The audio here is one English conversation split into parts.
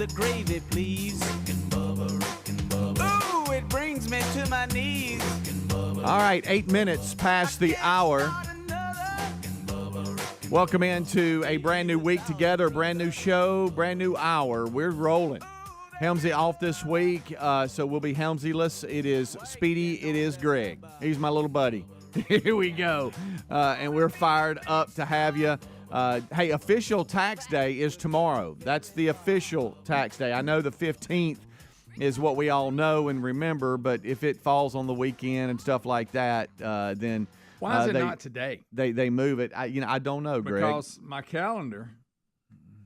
the gravy, please. Rick and Bubba. Ooh, it brings me to my knees. All right, 8 minutes past the hour. Welcome into a brand new week together, brand new show, brand new hour. We're rolling. Helmsy off this week, so we'll be Helmsy-less. It is Speedy. It is Greg. He's my little buddy. Here we go. And we're fired up to have you. Hey, official tax day is tomorrow. That's the official tax day. I know the 15th is what we all know and remember, but if it falls on the weekend and stuff like that, then why is it not today? They move it. I don't know, Greg. Because my calendar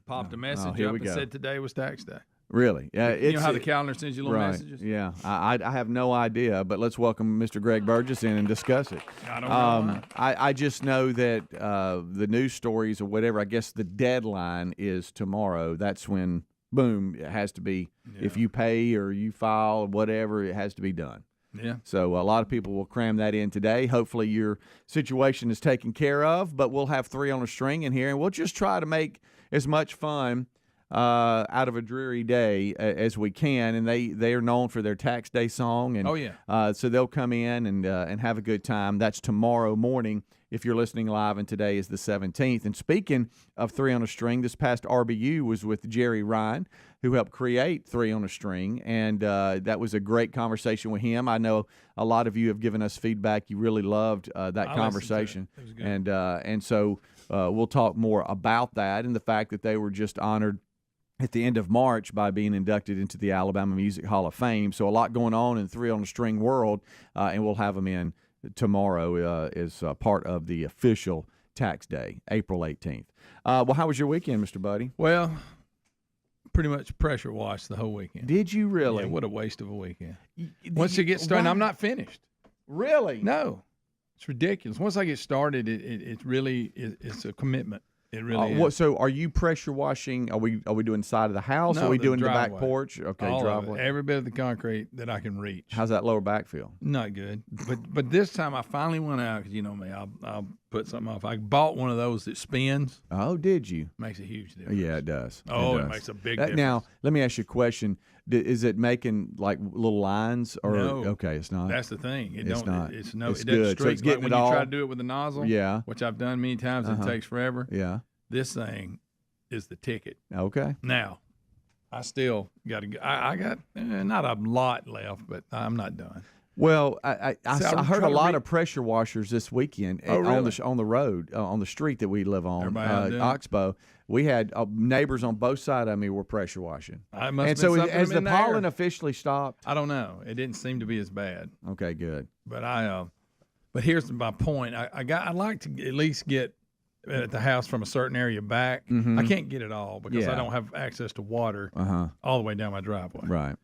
popped a message up and said today was tax day. Really? Yeah. You know how the calendar sends you little messages? Yeah. I have no idea, but let's welcome Mr. Greg Burgess in and discuss it. I don't know. I just know that the news stories or whatever, I guess the deadline is tomorrow. That's when, boom, it has to be. Yeah. If you pay or you file or whatever, it has to be done. Yeah. So a lot of people will cram that in today. Hopefully your situation is taken care of, but we'll have 3 on a string in here, and we'll just try to make as much fun out of a dreary day as we can. And they are known for their tax day song. And so they'll come in and have a good time. That's tomorrow morning if you're listening live, and today is the 17th. And speaking of 3 on a string, this past RBU was with Jerry Ryan, who helped create 3 on a string, and that was a great conversation with him. I know a lot of you have given us feedback. You really loved that conversation. It was good. And so we'll talk more about that and the fact that they were just honored at the end of March by being inducted into the Alabama Music Hall of Fame. So a lot going on in 3 on a string world, and we'll have them in tomorrow as part of the official tax day, April 18th. Well, how was your weekend, Mr. Buddy? Well, pretty much pressure washed the whole weekend. Did you really? Yeah, what a waste of a weekend. Once you get started, I'm not finished. Really? No. It's ridiculous. Once I get started, it really it's a commitment. It really is. So are you pressure washing? Are we doing side of the house? No, are we doing driveway. the back porch? Okay, all driveway. Every bit of the concrete that I can reach. How's that lower back feel? Not good. But this time I finally went out because you know me. I'll put something off. I bought one of those that spins. Oh, did you? Makes a huge difference. Yeah, it does. It makes a big difference. Now, let me ask you a question. Is it making like little lines? Or no. Okay, it's not. That's the thing. It's not. It's good. So it's getting when it all. You try to do it with the nozzle. Yeah. Which I've done many times. It takes forever. Yeah. This thing is the ticket. Okay. Now, I still got to. I got not a lot left, but I'm not done. Well, I heard a lot of pressure washers this weekend on the road, on the street that we live on, Oxbow. We had neighbors on both sides of me were pressure washing. And so has the pollen officially stopped? I don't know. It didn't seem to be as bad. Okay, good. But but here's my point. I'd like to at least get at the house from a certain area back. Mm-hmm. I can't get it all because I don't have access to water all the way down my driveway. Right.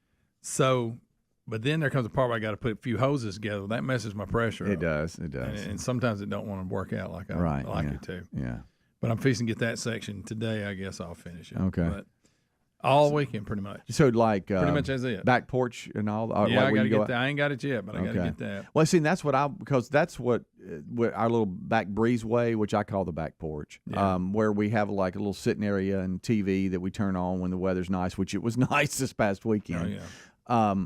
So, but then there comes a part where I got to put a few hoses together. That messes my pressure up. It does. And sometimes it don't want to work out like I like it to. Yeah. But I'm fixing to get that section today. I guess I'll finish it. Okay. But all weekend, pretty much. So, like, pretty much that's it. Back porch and all. Yeah, like I got to get that. I ain't got it yet, but I got to get that. Well, see, that's because that's what our little back breezeway, which I call the back porch, where we have like a little sitting area and TV that we turn on when the weather's nice, which it was nice this past weekend. Oh, yeah.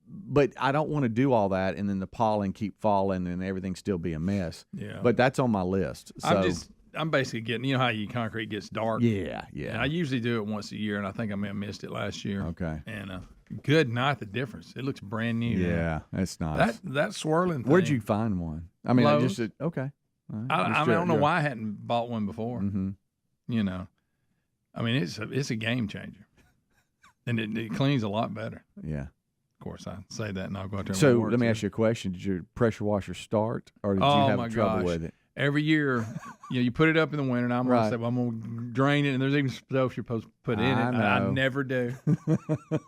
But I don't want to do all that and then the pollen keep falling and everything still be a mess. Yeah. But that's on my list. So I'm basically getting, you know how your concrete gets dark? Yeah. And I usually do it once a year, and I think I may have missed it last year. Okay. And good night, the difference. It looks brand new. Yeah, that's nice. That swirling thing. Where'd you find one? I mean, Lowe's. Okay. I don't know why I hadn't bought one before. Mm-hmm. You know, I mean, it's a game changer. And it cleans a lot better. Yeah. Of course, I say that, and I'll go out there and So work let me ask you a question. Did your pressure washer start, or did you have trouble with it? Every year, you put it up in the winter, and I'm going to say, well, I'm going to drain it, and there's even stuff you're supposed to put in it. I never do.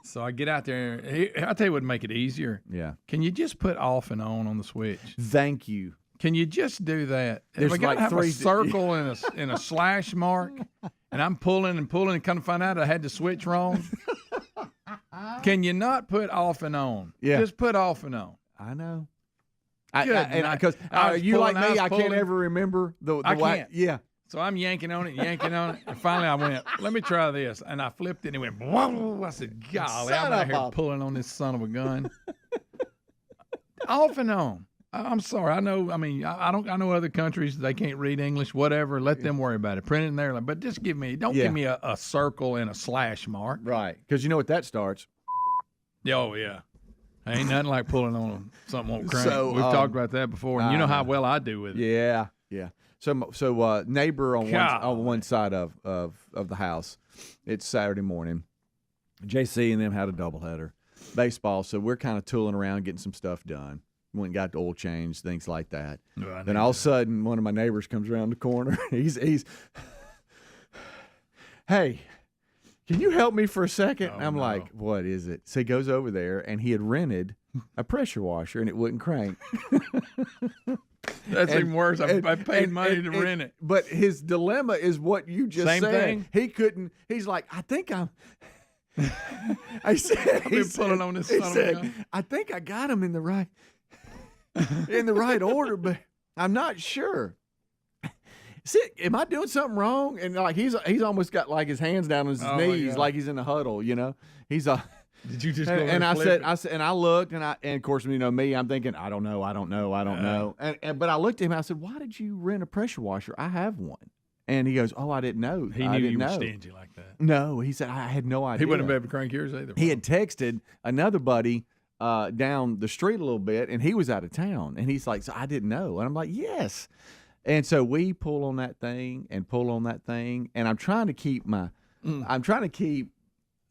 So I get out there. I'll tell you what would make it easier. Yeah. Can you just put off and on the switch? Thank you. Can you just do that? There's we got to have a 3 circle and a slash mark, and I'm pulling and kind of find out I had the switch wrong. Can you not put off and on? Yeah. Just put off and on. I know. Because you like me, I can't ever remember the I way. can't. Yeah. So I'm yanking on it, and finally I went, let me try this. And I flipped it, and it went, whoa. I said, golly, I'm out here pulling on this son of a gun. Off and on. I'm sorry. I know, I know other countries, they can't read English, whatever. Let them worry about it. Print it in there. But just give me a circle and a slash mark. Right. Because you know what that starts? Oh, yeah. Ain't nothing like pulling on something won't crank. So, we've talked about that before, and you know how well I do with it. Yeah, yeah. So neighbor on one side of the house, it's Saturday morning. JC and them had a doubleheader, baseball. So we're kind of tooling around, getting some stuff done. Went and got the oil change, things like that. Then all of a sudden, one of my neighbors comes around the corner. He's hey, can you help me for a second? Oh, I'm like, what is it? So he goes over there, and he had rented a pressure washer, and it wouldn't crank. That's even worse. I paid money to rent it. But his dilemma is what you just said. Same thing. He couldn't. He's like, I think I'm. I said, I've been pulling on this son of a gun. I think I got him in the right order, but I'm not sure. See, am I doing something wrong? And like he's almost got like his hands down on his knees, like he's in a huddle. You know, he's a. Did you just go and I said, and I looked, and of course, you know me, I'm thinking, I don't know. But I looked at him, and I said, why did you rent a pressure washer? I have one. And he goes, I didn't know. He knew you were stingy like that. No, he said, I had no idea. He wouldn't have been able to crank yours either. He had texted another buddy down the street a little bit, and he was out of town. And he's like, so I didn't know. And I'm like, yes. And so we pull on that thing, and I'm trying to keep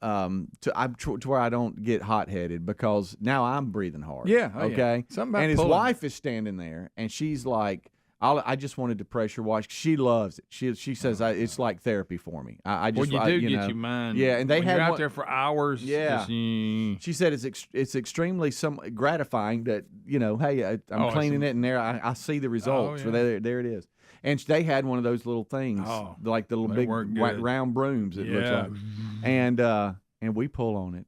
to where I don't get hot-headed, because now I'm breathing hard. Yeah. Okay. Something about and his pulling. wife is standing there, and she's like, I just wanted to pressure wash. She loves it. She says it's like therapy for me. I just get you mine. Yeah, and when you're out there for hours. Yeah. She said it's extremely gratifying that hey, I'm cleaning it, and there I see the results. So there it is. And they had one of those little things, like the little big white round brooms. It looks like, and we pull on it,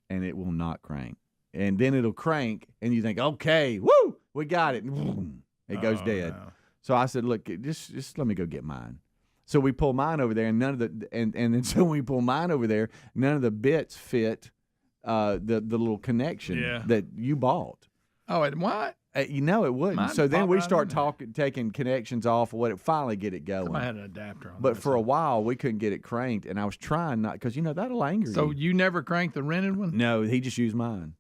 and it will not crank. And then it'll crank, and you think, okay, woo, we got it. And boom, it goes dead. No. So I said, look, just let me go get mine. So we pull mine over there, and none of the and then so we pull mine over there, none of the bits fit the little connection that you bought. Oh, and what? It wouldn't. Mine so then we start taking connections off of what finally get it going. Somebody had an adapter on. But for a while we couldn't get it cranked, and I was trying not, because that'll anger you. So you never cranked the rented one? No, he just used mine,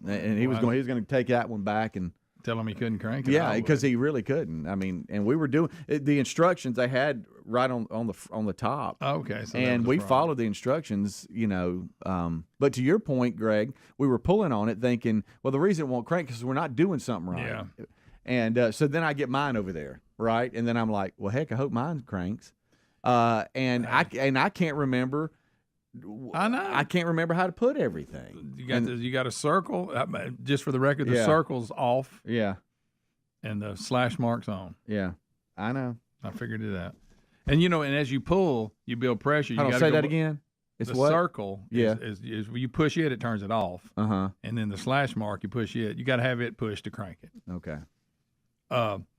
and he was going to take that one back and tell him he couldn't crank it. Yeah, because he really couldn't. I mean, and we were doing the instructions they had right on the top. Okay, so and we followed the instructions, But to your point, Greg, we were pulling on it, thinking, well, the reason it won't crank is because we're not doing something right. Yeah. And so then I get mine over there, right? And then I'm like, well, heck, I hope mine cranks. And I can't remember. I know. I can't remember how to put everything. You got a circle. Just for the record, the circle's off. Yeah. And the slash mark's on. Yeah. I know. I figured it out. And and as you pull, you build pressure. You say that again. It's the what? Circle. Is when you push it turns it off. And then the slash mark, you push it. You got to have it pushed to crank it. Okay.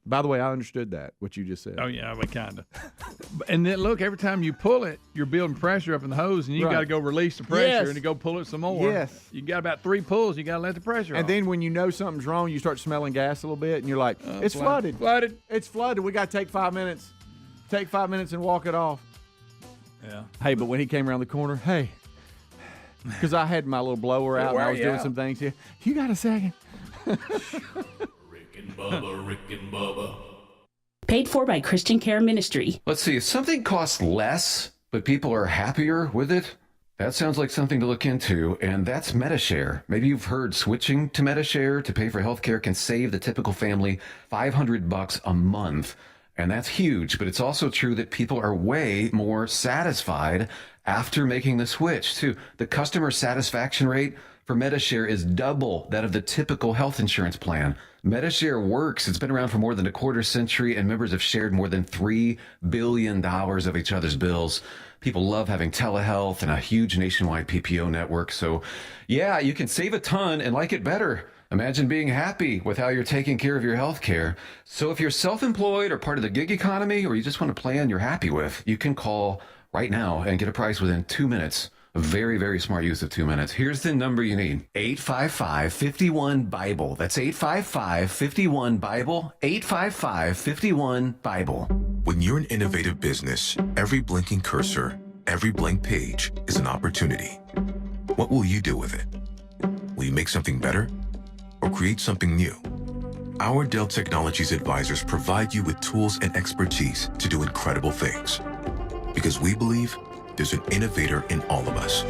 By the way, I understood what you just said. Oh yeah, but kind of. And then look, every time you pull it, you're building pressure up in the hose, and you got to go release the pressure and to go pull it some more. Yes. You got about 3 pulls. You got to let the pressure. And then when you know something's wrong, you start smelling gas a little bit, and you're like, it's flooded. Flooded. It's flooded. We got to take 5 minutes. Take 5 minutes and walk it off. Yeah. Hey, but when he came around the corner, because I had my little blower out and I was doing some things here. You got a second? Rick and Bubba. Paid for by Christian Care Ministry. Let's see, if something costs less, but people are happier with it, that sounds like something to look into, and that's MediShare. Maybe you've heard switching to MediShare to pay for healthcare can save the typical family $500 a month. And that's huge, but it's also true that people are way more satisfied after making the switch, too. The customer satisfaction rate for MediShare is double that of the typical health insurance plan. MediShare works. It's been around for more than a quarter century, and members have shared more than $3 billion of each other's bills. People love having telehealth and a huge nationwide PPO network. So, yeah, you can save a ton and like it better. Imagine being happy with how you're taking care of your health care. So if you're self-employed or part of the gig economy, or you just want a plan you're happy with, you can call right now and get a price within 2 minutes. A very, very smart use of 2 minutes. Here's the number you need. 855-51-BIBLE. That's 855-51-BIBLE. 855-51-BIBLE. When you're an innovative business, every blinking cursor, every blank page is an opportunity. What will you do with it? Will you make something better or create something new? Our Dell Technologies advisors provide you with tools and expertise to do incredible things. Because we believe there's an innovator in all of us.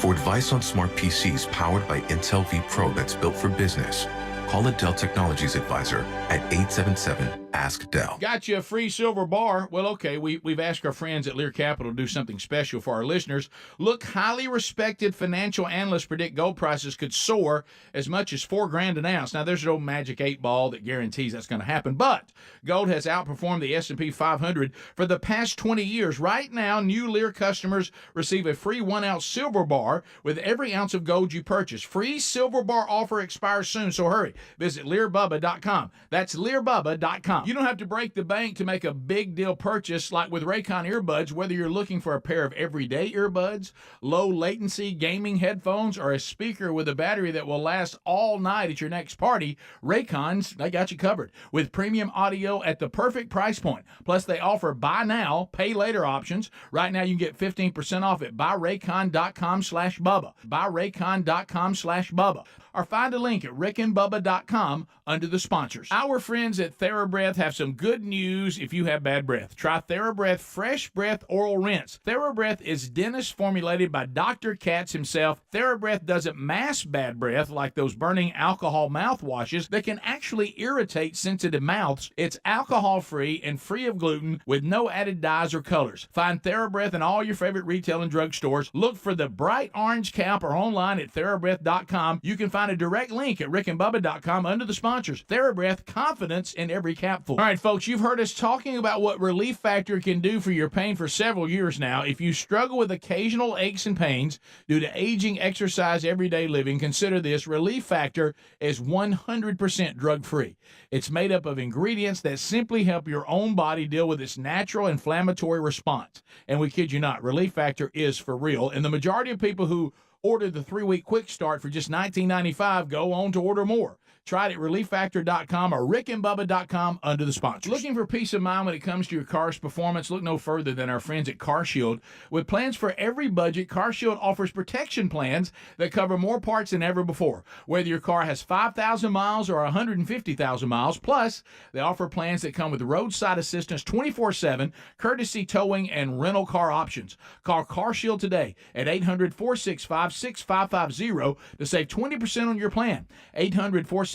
For advice on smart PCs powered by Intel V Pro that's built for business, call a Dell Technologies advisor at 877-ASK-DELL. Got you a free silver bar? Well, okay, we've asked our friends at Lear Capital to do something special for our listeners. Look, highly respected financial analysts predict gold prices could soar as much as $4,000 an ounce. Now, there's no magic 8 ball that guarantees that's going to happen, but gold has outperformed the S&P 500 for the past 20 years. Right now, new Lear customers receive a free 1-ounce silver bar with every ounce of gold you purchase. Free silver bar offer expires soon, so hurry. Visit LearBubba.com. That's LearBubba.com. You don't have to break the bank to make a big deal purchase like with Raycon earbuds, whether you're looking for a pair of everyday earbuds, low latency gaming headphones, or a speaker with a battery that will last all night at your next party. Raycons, they got you covered with premium audio at the perfect price point. Plus, they offer buy now, pay later options. Right now, you can get 15% off at buyraycon.com/Bubba. Buyraycon.com/Bubba. Or find a link at rickandbubba.com under the sponsors. Our friends at TheraBreath have some good news if you have bad breath. Try TheraBreath Fresh Breath Oral Rinse. TheraBreath is dentist formulated by Dr. Katz himself. TheraBreath doesn't mask bad breath like those burning alcohol mouthwashes that can actually irritate sensitive mouths. It's alcohol-free and free of gluten with no added dyes or colors. Find TheraBreath in all your favorite retail and drug stores. Look for the bright orange cap or online at TheraBreath.com. You can find a direct link at rickandbubba.com under the sponsors. TheraBreath, confidence in every capful. All right, folks, you've heard us talking about what Relief Factor can do for your pain for several years now. If you struggle with occasional aches and pains due to aging, exercise, everyday living, consider this. Relief Factor is 100% drug-free. It's made up of ingredients that simply help your own body deal with its natural inflammatory response. And we kid you not, Relief Factor is for real. And the majority of people who order the 3-week quick start for just $19.95 go on to order more. Try it at relieffactor.com or rickandbubba.com under the sponsors. Looking for peace of mind when it comes to your car's performance? Look no further than our friends at CarShield. With plans for every budget, CarShield offers protection plans that cover more parts than ever before. Whether your car has 5,000 miles or 150,000 miles, plus they offer plans that come with roadside assistance 24/7, courtesy towing, and rental car options. Call CarShield today at 800-465-6550 to save 20% on your plan. 800-465-6550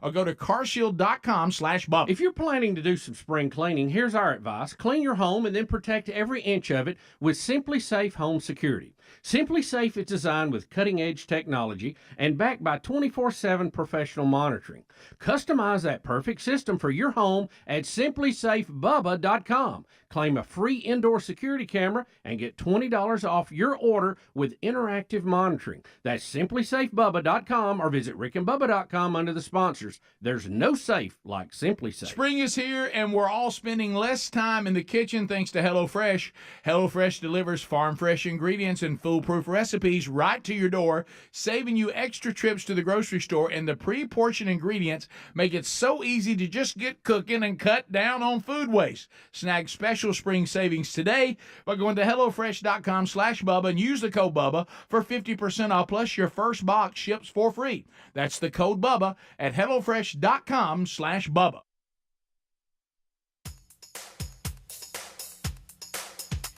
or go to carshield.com/Bubba. If you're planning to do some spring cleaning, here's our advice. Clean your home and then protect every inch of it with Simply Safe Home Security. Simply Safe is designed with cutting-edge technology and backed by 24/7 professional monitoring. Customize that perfect system for your home at simplysafebubba.com. Claim a free indoor security camera and get $20 off your order with interactive monitoring. That's simplysafebubba.com or visit rickandbubba.com under the sponsors. There's no safe like Simply Safe. Spring is here, and we're all spending less time in the kitchen thanks to HelloFresh. HelloFresh delivers farm-fresh ingredients and foolproof recipes right to your door, saving you extra trips to the grocery store, and the pre-portioned ingredients make it so easy to just get cooking and cut down on food waste. Snag special spring savings today by going to HelloFresh.com/Bubba and use the code Bubba for 50% off, plus your first box ships for free. That's the code Bubba at HelloFresh.com/Bubba.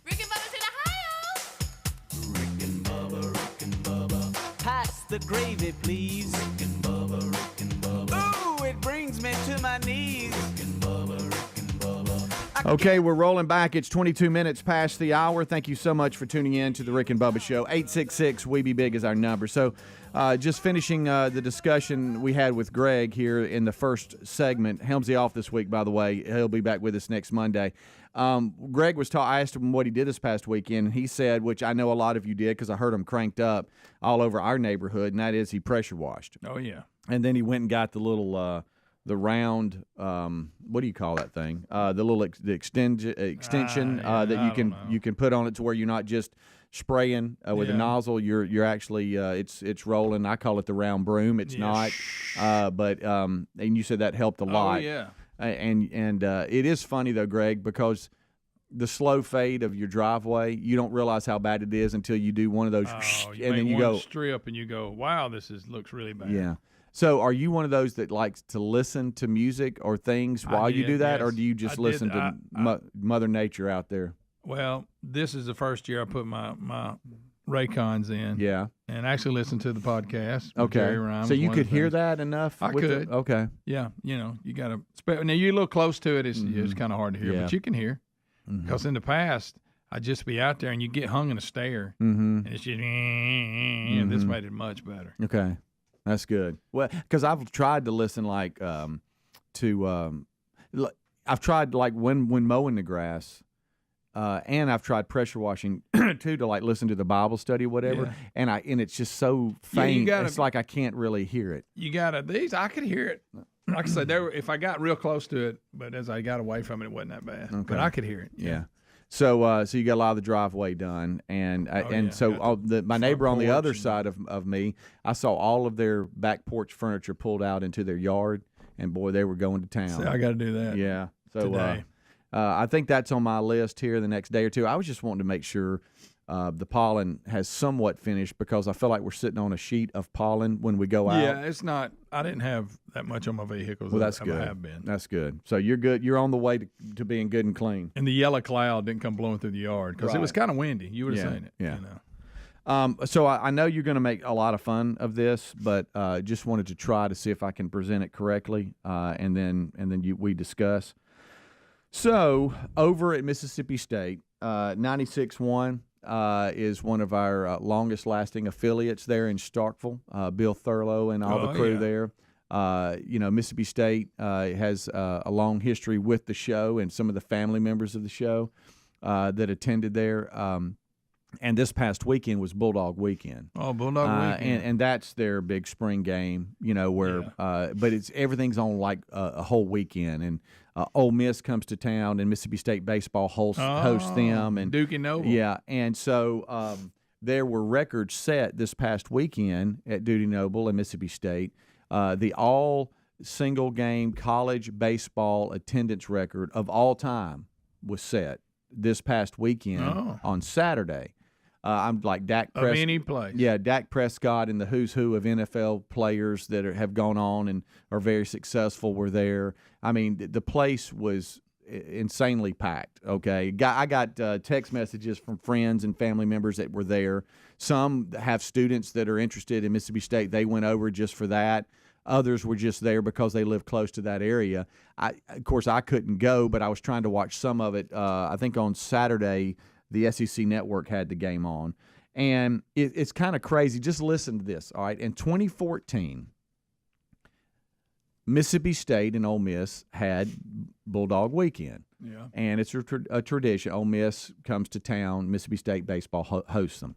Rick and Bubba's in Ohio. Rick and Bubba. Pass the gravy, please. Rick and Bubba. Ooh, it brings me to my knees. Rick and Bubba. I Okay, we're rolling back. It's 22 minutes past the hour. Thank you so much for tuning in to the Rick and Bubba Show. 866-WE-BE-BIG is our number. So just finishing the discussion we had with Greg here in the first segment. Helmsy off this week, by the way. He'll be back with us next Monday. Greg was I asked him what he did this past weekend, and he said, which I know a lot of you did because I heard him cranked up all over our neighborhood, and that is he pressure washed. Oh, yeah. And then he went and got the little the round, what do you call that thing? The little extension that you can put on it to where you're not just spraying with a nozzle. You're actually it's rolling. I call it the round broom. It's not, but and you said that helped a lot. Oh yeah. And it is funny though, Greg, because the slow fade of your driveway, you don't realize how bad it is until you do one of those, and then you go strip, and you go, wow, looks really bad. Yeah. So are you one of those that likes to listen to music or things while you do that, or do you just listen to Mother Nature out there? Well, this is the first year I put my Raycons in. Yeah. And actually listen to the podcast. Okay. So you could hear that enough? I could. Okay. Yeah. You got to – now you're a little close to it. It's kind of hard to hear, but you can hear. Because in the past, I'd just be out there and you get hung in a stare. And it's just and this made it much better. Okay. That's good. Well, because I've tried to listen I've tried when mowing the grass, and I've tried pressure washing too to listen to the Bible study or whatever, and it's just so faint. It's like I can't really hear it. You gotta I could hear it. Like I said, if I got real close to it, but as I got away from it, it wasn't that bad. Okay. But I could hear it. Yeah. So you got a lot of the driveway done, and my neighbor on the other side of me, I saw all of their back porch furniture pulled out into their yard, and boy, they were going to town. See, I got to do that. Yeah. So today. I think that's on my list here the next day or two. I was just wanting to make sure the pollen has somewhat finished because I feel like we're sitting on a sheet of pollen when we go out. Yeah, it's not. I didn't have that much on my vehicles. Well, that's good. I have been. That's good. So you're good. You're on the way to being good and clean. And the yellow cloud didn't come blowing through the yard because it was kind of windy. You would have seen it. Yeah. You know? So I know you're going to make a lot of fun of this, but just wanted to try to see if I can present it correctly, and then we discuss. So over at Mississippi State, 96.1 is one of our longest-lasting affiliates there in Starkville. Bill Thurlow and all the crew there. Mississippi State has a long history with the show and some of the family members of the show that attended there. And this past weekend was Bulldog Weekend. Oh, Bulldog Weekend. And that's their big spring game, but everything's on a whole weekend. And Ole Miss comes to town, and Mississippi State baseball hosts them. And Duke and Noble. Yeah, and so there were records set this past weekend at Duke Noble and Mississippi State. The all single-game college baseball attendance record of all time was set this past weekend on Saturday. I'm like Dak Prescott. Of any place. Yeah, Dak Prescott and the who's who of NFL players that have gone on and are very successful were there. I mean, the place was insanely packed, okay? I got text messages from friends and family members that were there. Some have students that are interested in Mississippi State. They went over just for that. Others were just there because they live close to that area. Of course, I couldn't go, but I was trying to watch some of it. I think on Saturday, the SEC Network had the game on. And it's kind of crazy. Just listen to this, all right? In 2014, Mississippi State and Ole Miss had Bulldog Weekend. Yeah. And it's a tradition. Ole Miss comes to town. Mississippi State baseball hosts them.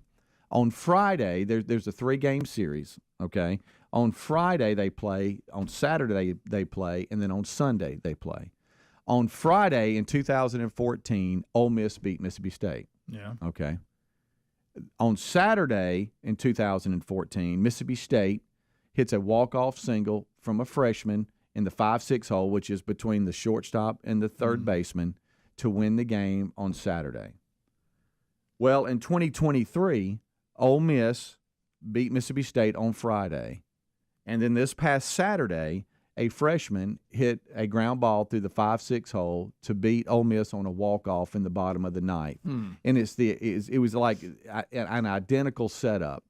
On Friday, there's a 3-game series, okay? On Friday they play, on Saturday they play, and then on Sunday they play. On Friday in 2014, Ole Miss beat Mississippi State. Yeah. Okay. On Saturday in 2014, Mississippi State hits a walk-off single from a freshman in the 5-6 hole, which is between the shortstop and the third baseman, to win the game on Saturday. Well, in 2023, Ole Miss beat Mississippi State on Friday. And then this past Saturday, a freshman hit a ground ball through the 5-6 hole to beat Ole Miss on a walk-off in the bottom of the ninth. And it was like an identical setup.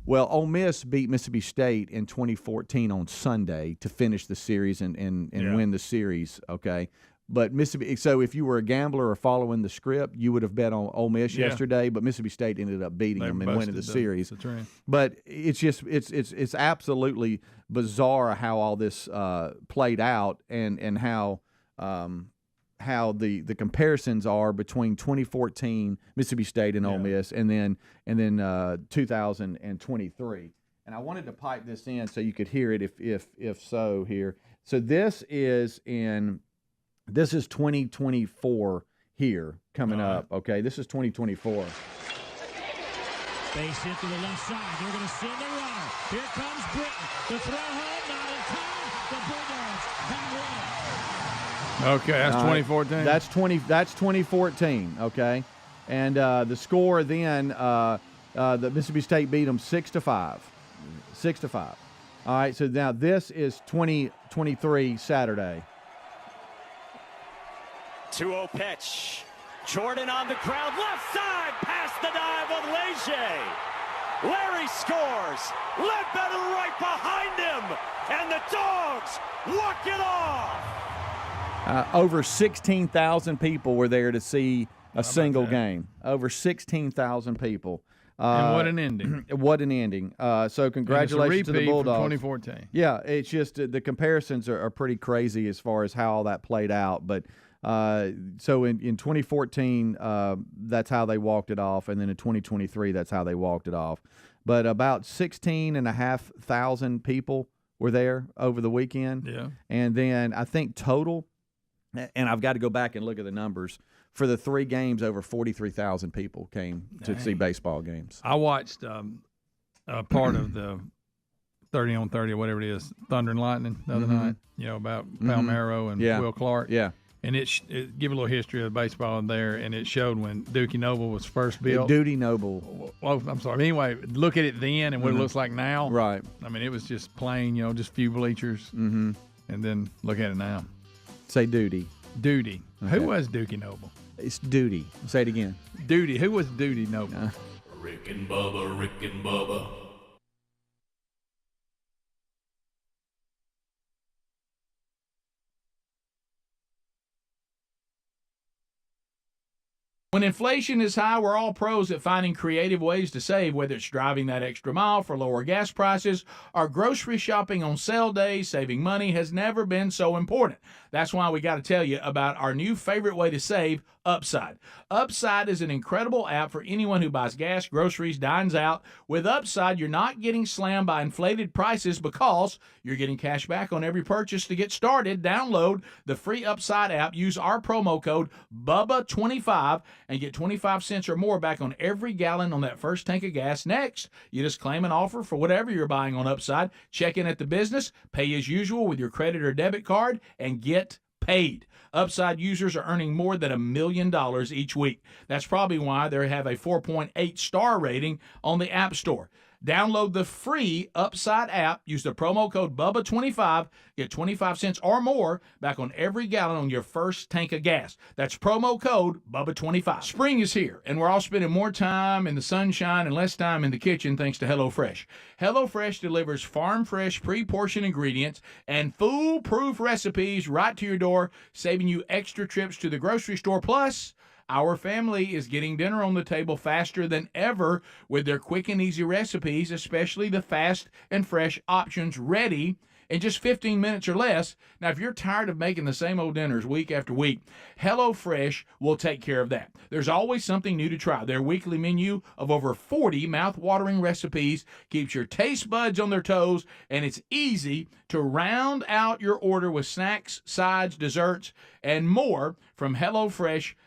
Well, Ole Miss beat Mississippi State in 2014 on Sunday to finish the series and win the series, okay? But Mississippi. So if you were a gambler or following the script, you would have bet on Ole Miss yesterday. But Mississippi State ended up beating them and winning the series. But it's just it's absolutely bizarre how all this played out and how the comparisons are between 2014 Mississippi State and Ole Miss and then 2023. And I wanted to pipe this in so you could hear it if so here. So this is 2024 here coming up. Okay, this is 2024. Base hit to the left side. They're going to send the runner. Here comes Britton. The throw home, not in time. The Bulldogs have won. Okay, that's 2014. That's 2014. Okay, and the score then the Mississippi State beat them 6-5. 6-5. All right, so now this is 2023 Saturday. 2-0 pitch. Jordan on the ground, left side, past the dive of Leger. Larry scores. Ledbetter right behind him, and the Dogs walk it off. Over 16,000 people were there to see a single game. Over 16,000 people. And what an ending. What an ending. So congratulations to the Bulldogs. From 2014. Yeah, it's just the comparisons are pretty crazy as far as how all that played out. But so in 2014, that's how they walked it off. And then in 2023, that's how they walked it off. But about 16,500 people were there over the weekend. Yeah. And then I think total, and I've got to go back and look at the numbers, for the 3 games, over 43,000 people came to see baseball games. I watched a part of the 30 on 30 or whatever it is, Thunder and Lightning the other night, about Palmeiro and Will Clark. Yeah. And it give a little history of baseball there, and it showed when Dookie Noble was first built. Duty Noble. Well, I'm sorry. Anyway, look at it then and what it looks like now. Right. I mean, it was just plain, just few bleachers. Mm-hmm. And then look at it now. Say Duty. Duty. Okay. Who was Dookie Noble? It's Duty. Say it again. Duty. Who was Duty Noble? Rick and Bubba, Rick and Bubba. When inflation is high, we're all pros at finding creative ways to save, whether it's driving that extra mile for lower gas prices or grocery shopping on sale days. Saving money has never been so important. That's why we got to tell you about our new favorite way to save, Upside. Upside is an incredible app for anyone who buys gas, groceries, dines out. With Upside, you're not getting slammed by inflated prices because you're getting cash back on every purchase. To get started, download the free Upside app, use our promo code BUBBA25, and get 25 cents or more back on every gallon on that first tank of gas. Next, you just claim an offer for whatever you're buying on Upside, check in at the business, pay as usual with your credit or debit card, and get paid. Upside users are earning more than $1 million each week. That's probably why they have a 4.8 star rating on the App Store. Download the free Upside app, use the promo code BUBBA25, get 25 cents or more back on every gallon on your first tank of gas. That's promo code BUBBA25. Spring is here, and we're all spending more time in the sunshine and less time in the kitchen thanks to HelloFresh. HelloFresh delivers farm-fresh, pre-portioned ingredients and foolproof recipes right to your door, saving you extra trips to the grocery store. Plus, our family is getting dinner on the table faster than ever with their quick and easy recipes, especially the fast and fresh options ready in just 15 minutes or less. Now, if you're tired of making the same old dinners week after week, HelloFresh will take care of that. There's always something new to try. Their weekly menu of over 40 mouth-watering recipes keeps your taste buds on their toes, and it's easy to round out your order with snacks, sides, desserts, and more from HelloFresh.com.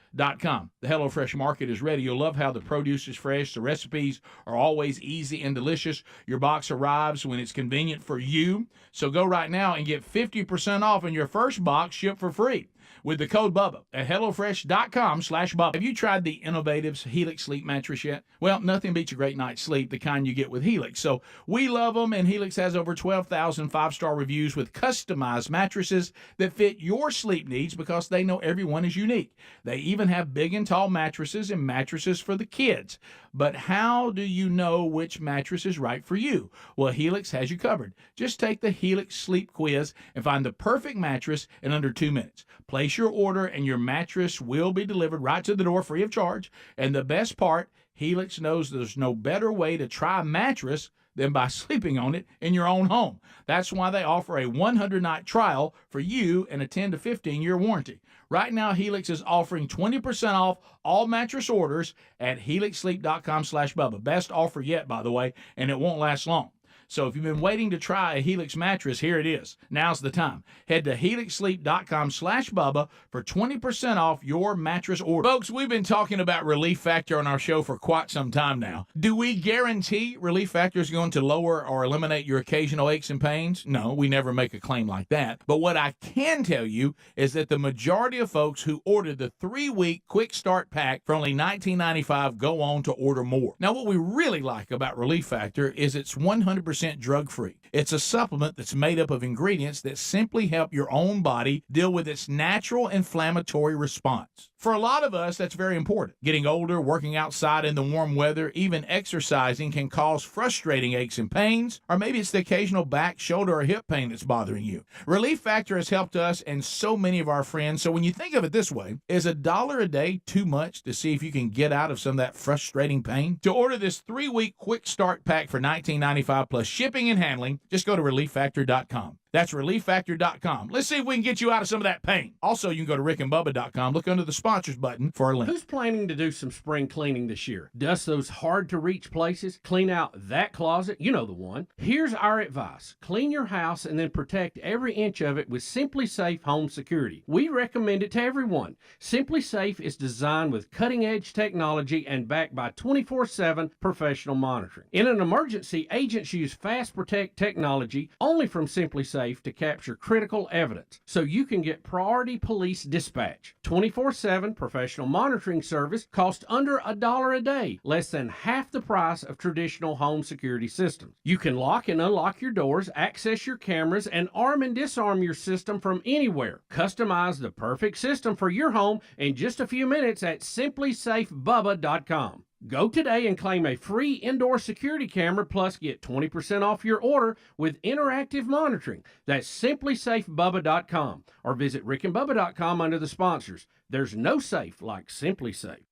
The HelloFresh market is ready. You'll love how the produce is fresh. The recipes are always easy and delicious. Your box arrives when it's convenient for you. So go right now and get 50% off on your first box shipped for free with the code BUBBA at HelloFresh.com/Bubba. Have you tried the Innovative's Helix Sleep Mattress yet? Well, nothing beats a great night's sleep, the kind you get with Helix. So we love them, and Helix has over 12,000 five-star reviews with customized mattresses that fit your sleep needs because they know everyone is unique. They even have big and tall mattresses and mattresses for the kids. But how do you know which mattress is right for you? Well, Helix has you covered. Just take the Helix Sleep Quiz and find the perfect mattress in under 2 minutes. Plus, Place your order, and your mattress will be delivered right to the door free of charge. And the best part, Helix knows there's no better way to try a mattress than by sleeping on it in your own home. That's why they offer a 100-night trial for you and a 10 to 15-year warranty. Right now, Helix is offering 20% off all mattress orders at helixsleep.com/Bubba. Best offer yet, by the way, and it won't last long. So if you've been waiting to try a Helix mattress, here it is. Now's the time. Head to helixsleep.com/Bubba for 20% off your mattress order. Folks, we've been talking about Relief Factor on our show for quite some time now. Do we guarantee Relief Factor is going to lower or eliminate your occasional aches and pains? No, we never make a claim like that. But what I can tell you is that the majority of folks who ordered the 3-week quick start pack for only $19.95 go on to order more. Now, what we really like about Relief Factor is it's 100% drug-free. It's a supplement that's made up of ingredients that simply help your own body deal with its natural inflammatory response. For a lot of us, that's very important. Getting older, working outside in the warm weather, even exercising can cause frustrating aches and pains, or maybe it's the occasional back, shoulder, or hip pain that's bothering you. Relief Factor has helped us and so many of our friends, so when you think of it this way, is $1 a day too much to see if you can get out of some of that frustrating pain? To order this 3-week quick start pack for $19.95 plus shipping and handling, just go to relieffactor.com. That's relieffactor.com. Let's see if we can get you out of some of that pain. Also, you can go to rickandbubba.com. Look under the sponsors button for a link. Who's planning to do some spring cleaning this year? Dust those hard-to-reach places? Clean out that closet? You know the one. Here's our advice. Clean your house and then protect every inch of it with Simply Safe Home Security. We recommend it to everyone. Simply Safe is designed with cutting-edge technology and backed by 24/7 professional monitoring. In an emergency, agents use Fast Protect technology only from Simply Safe to capture critical evidence, so you can get priority police dispatch. 24/7 professional monitoring service costs under $1 a day, less than half the price of traditional home security systems. You can lock and unlock your doors, access your cameras, and arm and disarm your system from anywhere. Customize the perfect system for your home in just a few minutes at simplysafebubba.com. Go today and claim a free indoor security camera, plus get 20% off your order with interactive monitoring. That's simplysafebubba.com, or visit rickandbubba.com under the sponsors. There's no safe like Simply Safe.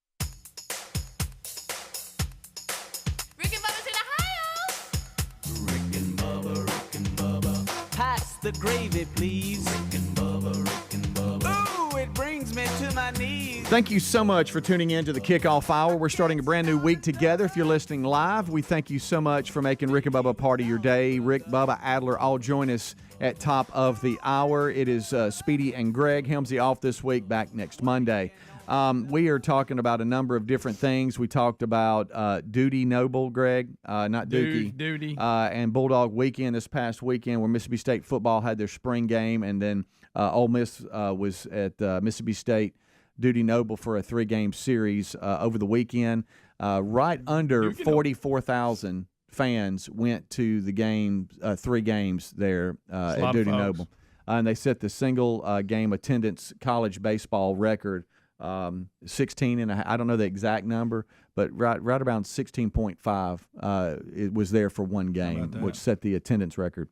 Rick and Bubba's in Ohio. Rick and Bubba. Pass the gravy, please. Rick and Bubba. Ooh, it brings me to my knees. Thank you so much for tuning in to the Kickoff Hour. We're starting a brand new week together. If you're listening live, we thank you so much for making Rick and Bubba part of your day. Rick, Bubba, Adler, all join us at top of the hour. It is Speedy and Greg. Helmsy off this week, back next Monday. We are talking about a number of different things. We talked about Duty Noble, Greg, not Dookie. Duty. And Bulldog Weekend this past weekend, where Mississippi State football had their spring game, and then Ole Miss was at Mississippi State Duty Noble for a 3-game series over the weekend. Right under 44,000 fans went to the game, 3 games there at Duty Noble. And they set the single game attendance college baseball record, 16 and I don't know the exact number, but right around 16.5 it was there for one game, which set the attendance record.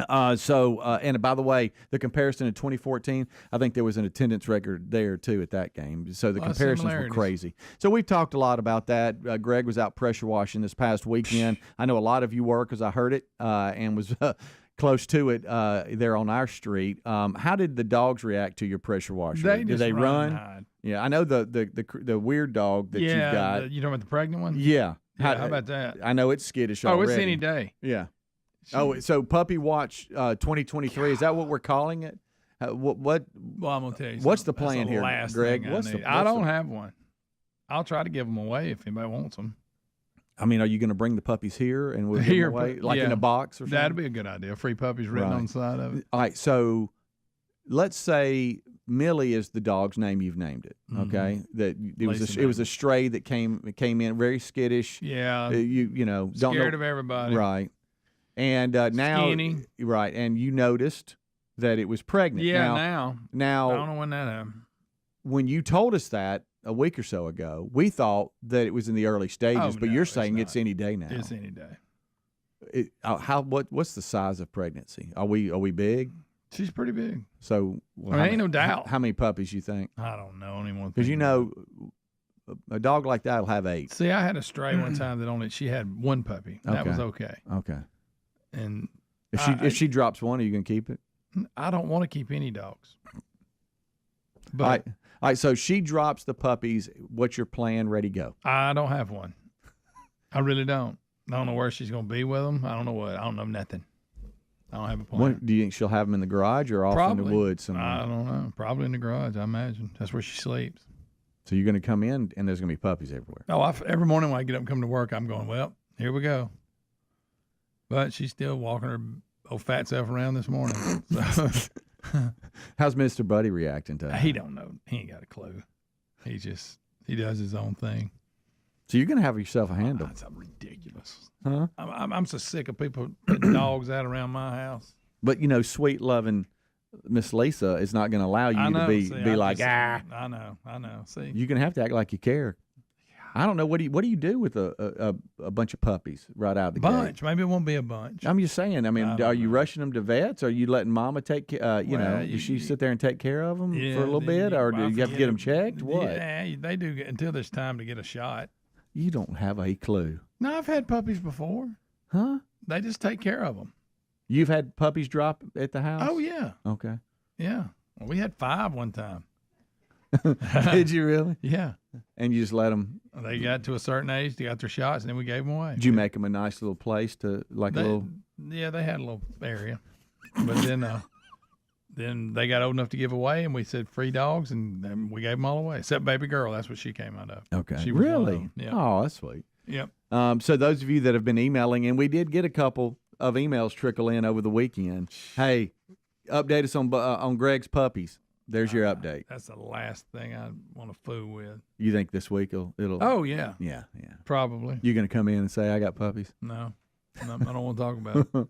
And by the way, the comparison in 2014, I think there was an attendance record there too at that game. So the comparisons were crazy. So we've talked a lot about that. Greg was out pressure washing this past weekend. I know a lot of you were, because I heard it and was close to it there on our street. How did the dogs react to your pressure washer? Did they run? Yeah, I know the weird dog that you've got. You talking about the pregnant one? Yeah. How about that? I know it's skittish already. It's any day. Yeah. Oh, so Puppy Watch 2023, is that what we're calling it? What? Well, I'm gonna tell you. What's the plan here, Greg? I don't have one. I'll try to give them away if anybody wants them. I mean, are you going to bring the puppies here and we'll give them away, like in a box or something? That'd be a good idea. Free puppies written on the side of it. All right, so let's say Millie is the dog's name. You've named it, okay? That it was a stray that came in very skittish. Yeah, you know, scared of everybody, right? And now, skinny. Right, and you noticed that it was pregnant. Yeah, now I don't know when that happened. When you told us that a week or so ago, we thought that it was in the early stages, but you're saying it's any day now. It's any day. What's the size of pregnancy? Are we big? She's pretty big. So ain't no doubt. How many puppies you think? I don't know anymore. Because a dog like that will have 8. See, I had a stray one time that she had 1 puppy. That was okay. Okay. And if she drops one, are you gonna keep it? I don't want to keep any dogs. But All right. So she drops the puppies. What's your plan? Ready, go. I don't have one. I really don't. I don't know where she's gonna be with them. I don't know what. I don't know nothing. I don't have a plan. Do you think she'll have them in the garage or off in the woods somewhere? I don't know. Probably in the garage, I imagine. That's where she sleeps. So you're going to come in, and there's going to be puppies everywhere. Oh, every morning when I get up and come to work, I'm going, well, here we go. But she's still walking her old fat self around this morning. So. How's Mr. Buddy reacting to that? He don't know. He ain't got a clue. He does his own thing. So you're going to have yourself a handle. That's ridiculous. Huh? I'm so sick of people putting dogs out around my house. But, sweet, loving Miss Lisa is not going to allow you to be like, ah. I know. See? You're going to have to act like you care. I don't know. What do you do with a bunch of puppies right out of the bunch? gate? Maybe it won't be a bunch. I'm just saying. I mean, are you rushing them to vets? Are you letting Mama take care? Does she sit there and take care of them for a little bit, or do you have to get them checked? What? Yeah, they do until there's time to get a shot. You don't have a clue. No, I've had puppies before. Huh? They just take care of them. You've had puppies drop at the house? Oh yeah. Okay. Yeah. Well, we had 5 one time. Did you really? Yeah. And you just let them? They got to a certain age, they got their shots, and then we gave them away. Did you make them a nice little place to a little? Yeah, they had a little area, but then they got old enough to give away, and we said free dogs, and then we gave them all away, except baby girl. That's what she came out of. Okay. She was really? Yeah. Oh, that's sweet. Yep. So those of you that have been emailing, and we did get a couple of emails trickle in over the weekend. Hey, update us on Greg's puppies. There's your update. That's the last thing I want to fool with. You think this week it'll? Oh yeah. Yeah. Probably. You're gonna come in and say I got puppies? No, I don't want to talk about it.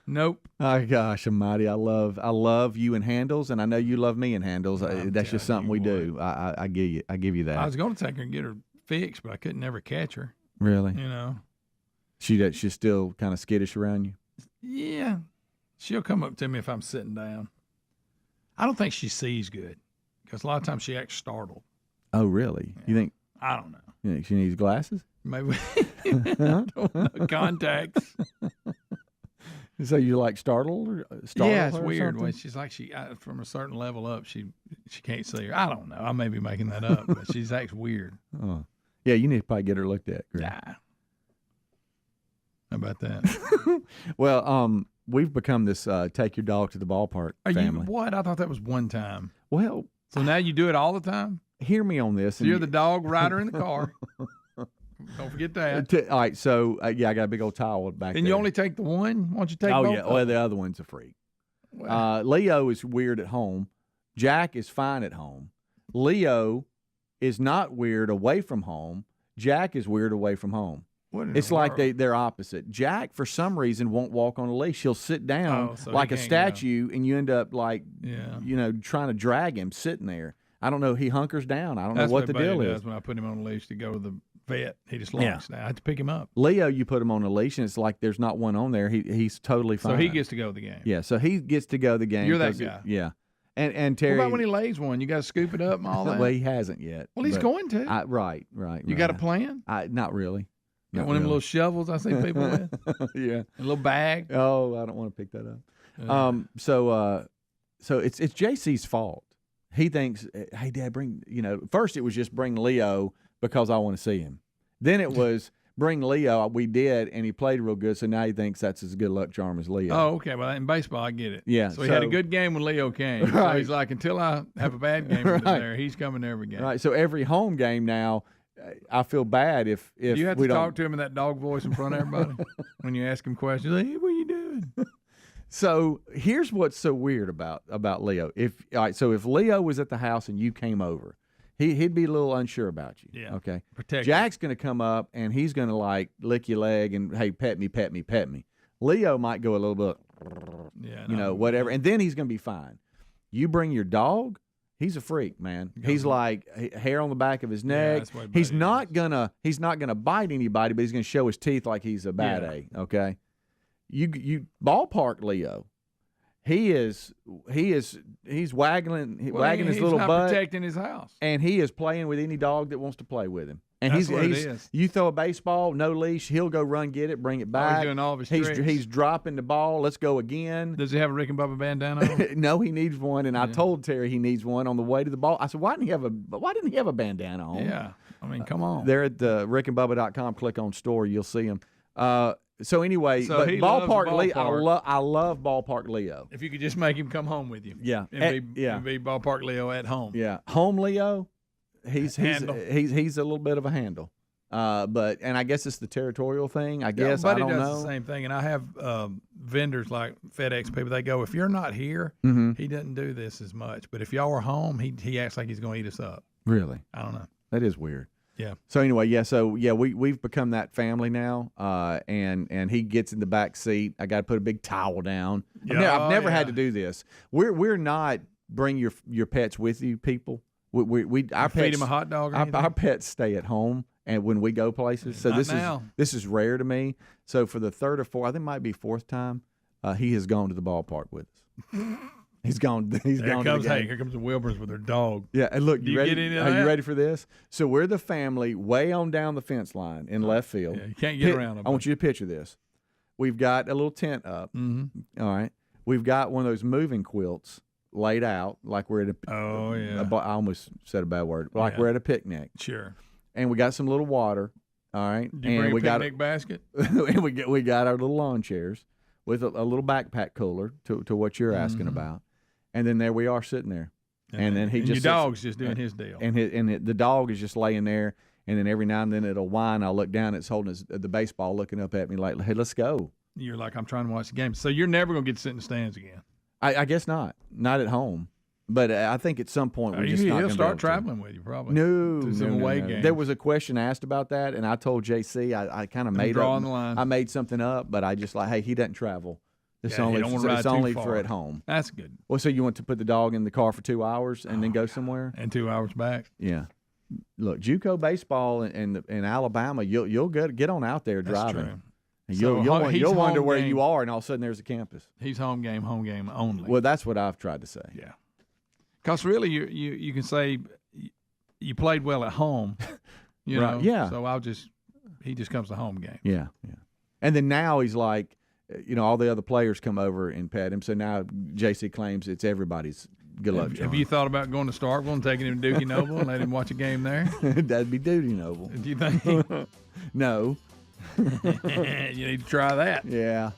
Nope. Oh gosh, almighty! I love you in handles, and I know you love me in handles. That's just something we do. I give you that. I was going to take her and get her fixed, but I couldn't never catch her. Really? She's still kind of skittish around you. Yeah, she'll come up to me if I'm sitting down. I don't think she sees good because a lot of times she acts startled. Oh, really? Yeah. You think? I don't know. You think she needs glasses? Maybe. I don't know. Contacts. So you like startled? Yeah, it's weird. When she's like from a certain level up, she can't see her. I don't know. I may be making that up, but she acts weird. Oh. Yeah, you need to probably get her looked at. Nah. How about that? Well, we've become this take your dog to the ballpark family. What? I thought that was one time. Well, so now you do it all the time? Hear me on this. So you're the dog rider in the car. Don't forget that. All right, so I got a big old towel back there. And you only take the one? Why don't you take both? Oh, yeah. Well, the other one's a freak. Wow. Leo is weird at home. Jack is fine at home. Leo is not weird away from home. Jack is weird away from home. It's like they're opposite. Jack, for some reason, won't walk on a leash. He'll sit down like a statue, and you end up trying to drag him sitting there. I don't know. He hunkers down. I don't know what the deal is. When I put him on a leash to go to the vet, he just locks down. I have to pick him up. Leo, you put him on a leash, and it's like there's not one on there. He's totally fine. So he gets to go to the game. Yeah, so he gets to go to the game. You're that guy. Yeah. And Terry. What about when he lays one? You got to scoop it up and all that? Well, he hasn't yet. Well, he's going to. Right. You got a plan? Not really. Got one of them little shovels I see people with? Yeah. A little bag? Oh, I don't want to pick that up. So it's JC's fault. He thinks, hey, Dad, first it was just bring Leo because I want to see him. Then it was bring Leo. We did, and he played real good, so now he thinks that's his good luck charm as Leo. Oh, okay. Well, in baseball, I get it. Yeah. So he had a good game when Leo came. Right. So he's like, until I have a bad game there, he's coming to every game. Right. So every home game now, I feel bad if you have to talk to him in that dog voice in front of everybody when you ask him questions. Like, hey, what are you doing? So here's what's so weird about Leo. If Leo was at the house and you came over, he'd be a little unsure about you. Yeah. Okay. Protect. Jack's going to come up and he's going to like lick your leg and hey, pet me, pet me, pet me. Leo might go a little bit, whatever, and then he's going to be fine. You bring your dog. He's a freak, man. He's like hair on the back of his neck. Yeah, he's not gonna bite anybody, but he's gonna show his teeth like he's a bad A. Okay, you ballpark Leo. he's wagging his little not butt, protecting his house, and he is playing with any dog that wants to play with him. And That's what it is. You throw a baseball, no leash, he'll go run, get it, bring it back. He's doing all of his tricks. He's dropping the ball. Let's go again. Does he have a Rick and Bubba bandana on? No, he needs one, and I told Terry he needs one on the way to the ball. I said, why didn't he have a bandana on? Yeah, I mean, come on. They're at rickandbubba.com. Click on store, you'll see them. So anyway, So but he Ballpark loves Leo, Ballpark. I love Ballpark Leo. If you could just make him come home with you, Yeah, and be Ballpark Leo at home. Yeah, home Leo. He's a little bit of a handle. But I guess it's the territorial thing. I guess I don't know. Does the same thing, and I have vendors like FedEx people. They go, if you're not here, he doesn't do this as much. But if y'all are home, he acts like he's going to eat us up. Really? I don't know. That is weird. Yeah. So anyway, we've become that family now. And he gets in the back seat. I got to put a big towel down. I've never had to do this. We're not bring your pets with you, people. Our feed pets, him a hot dog. Or our pets stay at home. And when we go places, so this is rare to me. So for the third or fourth, I think it might be fourth time, he has gone to the ballpark with us. He's gone. He's gone. Here comes the Wilburns with their dog. Yeah, and look, you ready? Get into Are that? you ready for this? So we're the family way on down the fence line in left field. Yeah, you can't get around them. I want you to picture this. We've got a little tent up. Mm-hmm. All right. We've got one of those moving quilts laid out like we're at a. Oh yeah. I almost said a bad word. Like we're at a picnic. Sure. And we got some little water, all right. Did you bring a picnic basket? And we got our little lawn chairs with a little backpack cooler to what you're asking about, and then there we are sitting there, and then your dog's just doing his deal, and the dog is just laying there, and then every now and then it'll whine. I'll look down, it's holding the baseball, looking up at me like, "Hey, let's go." You're like, I'm trying to watch the game, so you're never gonna get to sit in the stands again. I guess not at home. But I think at some point he'll start traveling with you probably. No. Games. There was a question asked about that, and I told JC I kind of made up. The line. I made something up, but I just hey, he doesn't travel. It's only for at home. That's good. Well, so you want to put the dog in the car for 2 hours and then go somewhere? And 2 hours back. Yeah. Look, JUCO baseball in Alabama, you'll get on out there driving. That's true. You'll wonder where you are, and all of a sudden there's a campus. He's home game only. Well, that's what I've tried to say. Yeah. Because really, you can say you played well at home, you know. Yeah. So he just comes to home game. Yeah, yeah. And then now he's like, all the other players come over and pet him. So now JC claims it's everybody's good luck charm. Have you thought about going to Starkville and taking him to Dookie Noble and let him watch a game there? That'd be Dookie Noble. Do you think? No. You need to try that. Yeah.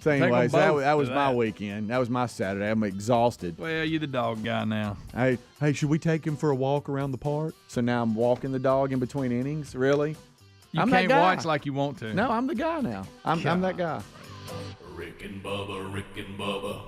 So anyways, that was my weekend. That was my Saturday. I'm exhausted. Well, you're the dog guy now. Hey, should we take him for a walk around the park? So now I'm walking the dog in between innings? Really? You can't watch like you want to. No, I'm the guy now. I'm that guy. Rick and Bubba, Rick and Bubba.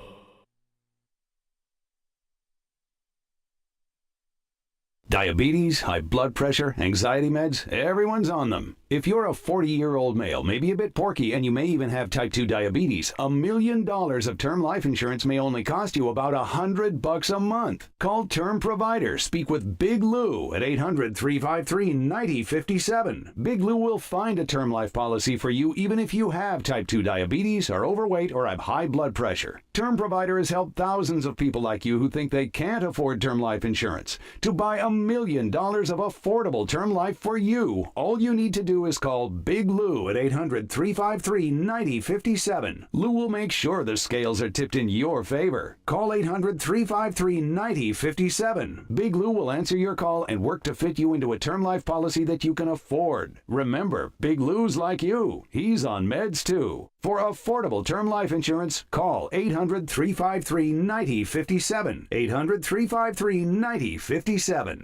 Diabetes, high blood pressure, anxiety meds, everyone's on them. If you're a 40-year-old male, maybe a bit porky, and you may even have type 2 diabetes, $1 million of term life insurance may only cost you about $100 a month. Call Term Provider. Speak with Big Lou at 800-353-9057. Big Lou will find a term life policy for you even if you have type 2 diabetes, are overweight, or have high blood pressure. Term Provider has helped thousands of people like you who think they can't afford term life insurance to buy $1 million of affordable term life for you. All you need to do is call Big Lou at 800-353-9057. Lou will make sure the scales are tipped in your favor. Call 800-353-9057. Big Lou will answer your call and work to fit you into a term life policy that you can afford. Remember, Big Lou's like you. He's on meds too. For affordable term life insurance, call 800-353-9057. 800-353-9057.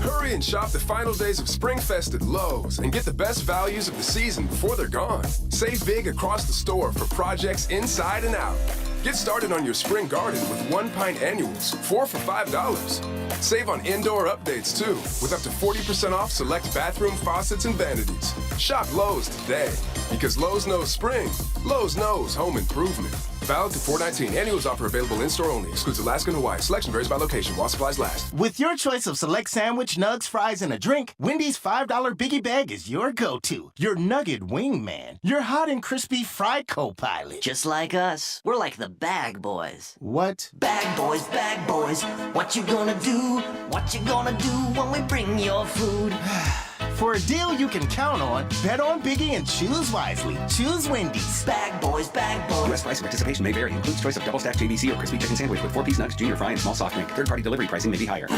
Hurry and shop the final days of Springfest at Lowe's and get the best values of the season before they're gone. Save big across the store for projects inside and out. Get started on your spring garden with 1 pint annuals, 4 for $5. Save on indoor updates too, with up to 40% off select bathroom faucets and vanities. Shop Lowe's today, because Lowe's knows spring. Lowe's knows home improvement. Valid to 4/19. Annuals offer available in-store only. Excludes Alaska and Hawaii. Selection varies by location while supplies last. With your choice of select sandwich, nugs, fries, and a drink, Wendy's $5 Biggie Bag is your go-to. Your nugget wingman. Your hot and crispy fried co-pilot. Just like us. We're like the bag boys. What? Bag boys, what you gonna do? What you gonna do when we bring your food? For a deal you can count on, bet on Biggie and choose wisely. Choose Wendy's. Bag boys. U.S. price and participation may vary. Includes choice of double-stacked JVC or crispy chicken sandwich with 4-piece nugs, junior fry, and small soft drink. Third-party delivery pricing may be higher.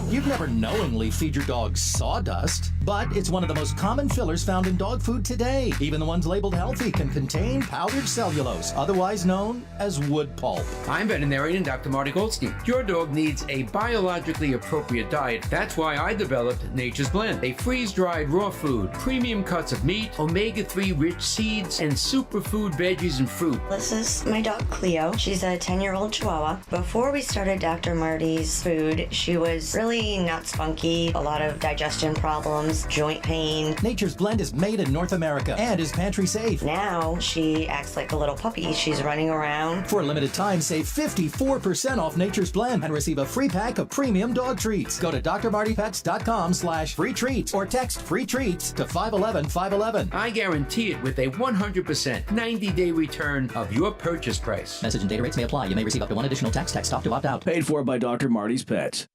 You've never knowingly feed your dog sawdust, but it's one of the most common fillers found in dog food today. Even the ones labeled healthy can contain powdered cellulose, otherwise known as wood pulp. I'm veterinarian Dr. Marty Goldstein. Your dog needs a biologically appropriate diet. That's why I developed Nature's Blend, a freeze-dried raw food, premium cuts of meat, omega-3 rich seeds, and superfood veggies and fruit. This is my dog Cleo. She's a 10-year-old Chihuahua. Before we started Dr. Marty's food, she was really not spunky, a lot of digestion problems, joint pain. Nature's Blend is made in North America and is pantry safe. Now she acts like a little puppy. She's running around. For a limited time, save 54% off Nature's Blend and receive a free pack of premium dog treats. Go to drmartypets.com/free treats or text free treats to 511-511. I guarantee it with a 100% 90-day return of your purchase price. Message and data rates may apply. You may receive up to one additional text stop to opt out. Paid for by Dr. Marty's Pets.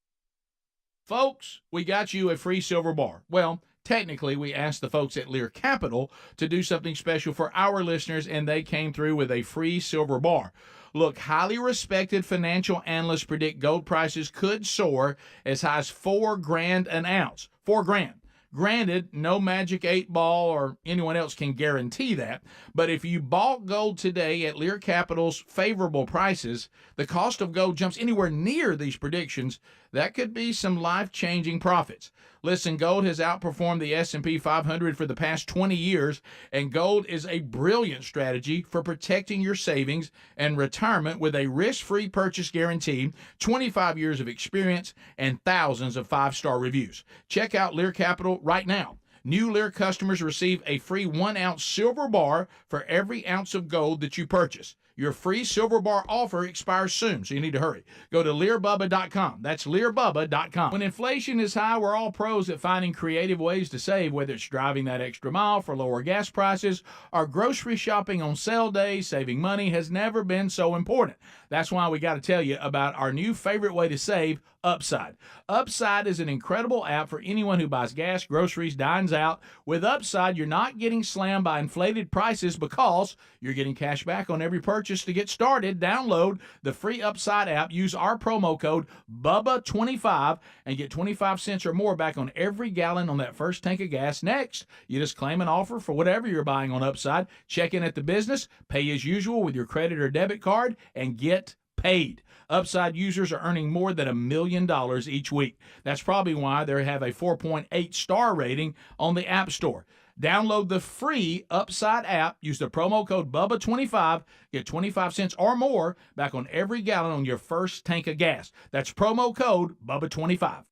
Folks, we got you a free silver bar. Well, technically, we asked the folks at Lear Capital to do something special for our listeners, and they came through with a free silver bar. Look, highly respected financial analysts predict gold prices could soar as high as $4,000 an ounce. $4,000. Granted, no magic 8-ball or anyone else can guarantee that, but if you bought gold today at Lear Capital's favorable prices, the cost of gold jumps anywhere near these predictions. That could be some life-changing profits. Listen, gold has outperformed the S&P 500 for the past 20 years, and gold is a brilliant strategy for protecting your savings and retirement with a risk-free purchase guarantee, 25 years of experience, and thousands of 5-star reviews. Check out Lear Capital right now. New Lear customers receive a free 1-ounce silver bar for every ounce of gold that you purchase. Your free silver bar offer expires soon, so you need to hurry. Go to LearBubba.com. That's LearBubba.com. When inflation is high, we're all pros at finding creative ways to save, whether it's driving that extra mile for lower gas prices or grocery shopping on sale days. Saving money has never been so important. That's why we got to tell you about our new favorite way to save, Upside. Upside is an incredible app for anyone who buys gas, groceries, dines out. With Upside, you're not getting slammed by inflated prices because you're getting cash back on every purchase. To get started, download the free Upside app, use our promo code BUBBA25 and get 25 cents or more back on every gallon on that first tank of gas. Next, you just claim an offer for whatever you're buying on Upside, check in at the business, pay as usual with your credit or debit card, and get paid. Upside users are earning more than $1 million each week. That's probably why they have a 4.8 star rating on the App Store. Download the free Upside app, use the promo code BUBBA25, get 25 cents or more back on every gallon on your first tank of gas. That's promo code BUBBA25.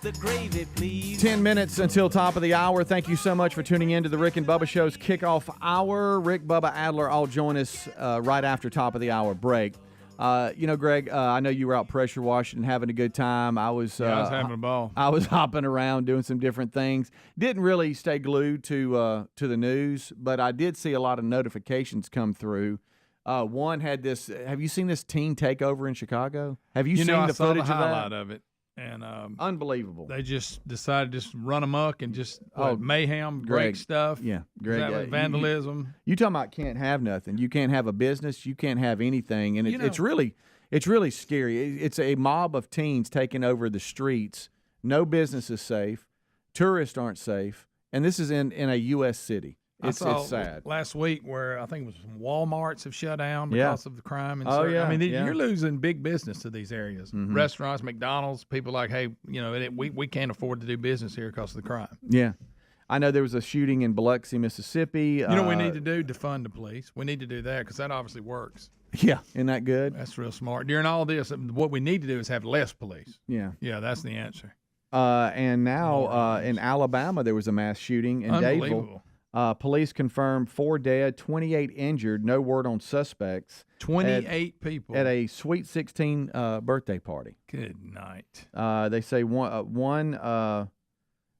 The gravy, please. 10 minutes until top of the hour. Thank you so much for tuning in to the Rick and Bubba Show's kickoff hour. Rick, Bubba, Adler all join us right after top of the hour break. Greg, I know you were out pressure washing and having a good time. I was having a ball. I was hopping around doing some different things. Didn't really stay glued to the news, but I did see a lot of notifications come through. One had this. Have you seen this teen takeover in Chicago? Have you seen the footage the highlight of that? of it? And unbelievable. They just decided to just run amok and just mayhem, break stuff. Yeah, Greg. Vandalism. You talking about can't have nothing. You can't have a business. You can't have anything. And it's really scary. It's a mob of teens taking over the streets. No business is safe. Tourists aren't safe. And this is in a U.S. city. It's sad. Last week where I think it was some Walmarts have shut down because of the crime. And you're losing big business to these areas. Mm-hmm. Restaurants, McDonald's, people like, hey, we can't afford to do business here because of the crime. Yeah. I know there was a shooting in Biloxi, Mississippi. You know what we need to do? Defund the police. We need to do that because that obviously works. Yeah, isn't that good? That's real smart. During all this, what we need to do is have less police. Yeah. Yeah, that's the answer. And now in Alabama, there was a mass shooting in Dadeville. Police confirmed 4 dead, 28 injured. No word on suspects. 28 people at a Sweet 16 birthday party. Good night. They say one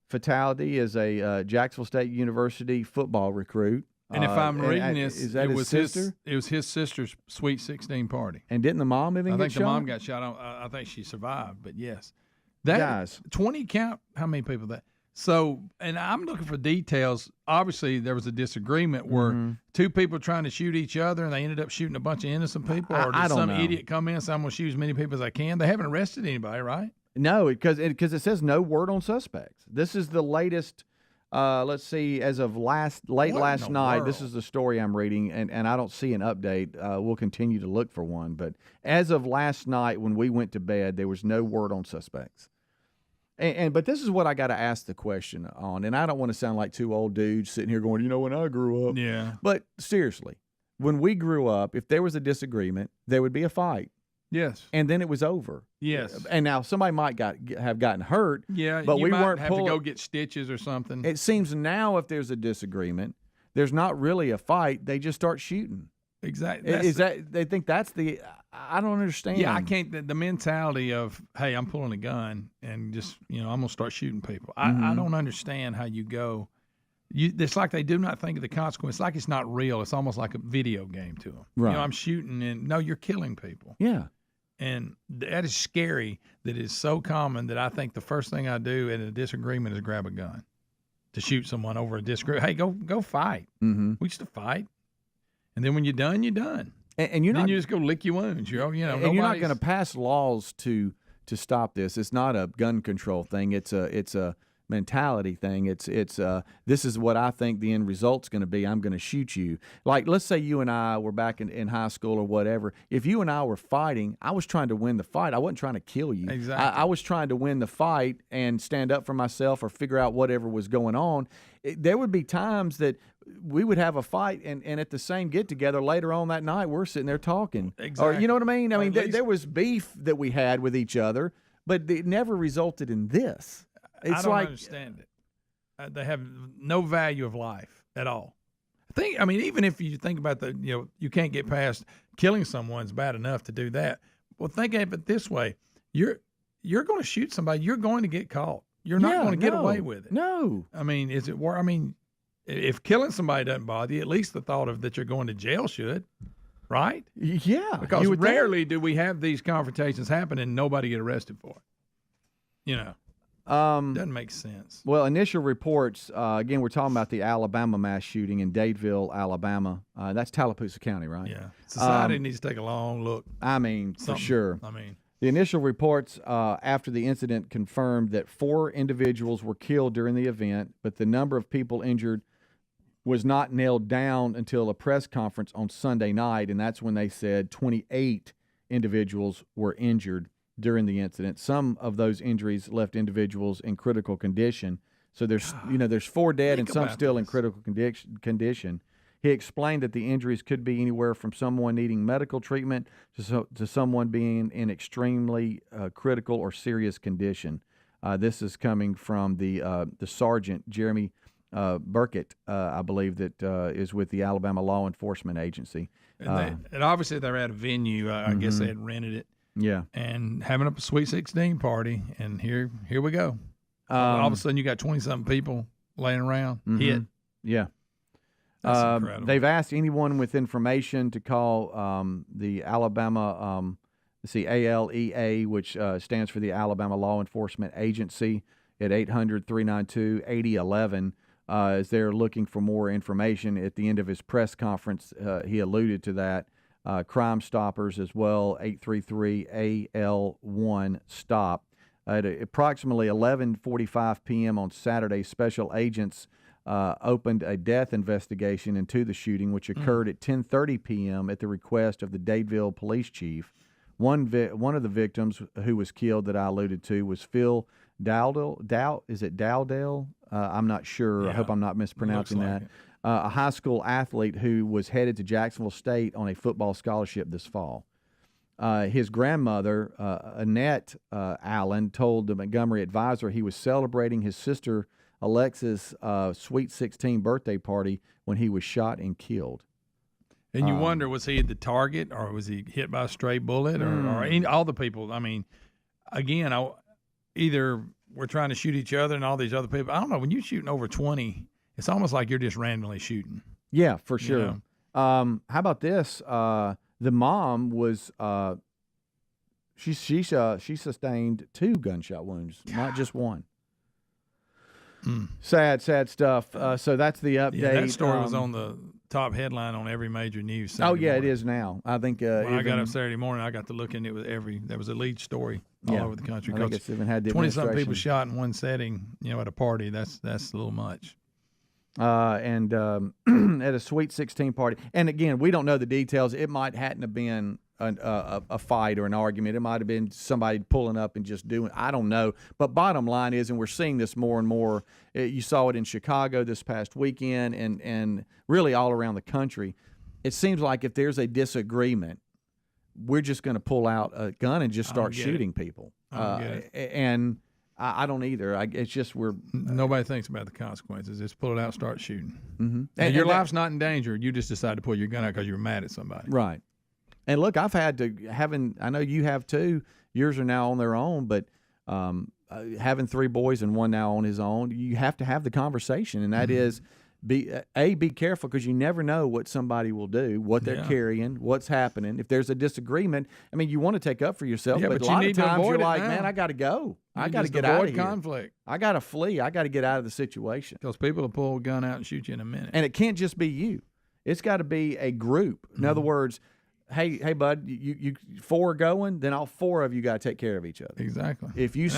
fatality is a Jacksonville State University football recruit. And if I'm reading this, is that his sister? It was his sister's Sweet 16 party. And didn't the mom even get shot? I think the mom got shot. I think she survived, but yes. That, guys. 20 count, how many people that? So, and I'm looking for details. Obviously, there was a disagreement where two people trying to shoot each other, and they ended up shooting a bunch of innocent people, or did some idiot come in and say, I'm going to shoot as many people as I can? They haven't arrested anybody, right? No, because it says no word on suspects. This is the latest, let's see, as of last night, this is the story I'm reading, and I don't see an update. We'll continue to look for one. But as of last night when we went to bed, there was no word on suspects. But this is what I got to ask the question on, and I don't want to sound like two old dudes sitting here going, when I grew up. Yeah. But seriously, when we grew up, if there was a disagreement, there would be a fight. Yes. And then it was over. Yes. And now somebody might have gotten hurt. Yeah. But we weren't have to go get stitches or something. It seems now if there's a disagreement, there's not really a fight. They just start shooting. Exactly. They think that's the? I don't understand. Yeah, I can't. The mentality of, hey, I'm pulling a gun and just I'm gonna start shooting people. I don't understand how you go. It's like they do not think of the consequence. It's like it's not real. It's almost like a video game to them. Right. I'm shooting and no, you're killing people. Yeah. And that is scary. That is so common that I think the first thing I do in a disagreement is grab a gun to shoot someone over a disagreement. Hey, go fight. Mm-hmm. We used to fight. And then when you're done, you're done. And you're then not, you just go lick your wounds. And you're not going to pass laws to stop this. It's not a gun control thing. It's a mentality thing. It's this is what I think the end result's going to be. I'm going to shoot you. Like, let's say you and I were back in high school or whatever. If you and I were fighting, I was trying to win the fight. I wasn't trying to kill you. Exactly. I was trying to win the fight and stand up for myself or figure out whatever was going on. There would be times that we would have a fight, and at the same get-together later on that night, we're sitting there talking. Exactly. Or, you know what I mean? I mean, there was beef that we had with each other, but it never resulted in this. I don't understand it. They have no value of life at all. Even if you think about you can't get past killing someone's bad enough to do that. Well, think of it this way: you're going to shoot somebody, you're going to get caught. You're not going to get away with it. No. I mean, is it war? I mean, if killing somebody doesn't bother you, at least the thought of that you're going to jail should, right? Yeah. Because rarely do we have these confrontations happen and nobody get arrested for it. Doesn't make sense. Well, initial reports, again, we're talking about the Alabama mass shooting in Dadeville, Alabama. That's Tallapoosa County, right? Yeah. Society needs to take a long look. I mean, for sure. The initial reports after the incident confirmed that 4 individuals were killed during the event, but the number of people injured was not nailed down until a press conference on Sunday night, and that's when they said 28 individuals were injured during the incident. Some of those injuries left individuals in critical condition. So there's 4 dead and some still in critical condition. He explained that the injuries could be anywhere from someone needing medical treatment to someone being in extremely critical or serious condition. This is coming from the Sergeant, Jeremy Burkett, I believe, that is with the Alabama Law Enforcement Agency. And obviously they're at a venue. I guess they had rented it. Yeah. And having a Sweet 16 party, and here we go. All of a sudden you got 20-something people laying around, hit. Yeah. That's incredible. They've asked anyone with information to call the Alabama, ALEA, which stands for the Alabama Law Enforcement Agency, at 800-392-8011, as they're looking for more information. At the end of his press conference, he alluded to that. Crime Stoppers as well, 833-AL1-STOP. At approximately 11:45 p.m. on Saturday, special agents opened a death investigation into the shooting, which occurred at 10:30 p.m. at the request of the Dadeville police chief. One of the victims who was killed that I alluded to was Phil Dowdell. Is it Dowdell? I'm not sure. Yeah. I hope I'm not mispronouncing that. A high school athlete who was headed to Jacksonville State on a football scholarship this fall. his grandmother, Annette Allen, told the Montgomery Advisor he was celebrating his sister Alexa's Sweet 16 birthday party when he was shot and killed. And you wonder, was he the target, or was he hit by a stray bullet, or all the people? I mean, again, either we're trying to shoot each other and all these other people. I don't know. When you're shooting over 20, it's almost like you're just randomly shooting. Yeah, for sure. You know? How about this? The mom was she sustained 2 gunshot wounds, not just one. Sad stuff. So that's the update. Yeah, that story was on the top headline on every major news. Saturday morning. It is now. I think when I got up Saturday morning, I got to look, and it was there was a lead story all over the country. I think it's even had the 20-something people shot in one setting, at a party. That's a little much. And at a Sweet 16 party. And again, we don't know the details. It might hadn't have been a fight or an argument. It might have been somebody pulling up and just doing. I don't know. But bottom line is, and we're seeing this more and more. You saw it in Chicago this past weekend, and really all around the country. It seems like if there's a disagreement, we're just going to pull out a gun and just start shooting people. And I don't either. It's just nobody thinks about the consequences. Just pull it out, start shooting. Mm-hmm. And your life's not in danger. You just decide to pull your gun out because you're mad at somebody. Right. And look, I've had to I know you have too. Yours are now on their own, but having 3 boys and one now on his own, you have to have the conversation, and that is be careful, because you never know what somebody will do, what they're carrying, what's happening. If there's a disagreement, I mean, you want to take up for yourself, but a lot of times you're like, man, I got to go. I got to get out of here. Conflict. I got to flee. I got to get out of the situation. Because people will pull a gun out and shoot you in a minute. And it can't just be you. It's got to be a group. In other words, hey, bud, you 4 going, then all 4 of you got to take care of each other. Exactly. If you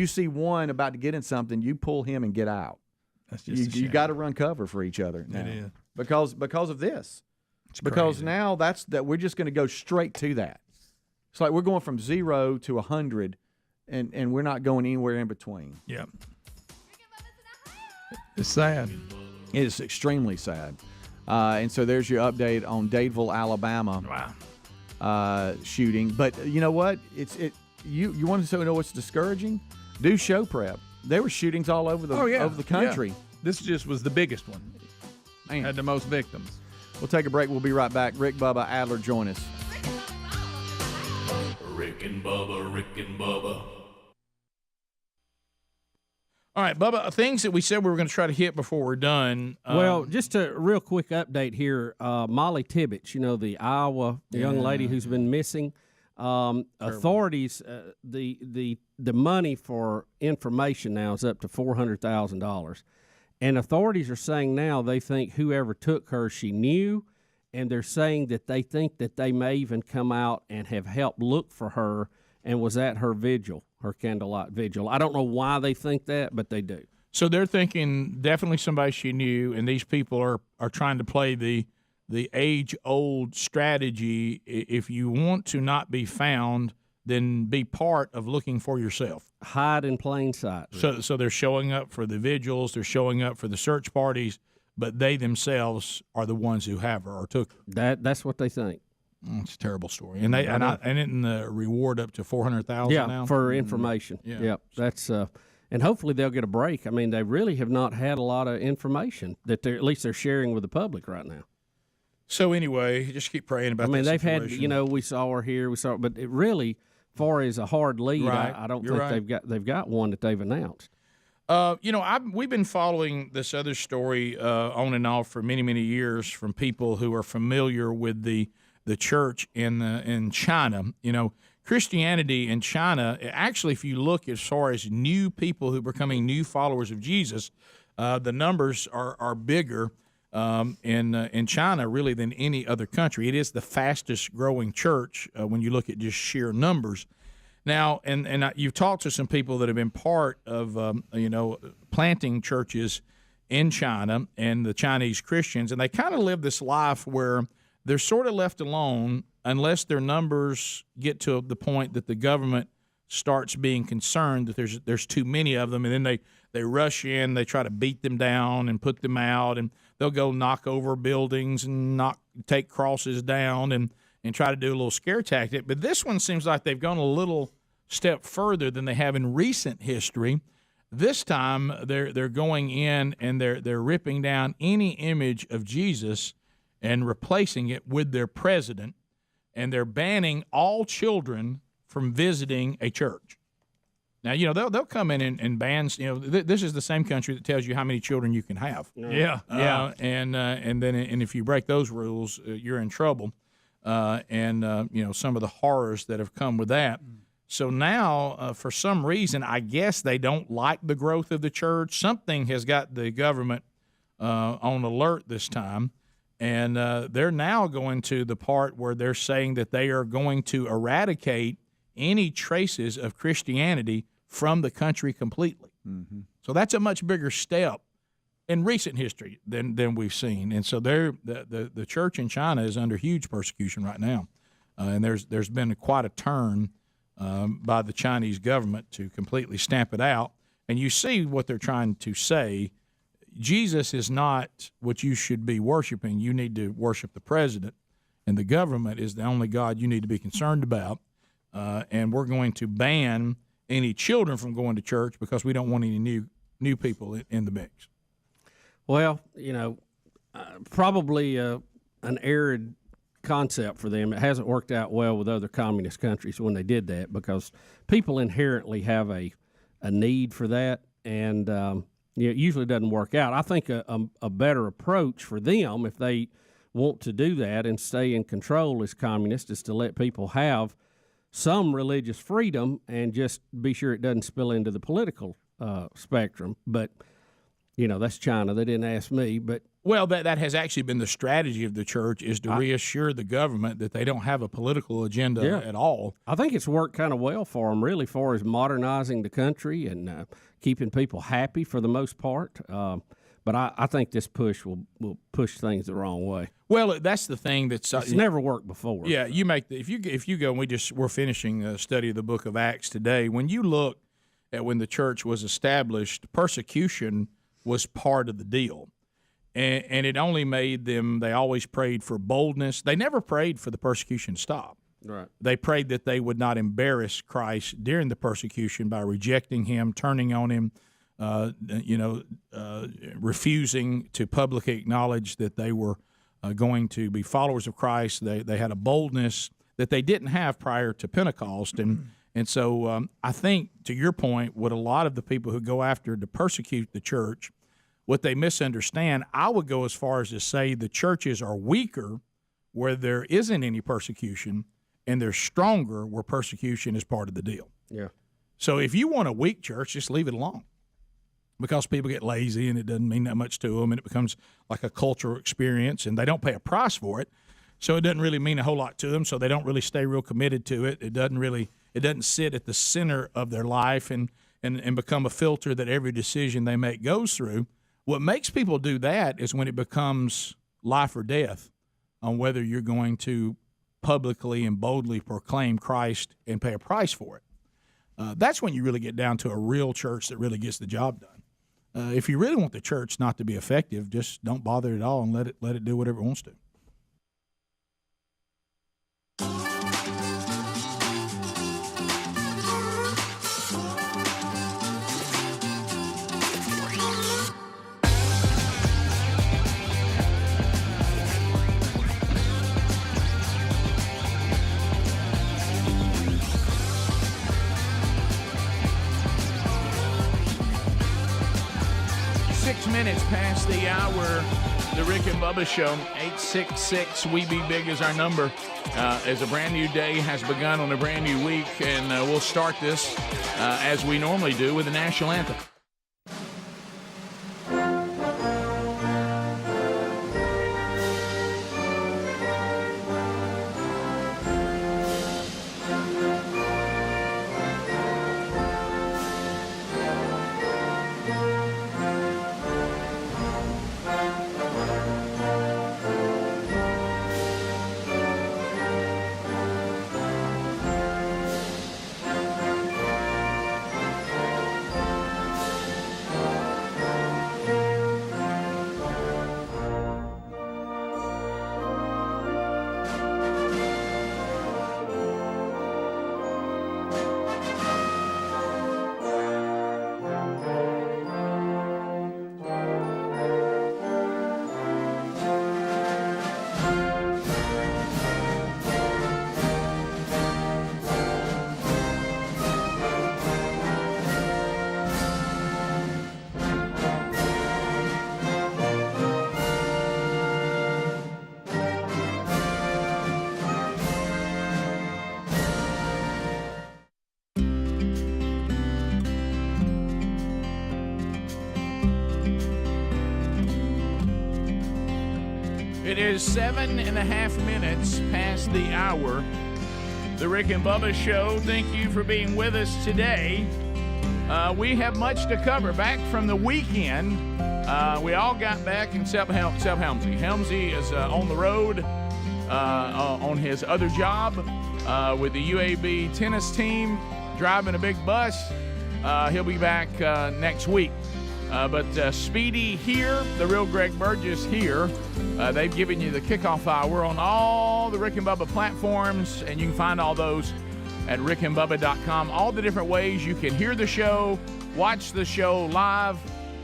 see one about to get in something, you pull him and get out. That's just you got to run cover for each other now. It is. Because of this. It's because crazy. Now that we're just going to go straight to that. It's like we're going from 0 to 100, and we're not going anywhere in between. Yep. It's sad. It is extremely sad. And so there's your update on Dadeville, Alabama. Wow. Shooting. But you know what? You want to know what's discouraging? Do show prep. There were shootings all over the country. Yeah. This just was the biggest one. Man. Had the most victims. We'll take a break. We'll be right back. Rick, Bubba, Adler, join us. Rick and Bubba. All right, Bubba, things that we said we were going to try to hit before we're done. Well, just a real quick update here. Molly Tibbetts, the Iowa young lady who's been missing. Authorities, the money for information now is up to $400,000. And authorities are saying now they think whoever took her, she knew. And they're saying that they think that they may even come out and have helped look for her and was at her vigil, her candlelight vigil. I don't know why they think that, but they do. So they're thinking definitely somebody she knew, and these people are trying to play the age-old strategy. If you want to not be found, then be part of looking for yourself. Hide in plain sight. Really. So they're showing up for the vigils, they're showing up for the search parties, but they themselves are the ones who have her or took her. That's what they think. It's a terrible story, and isn't the reward up to $400,000 now? Yeah, for information. Yeah, yep. That's and hopefully they'll get a break. I mean, they really have not had a lot of information that they're sharing with the public right now. So anyway, just keep praying about. I mean, they've had we saw her here, but it really, far as a hard lead, right. I don't think they've got one that they've announced. We've been following this other story on and off for many years from people who are familiar with the church in China. Christianity in China, actually, if you look as far as new people who are becoming new followers of Jesus, the numbers are bigger in China really than any other country. It is the fastest growing church when you look at just sheer numbers. Now, and you've talked to some people that have been part of planting churches in China and the Chinese Christians, and they kind of live this life where they're sort of left alone unless their numbers get to the point that the government starts being concerned that there's too many of them, and then they rush in, they try to beat them down and put them out, and they'll go knock over buildings and take crosses down, and and try to do a little scare tactic. But this one seems like they've gone a little step further than they have in recent history. This time they're going in and they're ripping down any image of Jesus and replacing it with their president, and they're banning all children from visiting a church. Now, they'll come in and ban. This is the same country that tells you how many children you can have. Yeah. And if you break those rules, you're in trouble. Some of the horrors that have come with that. So now, for some reason, I guess they don't like the growth of the church. Something has got the government on alert this time, and they're now going to the part where they're saying that they are going to eradicate any traces of Christianity from the country completely. Mm-hmm. So that's a much bigger step in recent history than we've seen. And so the church in China is under huge persecution right now, and there's been quite a turn by the Chinese government to completely stamp it out. And you see what they're trying to say. Jesus is not what you should be worshiping. You need to worship the president, and the government is the only God you need to be concerned about. And we're going to ban any children from going to church because we don't want any new people in the mix. Well, probably an arid concept for them. It hasn't worked out well with other communist countries when they did that, because people inherently have a need for that, and it usually doesn't work out. I think a better approach for them, if they want to do that and stay in control as communists, is to let people have some religious freedom and just be sure it doesn't spill into the political spectrum. But, that's China. They didn't ask me, but... Well, that has actually been the strategy of the church, is to reassure the government that they don't have a political agenda at all. I think it's worked kind of well for them, really, far as modernizing the country and keeping people happy for the most part. But I think this push will push things the wrong way. Well, that's the thing it's never worked before. Yeah, you make if you go, and we're finishing a study of the book of Acts today. When you look at when the church was established, persecution was part of the deal. And it only made them, they always prayed for boldness. They never prayed for the persecution to stop. Right. They prayed that they would not embarrass Christ during the persecution by rejecting him, turning on him, refusing to publicly acknowledge that they were going to be followers of Christ. They had a boldness that they didn't have prior to Pentecost. And so I think, to your point, what a lot of the people who go after to persecute the church, what they misunderstand, I would go as far as to say the churches are weaker where there isn't any persecution, and they're stronger where persecution is part of the deal. Yeah. So if you want a weak church, just leave it alone, because people get lazy and it doesn't mean that much to them, and it becomes like a cultural experience, and they don't pay a price for it. So it doesn't really mean a whole lot to them, so they don't really stay real committed to it. It doesn't sit at the center of their life and become a filter that every decision they make goes through. What makes people do that is when it becomes life or death on whether you're going to publicly and boldly proclaim Christ and pay a price for it. That's when you really get down to a real church that really gets the job done. If you really want the church not to be effective, just don't bother at all and let it do whatever it wants to. Minutes past the hour, the Rick and Bubba Show. 866-WE-BE-BIG is our number. As a brand new day has begun on a brand new week, and we'll start this as we normally do with the national anthem. It is 7.5 minutes past the hour. The Rick and Bubba Show. Thank you for being with us today. We have much to cover. Back from the weekend, we all got back except Helmsy. Helmsy is on the road on his other job with the UAB tennis team, driving a big bus. He'll be back next week. But Speedy here, the real Greg Burgess here, they've given you the kickoff hour on all the Rick and Bubba platforms, and you can find all those at rickandbubba.com. All the different ways you can hear the show, watch the show live,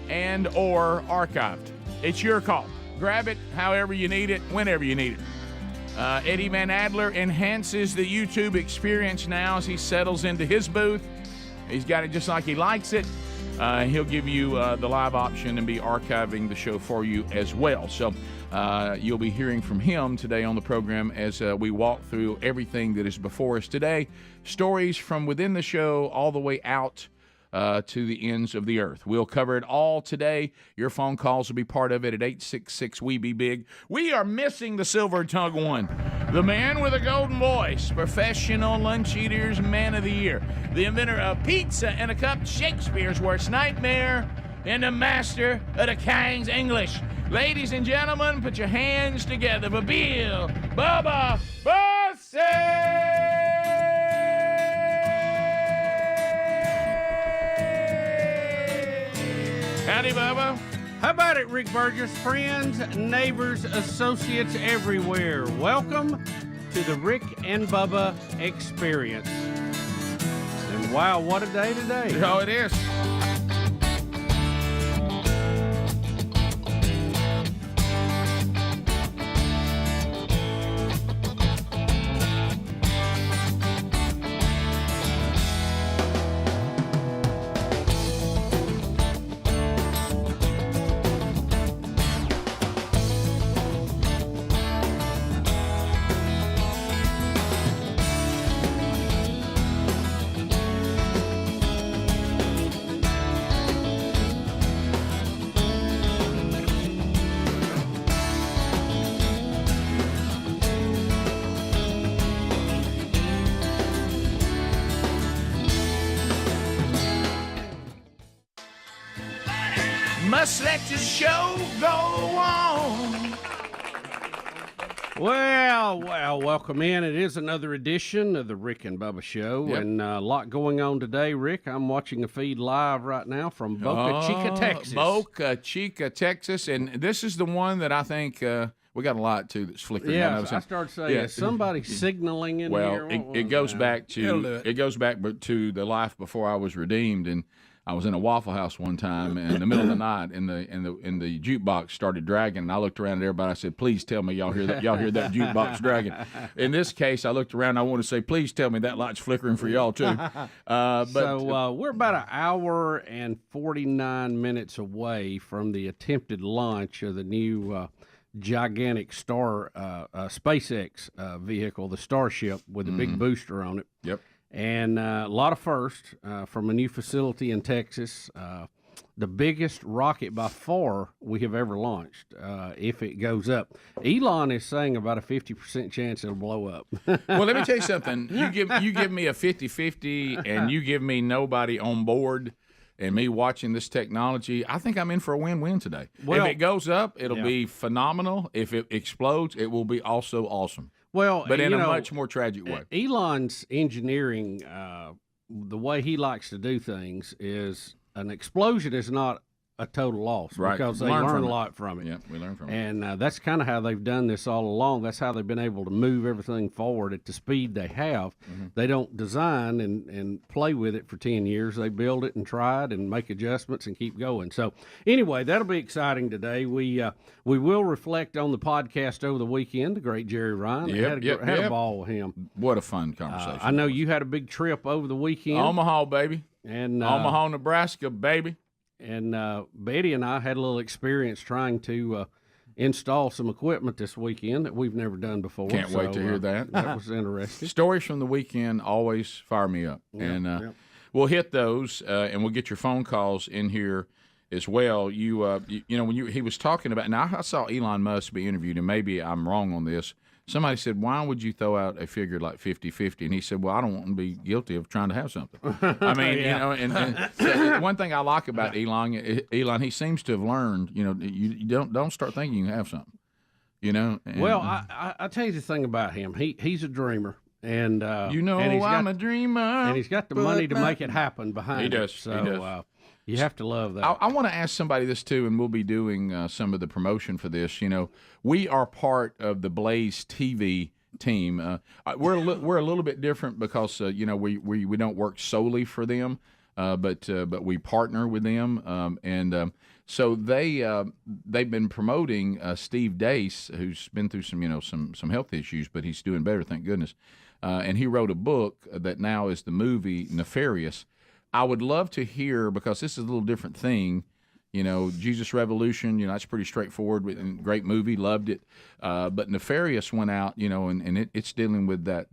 and or archived. It's your call. Grab it however you need it, whenever you need it. Eddie Van Adler enhances the YouTube experience now as he settles into his booth. He's got it just like he likes it. He'll give you the live option and be archiving the show for you as well. So you'll be hearing from him today on the program as we walk through everything that is before us today. Stories from within the show all the way out to the ends of the earth. We'll cover it all today. Your phone calls will be part of it at 866-WE-BE-BIG. We are missing the silver-tongued one, the man with a golden voice, professional lunch eaters, man of the year, the inventor of pizza and a cup, Shakespeare's worst nightmare, and the master of the King's English. Ladies and gentlemen, put your hands together for Bill Bubba Bussey! Howdy, Bubba. How about it, Rick Burgess? Friends, neighbors, associates everywhere. Welcome to the Rick and Bubba experience. And wow, what a day today. Oh, it is. Must let the show go on. Well, welcome in. It is another edition of the Rick and Bubba Show, and a lot going on today, Rick. I'm watching a feed live right now from Boca Chica, Texas. Boca Chica, Texas, and this is the one that I think we got a lot, too, that's flickering. Yeah, I started saying, is somebody signaling in here? Well, it goes back to the life before I was redeemed, and I was in a Waffle House one time in the middle of the night, and the jukebox started dragging. And I looked around at everybody. I said, "Please tell me y'all hear that jukebox dragging." In this case, I looked around. I want to say, "Please tell me that light's flickering for y'all too." So we're about an hour and 49 minutes away from the attempted launch of the new gigantic SpaceX vehicle, the Starship, with a big booster on it. Yep. And a lot of firsts from a new facility in Texas. The biggest rocket by far we have ever launched, if it goes up. Elon is saying about a 50% chance it'll blow up. Well, let me tell you something. You give me a 50-50 and you give me nobody on board and me watching this technology, I think I'm in for a win-win today. Well, if it goes up, it'll be phenomenal. If it explodes, it will be also awesome. Well, but in a much more tragic way. Elon's engineering, the way he likes to do things is an explosion is not a total loss, right? Because they learn a lot from it. Yeah, we learn from it. And that's kind of how they've done this all along. That's how they've been able to move everything forward at the speed they have. Mm-hmm. They don't design and play with it for 10 years. They build it and try it and make adjustments and keep going. So anyway, that'll be exciting today. We will reflect on the podcast over the weekend. The great Jerry Ryan. Had a ball with him. What a fun conversation. I know you had a big trip over the weekend. Omaha, baby. And Omaha, Nebraska, baby. And Betty and I had a little experience trying to install some equipment this weekend that we've never done before. Can't wait to hear that. That was interesting. Stories from the weekend always fire me up. We'll hit those, and we'll get your phone calls in here as well. You know, when he was talking about, now I saw Elon Musk be interviewed, and maybe I'm wrong on this. Somebody said, why would you throw out a figure like 50-50? And he said, well, I don't want to be guilty of trying to have something. I mean, you know, and so one thing I like about Elon, he seems to have learned, you know, you don't start thinking you can have something, you know. And, well, I tell you the thing about him. He's a dreamer. And you know, and I'm a dreamer. And he's got the money to make it happen behind He does. him. So, He does. You have to love that. I want to ask somebody this too, and we'll be doing some of the promotion for this. You know, we are part of the Blaze TV team. We're a little bit different because you know we don't work solely for them, but we partner with them, so they've been promoting Steve Dace, who's been through some health issues, but he's doing better, thank goodness. And he wrote a book that now is the movie Nefarious. I would love to hear, because this is a little different thing, you know, Jesus Revolution, you know, that's pretty straightforward and great movie, loved it. But Nefarious went out, you know, and it's dealing with that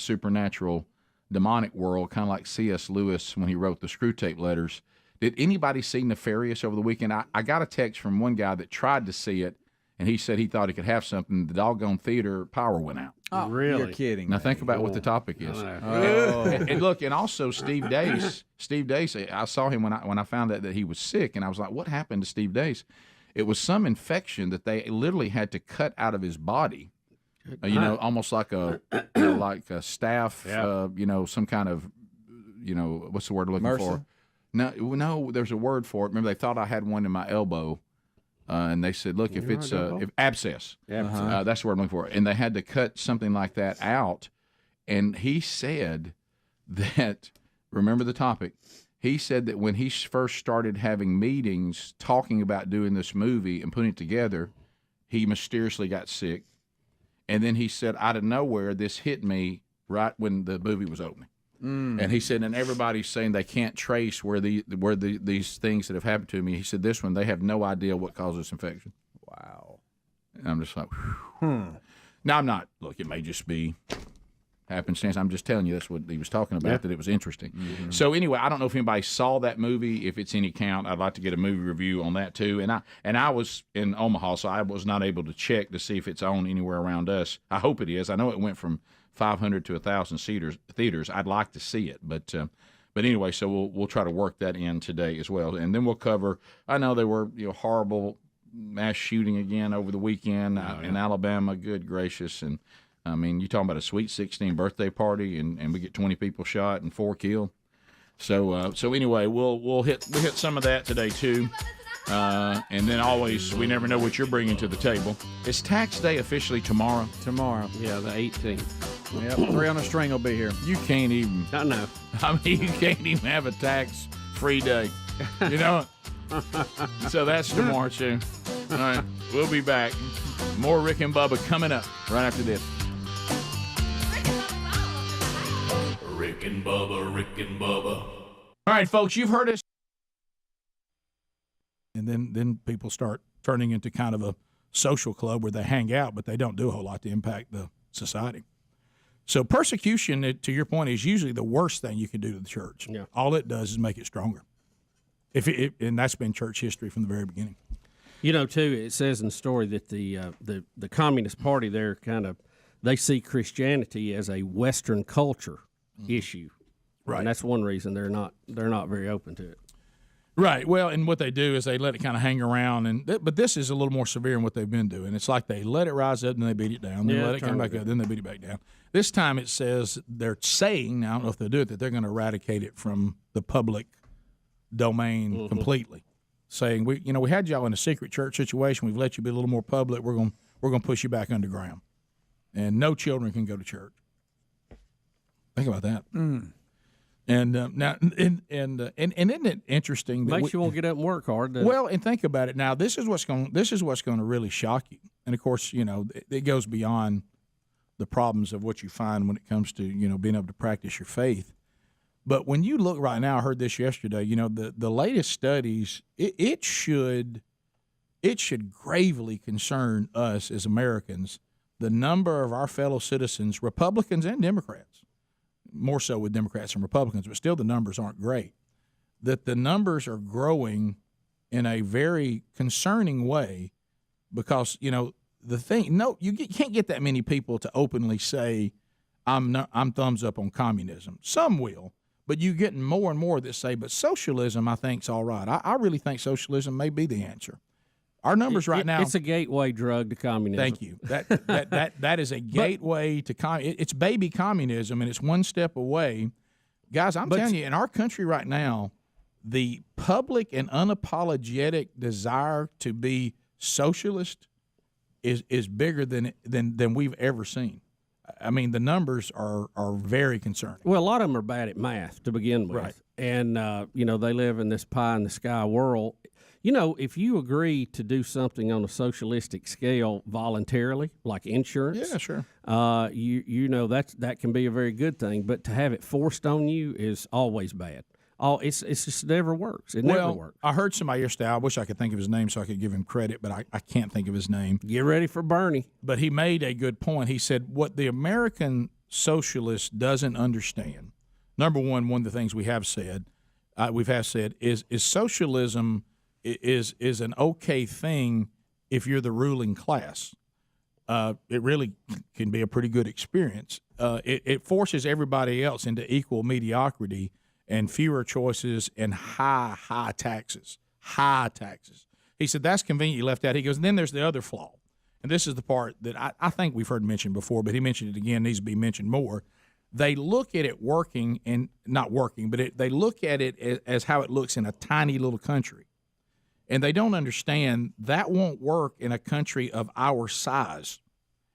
supernatural demonic world, kind of like C.S. Lewis when he wrote the Screw Tape Letters. Did anybody see Nefarious over the weekend? I got a text from one guy that tried to see it, and he said he thought he could have something. The doggone theater power went out. Oh, really? You're kidding. Now think about what the topic is. And look, and also Steve Dace. I saw him when I found out that he was sick, and I was like, "What happened to Steve Dace?" It was some infection that they literally had to cut out of his body. You know, almost like a staph. You know, some kind of, you know, what's the word I'm looking for? No, there's a word for it. Remember, they thought I had one in my elbow. And they said, look, if it's if abscess, that's the word I'm looking for. And they had to cut something like that out. And he said that, remember the topic, he said that when he first started having meetings talking about doing this movie and putting it together, he mysteriously got sick. And then he said, out of nowhere, this hit me right when the movie was opening. And he said, and everybody's saying they can't trace where these things that have happened to me. He said, this one, they have no idea what caused this infection. Wow. And I'm just like, Now, I'm not, look, it may just be happenstance. I'm just telling you that's what he was talking about, that it was interesting. Mm-hmm. So anyway, I don't know if anybody saw that movie. If it's any count, I'd like to get a movie review on that too. And I was in Omaha, so I was not able to check to see if it's on anywhere around us. I hope it is. I know it went from 500 to 1,000 theaters. I'd like to see it, but anyway, so we'll try to work that in today as well, and then we'll cover. I know there were horrible mass shooting again over the weekend in Alabama. Good gracious, and I mean you're talking about a Sweet 16 birthday party, and we get 20 people shot and 4 killed. So anyway, we'll hit some of that today too. And then always, we never know what you're bringing to the table. It's tax day officially tomorrow. Yeah, the 18th. Yep, 3 on a string will be here. You can't even. I know. I mean, you can't even have a tax-free day. You know? So that's tomorrow, too. All right, we'll be back. More Rick and Bubba coming up right after this. Rick and Bubba, Rick and Bubba. All right, folks, you've heard us. And then people start turning into kind of a social club where they hang out, but they don't do a whole lot to impact the society. So persecution, to your point, is usually the worst thing you can do to the church. Yeah. All it does is make it stronger. And that's been church history from the very beginning. You know, too, it says in the story that the Communist Party there they see Christianity as a Western culture issue, right? And that's one reason they're not very open to it. Right. Well, and what they do is they let it kind of hang around, but this is a little more severe in what they've been doing. It's like they let it rise up and they beat it down, then let it come back up, then they beat it back down. This time it says they're saying, now I don't know if they'll do it, that they're going to eradicate it from the public domain completely. Saying we had y'all in a secret church situation. We've let you be a little more public. We're going to push you back underground, and no children can go to church. Think about that. And now, and isn't it interesting? That Makes you won't get up and work hard. Well, and think about it. Now, this is what's going to really shock you. And of course, it goes beyond the problems of what you find when it comes to being able to practice your faith. But when you look right now, I heard this yesterday. The latest studies, it should gravely concern us as Americans, the number of our fellow citizens, Republicans and Democrats, more so with Democrats and Republicans, but still the numbers aren't great, that the numbers are growing in a very concerning way because, the thing, you can't get that many people to openly say, I'm thumbs up on communism. Some will, but you're getting more and more that say, but socialism, I think, is all right. I really think socialism may be the answer. Our numbers right now. It's a gateway drug to communism. Thank you. That is a gateway to it's baby communism, and it's one step away. Guys, I'm telling you, in our country right now, the public and unapologetic desire to be socialist is bigger than we've ever seen. I mean, the numbers are very concerning. Well, a lot of them are bad at math to begin with. Right. And, they live in this pie-in-the-sky world. If you agree to do something on a socialistic scale voluntarily, like insurance, yeah, sure, that can be a very good thing. But to have it forced on you is always bad. It's just never works. It never works. I heard somebody yesterday. I wish I could think of his name so I could give him credit, but I can't think of his name. Get ready for Bernie. But he made a good point. He said what the American socialist doesn't understand. Number one of the things we have said is socialism is an okay thing if you're the ruling class. It really can be a pretty good experience. It forces everybody else into equal mediocrity and fewer choices and high taxes. High taxes. He said that's conveniently left out. He goes, and then there's the other flaw. And this is the part that I think we've heard mentioned before, but he mentioned it again, needs to be mentioned more. They look at it working and not working, but they look at it as how it looks in a tiny little country. And they don't understand that won't work in a country of our size.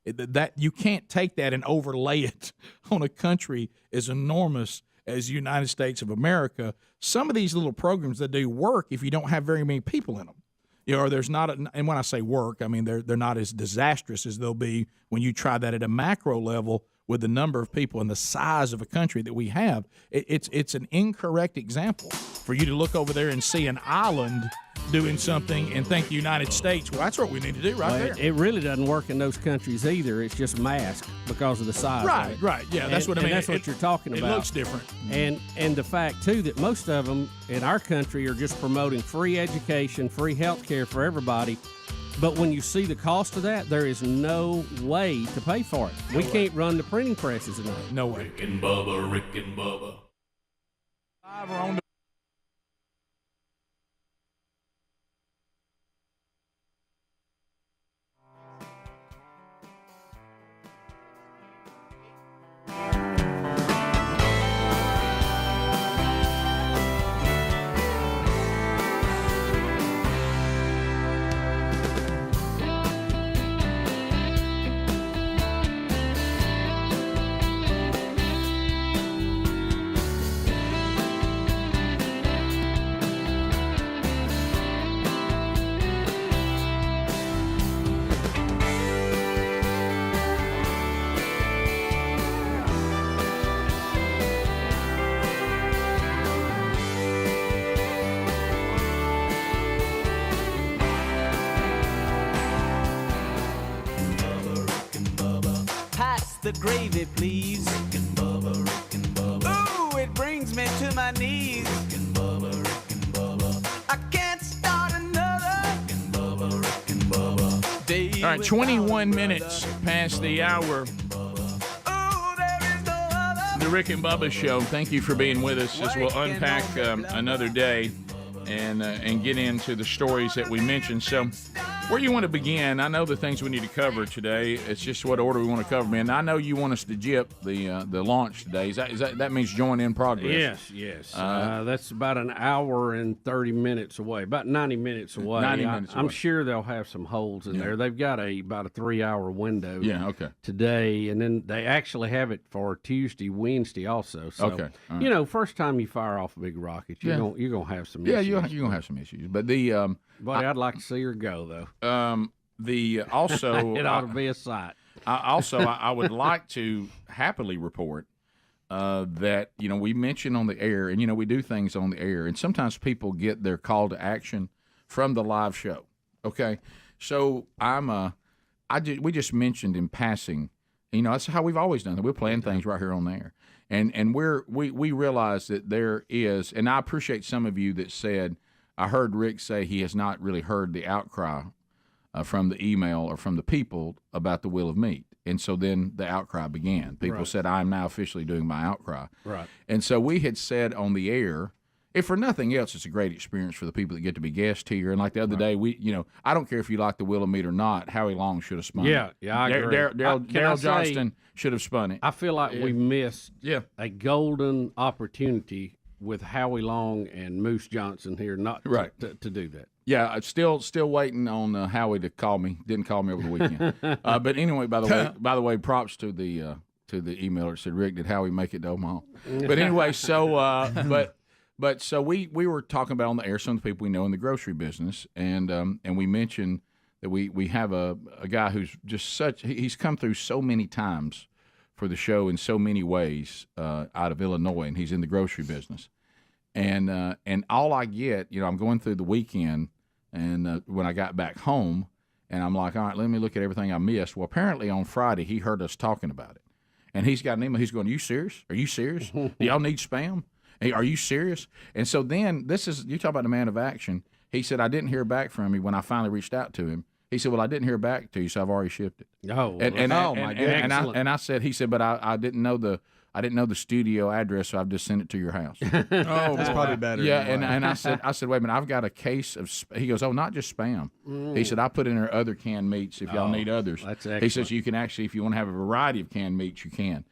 That you can't take that and overlay it on a country as enormous as the United States of America. Some of these little programs that do work if you don't have very many people in them. Or there's not, and when I say work, I mean they're not as disastrous as they'll be when you try that at a macro level with the number of people and the size of a country that we have. It's an incorrect example for you to look over there and see an island doing something and think the United States, well, that's what we need to do there. It really doesn't work in those countries either. It's just masked because of the size. Right. Yeah, that's what I mean. That's what you're talking about. It looks different. And the fact, too, that most of them in our country are just promoting free education, free health care for everybody. But when you see the cost of that, there is no way to pay for it. We can't run the printing presses enough. No way. Rick and Bubba. Live or on the the gravy, please. Rick and Bubba. Ooh, it brings me to my knees. Rick and Bubba. I can't start another. Rick and Bubba. Day all right, 21 minutes past the hour. The Rick and Bubba Show. Thank you for being with us as we'll unpack another day and get into the stories that we mentioned. So, where you want to begin? I know the things we need to cover today. It's just what order we want to cover, man. I know you want us to jip the launch today. That means join in progress? Yes. That's about an hour and 30 minutes away, about 90 minutes away. 90 minutes away. I'm sure they'll have some holes in there. They've got about a 3-hour window. Yeah, okay. Today, and then they actually have it for Tuesday, Wednesday also. So, okay. Right. First time you fire off a big rocket, you're gonna have some issues. Yeah, you're gonna have some issues. But the Buddy, I'd like to see her go though. Also it ought to be a sight. I would like to happily report that we mention on the air, and we do things on the air, and sometimes people get their call to action from the live show. Okay, so we just mentioned in passing. That's how we've always done it. We're playing things right here on the air, and we realize that there is, and I appreciate some of you that said, I heard Rick say he has not really heard the outcry from the email or from the people about the Wheel of Meat. And so then the outcry began. People said, I'm now officially doing my outcry. Right. And so we had said on the air, if for nothing else, it's a great experience for the people that get to be guests here. And like the other day, I don't care if you like the Wheel of Meat or not, Howie Long should have spun it. Yeah, I agree. Daryl Johnston should have spun it. I feel like we missed a golden opportunity with Howie Long and Moose Johnson here not to do that. Yeah, I'm still waiting on Howie to call me. Didn't call me over the weekend. But anyway, by the way, props to the emailer that said, Rick, did Howie make it to Omaha? But anyway, so but so we were talking about on the air some of the people we know in the grocery business, and we mentioned that we have a guy who's just he's come through so many times for the show in so many ways out of Illinois, and he's in the grocery business. And all I get, I'm going through the weekend, and when I got back home, and I'm like, all right, let me look at everything I missed. Well, apparently on Friday he heard us talking about it, and he's got an email. He's going, "Are you serious? Are you serious? Do y'all need Spam? Hey, are you serious?" And so then you talk about the man of action. He said, I didn't hear back from him when I finally reached out to him. He said, well, I didn't hear back to you, so I've already shipped it. Oh, my goodness. And I said, he said, but I didn't know the studio address, so I've just sent it to your house. That's probably better. Yeah, and I said, wait a minute, I've got a case of. He goes, oh, not just Spam. He said, I put in there other canned meats if y'all need others. That's excellent. He says you can actually, if you want to have a variety of canned meats, you can.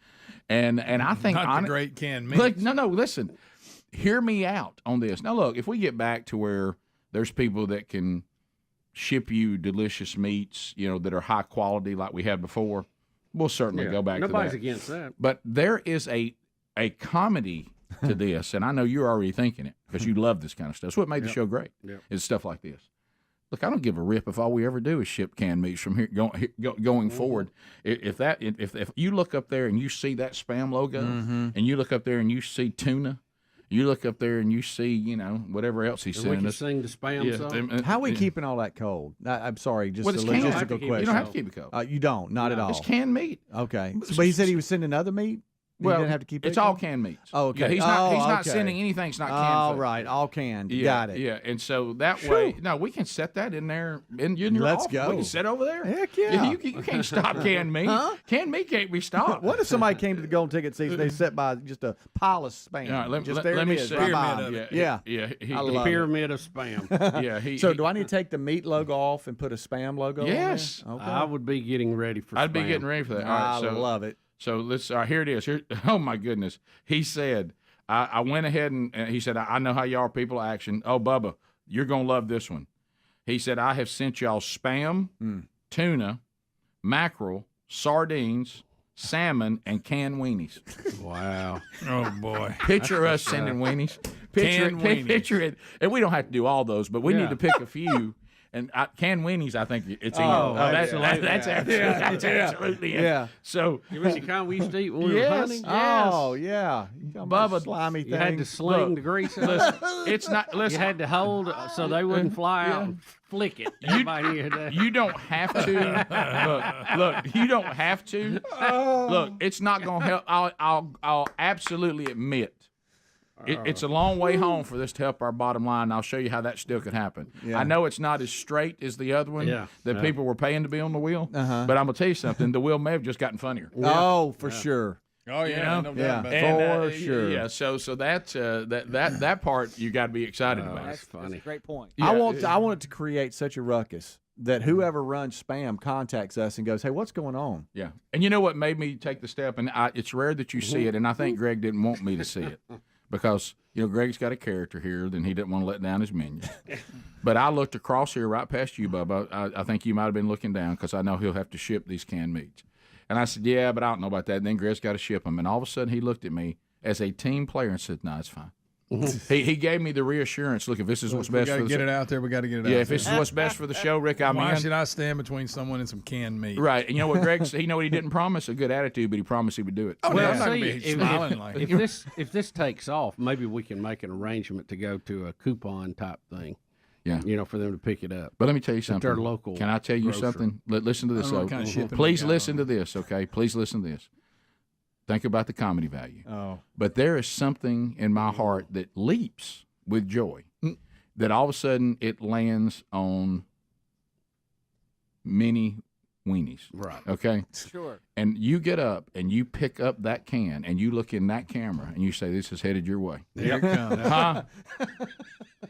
And I think not the great canned meats. Look, no, listen, hear me out on this. Now, look, if we get back to where there's people that can ship you delicious meats, that are high quality like we had before, we'll certainly go back to that. Nobody's against that. But there is a comedy to this, and I know you're already thinking it because you love this kind of stuff. That's what made the show great, is stuff like this. Look, I don't give a rip if all we ever do is ship canned meats from here going forward. If you look up there and you see that Spam logo, and you look up there and you see tuna, you look up there and you see, whatever else he's sending us. Sing the Spam song. How are we keeping all that cold? I'm sorry, just a logistical question. You don't have to keep it cold. You don't, not at all. It's canned meat. Okay. But he said he was sending other meat? He didn't have to keep it it's all canned meats. Oh, okay. Yeah, he's not sending anything that's not canned. All food. right, all canned. Yeah, Got it. Yeah, and so that way, we can set that in there. In your Let's office. go. We can sit over there. Heck yeah. You can't stop canned meat. Huh? Canned meat can't be stopped. What if somebody came to the Golden Ticket seats, they sat by just a pile of Spam? All right, Let me see. see. Yeah. I love pyramid of Spam. Yeah. So do I need to take the meat logo off and put a Spam logo Yes. on there? Okay. I would be getting ready for I'd Spam. be getting ready for that. All right, I love it. So let's. Here it is. Oh my goodness. He said, I went ahead and he said, I know how y'all are people of action. Oh, Bubba, you're gonna love this one. He said, I have sent y'all Spam, tuna, mackerel, sardines, salmon, and canned weenies. Wow. Oh boy. Picture us sending weenies. Picture it. And we don't have to do all those, but we need to pick a few. And canned weenies, I think it's in. That's absolutely in. Yeah. So you was the kind we used to eat when we were hunting. Oh yeah. Bubba, slimy thing. You had to sling the grease out. It's not. Listen, You had to hold so they wouldn't fly out and flick it. You don't have to. Look. You don't have to. Look, it's not going to help. I'll absolutely admit. It's a long way home for this to help our bottom line, and I'll show you how that still could happen. Yeah. I know it's not as straight as the other one that people were paying to be on the wheel, but I'm going to tell you something. The wheel may have just gotten funnier. Oh, for sure. Oh yeah, no doubt about And, for sure. Yeah, so that part you got to be excited about. That's funny. That's a great point. Yeah, I want it to create such a ruckus that whoever runs Spam contacts us and goes, "Hey, what's going on?" Yeah, and you know what made me take the step, and it's rare that you see it, and I think Greg didn't want me to see it. Because, Greg's got a character here, then he didn't want to let down his menu. But I looked across here right past you, Bubba. I think you might have been looking down because I know he'll have to ship these canned meats. And I said, yeah, but I don't know about that. And then Greg's got to ship them. And all of a sudden he looked at me as a team player and said, no, it's fine. He gave me the reassurance. Look, if this is what's best for the show. We got to get it out there. We got to get it out there. Yeah, if this is what's best for the show, Rick, I'm in. Why should I stand between someone and some canned meat? Right. And you know what Greg said? He know what he didn't promise? A good attitude, but he promised he would do it. Oh, Well, I'm not see, going to be smiling like if this takes off, maybe we can make an arrangement to go to a coupon type thing. Yeah. For them to pick it up. But let me tell you something. Their local Can I tell you grocer. something? Listen to this, though. kind of shipping Please they got listen on to this, okay? Please listen to this. Think about the comedy value. Oh. But there is something in my heart that leaps with joy. that all of a sudden it lands on mini weenies. Right. Okay? Sure. And you get up and you pick up that can and you look in that camera and you say, this is headed your way. Here it comes. Huh?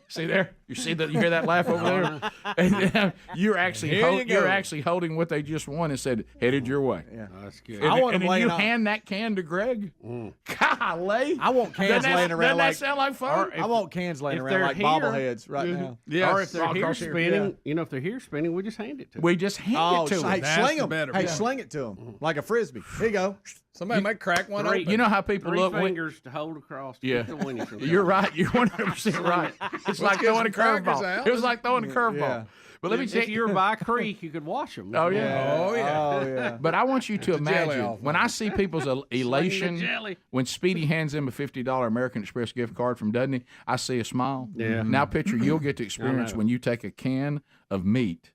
See there? You see that? You hear that laugh over there? And you're actually you're actually holding what they just won and said headed your way. Yeah, that's good. And, I want and them then you laying hand that can to Greg. Golly, I want cans laying around doesn't that like. sound like fun? I want cans laying if around they're like here- bobbleheads right now. Yes. Or if they're here Across here. spinning, if they're here spinning, we just hand it to them. We just hand it to hey, them. sling them. better Hey, part. sling it to them like a frisbee. Here you go. Somebody might crack one open. You know how people Three look when, fingers to hold across. To Yeah, keep the weenies from you're coming. right. You're 100% right. It's like get throwing a some crackers curveball. out. It was like throwing a curveball. Yeah. But let me If tell you were by a creek, you could wash them. Oh yeah. Oh, yeah. Oh yeah. But I want you to the jelly imagine off when I see people's elation jelly. when Speedy hands him a $50 American Express gift card from Dudney. I see a smile. Yeah. Now picture you'll get to experience know. when you take a can of meat,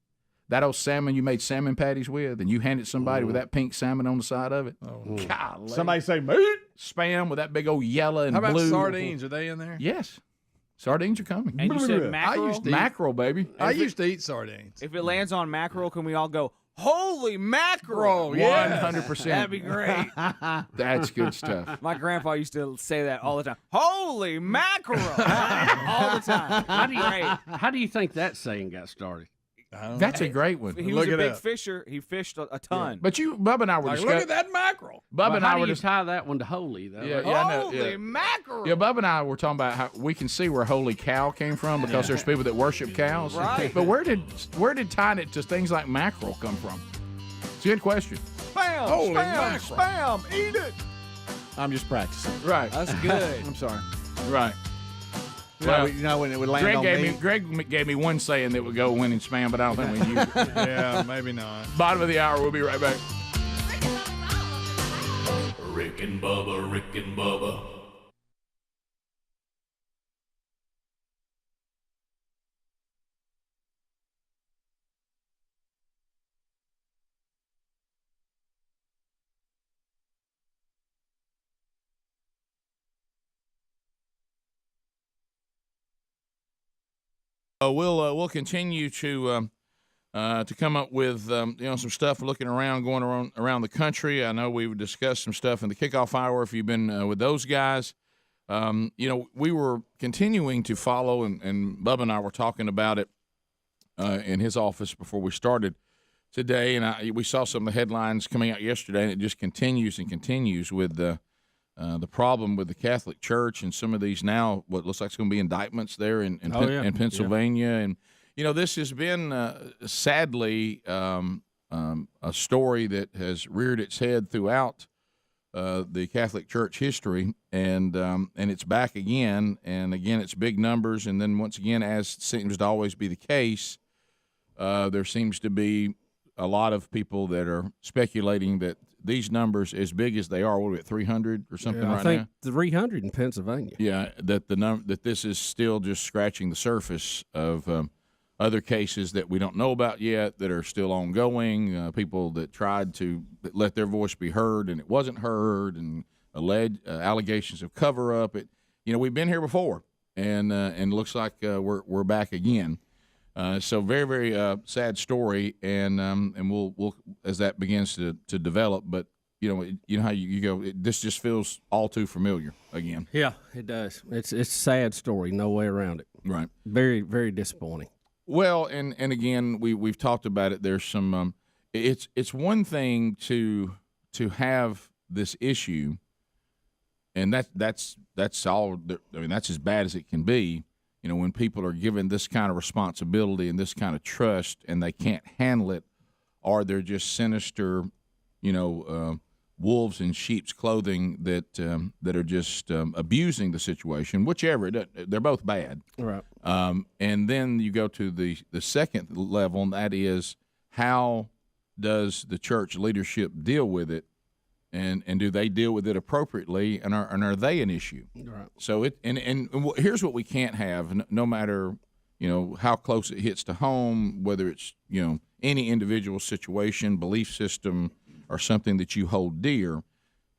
that old salmon you made salmon patties with, and you hand it somebody with that pink salmon on the side of it. Oh, golly. Somebody say meat. Spam with that big old yellow and How about blue. sardines? Are they in there? Yes. Sardines are coming. Mm. And you said I mackerel. used to eat, Mackerel, baby. I used to eat sardines. If it lands on mackerel, can we all go, holy mackerel? 100%. That'd be great. That's good stuff. My grandpa used to say that all the time. Holy mackerel! All the time. How do you think that saying got started? That's a great one. He Look was a it big up. fisher. He fished a ton. But Bubba and I were Like, discussing. look at that mackerel. Bubba and how I do were you just tie that one to holy, though? Yeah, I know. Holy Yeah. mackerel! Yeah, Bubba and I were talking about how we can see where holy cow came from because there's people that worship cows. Right. But where did tying it to things like mackerel come from? It's a good question. Spam. Holy Spam. mackerel. Spam. Eat it. I'm just practicing. Right. That's good. I'm sorry. Right. Well, you know when it would land Greg on me. Greg gave me one saying that would go winning spam, but I don't think we use it. Yeah, maybe not. Bottom of the hour. We'll be right back. Rick and Bubba, Rick and Bubba. We'll continue to come up with some stuff looking around, going around the country. I know we've discussed some stuff in the kickoff hour. If you've been with those guys, we were continuing to follow, and Bubba and I were talking about it in his office before we started today, and we saw some of the headlines coming out yesterday, and it just continues and continues with the problem with the Catholic Church and some of these now what looks like it's going to be indictments there in Pennsylvania. Yeah. And, this has been sadly a story that has reared its head throughout the Catholic Church history, and it's back again. And again, it's big numbers. And then once again, as seems to always be the case, there seems to be a lot of people that are speculating that these numbers, as big as they are, what are we at, 300 or something right now? I think 300 in Pennsylvania. Yeah, that that this is still just scratching the surface of other cases that we don't know about yet that are still ongoing. People that tried to let their voice be heard and it wasn't heard, and alleged allegations of cover up. We've been here before, and it looks like we're back again. So very, very sad story, and we'll as that begins to develop. But you know how you go. This just feels all too familiar again. Yeah, it does. It's a sad story, no way around it. Right. Very, very disappointing. Well, and again, we've talked about it. There's some. It's one thing to have this issue, and that's all. I mean, that's as bad as it can be. When people are given this kind of responsibility and this kind of trust, and they can't handle it, or they're just sinister, wolves in sheep's clothing that are just abusing the situation. Whichever, they're both bad. Right. And then you go to the second level, and that is how does the church leadership deal with it? And do they deal with it appropriately, and are they an issue? Right. So here's what we can't have, no matter how close it hits to home, whether it's any individual situation, belief system, or something that you hold dear.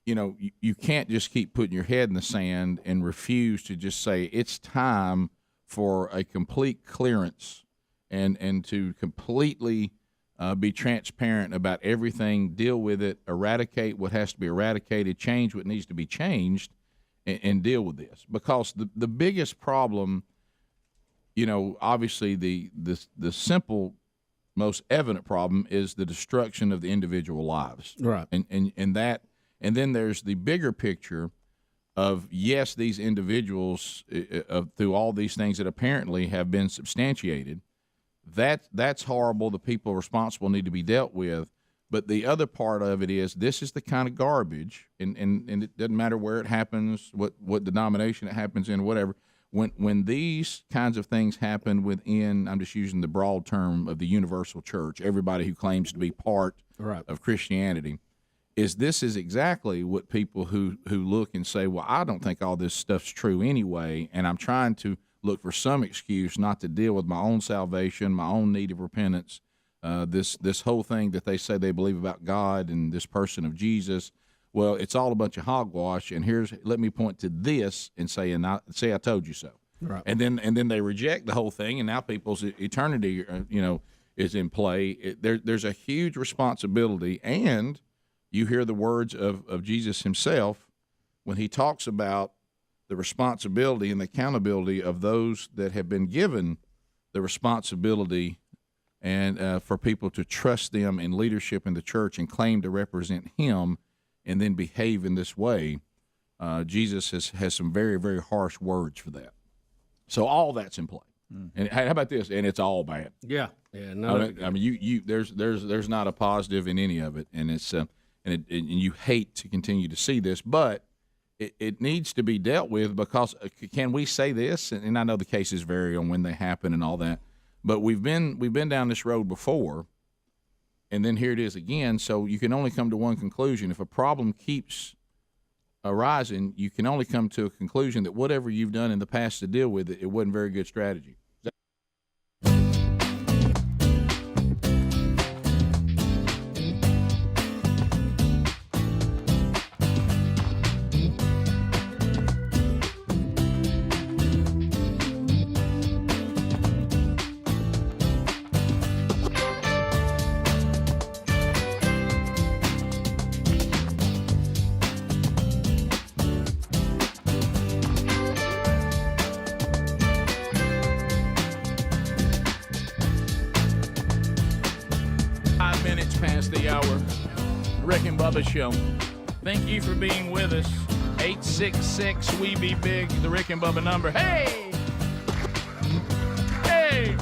You can't just keep putting your head in the sand and refuse to just say it's time for a complete clearance and to completely be transparent about everything, deal with it, eradicate what has to be eradicated, change what needs to be changed, and deal with this. Because the biggest problem, obviously the simple, most evident problem is the destruction of the individual lives. Right. And then there's the bigger picture of, yes, these individuals, through all these things that apparently have been substantiated, that's horrible. The people responsible need to be dealt with. But the other part of it is, this is the kind of garbage, and it doesn't matter where it happens, what denomination it happens in, whatever. When these kinds of things happen within, I'm just using the broad term of the universal church, everybody who claims to be part of Christianity, this is exactly what people who look and say, well, I don't think all this stuff's true anyway, and I'm trying to look for some excuse not to deal with my own salvation, my own need of repentance, this whole thing that they say they believe about God and this person of Jesus. Well, it's all a bunch of hogwash, and let me point to this and say I told you so. Right. And then they reject the whole thing, and now people's eternity, is in play. There's a huge responsibility, and you hear the words of Jesus himself when he talks about the responsibility and the accountability of those that have been given the responsibility and for people to trust them in leadership in the church and claim to represent him and then behave in this way. Jesus has some very, very harsh words for that. So all that's in play. And how about this? And it's all bad. Yeah. No. I mean, there's not a positive in any of it, and it's and you hate to continue to see this, but it needs to be dealt with, because can we say this? And I know the cases vary on when they happen and all that, but we've been down this road before, and then here it is again. So you can only come to one conclusion. If a problem keeps arising, you can only come to a conclusion that whatever you've done in the past to deal with it, it wasn't very good strategy. 5 minutes past the hour. Rick and Bubba Show. Thank you for being with us. 866-WE-BE-BIG, the Rick and Bubba number. Hey! Hey!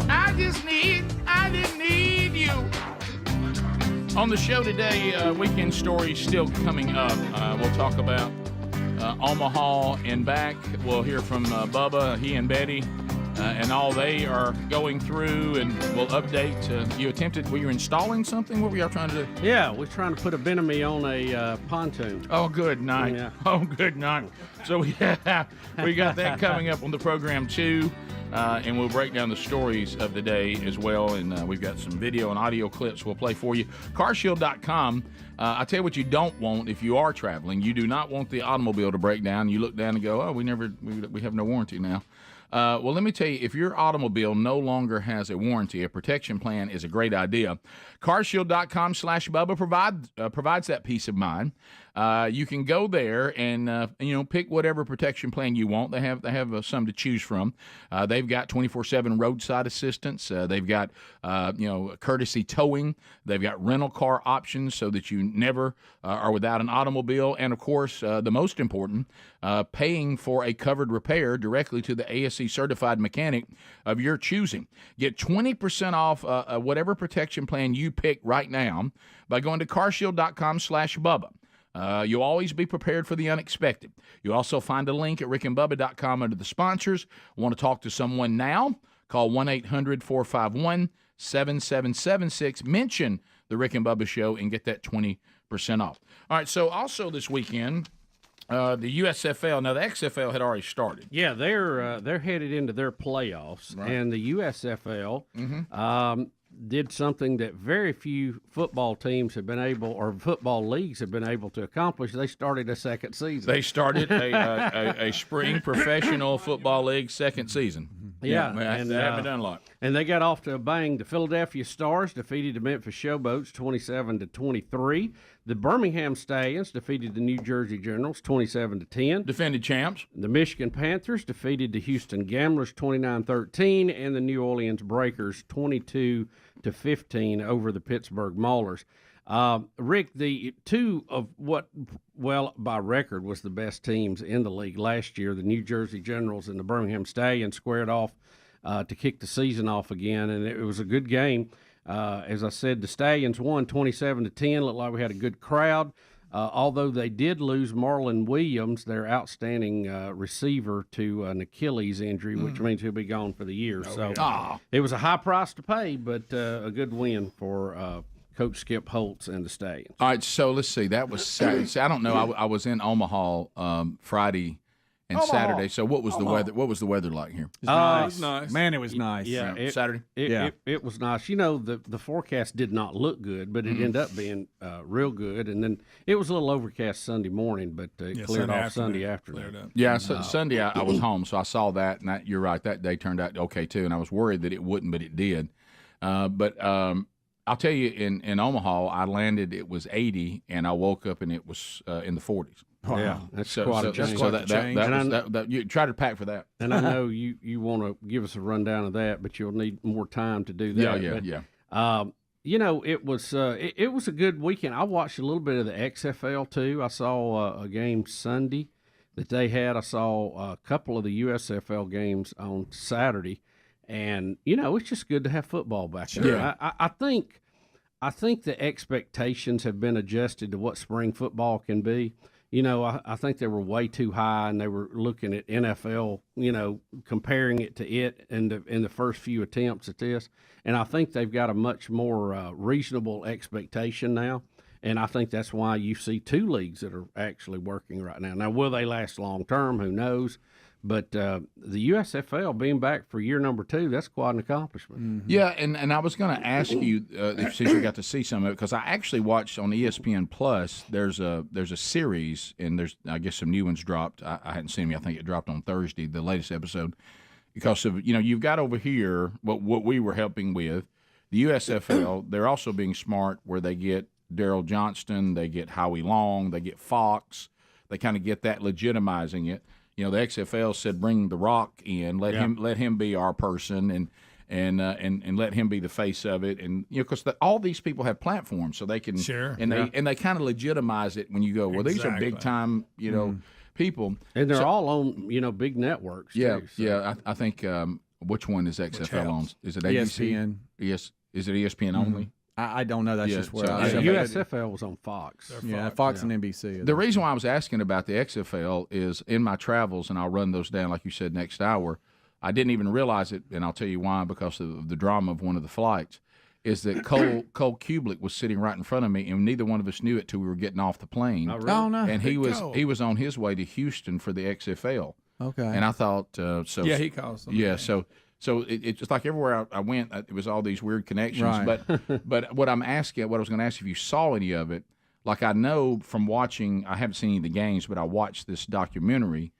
I just need you. On the show today, weekend stories still coming up. We'll talk about Omaha and back. We'll hear from Bubba, he and Betty, and all they are going through, and we'll update. Were you installing something? What were y'all trying to do? Yeah, we're trying to put a Benamy on a pontoon. Oh, good night. Yeah. Oh, good night. So we got that coming up on the program too, and we'll break down the stories of the day as well, and we've got some video and audio clips we'll play for you. Carshield.com. I tell you what you don't want if you are traveling. You do not want the automobile to break down. You look down and go, oh, we have no warranty now. Well, let me tell you, if your automobile no longer has a warranty, a protection plan is a great idea. Carshield.com/Bubba provides that peace of mind. You can go there and pick whatever protection plan you want. They have some to choose from. They've got 24/7 roadside assistance. They've got courtesy towing. They've got rental car options so that you never are without an automobile. And of course, the most important, paying for a covered repair directly to the ASE certified mechanic of your choosing. Get 20% off whatever protection plan you pick right now by going to carshield.com/Bubba. You'll always be prepared for the unexpected. You'll also find a link at rickandbubba.com under the sponsors. Want to talk to someone now? Call 1-800-451-7776. Mention the Rick and Bubba Show and get that 20% off. All right, so also this weekend, the USFL, now the XFL had already started. Yeah, they're headed into their playoffs, Right. and the USFL, did something that very few football teams have been able, or football leagues have been able to accomplish. They started a second season. They started a spring professional football league second season. Yeah, and they haven't done a lot. And they got off to a bang. The Philadelphia Stars defeated the Memphis Showboats 27-23. The Birmingham Stallions defeated the New Jersey Generals 27-10. Defended champs. The Michigan Panthers defeated the Houston Gamblers 29-13, and the New Orleans Breakers 22-15 over the Pittsburgh Maulers. Rick, the two of what, well, by record was the best teams in the league last year, the New Jersey Generals and the Birmingham Stallions, squared off to kick the season off again, and it was a good game. As I said, the Stallions won 27-10. Looked like we had a good crowd. Although they did lose Marlon Williams, their outstanding receiver, to an Achilles injury, which means he'll be gone for the year. It was a high price to pay, but a good win for Coach Skip Holtz and the Stallions. All right, so let's see. That was Saturday. See, I don't know. I was in Omaha Friday and Saturday. So what was the weather? What was the weather like here? It was nice. Man, it was nice. Yeah, Saturday. It was nice. You know, the forecast did not look good, but it ended up being real good. And then it was a little overcast Sunday morning, but it cleared off Sunday afternoon. Yeah, Sunday I was home, so I saw that, and you're right. That day turned out okay too, and I was worried that it wouldn't, but it did. But I'll tell you, in Omaha, I landed. It was 80, and I woke up and it was in the 40s. Wow. Yeah, that's quite a change. That you try to pack for that. And I know you want to give us a rundown of that, but you'll need more time to do that. Yeah. You know, it was a good weekend. I watched a little bit of the XFL too. I saw a game Sunday that they had. I saw a couple of the USFL games on Saturday, and you know, it's just good to have football back there. Yeah. I think the expectations have been adjusted to what spring football can be. You know, I think they were way too high, and they were looking at NFL, you know, comparing it to it in the first few attempts at this. And I think they've got a much more reasonable expectation now. And I think that's why you see two leagues that are actually working right now. Now, will they last long term? Who knows? But the USFL being back for year number 2, that's quite an accomplishment. Mm-hmm. Yeah, and I was going to ask you since you got to see some of it, because I actually watched on ESPN Plus. There's a series, and there's, I guess, some new ones dropped. I hadn't seen them. I think it dropped on Thursday, the latest episode, because of, you know, you've got over here what we were helping with the USFL. They're also being smart where they get Daryl Johnston, they get Howie Long, they get Fox. They kind of get that legitimizing it. You know, the XFL said bring The Rock in, let him be our person, and let him be the face of it, and you know, because all these people have platforms, so they can they kind of legitimize it when you go, well, these are big time, you know, people, and they're all on, you know, big networks. Yeah, too, so. yeah. I think which one is XFL on? Is it ABC? ESPN? Yes. Is it ESPN only? I don't know. That's just where USFL was on Fox. Fox and NBC. The reason why I was asking about the XFL is in my travels, and I'll run those down like you said next hour. I didn't even realize it, and I'll tell you why, because of the drama of one of the flights, is that Cole Kublik was sitting right in front of me, and neither one of us knew it till we were getting off the plane. Oh, really? No. And he was on his way to Houston for the XFL. Okay. And I thought Yeah, he calls them. Yeah, so it's just like everywhere I went, it was all these weird connections. Right. But what I was going to ask if you saw any of it, like I know from watching, I haven't seen any of the games, but I watched this documentary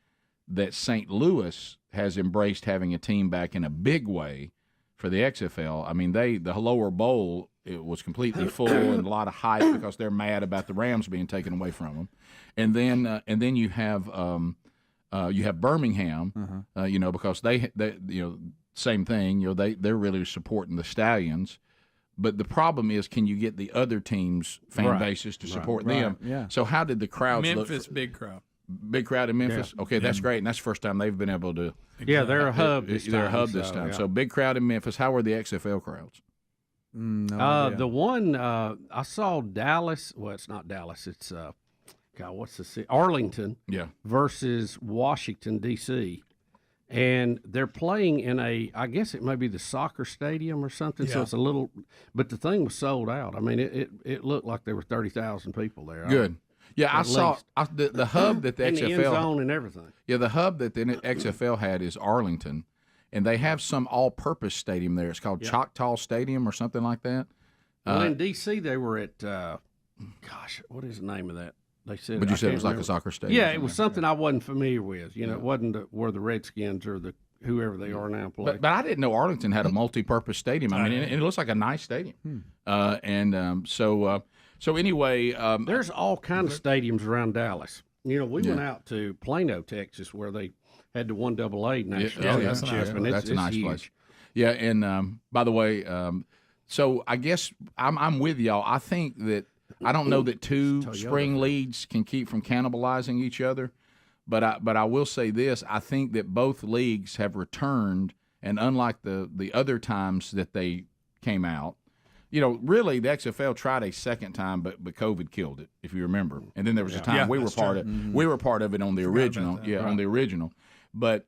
that St. Louis has embraced having a team back in a big way for the XFL. I mean, the lower bowl, it was completely full and a lot of hype because they're mad about the Rams being taken away from them, and then you have Birmingham, you know, because they you know. Same thing, you know, they're really supporting the Stallions, but the problem is, can you get the other teams' fan bases to support them? Yeah. So how did the crowds look? Memphis, big crowd in Memphis. Yeah. Okay, that's great, and that's the first time they've been able to. Yeah, they're a hub this time. They're a hub this time. Yeah. So big crowd in Memphis. How were the XFL crowds? The one I saw Dallas. Well, it's not Dallas. It's what's the city? Arlington. Yeah. Versus Washington D.C. And they're playing in I guess it may be the soccer stadium or something. Yeah. So it's a little, but the thing was sold out. I mean, it looked like there were 30,000 people there. Good. Yeah, I saw the hub that the in XFL the end zone and everything. Yeah, the hub that the XFL had is Arlington, and they have some all-purpose stadium there. It's called Choctaw Stadium or something like that. Well, in D.C., they were at, what is the name of that? They said. But you said it was like a soccer stadium. Yeah, it was something I wasn't familiar with. It wasn't where the Redskins or the whoever they are now play. But I didn't know Arlington had a multi-purpose stadium. I mean, it looks like a nice stadium. So anyway, there's all kinds of stadiums around Dallas. We went out to Plano, Texas, where they had the 1AA national championship, and that's a nice place. Yeah, and by the way, so I guess I'm with y'all. I think that I don't know that two spring leagues can keep from cannibalizing each other, but I will say this: I think that both leagues have returned, and unlike the other times that they came out, really the XFL tried a second time, but COVID killed it, if you remember. And then there was a time we were part of it on the original, on the original, but.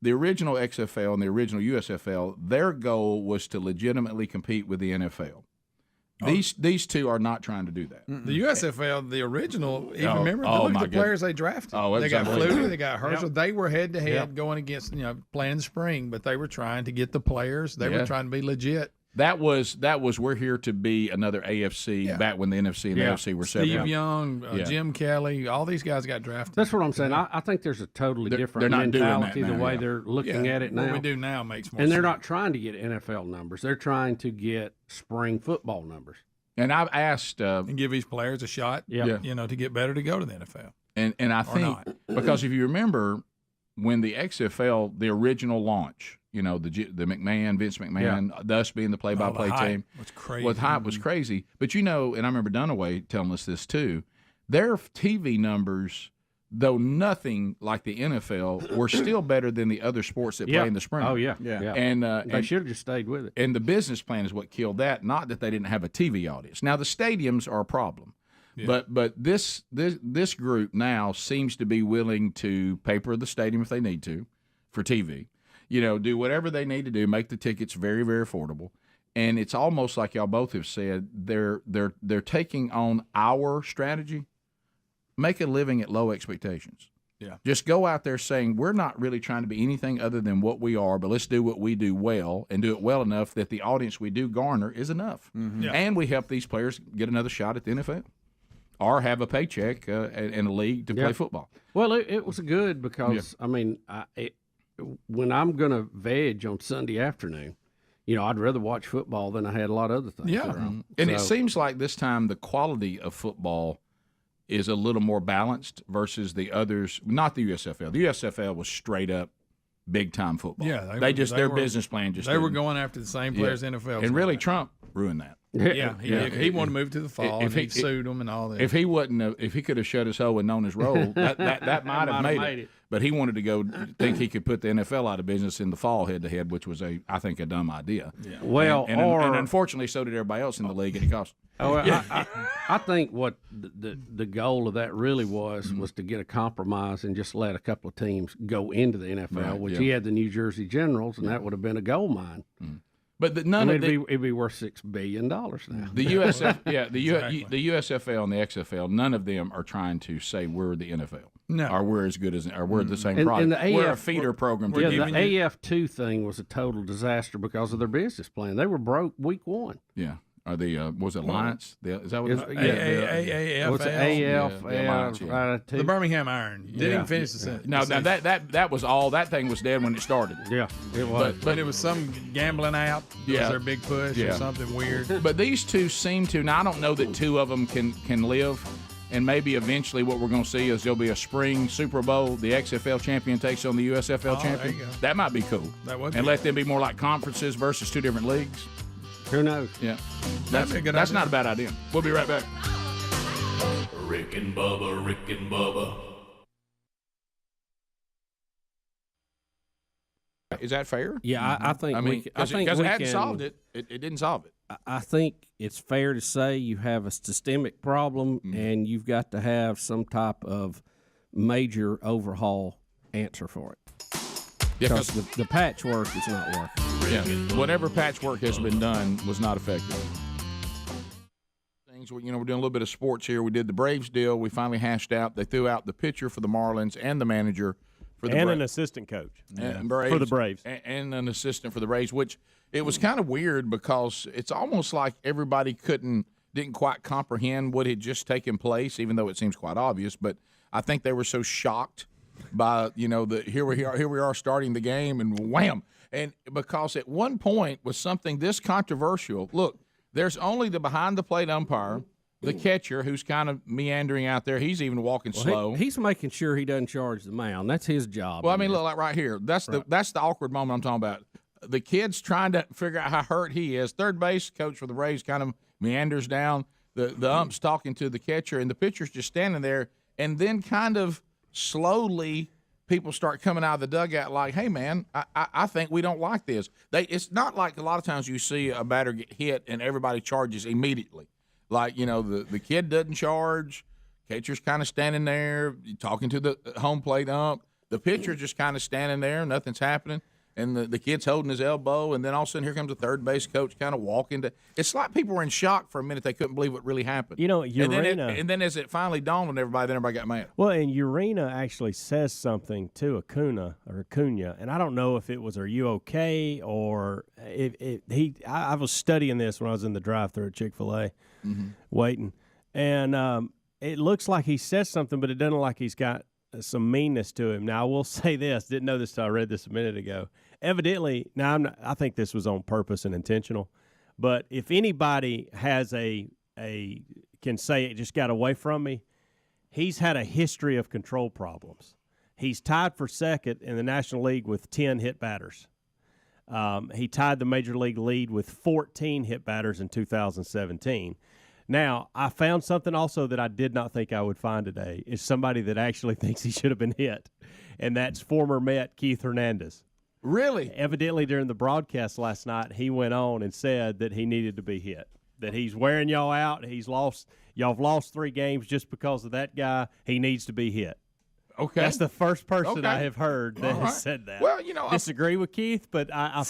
The original XFL and the original USFL, their goal was to legitimately compete with the NFL. These two are not trying to do that. The USFL, the original, remember? Look at the players they drafted. They got Flutie, they got Herschel. Yep. They were head-to-head going against, playing in the spring, but they were trying to get the players. They were trying to be legit. That was we're here to be another AFC back when the NFC and the AFC were separate. Steve Young, Jim Kelly, all these guys got drafted. That's what I'm saying. I think there's a totally different mentality the way they're looking at it now. What we do now makes more sense. And they're not trying to get NFL numbers. They're trying to get spring football numbers. And I've asked and give these players a shot, to get better to go to the NFL. And I think because if you remember when the XFL, the original launch, the Vince McMahon, us being the play-by-play team. Was crazy. Well, the hype was crazy. But and I remember Dunaway telling us this too, their TV numbers, though nothing like the NFL, were still better than the other sports that play in the spring. Oh, yeah. And they should have just stayed with it. And the business plan is what killed that, not that they didn't have a TV audience. Now, the stadiums are a problem. Yeah. But this group now seems to be willing to paper the stadium if they need to for TV. Do whatever they need to do, make the tickets very, very affordable. And it's almost like y'all both have said, they're taking on our strategy, make a living at low expectations. Yeah. Just go out there saying, we're not really trying to be anything other than what we are, but let's do what we do well and do it well enough that the audience we do garner is enough. Mm-hmm. Yeah. And we help these players get another shot at the NFL or have a paycheck in a league to play football. Well, it was good because, when I'm going to veg on Sunday afternoon, I'd rather watch football than I had a lot of other things. Yeah. And it seems like this time the quality of football is a little more balanced versus the others, not the USFL. The USFL was straight up big-time football. Yeah. Their business plan just They were going after the same players the NFL. And really, Trump ruined that. He wanted to move to the fall. He sued them and all that. If he could have shut his hoe and known his role, that might have made it. But he wanted to go think he could put the NFL out of business in the fall head-to-head, which was I think a dumb idea. Yeah. Well, and unfortunately, so did everybody else in the league, and it cost. I think what the goal of that really was to get a compromise and just let a couple of teams go into the NFL, which he had the New Jersey Generals, and that would have been a gold mine. Mm-hmm. But it'd be worth $6 billion now. The USFL and the XFL, none of them are trying to say we're the NFL. No, or we're as good as, or we're the same product. And we're a feeder program. The AF2 thing was a total disaster because of their business plan. They were broke week one. Yeah. Are the was it Alliance? Is that what it's AAF? What's AF? The Birmingham Iron. Didn't even finish the sentence. No, that was all. That thing was dead when it started. Yeah, it was. But it was some gambling app. Was their big push or something weird. But these two seem to. Now I don't know that two of them can live. And maybe eventually what we're going to see is there'll be a spring Super Bowl. The XFL champion takes on the USFL champion. That might be cool. That would and let them be more like conferences versus two different leagues. Who knows? Yeah. That's not a bad idea. We'll be right back. Rick and Bubba, Rick and Bubba. Is that fair? Yeah, I think. I mean, because it hadn't solved it. It didn't solve it. I think it's fair to say you have a systemic problem, and you've got to have some type of major overhaul answer for it. Because the patchwork is not working. Yeah, whatever patchwork has been done was not effective. We're doing a little bit of sports here. We did the Braves deal. We finally hashed out. They threw out the pitcher for the Marlins and the manager an assistant coach for the Braves. And an assistant for the Braves, which it was kind of weird because it's almost like everybody didn't quite comprehend what had just taken place, even though it seems quite obvious. But I think they were so shocked by, here we are starting the game, and wham. And because at one point was something this controversial, look, there's only the behind-the-plate umpire, the catcher, who's kind of meandering out there. He's even walking slow. He's making sure he doesn't charge the mound. That's his job. Well, I mean, look, like right here. That's the awkward moment I'm talking about. The kid's trying to figure out how hurt he is. Third base coach for the Braves kind of meanders down. The ump's talking to the catcher, and the pitcher's just standing there. And then kind of slowly people start coming out of the dugout like, hey, man, I think we don't like this. It's not like a lot of times you see a batter get hit and everybody charges immediately. Like, the kid doesn't charge. Catcher's kind of standing there talking to the home plate ump. The pitcher's just kind of standing there. Nothing's happening. And the kid's holding his elbow, and then all of a sudden here comes the third base coach kind of walking. It's like people were in shock for a minute. They couldn't believe what really happened. Urena. And then as it finally dawned on everybody, then everybody got mad. Well, and Urena actually says something to Acuna, and I don't know if it was, are you okay, or I was studying this when I was in the drive-thru at Chick-fil-A waiting, and it looks like he says something, but it doesn't look like he's got some meanness to him. Now, I will say this. Didn't know this until I read this a minute ago. Evidently, I think this was on purpose and intentional, but if anybody has can say it just got away from me, he's had a history of control problems. He's tied for second in the National League with 10 hit batters. He tied the Major League lead with 14 hit batters in 2017. Now, I found something also that I did not think I would find today, is somebody that actually thinks he should have been hit, and that's former Met Keith Hernandez. Really? Evidently, during the broadcast last night, he went on and said that he needed to be hit, that he's wearing y'all out. Y'all have lost 3 games just because of that guy. He needs to be hit. Okay. That's the first person I have heard that has said that. Well, disagree with Keith, but I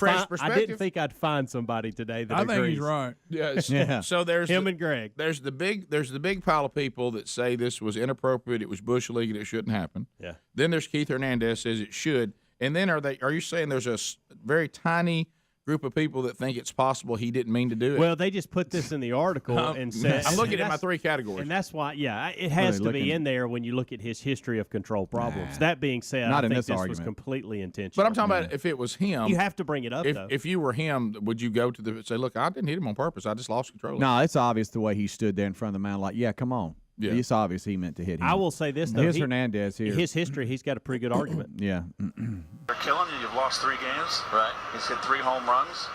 didn't think I'd find somebody today that agrees. I think he's right. Yes. Yeah. So there's him and Greg. There's the big pile of people that say this was inappropriate, it was Bush League, and it shouldn't happen. Yeah. Then there's Keith Hernandez says it should. And then are you saying there's a very tiny group of people that think it's possible he didn't mean to do it? Well, they just put this in the article and said. I'm looking at my 3 categories. And that's why, it has to be in there when you look at his history of control problems. That being said, I think this was completely intentional. But I'm talking about if it was him. You have to bring it up, though. If you were him, would you go to say, look, I didn't hit him on purpose. I just lost control. No, it's obvious the way he stood there in front of the mound like, yeah, come on. Yeah. It's obvious he meant to hit him. I will say this, though. Here's Hernandez here. His history, he's got a pretty good argument. Yeah. They're killing you. You've lost 3 games. Right. He's hit 3 home runs.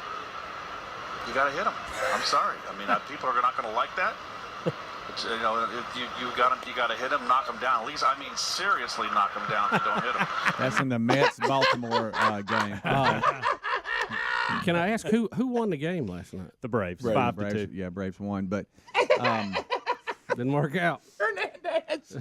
You got to hit him. I'm sorry. I mean, people are not going to like that. But, you got to hit him, knock him down. At least, I mean, seriously knock him down if you don't hit him. That's in the Mets-Baltimore game. Can I ask who won the game last night? The Braves. 5-2. Yeah, Braves won, but didn't work out. Hernandez.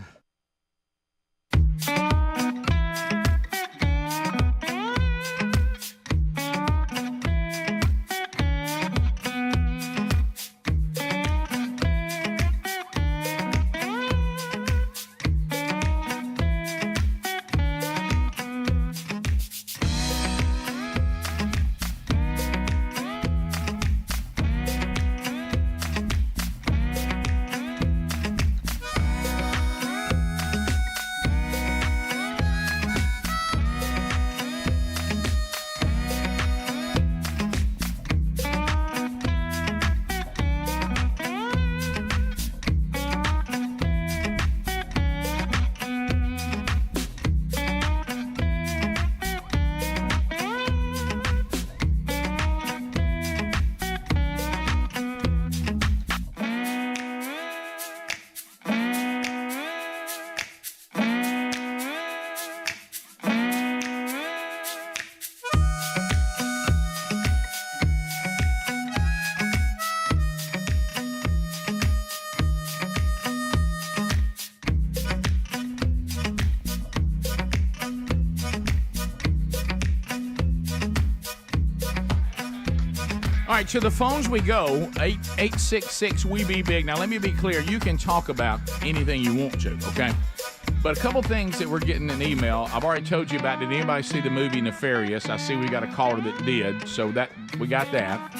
All right, to the phones we go, 866 We Be Big. Now, let me be clear. You can talk about anything you want to, okay? But a couple things that we're getting an email. I've already told you about. Did anybody see the movie Nefarious? I see we got a caller that did, so that we got that.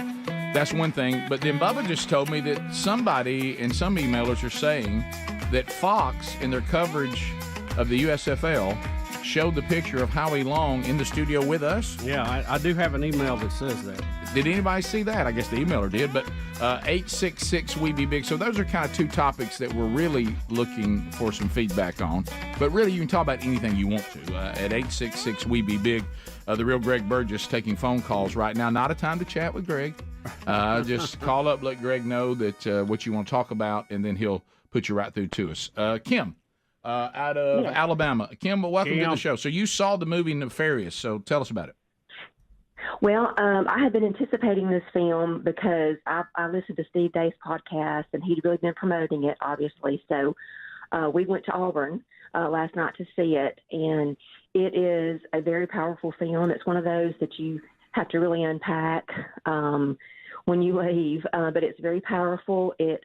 That's one thing. But then Bubba just told me that somebody and some emailers are saying that Fox, in their coverage of the USFL, showed the picture of Howie Long in the studio with us. Yeah, I do have an email that says that. Did anybody see that? I guess the emailer did, but 866 We Be Big. So those are kind of two topics that we're really looking for some feedback on. But really, you can talk about anything you want to at 866 We Be Big. The real Greg Burgess taking phone calls right now. Not a time to chat with Greg. Just call up, let Greg know that what you want to talk about, and then he'll put you right through to us. Kim, out of Alabama. Kim, welcome to the show. So you saw the movie Nefarious, so tell us about it. Well, I had been anticipating this film because I listened to Steve Day's podcast, and he'd really been promoting it, obviously. So we went to Auburn last night to see it, and it is a very powerful film. It's one of those that you have to really unpack when you leave, but it's very powerful. It,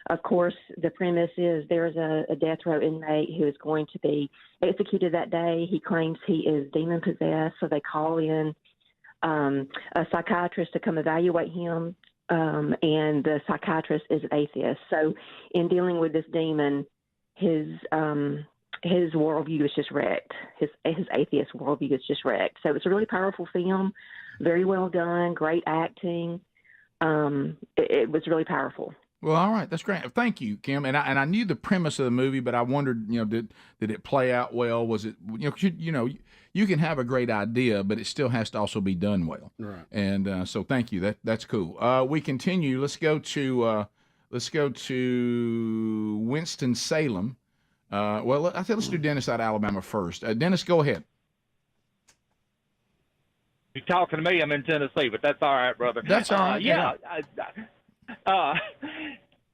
of course, the premise is there's a death row inmate who is going to be executed that day. He claims he is demon-possessed, so they call in a psychiatrist to come evaluate him, and the psychiatrist is an atheist. So in dealing with this demon, his worldview is just wrecked. His atheist worldview is just wrecked. So it's a really powerful film, very well done, great acting. It was really powerful. Well, all right, that's great. Thank you, Kim. And I knew the premise of the movie, but I wondered, did it play out well? Was it, you can have a great idea, but it still has to also be done well. Right. And so, thank you. That's cool. We continue. Let's go to Winston Salem. Well, I think let's do Dennis out of Alabama first. Dennis, go ahead. You're talking to me. I'm in Tennessee, but that's all right, brother. That's all right. Yeah.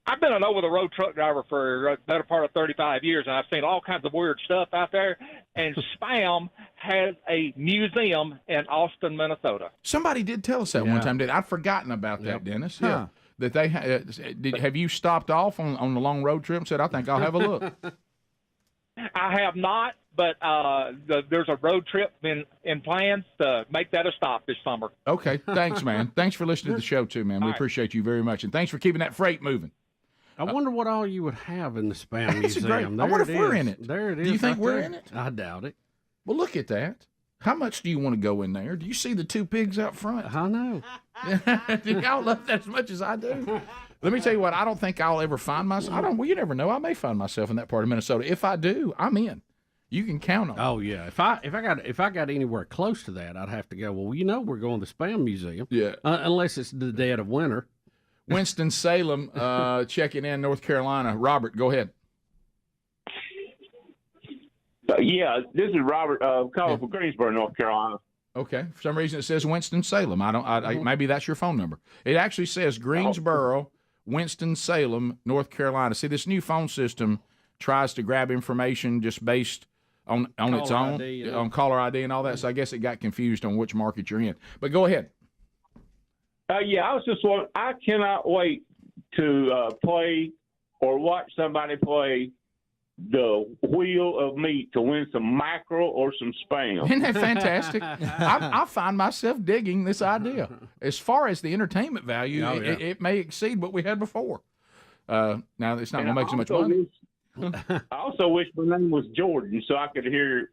I've been an over-the-road truck driver for a better part of 35 years, and I've seen all kinds of weird stuff out there. And Spam has a museum in Austin, Minnesota. Somebody did tell us that one time. I'd forgotten about that, Dennis. Huh. Yeah. That they have you stopped off on the long road trip and said, I think I'll have a look? I have not, but there's a road trip in plans to make that a stop this summer. Okay, thanks, man. Thanks for listening to the show, too, man. We appreciate you very much. And thanks for keeping that freight moving. I wonder what all you would have in the Spam That's Museum. great. I wonder if we're in it. There it is. Do you think right we're there. in it? I doubt it. Well, look at that. How much do you want to go in there? Do you see the two pigs out front? I know. Y'all love that as much as I do. Let me tell you what, I don't think I'll ever find myself. Well, you never know. I may find myself in that part of Minnesota. If I do, I'm in. You can count on it. Oh yeah. If I got anywhere close to that, I'd have to go. Well, we're going to the Spam Museum. Yeah. Unless it's the dead of winter. Winston Salem, checking in, North Carolina. Robert, go ahead. Yeah, this is Robert calling from Greensboro, North Carolina. Okay. For some reason, it says Winston Salem. Maybe that's your phone number. It actually says Greensboro, Winston Salem, North Carolina. See, this new phone system tries to grab information just based on its own, on caller ID and all that. So I guess it got confused on which market you're in. But go ahead. Yeah, I was just wondering, I cannot wait to play or watch somebody play the Wheel of Meat to win some mackerel or some Spam. Isn't that fantastic? I find myself digging this idea. As far as the entertainment value, it may exceed what we had before. Now, it's not going to make so much money. I also wish my name was Jordan so I could hear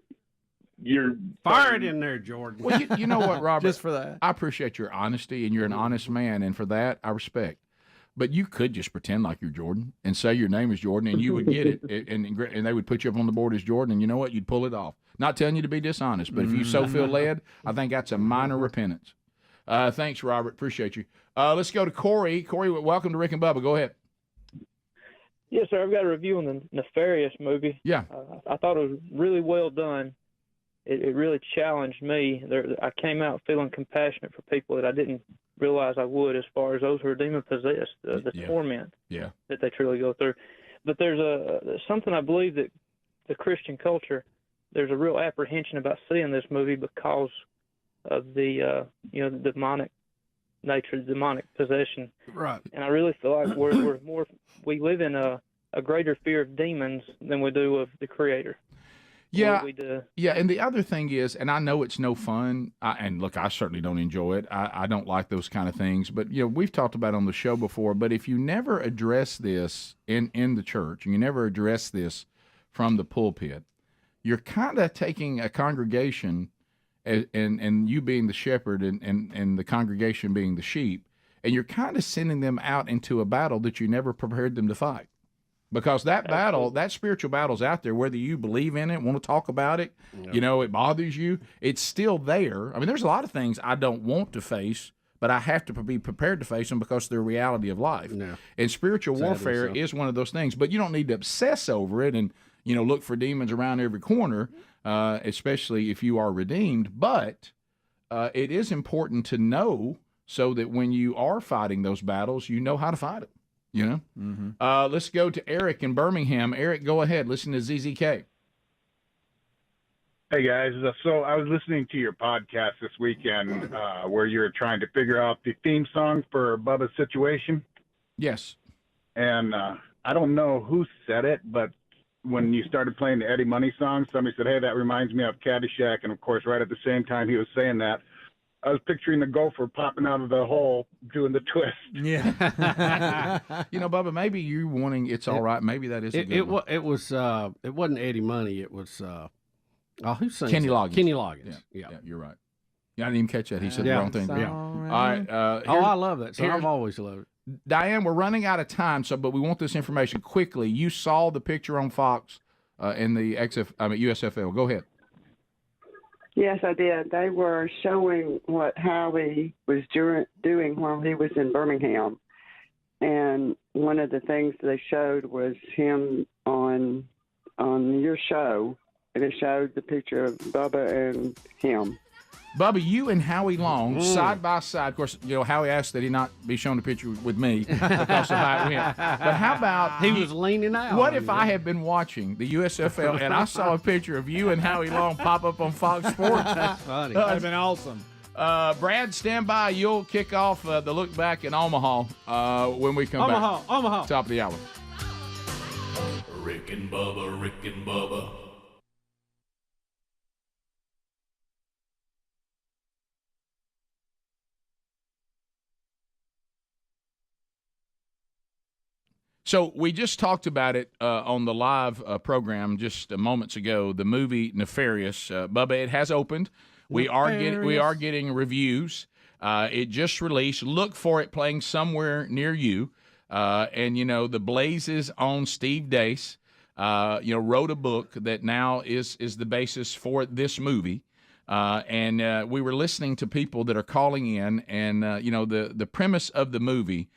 your... Fire it in there, Jordan. Well, you know what, Robert? Just for that. I appreciate your honesty, and you're an honest man, and for that, I respect. But you could just pretend like you're Jordan and say your name is Jordan, and you would get it, and they would put you up on the board as Jordan, and you know what? You'd pull it off. Not telling you to be dishonest, but if you so feel led, I think that's a minor repentance. Thanks, Robert. Appreciate you. Let's go to Corey. Corey, welcome to Rick and Bubba. Go ahead. Yes, sir. I've got a review on the Nefarious movie. Yeah. I thought it was really well done. It really challenged me. I came out feeling compassionate for people that I didn't realize I would, as far as those who are demon-possessed, the torment that they truly go through. But there's something I believe that the Christian culture, there's a real apprehension about seeing this movie because of the the demonic nature, demonic possession. Right. And I really feel like we live in a a greater fear of demons than we do of the Creator. Yeah, We do. yeah, and the other thing is, and I know it's no fun, and look, I certainly don't enjoy it. I don't like those kind of things, but we've talked about it on the show before. But if you never address this in the church, and you never address this from the pulpit, you're kind of taking a congregation, and you being the shepherd, and the congregation being the sheep, and you're kind of sending them out into a battle that you never prepared them to fight. Because that battle, that spiritual battle's out there, whether you believe in it, want to talk about it, it bothers you, it's still there. I mean, there's a lot of things I don't want to face, but I have to be prepared to face them because they're the reality of life. Yeah. And spiritual warfare is one of those things. But you don't need to obsess over it and, look for demons around every corner, especially if you are redeemed. But it is important to know so that when you are fighting those battles, you know how to fight it. Let's go to Eric in Birmingham. Eric, go ahead. Listen to ZZK. Hey, guys. So I was listening to your podcast this weekend where you were trying to figure out the theme song for Bubba's situation. Yes. And I don't know who said it, but when you started playing the Eddie Money song, somebody said, hey, that reminds me of Caddyshack. And, of course, right at the same time he was saying that, I was picturing the gopher popping out of the hole doing the twist. Yeah. Bubba, maybe you wanting It's All Right. Maybe that is a good one. It wasn't Eddie Money. It was, who sings Kenny it? Loggins. Kenny Loggins. Yeah, you're right. Yeah, I didn't even catch that. He said the wrong thing. Yeah. All right. I love that. So I've always loved it. Diane, we're running out of time, but we want this information quickly. You saw the picture on Fox in the USFL. Go ahead. Yes, I did. They were showing what Howie was doing while he was in Birmingham. And one of the things they showed was him on your show, and it showed the picture of Bubba and him. Bubba, you and Howie Long, side by side. Of course, Howie asked that he not be shown a picture with me because of how it went. But how about... He was leaning out. What if I had been watching the USFL and I saw a picture of you and Howie Long pop up on Fox Sports? That's funny. That would have been awesome. Brad, stand by. You'll kick off the look back in Omaha when we come back. Omaha. Top of the hour. Rick and Bubba, Rick and Bubba. So we just talked about it on the live program just moments ago. The movie Nefarious, Bubba. It has opened. We are getting reviews. It just released. Look for it playing somewhere near you. And the Blazes on Steve Dace. Wrote a book that now is the basis for this movie. And we were listening to people that are calling in, and the premise of the movie.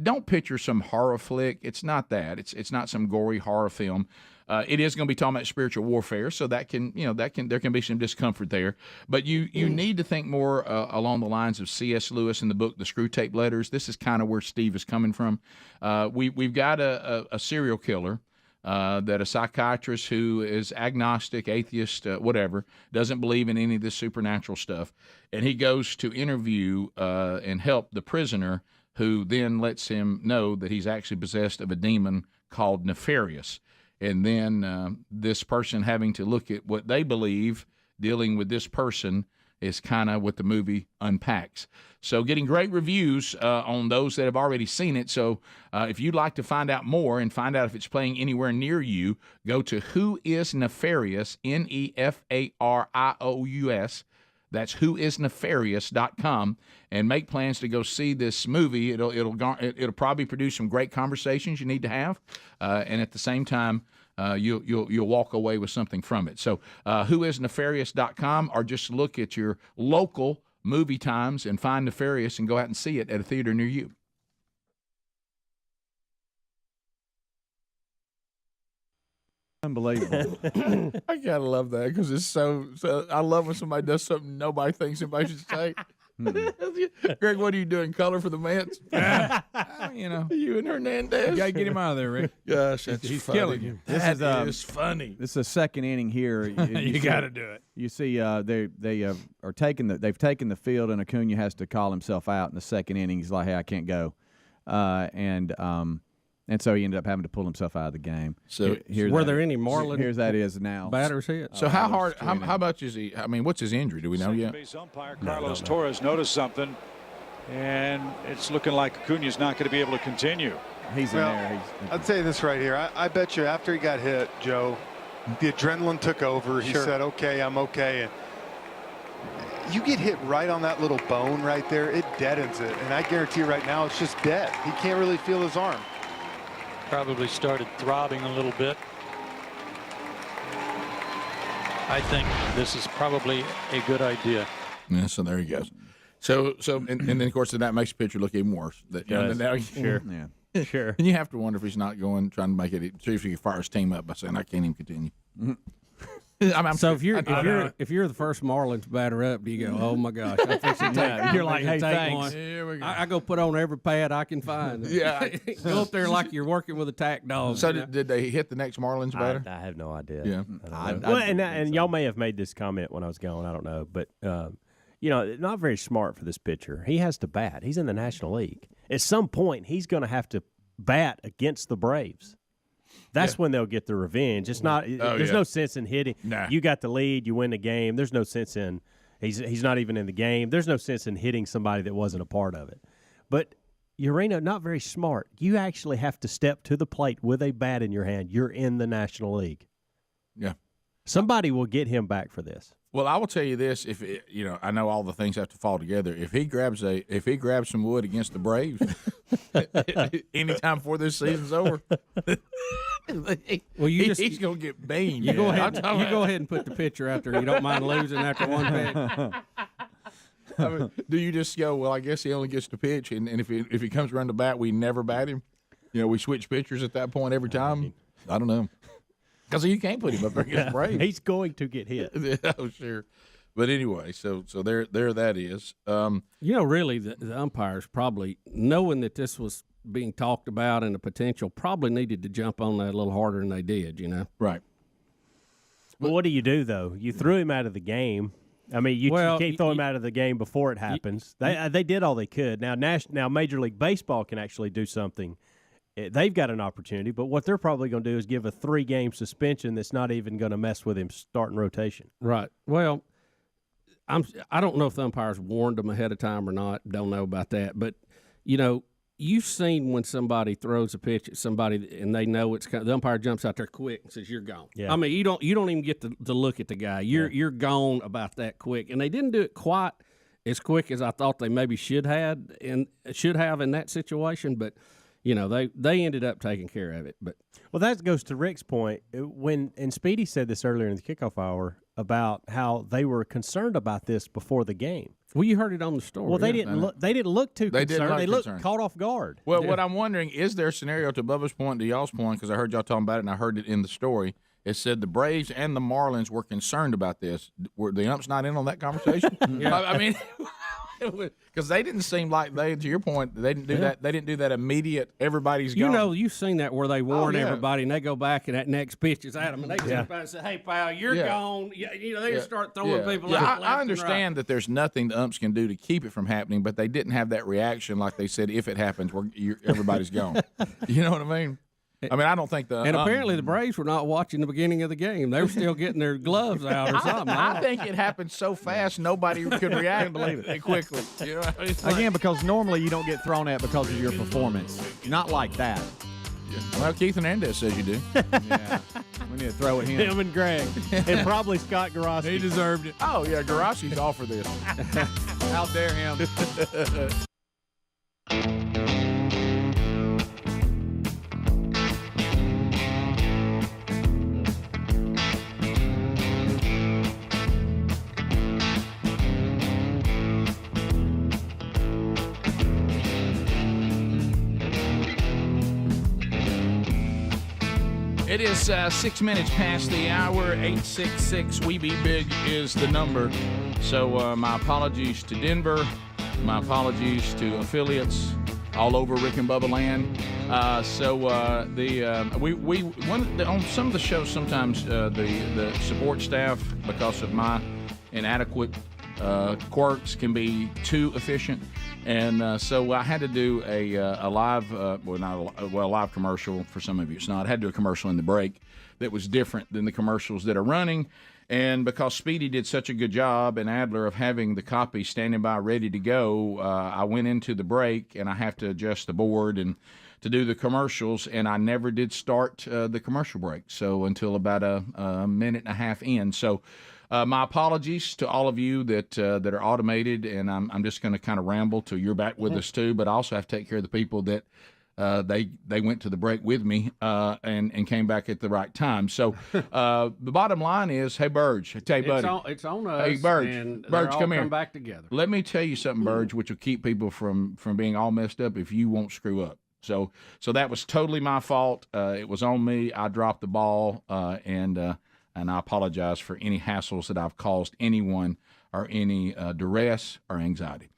Don't picture some horror flick. It's not that. It's not some gory horror film. It is going to be talking about spiritual warfare, so there can be some discomfort there. But you need to think more along the lines of C.S. Lewis in the book The Screwtape Letters. This is kind of where Steve is coming from. We've got a serial killer. That a psychiatrist who is agnostic, atheist, whatever, doesn't believe in any of this supernatural stuff, and he goes to interview and help the prisoner, who then lets him know that he's actually possessed of a demon called Nefarious. And then this person having to look at what they believe dealing with this person is kind of what the movie unpacks. So getting great reviews on those that have already seen it. So if you'd like to find out more and find out if it's playing anywhere near you, go to Who Is Nefarious, Nefarious. That's whoisnefarious.com, and make plans to go see this movie. It'll probably produce some great conversations you need to have, and at the same time, you'll walk away with something from it. So whoisnefarious.com, or just look at your local movie times and find Nefarious and go out and see it at a theater near you. Unbelievable. I gotta love that because it's so. I love when somebody does something nobody thinks somebody should say. Greg, what are you doing? Color for the Mets? You and Hernandez. You gotta get him out of there, Rick. Gosh, he's funny. killing you. This is funny. This is a second inning here. You got to do it. You see, they've taken the field, and Acuna has to call himself out in the second inning. He's like, "Hey, I can't go," And so he ended up having to pull himself out of the game. So were there any Marlins? Here's that is now. Batters hit. So how hard? How much is he? I mean, what's his injury? Do we know yet? Base umpire Carlos Torres noticed something, and it's looking like Acuna's not going to be able to continue. He's in there. I'd say this right here. I bet you after he got hit, Joe, the adrenaline took over. He said, "Okay, I'm okay." And you get hit right on that little bone right there, it deadens it, and I guarantee you right now it's just dead. He can't really feel his arm. Probably started throbbing a little bit. I think this is probably a good idea. Yeah, so there he goes. So and then of course that makes the pitcher look even worse. Sure. Yeah. Sure. And you have to wonder if he's not trying to make it, see if he can fire his team up by saying, I can't even continue. So if you're the first Marlins batter up, do you go, oh my gosh, I'm fixing to take, you're like, hey, thanks. one. Here we go. I go put on every pad I can find. Yeah. Go up there like you're working with a tack dog. So did they hit the next Marlins batter? I have no idea. Yeah. And y'all may have made this comment when I was gone. I don't know, but not very smart for this pitcher. He has to bat. He's in the National League. At some point, he's going to have to bat against the Braves. That's when they'll get the revenge. It's not. There's no sense in hitting. Nah. You got the lead. You win the game. There's no sense in. He's not even in the game. There's no sense in hitting somebody that wasn't a part of it. But Urena, not very smart. You actually have to step to the plate with a bat in your hand. You're in the National League. Yeah. Somebody will get him back for this. Well, I will tell you this: I know all the things have to fall together. If he grabs some wood against the Braves, anytime before this season's over, well, he's gonna get beamed. You go ahead and put the pitcher out there. You don't mind losing after one pitch. I mean, do you just go? Well, I guess he only gets to pitch, and if he comes around to bat, we never bat him. We switch pitchers at that point every time. I don't know. Because you can't put him up there against Braves. He's going to get hit. Oh, sure. But anyway, so there that is. Really, the umpires probably, knowing that this was being talked about and the potential, probably needed to jump on that a little harder than they did, Right. Well, what do you do, though? You threw him out of the game. I mean, you can't throw him out of the game before it happens. They did all they could. Now Major League Baseball can actually do something. They've got an opportunity, but what they're probably going to do is give a 3-game suspension that's not even going to mess with him starting rotation. Right. Well, I don't know if the umpires warned them ahead of time or not. Don't know about that. But, you've seen when somebody throws a pitch at somebody and they know it's the umpire jumps out there quick and says, you're gone. Yeah. I mean, you don't even get to look at the guy. You're gone about that quick. And they didn't do it quite as quick as I thought they maybe should have in that situation, but – they ended up taking care of it. But that goes to Rick's point. And Speedy said this earlier in the kickoff hour about how they were concerned about this before the game. Well, you heard it on the story. Well, they didn't look too concerned. They looked caught off guard. Well, what I'm wondering, is there a scenario, to Bubba's point, to y'all's point, because I heard y'all talking about it and I heard it in the story. It said the Braves and the Marlins were concerned about this. Were the umps not in on that conversation? I mean, because they didn't seem like to your point, they didn't do that. They didn't do that immediate. Everybody's gone. You've seen that where they warn everybody and they go back and that next pitch is at them and they jump out and say, "Hey, pal, you're gone." They just start throwing people out. I understand that there's nothing the umps can do to keep it from happening, but they didn't have that reaction like they said. If it happens, everybody's gone. You know what I mean? I mean, I don't think and apparently the Braves were not watching the beginning of the game. They were still getting their gloves out or something. I think it happened so fast nobody could react quickly. Again, because normally you don't get thrown at because of your performance. Not like that. Yeah. Well, Keith Hernandez says you do. Yeah. We need to throw it him and Greg. And probably Scott Garossi. He deserved it. Oh, yeah, Garossi's all for this. How dare him. It is 6 minutes past the hour. 866-WE-BE-BIG is the number. So my apologies to Denver. My apologies to affiliates all over Rick and Bubba land. On some of the shows, sometimes the support staff, because of my inadequate quirks can be too efficient. And so I had to do a live, live commercial for some of you. It's not. I had to do a commercial in the break that was different than the commercials that are running. And because Speedy did such a good job and Adler of having the copy standing by ready to go, I went into the break and I have to adjust the board and to do the commercials, and I never did start the commercial break. So until about a minute and a half in. So my apologies to all of you that are automated, and I'm just going to kind of ramble till you're back with us too. But I also have to take care of the people that they went to the break with me and came back at the right time. So the bottom line is, hey, Burge, I tell you, buddy, it's on us. Hey, Burge, and Burge, all come here. back together. Let me tell you something, Burge, which will keep people from being all messed up if you won't screw up. So that was totally my fault. It was on me. I dropped the ball, and I apologize for any hassles that I've caused anyone or any duress or anxiety.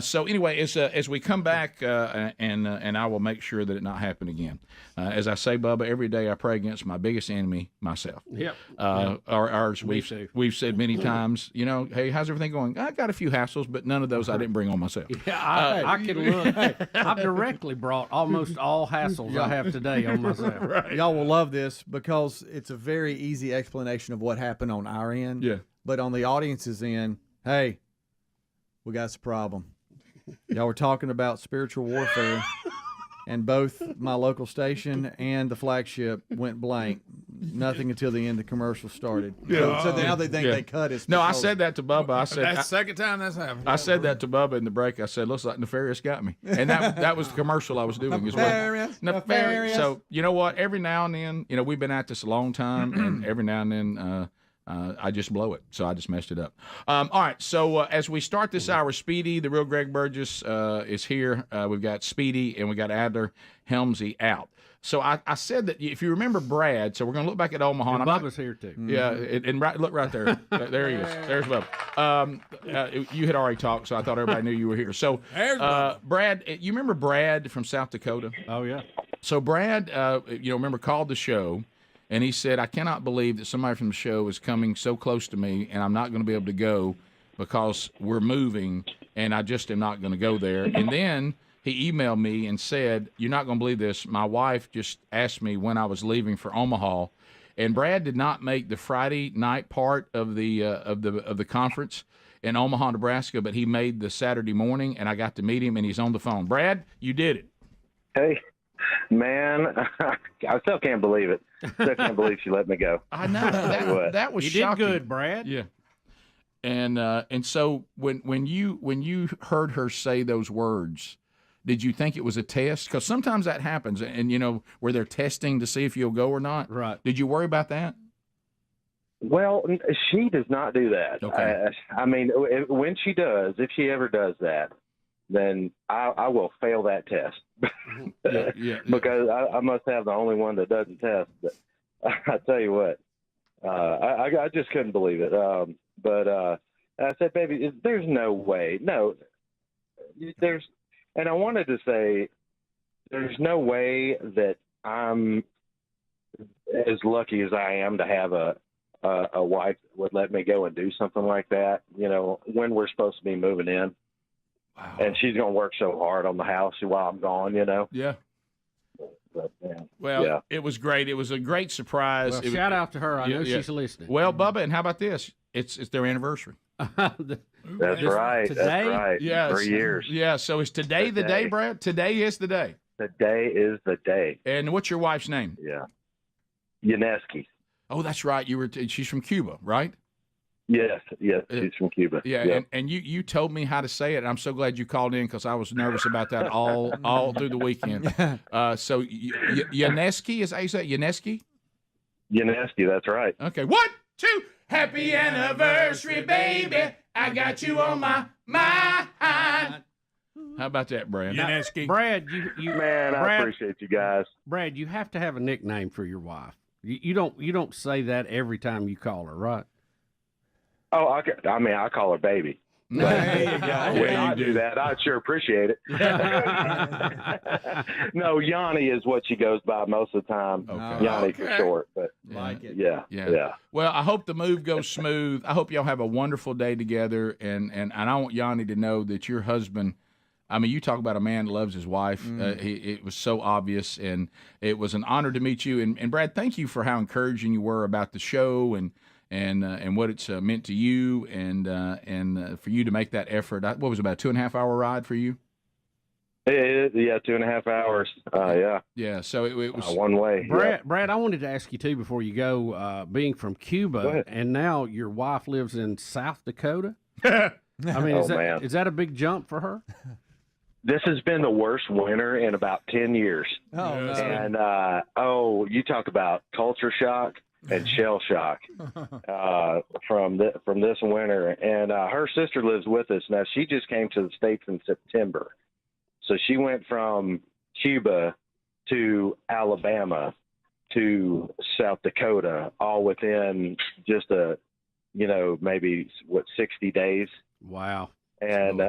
So anyway, as we come back, and I will make sure that it not happen again. As I say, Bubba, every day I pray against my biggest enemy, myself. Yep. Ours, we've said many times, hey, how's everything going? I got a few hassles, but none of those I didn't bring on myself. Yeah, I can look. I've directly brought almost all hassles I have today on myself. Right. Y'all will love this because it's a very easy explanation of what happened on our end. Yeah. But on the audience's end, hey, we got a problem. Y'all were talking about spiritual warfare, and both my local station and the flagship went blank. Nothing until the end of the commercial started. Yeah. So now they think they cut us. No, I said that to Bubba. I said That's the second time that's happened. I said that to Bubba in the break. I said, looks like Nefarious got me. And that was the commercial I was doing as well. Nefarious. So, you know what? Every now and then, we've been at this a long time, and every now and then I just blow it. So I just messed it up. All right. So as we start this hour, Speedy, the real Greg Burgess, is here. We've got Speedy and we got Adler Helmsy out. So I said that if you remember Brad, so we're going to look back at Omaha. And Bubba's here too. Yeah, and look right there. There he is. There's Bubba. You had already talked, so I thought everybody knew you were here. So Brad, you remember Brad from South Dakota? Oh, yeah. So Brad, remember called the show, and he said, I cannot believe that somebody from the show is coming so close to me, and I'm not going to be able to go because we're moving, and I just am not going to go there. And then he emailed me and said, you're not going to believe this. My wife just asked me when I was leaving for Omaha, and Brad did not make the Friday night part of the conference in Omaha, Nebraska, but he made the Saturday morning, and I got to meet him, and he's on the phone. Brad, you did it. Hey, man, I still can't believe it. Still can't believe she let me go. I know that was you shocking. did good, Brad. Yeah. And so when you heard her say those words, did you think it was a test? Because sometimes that happens, and where they're testing to see if you'll go or not. Right. Did you worry about that? Well, she does not do that. Okay. I mean, when she does, if she ever does that, then I will fail that test. Yeah. Because I must have the only one that doesn't test. But I tell you what, I just couldn't believe it. But I said, baby, there's no way. No, and I wanted to say, there's no way that I'm as lucky as I am to have a wife that would let me go and do something like that, when we're supposed to be moving in. Wow. And she's going to work so hard on the house while I'm gone, Yeah. But, man, well, It was great. It was a great surprise. Well, shout out to her. I know she's listening. Well, Bubba, and how about this? It's their anniversary. That's right. Today? That's right. Yeah. 3 years. Yeah. So is today the day, Brad? Today is the day. Today is the day. And what's your wife's name? Yeah. Yaneski. Oh, that's right. She's from Cuba, right? Yes, she's from Cuba. Yeah, and you told me how to say it, and I'm so glad you called in because I was nervous about that all through the weekend. So Yaneski, is that you say Yaneski? Yaneski, that's right. Okay, 1, 2, happy anniversary, baby. I got you on my mind. How about that, Brad? Yaneski. Brad, man, I appreciate you guys. Brad, you have to have a nickname for your wife. You don't say that every time you call her, right? Oh, I call her baby. But you go. when I do that, I'd sure appreciate it. No, Yanni is what she goes by most of the time. Yanni for short. But yeah. Well, I hope the move goes smooth. I hope y'all have a wonderful day together, and I want Yanni to know that your husband. I mean, you talk about a man that loves his wife. It was so obvious, and it was an honor to meet you. And Brad, thank you for how encouraging you were about the show and what it's meant to you, and for you to make that effort. What was it, about a 2.5 hour ride for you? Yeah, 2.5 hours. Yeah. So it was one way. Brad, I wanted to ask you too before you go. Being from Cuba, and now your wife lives in South Dakota. I mean, is that a big jump for her? This has been the worst winter in about 10 years. Oh, no. And, you talk about culture shock and shell shock from this winter. And her sister lives with us. Now, she just came to the States in September. So she went from Cuba to Alabama to South Dakota, all within just maybe, 60 days. Wow. And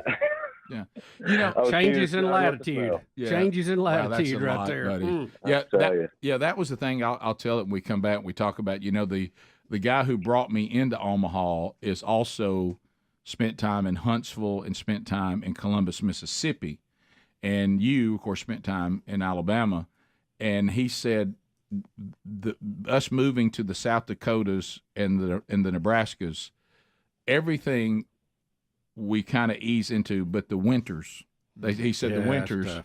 yeah, changes in latitude. Changes in latitude right there. Buddy. That was the thing. I'll tell it when we come back and we talk about, the guy who brought me into Omaha is also spent time in Huntsville and spent time in Columbus, Mississippi. And you, of course, spent time in Alabama. And he said us moving to the South Dakotas and the Nebraskas, everything we kind of ease into, but the winters. He said the winters,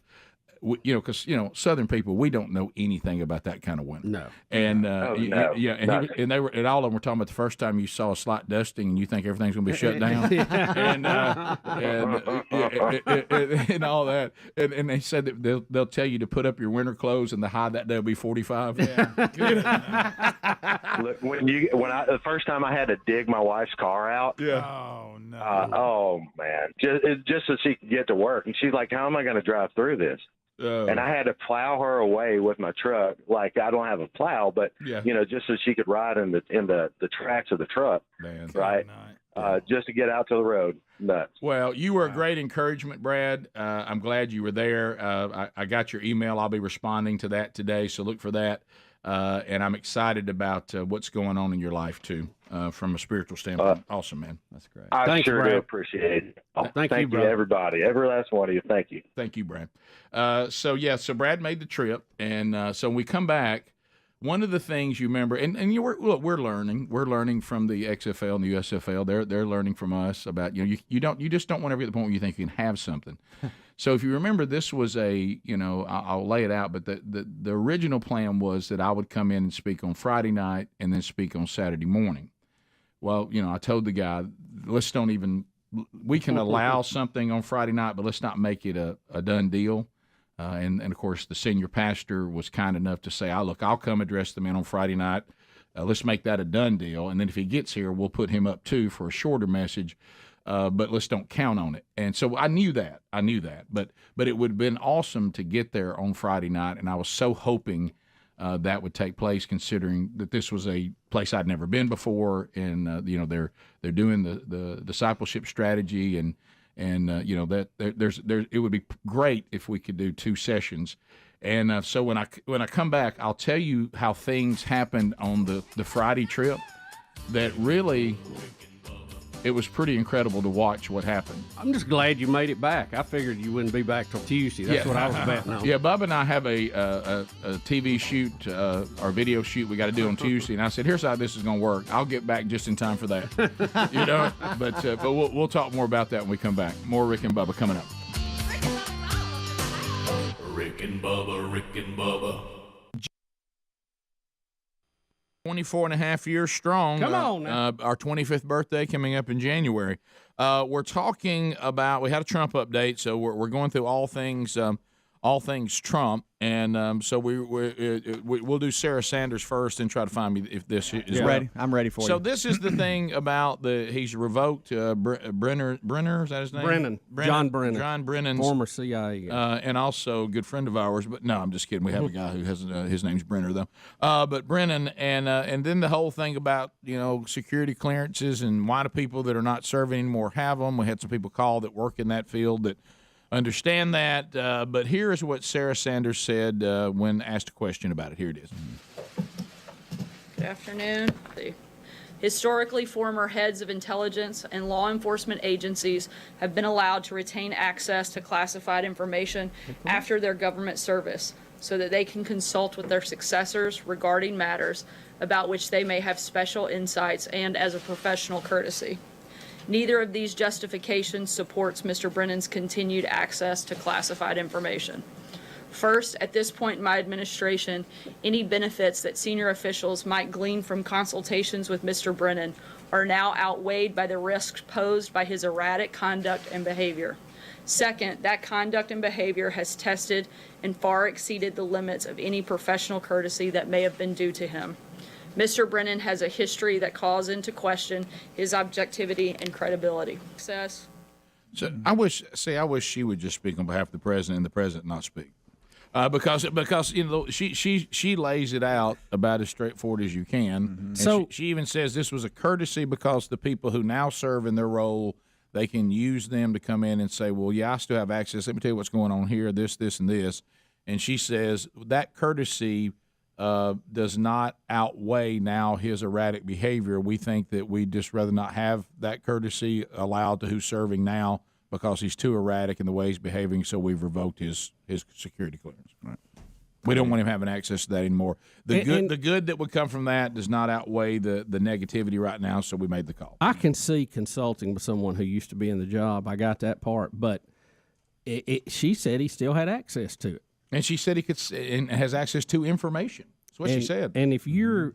because Southern people, we don't know anything about that kind of winter. No, and they were, and all of them were talking about the first time you saw a slight dusting and you think everything's going to be shut down, and all that. And they said that they'll tell you to put up your winter clothes, and the high that day will be 45. Yeah. Look, the first time I had to dig my wife's car out. Yeah. Oh no. Oh man, just so she could get to work, and she's like, "How am I going to drive through this?" And I had to plow her away with my truck. Like, I don't have a plow, but just so she could ride in the tracks of the truck, right? Just to get out to the road. Nuts. Well, you were a great encouragement, Brad. I'm glad you were there. I got your email. I'll be responding to that today, so look for that. And I'm excited about what's going on in your life too, from a spiritual standpoint. Awesome, man. That's great. I sure do appreciate it. Thank you, everybody. Every last one of you. Thank you. Thank you, Brad. So Brad made the trip, and so when we come back, one of the things you remember, and we're learning from the XFL and the USFL. They're learning from us about you just don't want to be at the point where you think you can have something. So if you remember, this was I'll lay it out, but the original plan was that I would come in and speak on Friday night and then speak on Saturday morning. Well, I told the guy, we can allow something on Friday night, but let's not make it a done deal. And of course, the senior pastor was kind enough to say, I'll come address the men on Friday night. Let's make that a done deal. And then if he gets here, we'll put him up too for a shorter message. But let's don't count on it. And so I knew that. But it would have been awesome to get there on Friday night. And I was so hoping that would take place, considering that this was a place I'd never been before. And, they're doing the discipleship strategy and that it would be great if we could do 2 sessions. And so when I come back, I'll tell you how things happened on the Friday trip that really, it was pretty incredible to watch what happened. I'm just glad you made it back. I figured you wouldn't be back till Tuesday. That's what I was betting on. Yeah, Bubba and I have a TV shoot, our video shoot we got to do on Tuesday, and I said, here's how this is going to work. I'll get back just in time for that. But we'll talk more about that when we come back. More Rick and Bubba coming up. Rick and Bubba, Rick and Bubba. 24 and a half years strong. Come on now. Our 25th birthday coming up in January. We're talking about, we had a Trump update, so we're going through all things all things Trump. And so we'll do Sarah Sanders first and try to find me if this is ready. I'm ready for you. So this is the thing about he's revoked Brenner, is that his name? John Brennan. John Brennan. Former CIA. And also a good friend of ours. But no, I'm just kidding. We have a guy who has his name's Brenner, though. But Brennan, and then the whole thing about, security clearances and why do people that are not serving anymore have them. We had some people call that work in that field that understand that, but here is what Sarah Sanders said when asked a question about it. Here it is. Good afternoon. The historically former heads of intelligence and law enforcement agencies have been allowed to retain access to classified information after their government service so that they can consult with their successors regarding matters about which they may have special insights and as a professional courtesy. Neither of these justifications supports Mr. Brennan's continued access to classified information. First, at this point in my administration, any benefits that senior officials might glean from consultations with Mr. Brennan are now outweighed by the risks posed by his erratic conduct and behavior. Second, that conduct and behavior has tested and far exceeded the limits of any professional courtesy that may have been due to him. Mr. Brennan has a history that calls into question his objectivity and credibility. Success. So I wish she would just speak on behalf of the president and the president not speak, because she lays it out about as straightforward as you can. Mm-hmm. So she even says this was a courtesy because the people who now serve in their role, they can use them to come in and say, well, yeah, I still have access. Let me tell you what's going on here, this, and this. And she says that courtesy does not outweigh now his erratic behavior. We think that we'd just rather not have that courtesy allowed to who's serving now because he's too erratic in the way he's behaving, so we've revoked his security clearance. Right. We don't want him having access to that anymore. The good that would come from that does not outweigh the negativity right now, so we made the call. I can see consulting with someone who used to be in the job. I got that part, but she said he still had access to it. And she said he could and has access to information. That's what she said. And if you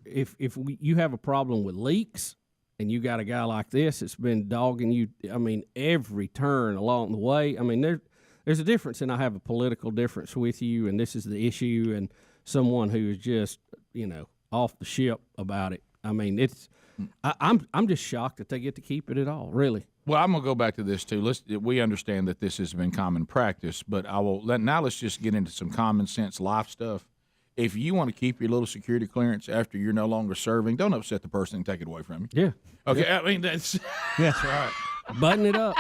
have a problem with leaks, and you got a guy like this that's been dogging you, I mean, every turn along the way. I mean, there's a difference, and I have a political difference with you, and this is the issue, and someone who is just off the ship about it. I mean, I'm just shocked that they get to keep it at all. Really. Well, I'm going to go back to this, too. We understand that this has been common practice, but now let's just get into some common sense life stuff. If you want to keep your little security clearance after you're no longer serving, don't upset the person and take it away from you. Yeah. Okay, yeah. I mean, that's right. Button it up.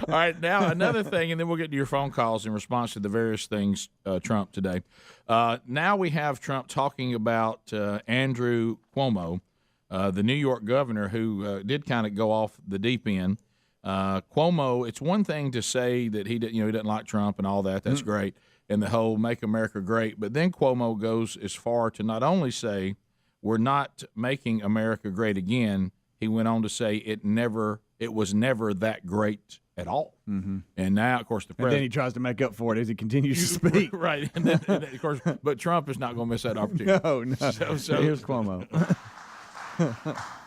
All right, now another thing, and then we'll get to your phone calls in response to the various things Trump today. Now we have Trump talking about Andrew Cuomo, the New York governor, who did kind of go off the deep end. Cuomo, it's one thing to say that he doesn't like Trump and all that. That's great, and the whole "Make America Great." But then Cuomo goes as far to not only say we're not making America great again. He went on to say it was never that great at all. Mm-hmm. And now, of course, and then he tries to make up for it as he continues to speak. Right, and then, of course, but Trump is not going to miss that opportunity. No. So here's Cuomo.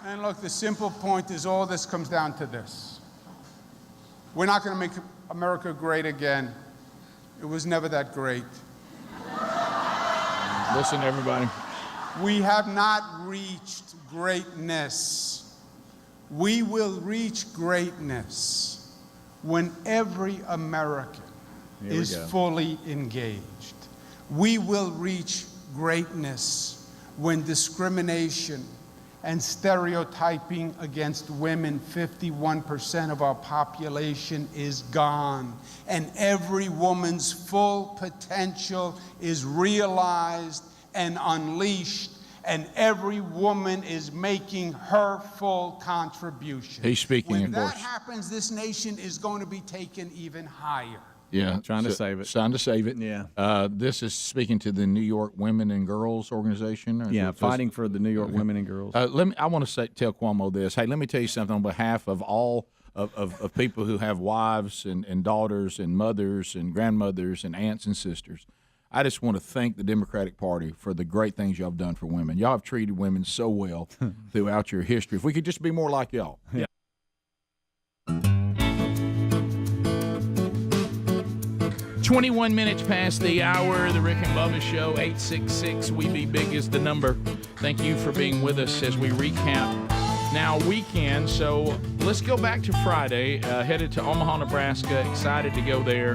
And look, the simple point is all this comes down to this. We're not going to make America great again. It was never that great. Listen, everybody. We have not reached greatness. We will reach greatness when every American is fully engaged. We will reach greatness when discrimination and stereotyping against women, 51% of our population, is gone. And every woman's full potential is realized and unleashed, and every woman is making her full contribution. He's speaking, when of that course. happens, this nation is going to be taken even higher. Yeah, trying to save it. Trying to save it. Yeah. This is speaking to the New York Women and Girls Organization. Yeah, fighting for the New York Women and Girls. I want to tell Cuomo this. Hey, let me tell you something on behalf of all of people who have wives and daughters and mothers and grandmothers and aunts and sisters. I just want to thank the Democratic Party for the great things y'all have done for women. Y'all have treated women so well throughout your history. If we could just be more like y'all. Yeah. 21 minutes past the hour, the Rick and Bubba Show, 866 We Be Big is the number. Thank you for being with us as we recap now weekend. So let's go back to Friday, headed to Omaha, Nebraska, excited to go there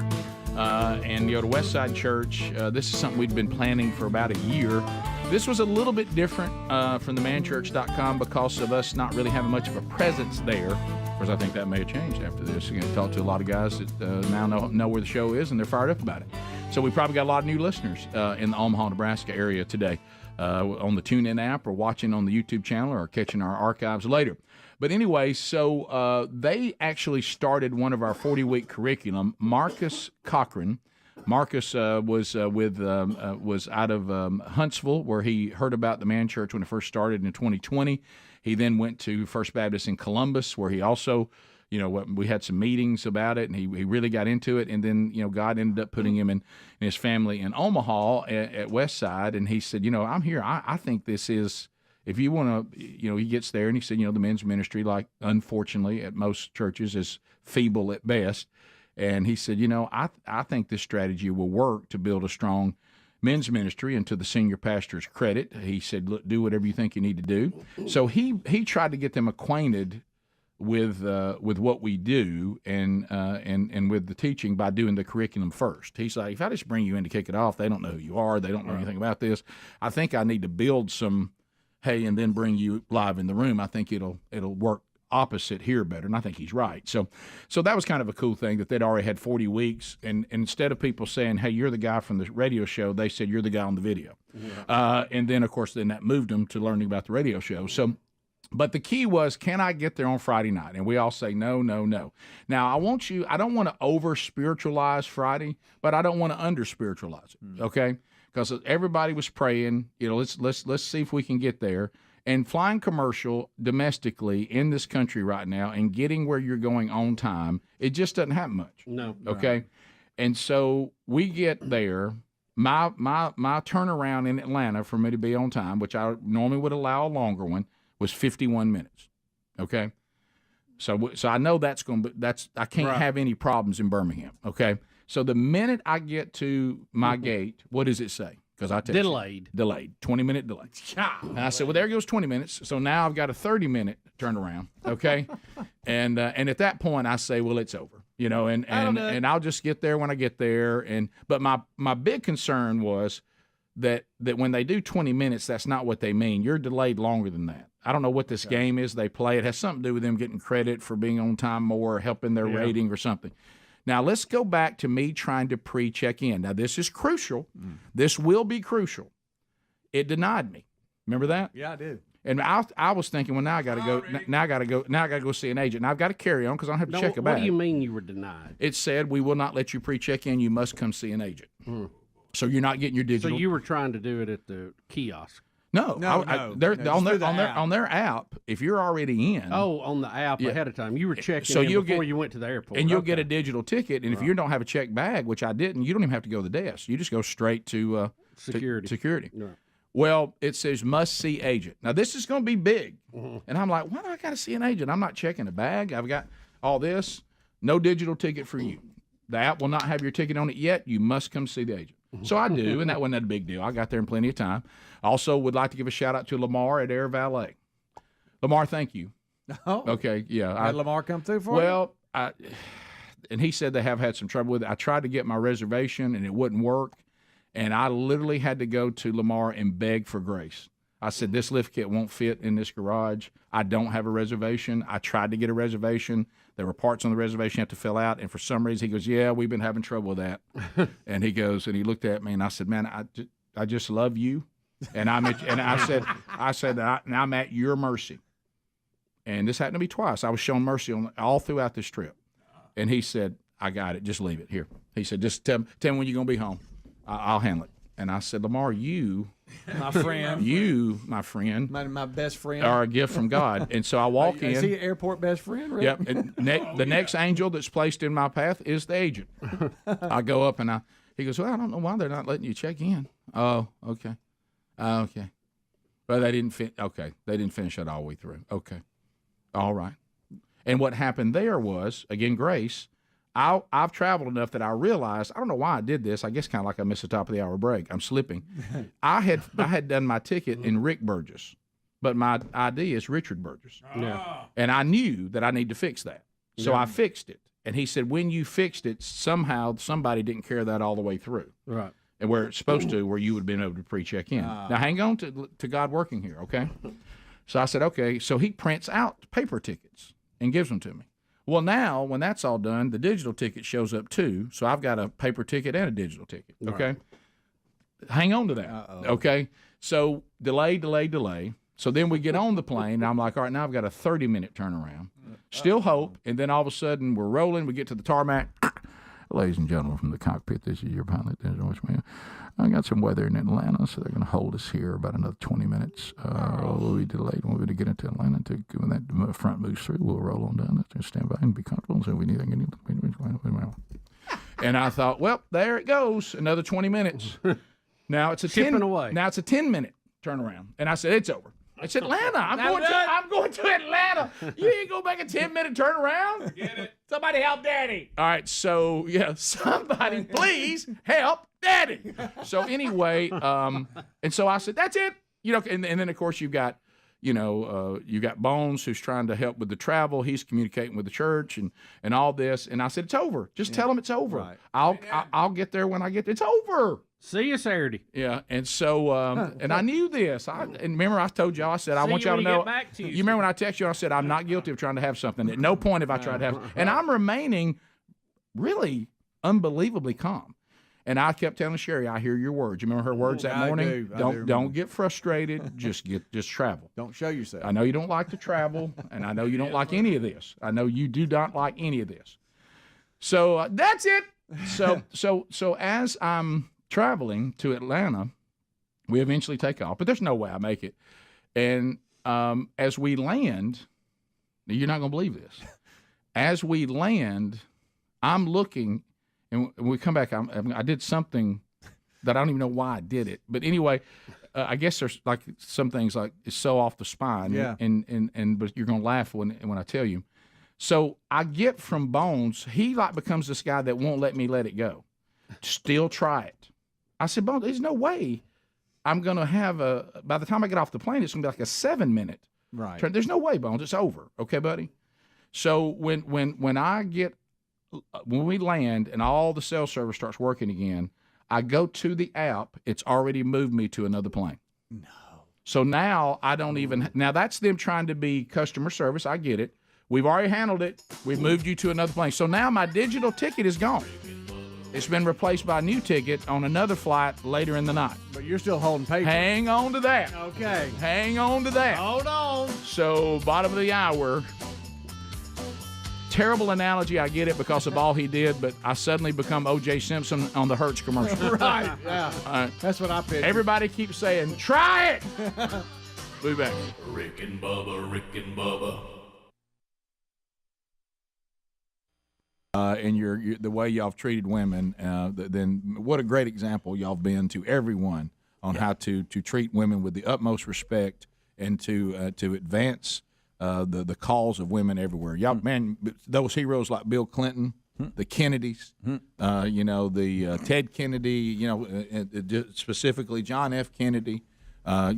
and go to Westside Church. This is something we'd been planning for about a year. This was a little bit different from themanchurch.com because of us not really having much of a presence there. Of course, I think that may have changed after this. You're going to talk to a lot of guys that now know where the show is, and they're fired up about it. So we probably got a lot of new listeners in the Omaha, Nebraska area today on the TuneIn app or watching on the YouTube channel or catching our archives later. But anyway, so they actually started one of our 40-week curriculum. Marcus Cochran. Marcus was out of Huntsville, where he heard about the Man Church when it first started in 2020. He then went to First Baptist in Columbus, where he also, we had some meetings about it, and he really got into it. And then, God ended up putting him and his family in Omaha at Westside. And he said, I'm here. I think this is, if you want to, he gets there and he said, the men's ministry, like unfortunately at most churches, is feeble at best. And he said, I think this strategy will work to build a strong men's ministry. And to the senior pastor's credit, he said, look, do whatever you think you need to do. So he tried to get them acquainted with what we do and with the teaching by doing the curriculum first. He's like, if I just bring you in to kick it off, they don't know who you are. They don't know anything about this. I think I need to build some, and then bring you live in the room. I think it'll work opposite here better, and I think he's right. So that was kind of a cool thing that they'd already had 40 weeks, and instead of people saying, hey, you're the guy from the radio show, they said, you're the guy on the video. Yeah. And then, of course, that moved them to learning about the radio show. So, but the key was, can I get there on Friday night? And we all say, no, no, no. Now, I don't want to over-spiritualize Friday, but I don't want to under-spiritualize it, okay? Because everybody was praying, let's see if we can get there. And flying commercial domestically in this country right now and getting where you're going on time, it just doesn't happen much. No. Okay? Right. And so we get there. My turnaround in Atlanta for me to be on time, which I normally would allow a longer one, was 51 minutes. Okay? So I know I can't have any problems in Birmingham. Okay? So the minute I get to my gate, what does it say? Because I delayed. 20-minute delay. And I said, well, there goes 20 minutes. So now I've got a 30-minute turnaround, okay? and at that point, I say, well, it's over, and I'll just get there when I get there. But my big concern was that when they do 20 minutes, that's not what they mean. You're delayed longer than that. I don't know what this game is they play. It has something to do with them getting credit for being on time more, or helping their rating or something. Now, let's go back to me trying to pre-check in. Now, this is crucial. This will be crucial. It denied me. Remember that? Yeah, I did. And I was thinking, well, now I got to go. Now I got to go see an agent. Now I've got to carry on because I don't have to check a bag. What do you mean you were denied? It said we will not let you pre-check in. You must come see an agent. So you're not getting your digital. So you were trying to do it at the kiosk. No. They're on their app. If you're already in, on the app ahead of time, you were checking in before you went to the airport, and you'll get a digital ticket. And if you don't have a checked bag, which I didn't, you don't even have to go to the desk. You just go straight to security. Right. Well, it says must see agent. Now this is going to be big, and I'm like, why do I got to see an agent? I'm not checking a bag. I've got all this. No digital ticket for you. The app will not have your ticket on it yet. You must come see the agent. So I do, and that wasn't a big deal. I got there in plenty of time. Also would like to give a shout-out to Lamar at Air Valet. Lamar, thank you. Oh. Okay, yeah. Had Lamar come through for you? Well, and he said they have had some trouble with it. I tried to get my reservation, and it wouldn't work, and I literally had to go to Lamar and beg for grace. I said, this lift kit won't fit in this garage. I don't have a reservation. I tried to get a reservation. There were parts on the reservation you have to fill out. And for some reason, he goes, yeah, we've been having trouble with that. And he goes, and he looked at me, and I said, man, I just love you. And I said, I'm at your mercy. And this happened to me twice. I was shown mercy all throughout this trip. And he said, I got it. Just leave it here. He said, just tell me when you're going to be home. I'll handle it. And I said, Lamar, you, my friend, my best friend, are a gift from God. And so I walk in. Is he an airport best friend? Rick? Yep. And the next angel that's placed in my path is the agent. I go up and he goes, well, I don't know why they're not letting you check in. Oh, okay. Okay. But they didn't finish it all the way through. Okay. All right. And what happened there was, again, grace. I've traveled enough that I realized, I don't know why I did this. I guess kind of like I missed the top of the hour break. I'm slipping. I had done my ticket in Rick Burgess, but my ID is Richard Burgess. Yeah. And I knew that I need to fix that. So Yeah. I fixed it. And he said, when you fixed it, somehow somebody didn't carry that all the way through. Right. And where it's supposed to, where you would have been able to pre-check in. Now, hang on to God working here, okay? So I said, okay. So he prints out paper tickets and gives them to me. Well, now, when that's all done, the digital ticket shows up too. So I've got a paper ticket and a digital ticket, okay? Hang on to that, okay? So delay. So then we get on the plane, and I'm like, all right, now I've got a 30-minute turnaround. Still hope, and then all of a sudden we're rolling. We get to the tarmac. Ladies and gentlemen from the cockpit, this is your pilot. I got some weather in Atlanta, so they're going to hold us here about another 20 minutes. We'll be delayed when we get into Atlanta. When that front moves through, we'll roll on down. Stand by and be comfortable. So we need. And I thought, well, there it goes, another 20 minutes. Now it's a 10-minute turnaround, and I said it's over. It's Atlanta. I'm going to Atlanta. You ain't go back a 10-minute turnaround. Get it? Somebody help Daddy. All right, so somebody please help Daddy. So anyway, and so I said that's it. And then of course you've got, you got Bones who's trying to help with the travel. He's communicating with the church and all this. And I said it's over. Just tell them it's over. Right. I'll get there when I get there. It's over. See you Saturday. Yeah, and so and I knew this. And remember, I told y'all. I said I want y'all to know. You remember when I texted you? I said I'm not guilty of trying to have something. At no point have I tried to have. And I'm remaining really unbelievably calm. And I kept telling Sherry, I hear your words. You remember her words that morning? Don't get frustrated. Just travel. Don't show yourself. I know you don't like to travel, and I know you don't like any of this. I know you do not like any of this. So that's it. So as I'm traveling to Atlanta, we eventually take off, but there's no way I make it. And as we land, you're not going to believe this. As we land, I'm looking, and when we come back, I did something that I don't even know why I did it. But anyway, I guess there's like some things like it's so off the spine. Yeah. And but you're going to laugh when I tell you. So I get from Bones, he like becomes this guy that won't let me let it go. Still try it. I said, Bones, there's no way I'm going to have by the time I get off the plane, it's going to be like a 7-minute. Right. Turn. There's no way, Bones. It's over. Okay, buddy? So when we land and all the cell service starts working again, I go to the app. It's already moved me to another plane. No. So now I don't even – now that's them trying to be customer service. I get it. We've already handled it. We've moved you to another plane. So now my digital ticket is gone. It's been replaced by a new ticket on another flight later in the night. But you're still holding paper. Hang on to that. Okay. Hang on to that. Hold on. So, bottom of the hour. Terrible analogy. I get it because of all he did, but I suddenly become O.J. Simpson on the Hertz commercial. Right. Yeah. That's what I picked. Everybody keeps saying, try it. We'll be back. Rick and Bubba. And the way y'all have treated women, then what a great example y'all have been to everyone on how to treat women with the utmost respect and to advance the cause of women everywhere. Y'all, man, those heroes like Bill Clinton, the Kennedys, the Ted Kennedy, specifically John F. Kennedy, what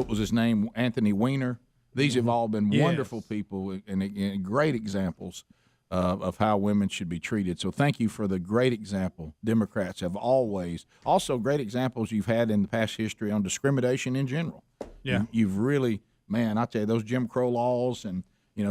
was his name? Anthony Weiner. These have all been wonderful people and great examples of how women should be treated. So thank you for the great example Democrats have always. Also great examples you've had in the past history on discrimination in general. Yeah. You've really, man, I tell you, those Jim Crow laws and,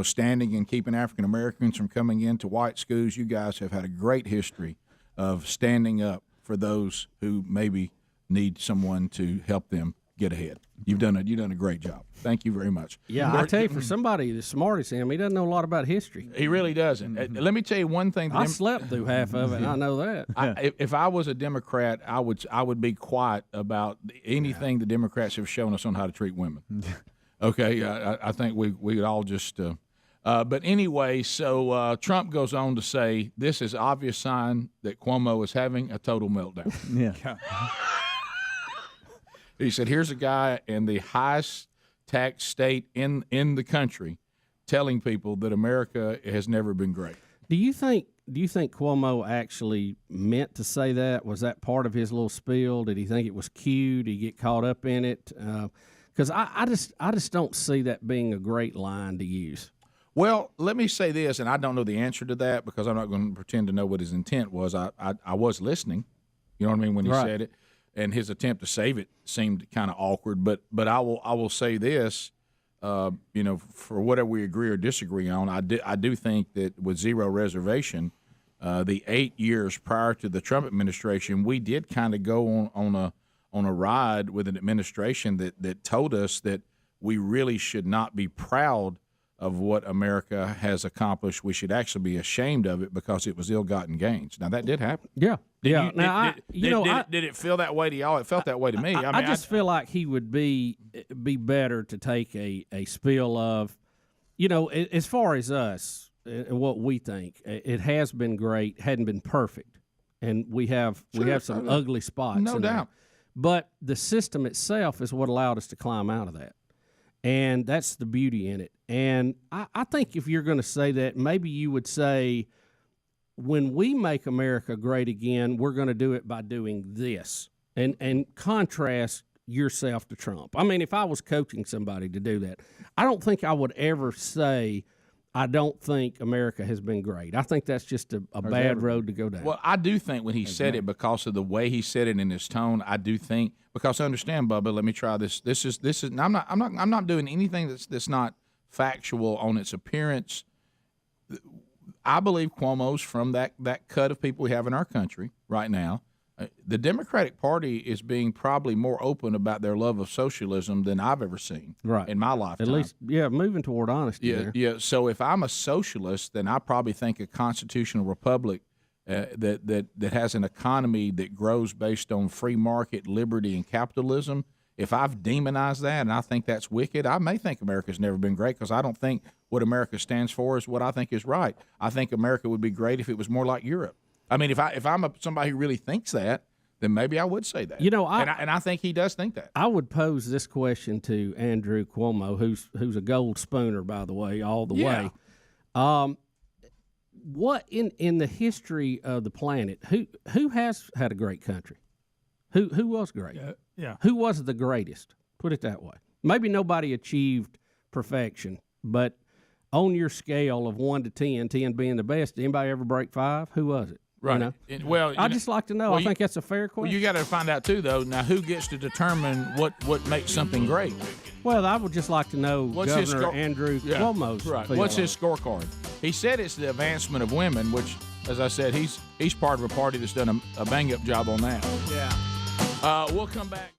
standing and keeping African Americans from coming into white schools, you guys have had a great history of standing up for those who maybe need someone to help them get ahead. You've done a great job. Thank you very much. Yeah, I tell you, for somebody as smart as him, he doesn't know a lot about history. He really doesn't. Let me tell you one thing. I slept through half of it, and I know that. If I was a Democrat, I would be quiet about anything the Democrats have shown us on how to treat women. Okay, I think we would all just. But anyway, so Trump goes on to say this is obvious sign that Cuomo is having a total meltdown. Yeah. He said, here's a guy in the highest tax state in the country telling people that America has never been great. Do you think Cuomo actually meant to say that? Was that part of his little spiel? Did he think it was cute? Did he get caught up in it? Because I just don't see that being a great line to use. Well, let me say this, and I don't know the answer to that because I'm not going to pretend to know what his intent was. I was listening, you know what I mean, when he said it, and his attempt to save it seemed kind of awkward. But I will say this, for whatever we agree or disagree on, I do think that with zero reservation, the 8 years prior to the Trump administration, we did kind of go on a ride with an administration that told us that we really should not be proud of what America has accomplished. We should actually be ashamed of it because it was ill-gotten gains. Now, that did happen. Yeah. Did it feel that way to y'all? It felt that way to me. I just feel like he would be better to take a spiel of, as far as us and what we think, it has been great, hadn't been perfect, and we have some ugly spots. No doubt. But the system itself is what allowed us to climb out of that. And that's the beauty in it. And I think if you're going to say that, maybe you would say, when we make America great again, we're going to do it by doing this, and contrast yourself to Trump. I mean, if I was coaching somebody to do that, I don't think I would ever say, I don't think America has been great. I think that's just a bad road to go down. Well, I do think when he said it, because of the way he said it in his tone, I do think, because understand, Bubba, let me try this. This is. I'm not doing anything that's not factual on its appearance. I believe Cuomo's from that cut of people we have in our country right now. The Democratic Party is being probably more open about their love of socialism than I've ever seen in my lifetime. At least, moving toward honesty there. Yeah. So if I'm a socialist, then I probably think a constitutional republic that has an economy that grows based on free market, liberty, and capitalism, if I've demonized that and I think that's wicked, I may think America's never been great because I don't think what America stands for is what I think is right. I think America would be great if it was more like Europe. I mean, if I'm somebody who really thinks that, then maybe I would say that. I think he does think that. I would pose this question to Andrew Cuomo, who's a gold spooner, by the way, all the way. What in the history of the planet, who has had a great country? Who was great? Yeah. Who was the greatest? Put it that way. Maybe nobody achieved perfection, but on your scale of 1 to 10, 10 being the best, did anybody ever break 5? Who was it? Right. I'd just like to know. I think that's a fair question. Well, you got to find out, too, though, now who gets to determine what makes something great? Well, I would just like to know Governor Andrew Cuomo's feeling. What's his scorecard? He said it's the advancement of women, which, as I said, he's part of a party that's done a bang-up job on that. Yeah. We'll come back.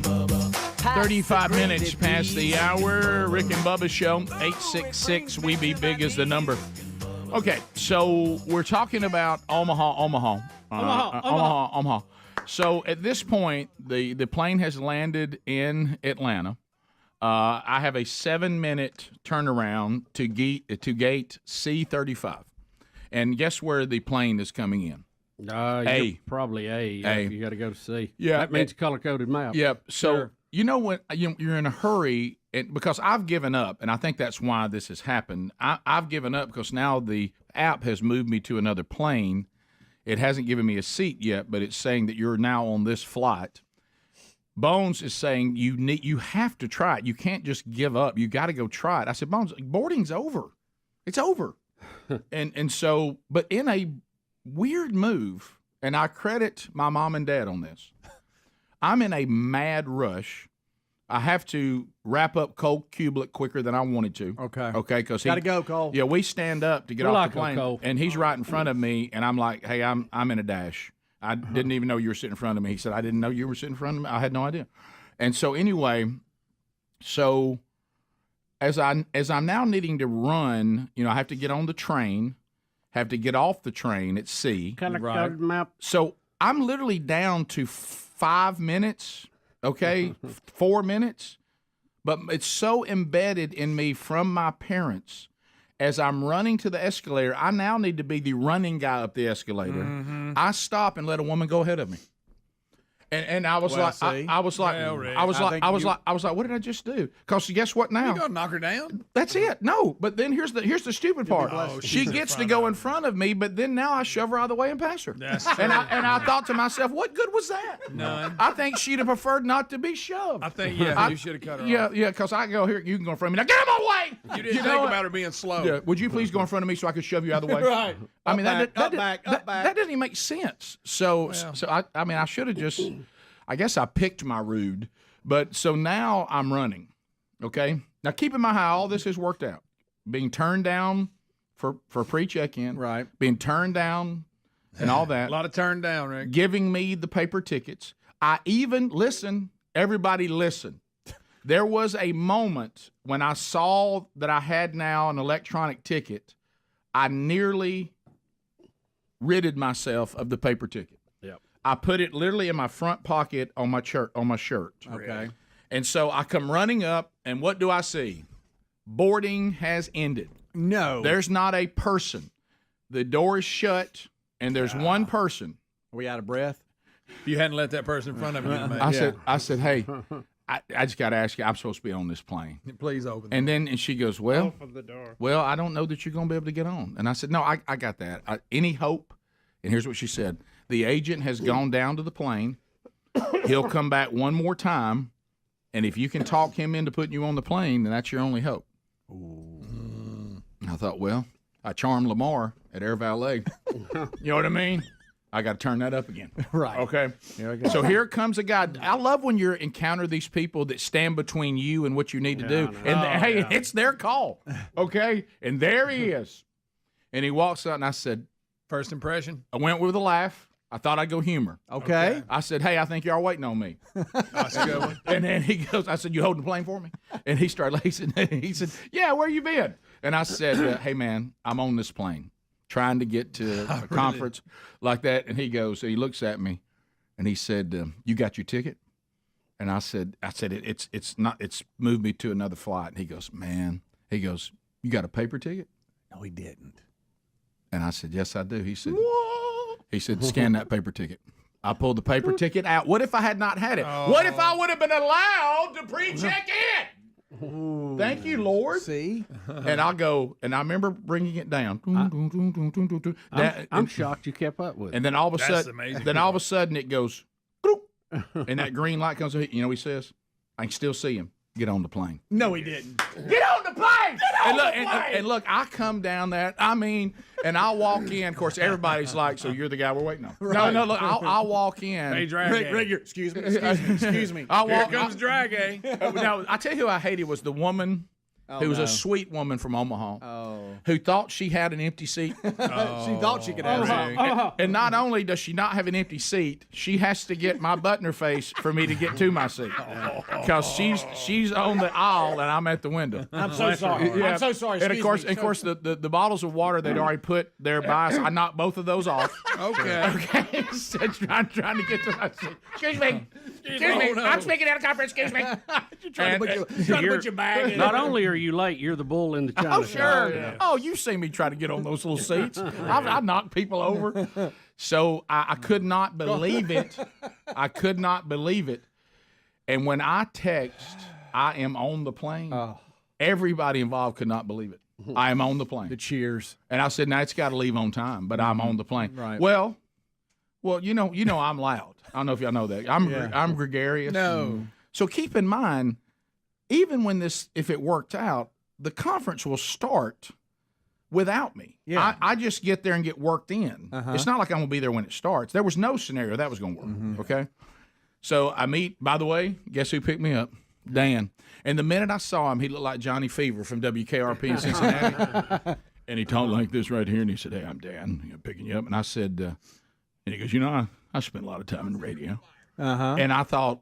Bubba. 35 minutes past the hour. Rick and Bubba Show. 866 We Be Big is the number. Okay, so we're talking about Omaha. So at this point, the plane has landed in Atlanta. I have a 7-minute turnaround to gate C-35. And guess where the plane is coming in? Probably A. You got to go to C. Yeah, that means color-coded map. Yep. So you know when you're in a hurry, because I've given up, and I think that's why this has happened. I've given up because now the app has moved me to another plane. It hasn't given me a seat yet, but it's saying that you're now on this flight. Bones is saying you have to try it. You can't just give up. You got to go try it. I said, Bones, boarding's over. It's over. and so, but in a weird move, and I credit my mom and dad on this, I'm in a mad rush. I have to wrap up Cole Kublik quicker than I wanted to. Okay, because got to go, Cole. Yeah, we stand up to get off the plane, and he's right in front of me, and I'm like, hey, I'm in a dash. I didn't even know you were sitting in front of me. He said, I didn't know you were sitting in front of me. I had no idea. And so anyway, So as I'm now needing to run, I have to get on the train, have to get off the train at sea. Color-coded map. So I'm literally down to 5 minutes, okay, 4 minutes. But it's so embedded in me from my parents. As I'm running to the escalator, I now need to be the running guy up the escalator. Mm-hmm. I stop and let a woman go ahead of me. And I was what did I just do? Because guess what now? You gonna knock her down? That's it. No, but then here's the stupid part. She gets to go in front of me, but then now I shove her out of the way and pass her. That's and I thought to myself, what good was that? None. I think she'd have preferred not to be shoved. I think you should have cut her off. Yeah, because I go here, you can go in front of me. Now get out of my way. You didn't think about her being slow. Yeah. Would you please go in front of me so I could shove you out of the way? Right. I mean, Up that back. doesn't even make sense. So I should have just. I guess I picked my rude, but so now I'm running. Okay. Now keep in mind how all this has worked out. Being turned down for pre-check-in, right? Being turned down and all that. A lot of turned down, Rick. Giving me the paper tickets. I even everybody listen. There was a moment when I saw that I had now an electronic ticket. I nearly ridded myself of the paper ticket. I put it literally in my front pocket on my shirt. Okay. And so I come running up, and what do I see? Boarding has ended. No. There's not a person. The door is shut, and there's one person. Are we out of breath? If you hadn't let that person in front of you, I said, hey, I just got to ask you, I'm supposed to be on this plane. Please open the door. And she goes, well, Open the door. Well, I don't know that you're going to be able to get on. And I said, no, I got that. Any hope? And here's what she said. The agent has gone down to the plane. He'll come back one more time, and if you can talk him into putting you on the plane, then that's your only hope. I thought, well, I charmed Lamar at Air Valet. You know what I mean? I got to turn that up again. Right. Okay. So here comes a guy. I love when you encounter these people that stand between you and what you need to do. And it's their call. Okay. And there he is. And he walks out, and I said, first impression? I went with a laugh. I thought I'd go humor. Okay. I said, hey, I think y'all waiting on me. That's a good one. And then he goes, I said, you holding the plane for me? And he started lacing. He said, yeah, where you been? And I said, hey, man, I'm on this plane trying to get to a conference like that. And he goes, he looks at me, and he said, you got your ticket? And I said, it's not, it's moved me to another flight. And he goes, man, you got a paper ticket? No, he didn't. And I said, yes, I do. He said, scan that paper ticket. I pulled the paper ticket out. What if I had not had it? What if I would have been allowed to pre-check in? Ooh. Thank you, Lord. See? And I'll go, and I remember bringing it down. I'm shocked you kept up with it. And then all of a That's sudden, amazing. It goes, and that green light comes on. You know what he says? I can still see him. Get on the plane. No, he didn't. Get on the plane! And look, I come down that, and I'll walk in. Of course, everybody's like, so you're the guy we're waiting on. Right. No, look, I'll walk in. Hey, Drag Rick, excuse me. Here comes Drag A. Now, I tell you who I hated was the woman who was a sweet woman from Omaha who thought she had an empty seat. She thought she could have it. And not only does she not have an empty seat, she has to get my butt in her face for me to get to my seat. Because she's on the aisle and I'm at the window. I'm so sorry. Yeah. I'm so sorry. And of course, the bottles of water they'd already put there by us, I knocked both of those off. Okay. So trying to get to my seat. Excuse me. I'm speaking at a conference. Excuse me. Trying to put your bag in. Not only are you late, you're the bull in the china Oh, shop. sure. Yeah. Oh, you've seen me try to get on those little seats. I knock people over. So I could not believe it. I could not believe it. And when I text, I am on the plane, everybody involved could not believe it. I am on the plane. The cheers. And I said, now it's got to leave on time, but I'm on the plane. Right. Well, you know I'm loud. I don't know if y'all know that. I'm gregarious. No. So keep in mind, even when if it worked out, the conference will start without me. Yeah. I just get there and get worked in. It's not like I'm going to be there when it starts. There was no scenario that was going to work, okay? So I meet, by the way, guess who picked me up? Dan. And the minute I saw him, he looked like Johnny Fever from WKRP in Cincinnati. And he talked like this right here, and he said, hey, I'm Dan, I'm picking you up. And I said, and he goes, I spent a lot of time in radio. And I thought,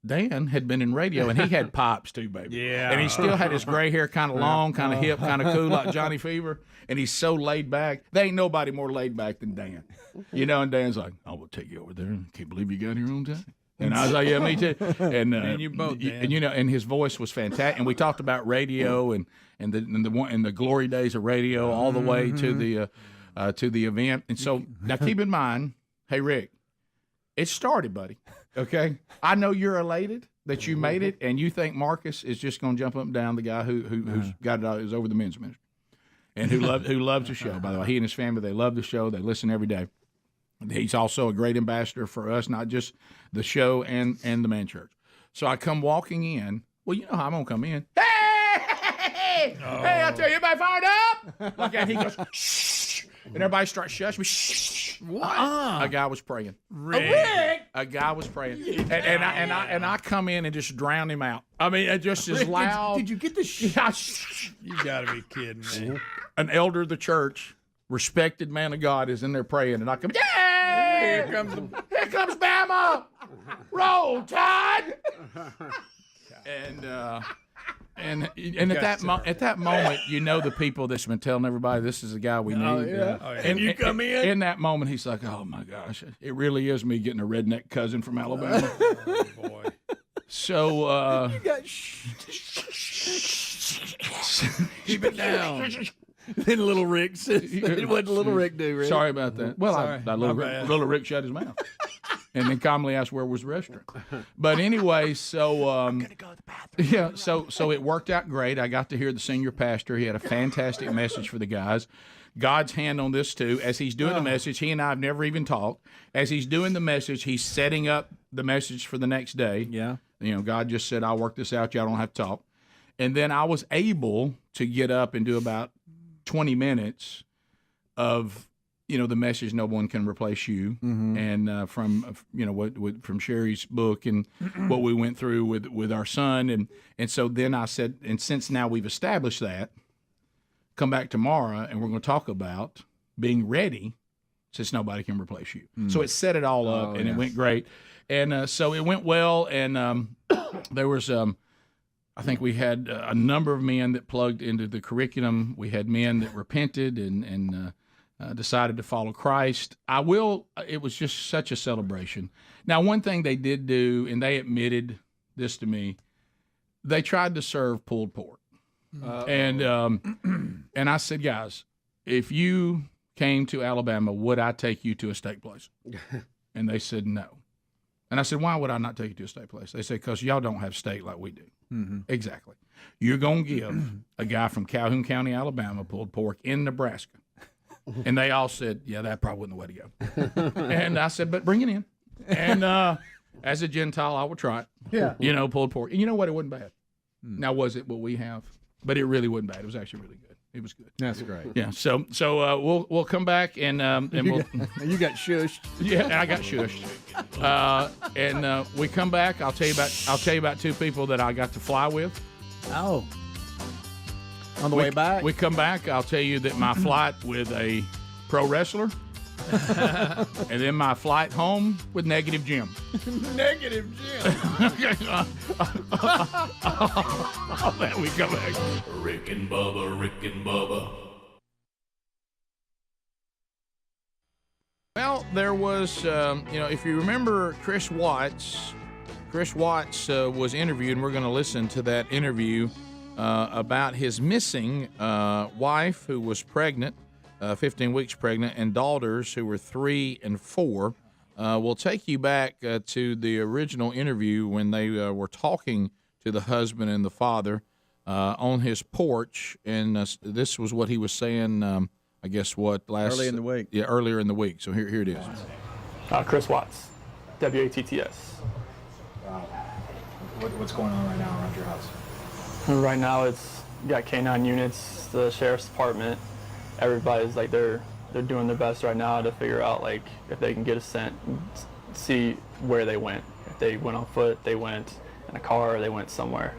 Dan had been in radio, and he had pipes too, baby. Yeah. And he still had his gray hair kind of long, kind of hip, kind of cool like Johnny Fever. And he's so laid back. There ain't nobody more laid back than Dan. You know, and Dan's like, I will take you over there. Can't believe you got here on time. And I was like, yeah, me too. And you both, Dan. and you know, and his voice was fantastic. And we talked about radio and the glory days of radio all the way to the event. And so now keep in mind, hey Rick, it started, buddy. Okay, I know you're elated that you made it, and you think Marcus is just going to jump up and down, the guy who's got it all, who's over the men's ministry, and who loves the show. By the way, he and his family, they love the show. They listen every day. He's also a great ambassador for us, not just the show and the man church. So I come walking in. Well, you know how I'm gonna come in. Hey, I tell you, everybody fired up. Like that, he goes, shh, and everybody starts shushing me. Shh. What? A guy was praying. Rick. A guy was praying, and I come in and just drown him out. I mean, it just as loud. Did you get the shh? You got to be kidding me. An elder of the church, respected man of God, is in there praying, and I come, Here comes Bama, roll Tide, and at that moment, you know the people that's been telling everybody this is the guy we need. Oh, yeah. And you come in? In that moment, he's like, "Oh my gosh, it really is me getting a redneck cousin from Alabama." Oh, boy. So You got keep it down. Then little Rick says, what did little Rick do, Rick? Sorry about that. Well, Sorry. little Rick shut his mouth. And then calmly asked where was the restroom. But anyway, so I'm gonna go to the bathroom. Yeah, so it worked out great. I got to hear the senior pastor. He had a fantastic message for the guys. God's hand on this too. As he's doing the message, he and I have never even talked. As he's doing the message, he's setting up the message for the next day. Yeah. You know, God just said, I'll work this out. Y'all don't have to talk. And then I was able to get up and do about 20 minutes of, you know, the message, no one can replace you. Mm-hmm. And from, you know, from Sherry's book and what we went through with our son. And so then I said, and since now we've established that, come back tomorrow and we're going to talk about being ready since nobody can replace you. So it set it all up and it went great. And so it went well. And there was, I think we had a number of men that plugged into the curriculum. We had men that repented and decided to follow Christ. It was just such a celebration. Now, one thing they did do, and they admitted this to me, they tried to serve pulled pork. And I said, guys, if you came to Alabama, would I take you to a steak place? And they said no. And I said, why would I not take you to a steak place? They said, because y'all don't have steak like we do. Mm-hmm. Exactly. You're going to give a guy from Calhoun County, Alabama, pulled pork in Nebraska. And they all said, yeah, that probably wasn't the way to go. And I said, but bring it in. And as a Gentile, I would try it. Yeah. You know, pulled pork. And you know what? It wasn't bad. Now, was it what we have? But it really wasn't bad. It was actually really good. It was good. That's great. Yeah. So we'll come back and we'll. You got shushed. Yeah, I got shushed. And we come back. I'll tell you about two people that I got to fly with. Oh. On the way back? We come back. I'll tell you that my flight with a pro wrestler. And then my flight home with Negative Jim. Negative Jim. All that we come back. Rick and Bubba, Rick and Bubba. Well, there was, if you remember Chris Watts was interviewed, and we're going to listen to that interview about his missing wife who was pregnant. 15 weeks pregnant, and daughters who were 3 and 4. We'll take you back to the original interview when they were talking to the husband and the father on his porch, and this was what he was saying, I guess early in the week. Yeah, earlier in the week. So here it is. Chris Watts, WATTS. What's going on right now around your house? Right now it's got K-9 units, the sheriff's department. Everybody's like they're doing their best right now to figure out like if they can get a scent, see where they went. If they went on foot, they went in a car, or they went somewhere.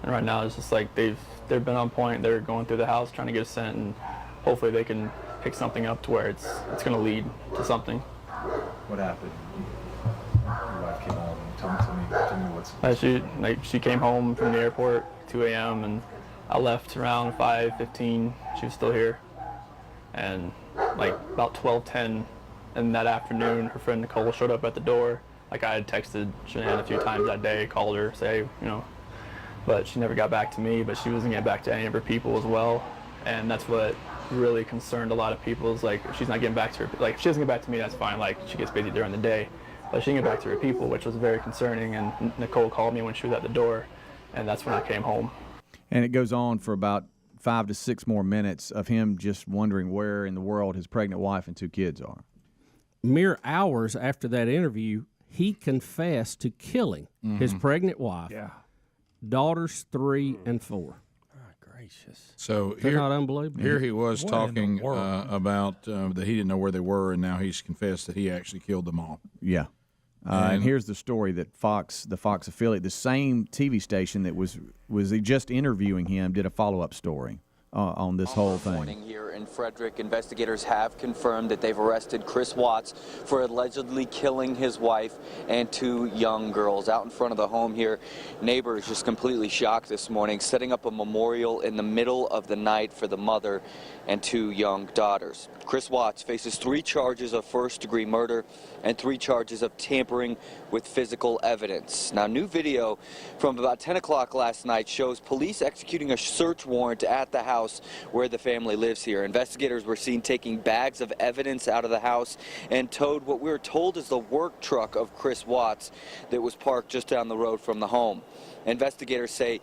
And right now it's just like they've been on point. They're going through the house trying to get a scent, and hopefully they can pick something up to where it's going to lead to something. What happened? Your wife came home and told me. She came home from the airport 2 a.m. and I left around 5:15. She was still here, and like about 12:10 in that afternoon, her friend Nicole showed up at the door. Like I had texted Shanann a few times that day, called her, say, but she never got back to me. But she wasn't getting back to any of her people as well, and that's what really concerned a lot of people. Is like, if she's not getting back to her, like if she doesn't get back to me, that's fine. Like she gets busy during the day, but she didn't get back to her people, which was very concerning. And Nicole called me when she was at the door, and that's when I came home. And it goes on for about 5 to 6 more minutes of him just wondering where in the world his pregnant wife and 2 kids are. Mere hours after that interview, he confessed to killing his pregnant wife, daughters 3 and 4. Oh, gracious. So They're not unbelievable. Here he was What talking in the world? about that he didn't know where they were, and now he's confessed that he actually killed them all. Yeah. And here's the story that the Fox affiliate, the same TV station that was just interviewing him, did a follow-up story on this whole thing. Morning here in Frederick, investigators have confirmed that they've arrested Chris Watts for allegedly killing his wife and 2 young girls. Out in front of the home here, neighbors just completely shocked this morning, setting up a memorial in the middle of the night for the mother and 2 young daughters. Chris Watts faces 3 charges of first-degree murder and 3 charges of tampering with physical evidence. Now, new video from about 10 o'clock last night shows police executing a search warrant at the house where the family lives here. Investigators were seen taking bags of evidence out of the house and towed what we were told is the work truck of Chris Watts that was parked just down the road from the home. Investigators say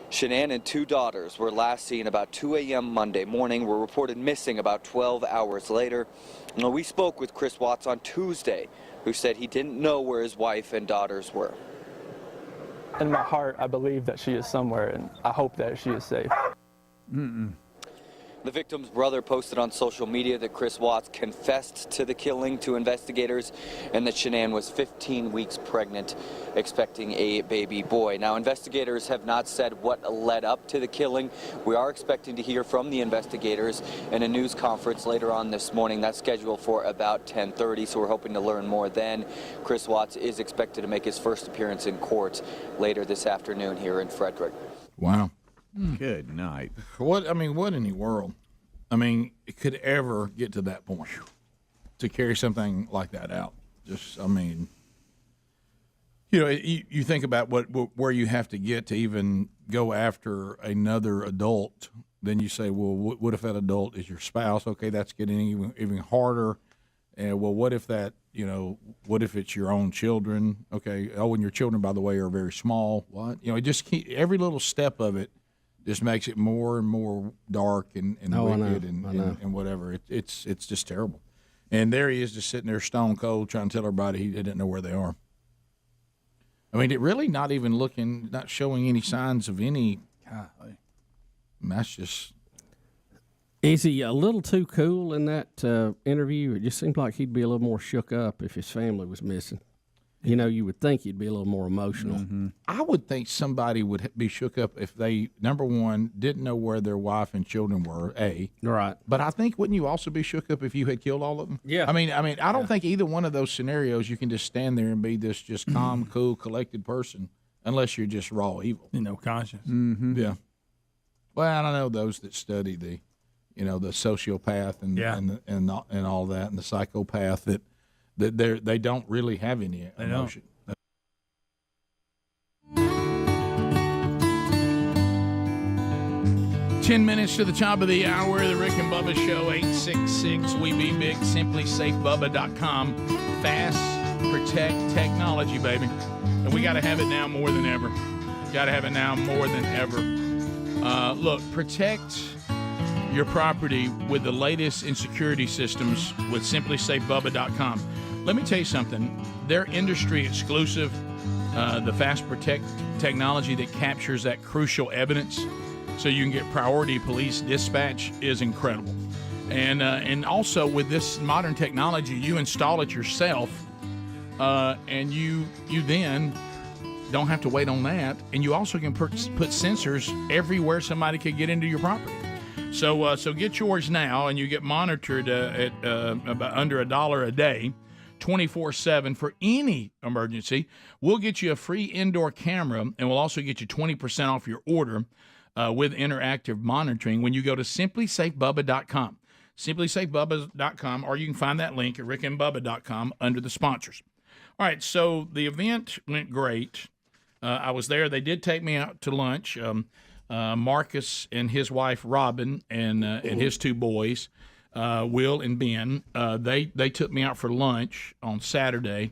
Shanann and 2 daughters were last seen about 2 a.m. Monday morning, were reported missing about 12 hours later. Now, we spoke with Chris Watts on Tuesday, who said he didn't know where his wife and daughters were. In my heart, I believe that she is somewhere, and I hope that she is safe. The victim's brother posted on social media that Chris Watts confessed to the killing to investigators and that Shanann was 15 weeks pregnant, expecting a baby boy. Now, investigators have not said what led up to the killing. We are expecting to hear from the investigators in a news conference later on this morning. That's scheduled for about 10:30, so we're hoping to learn more then. Chris Watts is expected to make his first appearance in court later this afternoon here in Frederick. Wow. Good night. What in the world? I mean, it could ever get to that point to carry something like that out. Just, I mean, you think about where you have to get to even go after another adult. Then you say, well, what if that adult is your spouse? Okay, that's getting even harder. And well, what if that, what if it's your own children? Okay. Oh, and your children, by the way, are very small. What? It just every little step of it just makes it more and more dark and wicked and whatever. It's just terrible. And there he is just sitting there stone cold trying to tell everybody he didn't know where they are. I mean, it really not even looking, not showing any signs of any. That's just. Is he a little too cool in that interview? It just seems like he'd be a little more shook up if his family was missing. You would think he'd be a little more emotional. Mm-hmm. I would think somebody would be shook up if they, number one, didn't know where their wife and children were, A. Right. But I think, wouldn't you also be shook up if you had killed all of them? Yeah. I mean, I don't think either one of those scenarios you can just stand there and be this just calm, cool, collected person unless you're just raw evil. Conscience. Mm-hmm. Yeah. Well, I don't know those that study the sociopath and all that, and the psychopath that they don't really have any emotion. 10 minutes to the top of the hour. The Rick and Bubba Show, 866 We Be Big, simplysafebubba.com. Fast Protect technology, baby. And we got to have it now more than ever. Got to have it now more than ever. Look, protect your property with the latest in security systems with simplysafebubba.com. Let me tell you something. Their industry exclusive, the Fast Protect technology that captures that crucial evidence so you can get priority police dispatch is incredible. And also with this modern technology, you install it yourself, and you then don't have to wait on that. And you also can put sensors everywhere somebody could get into your property. So get yours now, and you get monitored at about under $1 a day. 24/7 for any emergency. We'll get you a free indoor camera, and we'll also get you 20% off your order with interactive monitoring when you go to simplysafebubba.com. simplysafebubba.com, or you can find that link at rickandbubba.com under the sponsors. All right, so the event went great. I was there. They did take me out to lunch. Marcus and his wife Robin and his two boys, Will and Ben, they took me out for lunch on Saturday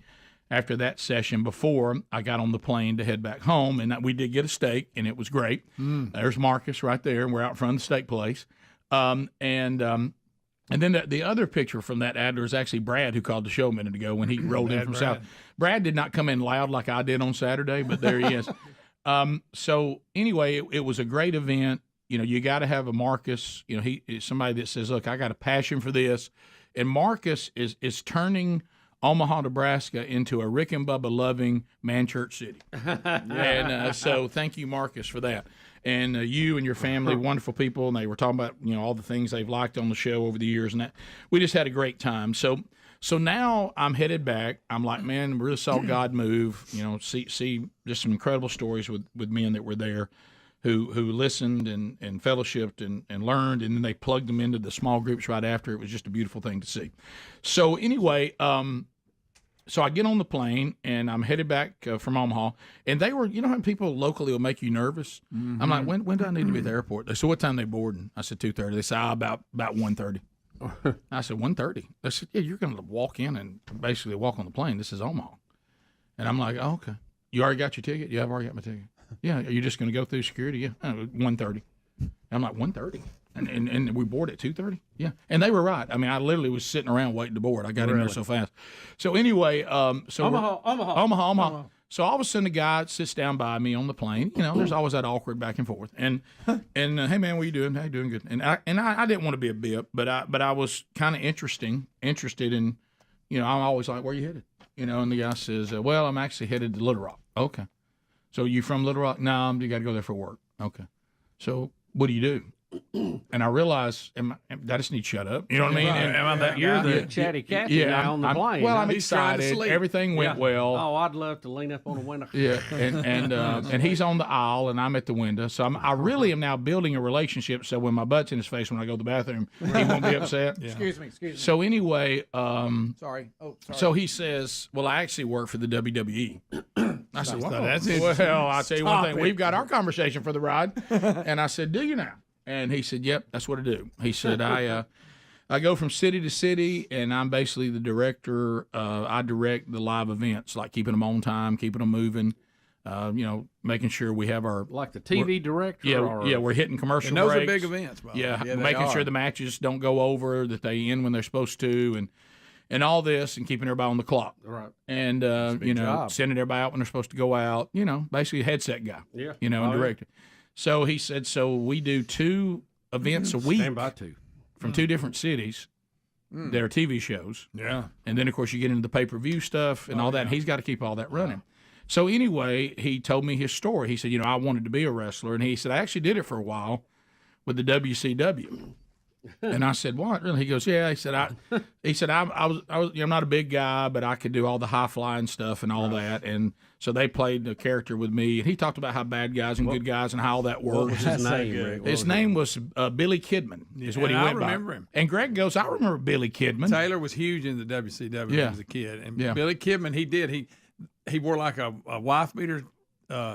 after that session before I got on the plane to head back home, and we did get a steak, and it was great. There's Marcus right there, and we're out front of the steak place. And then the other picture from that Adler is actually Brad, who called the show a minute ago when he rolled in from South. Brad did not come in loud like I did on Saturday, but there he is. So anyway, it was a great event. You know, you got to have a Marcus. You know, he is somebody that says, "Look, I got a passion for this," and Marcus is turning Omaha, Nebraska into a Rick and Bubba loving man church city. And so thank you, Marcus, for that. And you and your family, wonderful people, and they were talking about, you know, all the things they've liked on the show over the years, and that we just had a great time. So now I'm headed back. I'm like, man, we really saw God move. You know, see just some incredible stories with men that were there, who listened and fellowshipped and learned, and then they plugged them into the small groups right after. It was just a beautiful thing to see. So anyway, so I get on the plane, and I'm headed back from Omaha, and they were, you know how people locally will make you nervous? I'm like, when do I need to be at the airport? They said, what time they boarding? I said, 2:30. They said, about 1:30. I said, 1:30? They said, yeah, you're going to walk in and basically walk on the plane. This is Omaha. And I'm like, oh, okay. You already got your ticket? Yeah, I've already got my ticket. Yeah, are you just going to go through security? Yeah, 1:30. I'm like, 1:30? And we board at 2:30? Yeah. And they were right. I mean, I literally was sitting around waiting to board. I got in there so fast. So anyway, Omaha. So all of a sudden, the guy sits down by me on the plane. You know, there's always that awkward back and forth. And hey man, what you doing? Hey, doing good. And I didn't want to be a bip, but I was kind of interested in, you know, I'm always like, where you headed? You know, and the guy says, well, I'm actually headed to Little Rock. Okay. So you from Little Rock? No, you got to go there for work. Okay. So what do you do? And I realized, I just need to shut up. You know what I mean? And you're the chatty Cathy now on the plane. Well, I'm excited. Everything went well. Oh, I'd love to lean up on the window. Yeah, and he's on the aisle, and I'm at the window. So I really am now building a relationship. So when my butt's in his face when I go to the bathroom, he won't be upset. Yeah. Excuse me. So anyway, sorry. So he says, "Well, I actually work for the WWE." I said, "Well, that's well, I'll tell you one thing. We've got our conversation for the ride." And I said, "Do you now?" And he said, "Yep, that's what I do." He said, "I go from city to city, and I'm basically the director. I direct the live events, like keeping them on time, keeping them moving. You know, making sure we have our like the TV director. Yeah, we're hitting commercial breaks. Those are big events. Bob. Yeah, making sure the matches don't go over, that they end when they're supposed to, and all this, and keeping everybody on the clock. Right. And you know, job. sending everybody out when they're supposed to go out. You know, basically a headset guy. Yeah. You know, and director." So he said, so we do 2 events a week. Stand by 2. From 2 different cities. They're TV shows. Yeah. And then, of course, you get into the pay-per-view stuff and all that. And he's got to keep all that running. So anyway, he told me his story. He said, you know, I wanted to be a wrestler. And he said, I actually did it for a while with the WCW. And I said, what? Really? He goes, yeah. He said, I was, I'm not a big guy, but I could do all the high flying stuff and all that. And so they played the character with me. And he talked about how bad guys and good guys and how all that works. What was his name, Rick? His name was Billy Kidman, is what he went by. I remember him. And Greg goes, I remember Billy Kidman. Taylor was huge in the WCW when he was a kid. And Billy Kidman, he wore like a wife beater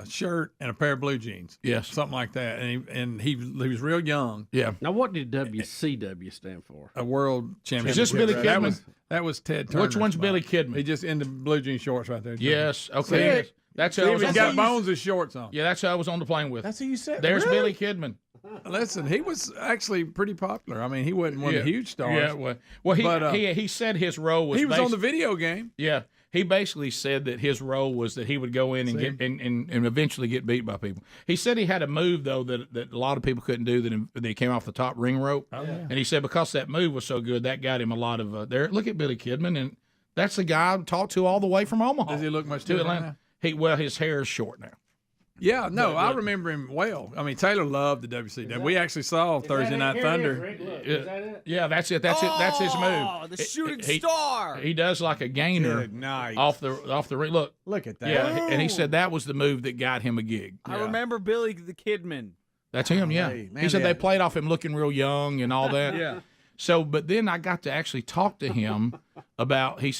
shirt and a pair of blue jeans. Yes. Something like that. And he was real young. Yeah. Now, what did WCW stand for? A world championship. Is this Billy Kidman? That was Ted Turner. Which one's Billy Kidman? He just in the blue jean shorts right there. Yes. Okay. See, that's who I was he got bones and shorts on. Yeah, that's who I was on the plane with. That's who you said. There's really? Billy Kidman. Listen, he was actually pretty popular. I mean, he wasn't one of the huge stars. Yeah, well, he said his role was. He was on the video game. Yeah, he basically said that his role was that he would go in and get and eventually get beat by people. He said he had a move though that a lot of people couldn't do, that he came off the top ring rope. Oh, yeah. And he said because that move was so good, that got him a lot of there. Look at Billy Kidman, and that's the guy I talked to all the way from Omaha. Does he look much to Atlanta? His hair is short now. Yeah, no, I remember him well. I mean, Taylor loved the WCW. We actually saw Thursday Night Thunder. Yeah, that's it. That's it. That's his move. Oh, the shooting star. He does like a gainer off the ring. Look at that. Yeah, and he said that was the move that got him a gig. I remember Billy the Kidman. That's him. Yeah, Hey, man, he said yeah. they played off him looking real young and all that. Yeah. So, but then I got to actually talk to him about. He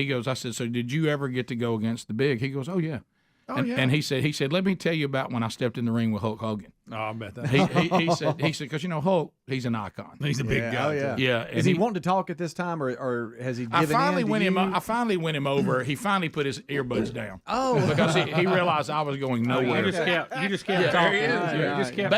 goes. I said, so did you ever get to go against the big? He goes, oh yeah. And he said, let me tell you about when I stepped in the ring with Hulk Hogan. Oh, I bet that. He said, because Hulk, he's an icon. He's a big guy. Oh, yeah. Yeah. Is he wanting to talk at this time, or has he given I finally in to went you? him. I finally went him over. He finally put his earbuds down. Oh, because he realized I was going nowhere. You just kept talking. Yeah. You just kept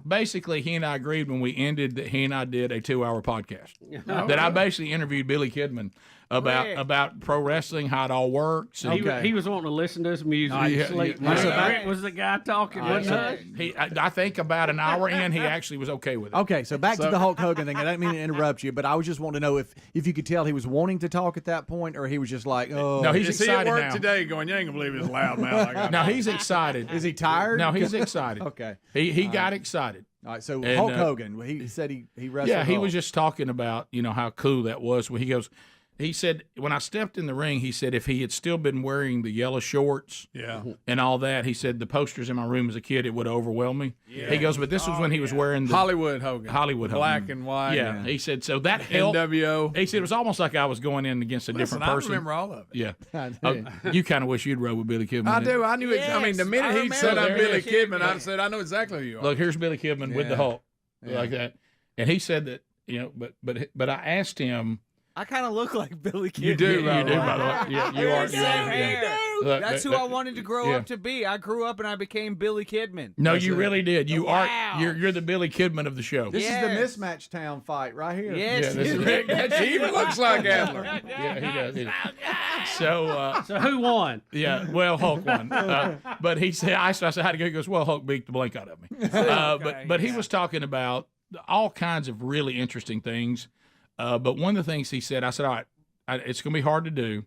Basically, he and I agreed when we ended that he and I did a 2-hour podcast. That I basically interviewed Billy Kidman about pro wrestling, how it all works. He was wanting to listen to his music. Sleep. Rick was the guy talking. I think about an hour in, he actually was okay with it. Okay, so back to the Hulk Hogan thing. I didn't mean to interrupt you, but I was just wanting to know if you could tell he was wanting to talk at that point, or he was just like, oh. No, he's Is he excited at work now. today going, you ain't going to believe his loud mouth. No, he's excited. Is he tired? No, he's excited. Okay. He got excited. All right, so And, Hulk Hogan, he said he wrestled. Yeah, he Hulk. was just talking about, how cool that was. When he said, when I stepped in the ring, he said if he had still been wearing the yellow shorts and all that, he said the posters in my room as a kid, it would overwhelm me. Yeah. He goes, but this was when he was wearing the Hollywood Hogan. Black and white. Yeah. He said, so that helped. NWO. He said it was almost like I was going in against a different person. I remember all of it. Yeah. You kind of wish you'd rode with Billy Kidman. I do. I knew it. I mean, the minute he said I'm Billy Kidman, Yeah. I said, I know exactly who you are. Look, here's Billy Kidman with the Hulk. Like that. And he said that, but I asked him. I kind of look like Billy Kidman. You do, by the way. Yeah, you are. Look, that's who I wanted to grow up to be. I grew up and I became Billy Kidman. No, you really did. You are. You're the Billy Kidman of the show. This is the mismatch town fight right here. Yes, this is he even looks like Adler. Yeah, he does. So who won? Yeah, well, Hulk won. But he said, I said, how'd it go? He goes, well, Hulk beat the blank out of me. But he was talking about all kinds of really interesting things. But one of the things he said, I said, all right, it's going to be hard to do.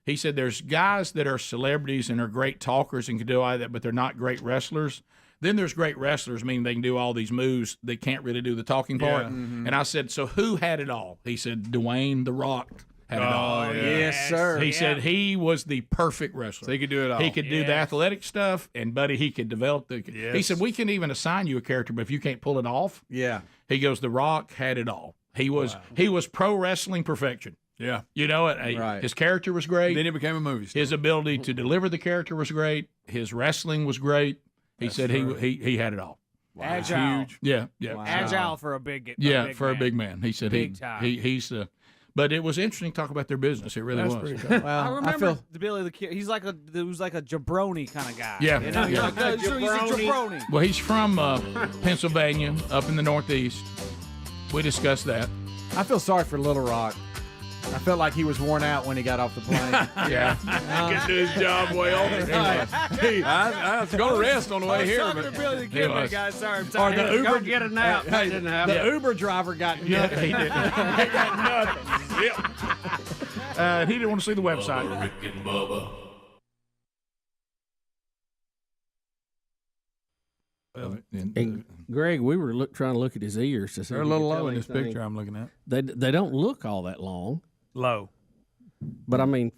He said there's guys that are celebrities and are great talkers and can do all that, but they're not great wrestlers. Then there's great wrestlers, meaning they can do all these moves. They can't really do the talking part. Yeah. And I said, so who had it all? He said, Dwayne The Rock had it all. Yes, sir. He said he was the perfect wrestler. So he could do it all. He could do the athletic stuff, and buddy, he could develop the. Yes. He said we can even assign you a character, but if you can't pull it off, he goes. The Rock had it all. He was pro wrestling perfection. Yeah. His character was great. Then it became a movie star. His ability to deliver the character was great. His wrestling was great. He said he had it all. Wow. Agile. Huge. Yeah. Wow. Agile for a big a big man. He said he's but it was interesting to talk about their business. It really was. Pretty cool. Well, I remember Billy the Kid. He's like a jabroni kind of guy. Yeah. You know? Yeah. He's a jabroni. Well, he's from Pennsylvania, up in the Northeast. We discussed that. I feel sorry for Little Rock. I felt like he was worn out when he got off the plane. Yeah. He could do his job well. I was going to rest on the way here. Talking to Billy the Kidman, guys. Sorry, I'm Or tired. the Uber Get a nap. That didn't happen. The Uber driver got nothing. Yeah, he did. He got nothing. He didn't want to see the website. Rick and Bubba. And Greg, we were trying to look at his ears to see. They're a little low in this picture I'm looking at. They don't look all that long. Low. But I mean,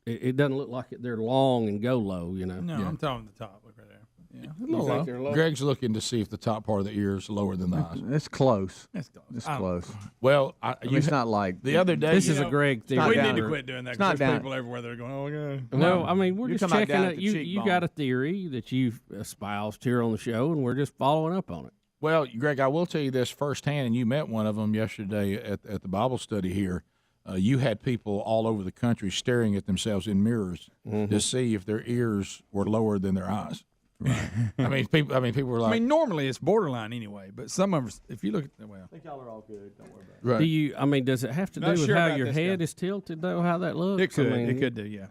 it doesn't look like they're long and go low, No, I'm talking the top. Look right there. Yeah. A little low. Greg's looking to see if the top part of the ear is lower than the eyes. It's close. That's close. It's close. Well, it's not like the other day. This is a Greg theory. We need to quit doing that because there's people everywhere that are going, oh, God. No, I mean, we're You're just talking about checking down it. at the You cheekbone. got a theory that you've espoused here on the show, and we're just following up on it. Well, Greg, I will tell you this firsthand, and you met one of them yesterday at the Bible study here. You had people all over the country staring at themselves in mirrors to see if their ears were lower than their eyes. Right. I mean, people were like. I mean, normally it's borderline anyway, but some of us, if you look at I think y'all are all good. Don't worry about it. Right. Does it have to do with how your head is tilted, though, how that looks? It could. I mean, It could do, yeah.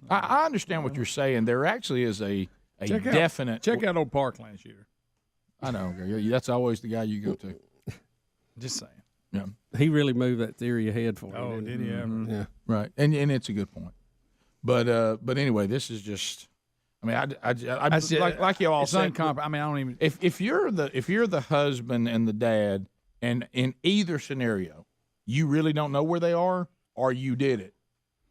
I understand what you're saying. There actually is a definite. Check out old Parkland shooter. I know. Greg. That's always the guy you go to. Just saying. Yeah. He really moved that theory ahead for you. Oh, did he ever? Yeah. Right. And it's a good point. But anyway, this is just. I mean, like you all it's said. I mean, I don't even. If you're the husband and the dad, and in either scenario, you really don't know where they are, or you did it.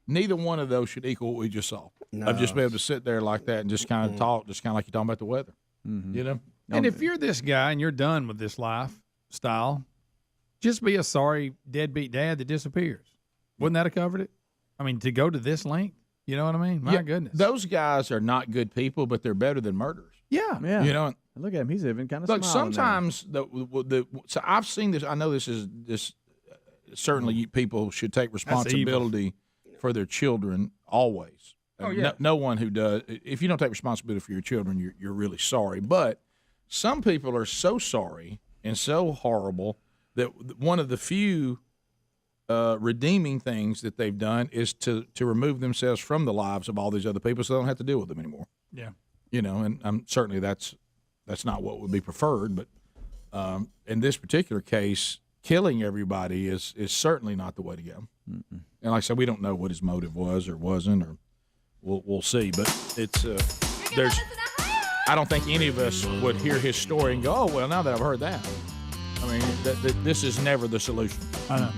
Neither one of those should equal what we just saw. No. Of just be able to sit there like that and just kind of talk, just kind of like you're talking about the weather. You know. And if you're this guy and you're done with this lifestyle, just be a sorry deadbeat dad that disappears. Wouldn't that have covered it? I mean, to go to this length, you know what I mean? My goodness. Those guys are not good people, but they're better than murderers. Yeah. Yeah. You know, look at him. He's even kind of look. Sometimes so I've seen this. I know this is certainly people should take responsibility for their children always. Oh, yeah. No one who does. If you don't take responsibility for your children, you're really sorry. But some people are so sorry and so horrible that one of the few redeeming things that they've done is to remove themselves from the lives of all these other people, so they don't have to deal with them anymore. Yeah. You know, and certainly that's not what would be preferred. But in this particular case, killing everybody is certainly not the way to go. Mm-mm. And like I said, we don't know what his motive was or wasn't, or we'll see. But it's I don't think any of us would hear his story and go, oh, well, now that I've heard that. I mean, this is never the solution. I know.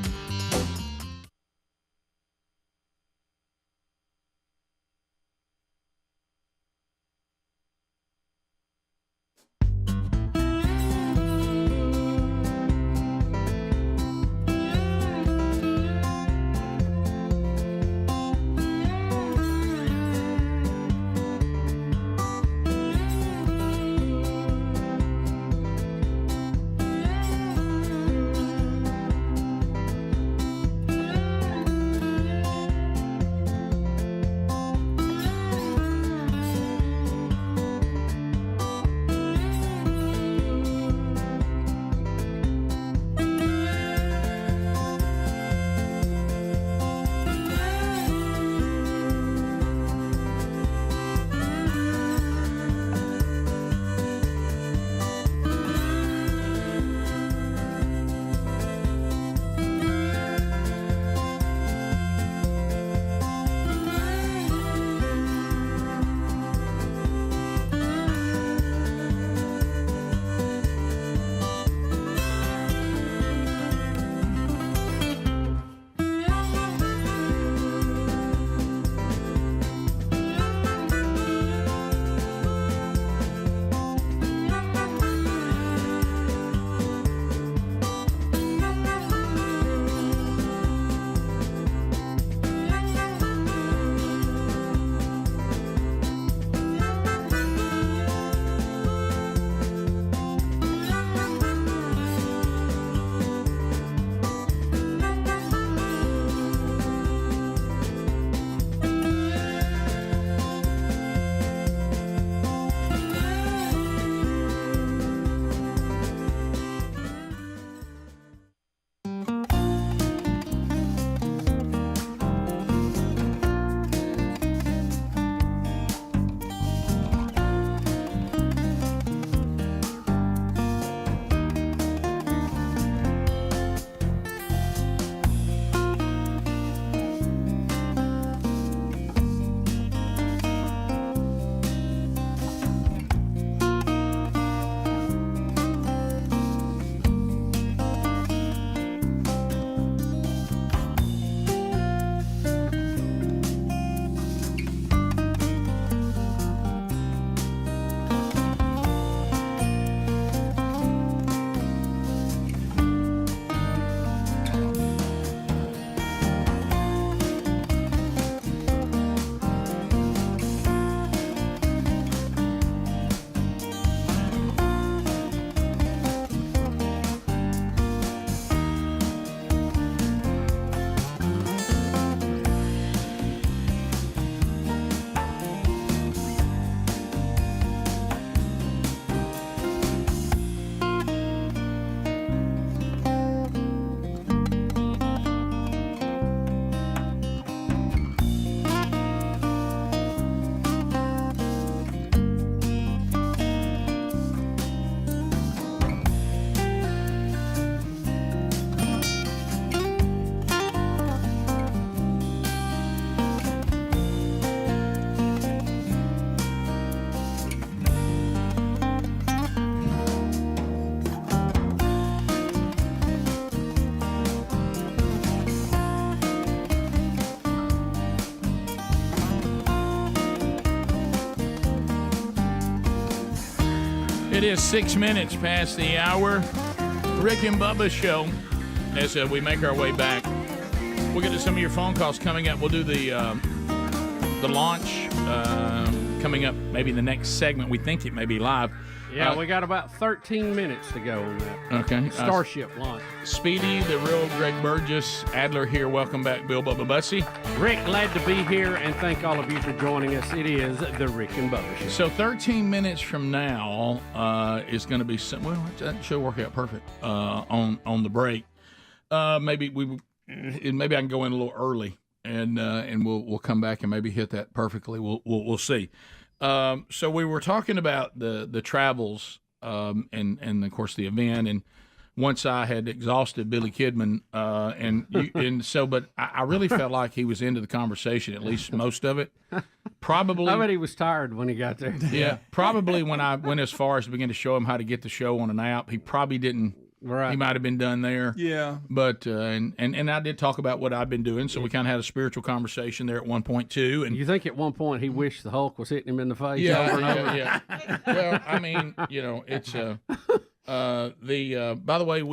It is 6 minutes past the hour. Rick and Bubba show. As we make our way back, we'll get to some of your phone calls coming up. We'll do the launch coming up, maybe the next segment. We think it may be live. Yeah, we got about 13 minutes to go on that. Okay. Starship launch. Speedy, the real Greg Burgess, Adler here. Welcome back, Bill Bubba Bussy. Rick, glad to be here, and thank all of you for joining us. It is the Rick and Bubba Show. So 13 minutes from now is going to be that should work out perfect on the break. Maybe I can go in a little early, and we'll come back and maybe hit that perfectly. We'll see. So we were talking about the travels and of course the event, and once I had exhausted Billy Kidman, but I really felt like he was into the conversation, at least most of it. Probably, I bet he was tired when he got there. Yeah, probably when I went as far as to begin to show him how to get the show on an app, he probably didn't. Right. He might have been done there. Yeah. But and I did talk about what I've been doing, so we kind of had a spiritual conversation there at one point too. And you think at one point he wished the Hulk was hitting him in the face? Yeah. Well, I mean, it's by the way,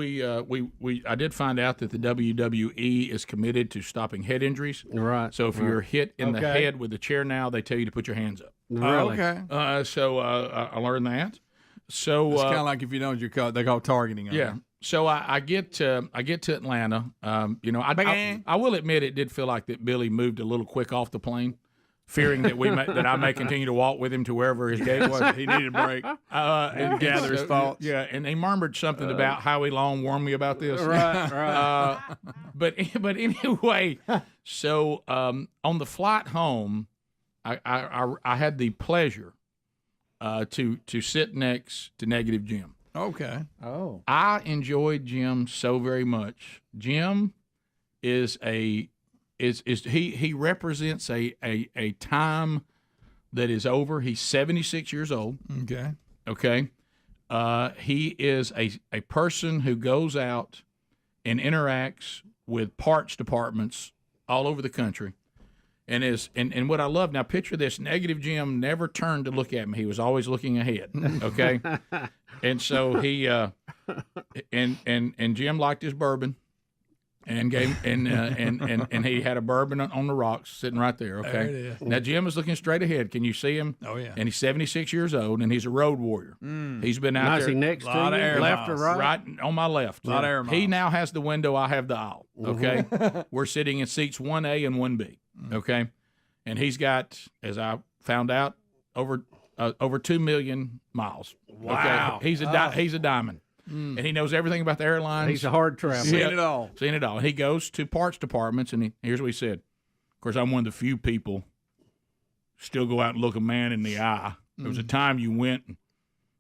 I did find out that the WWE is committed to stopping head injuries. Right. So if you're hit in the head with a chair now, they tell you to put your hands up. Really? Okay. So I learned that. So it's kind of like if you don't, they call targeting. Yeah. So I get to Atlanta. I will admit it did feel like that Billy moved a little quick off the plane, fearing that that I may continue to walk with him to wherever his gate was. He needed a break and gather his thoughts. Yeah, and he murmured something about Howie Long warned me about this. Right. But anyway, so on the flight home, I had the pleasure to sit next to Negative Jim. Okay. Oh. I enjoyed Jim so very much. Jim is he represents a time that is over. He's 76 years old. Okay. Okay. He is a person who goes out and interacts with parts departments all over the country. And what I love now, picture this: Negative Jim never turned to look at me; he was always looking ahead. Okay, and so he and Jim liked his bourbon, and gave and he had a bourbon on the rocks sitting right there. Okay, there it is. Now Jim is looking straight ahead. Can you see him? Oh yeah. And he's 76 years old, and he's a road warrior. He's been out there. Is he next to you, left or right? Right on my left. A lot of air He miles. now has the window. I have the aisle. Okay, we're sitting in seats 1A and 1B. Okay, and he's got, as I found out, over 2 million miles. Wow. Okay? He's a diamond, and he knows everything about the airlines. He's a hard traveler. Seen it all. Seen it all. And he goes to parts departments, and here's what he said. Of course, I'm one of the few people still go out and look a man in the eye. There was a time you went, and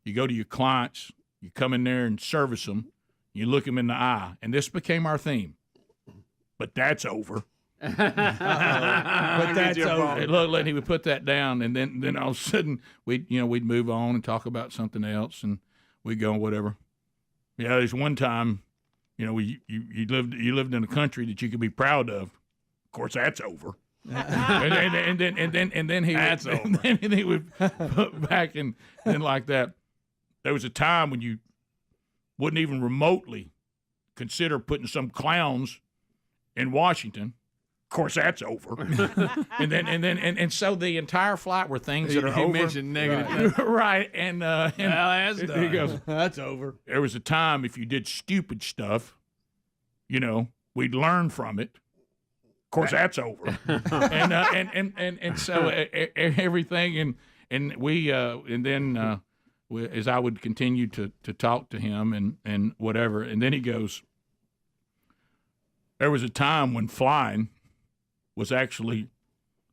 you go to your clients, you come in there and service them, you look them in the eye, and this became our theme. But that's over. But that's over. Look, he would put that down, and then all of a sudden we'd move on and talk about something else, and we'd go whatever. Yeah, there's one time, you lived in a country that you could be proud of. Of course, that's over. and then he would put back and like that. There was a time when you wouldn't even remotely consider putting some clowns in Washington. Of course, that's over. and so the entire flight were things that are over. He mentioned negative. Right. And that's he done. goes, That's over. there was a time if you did stupid stuff, we'd learn from it. Of course, that's over. and so everything and we as I would continue to talk to him and whatever, and then he goes, there was a time when flying was actually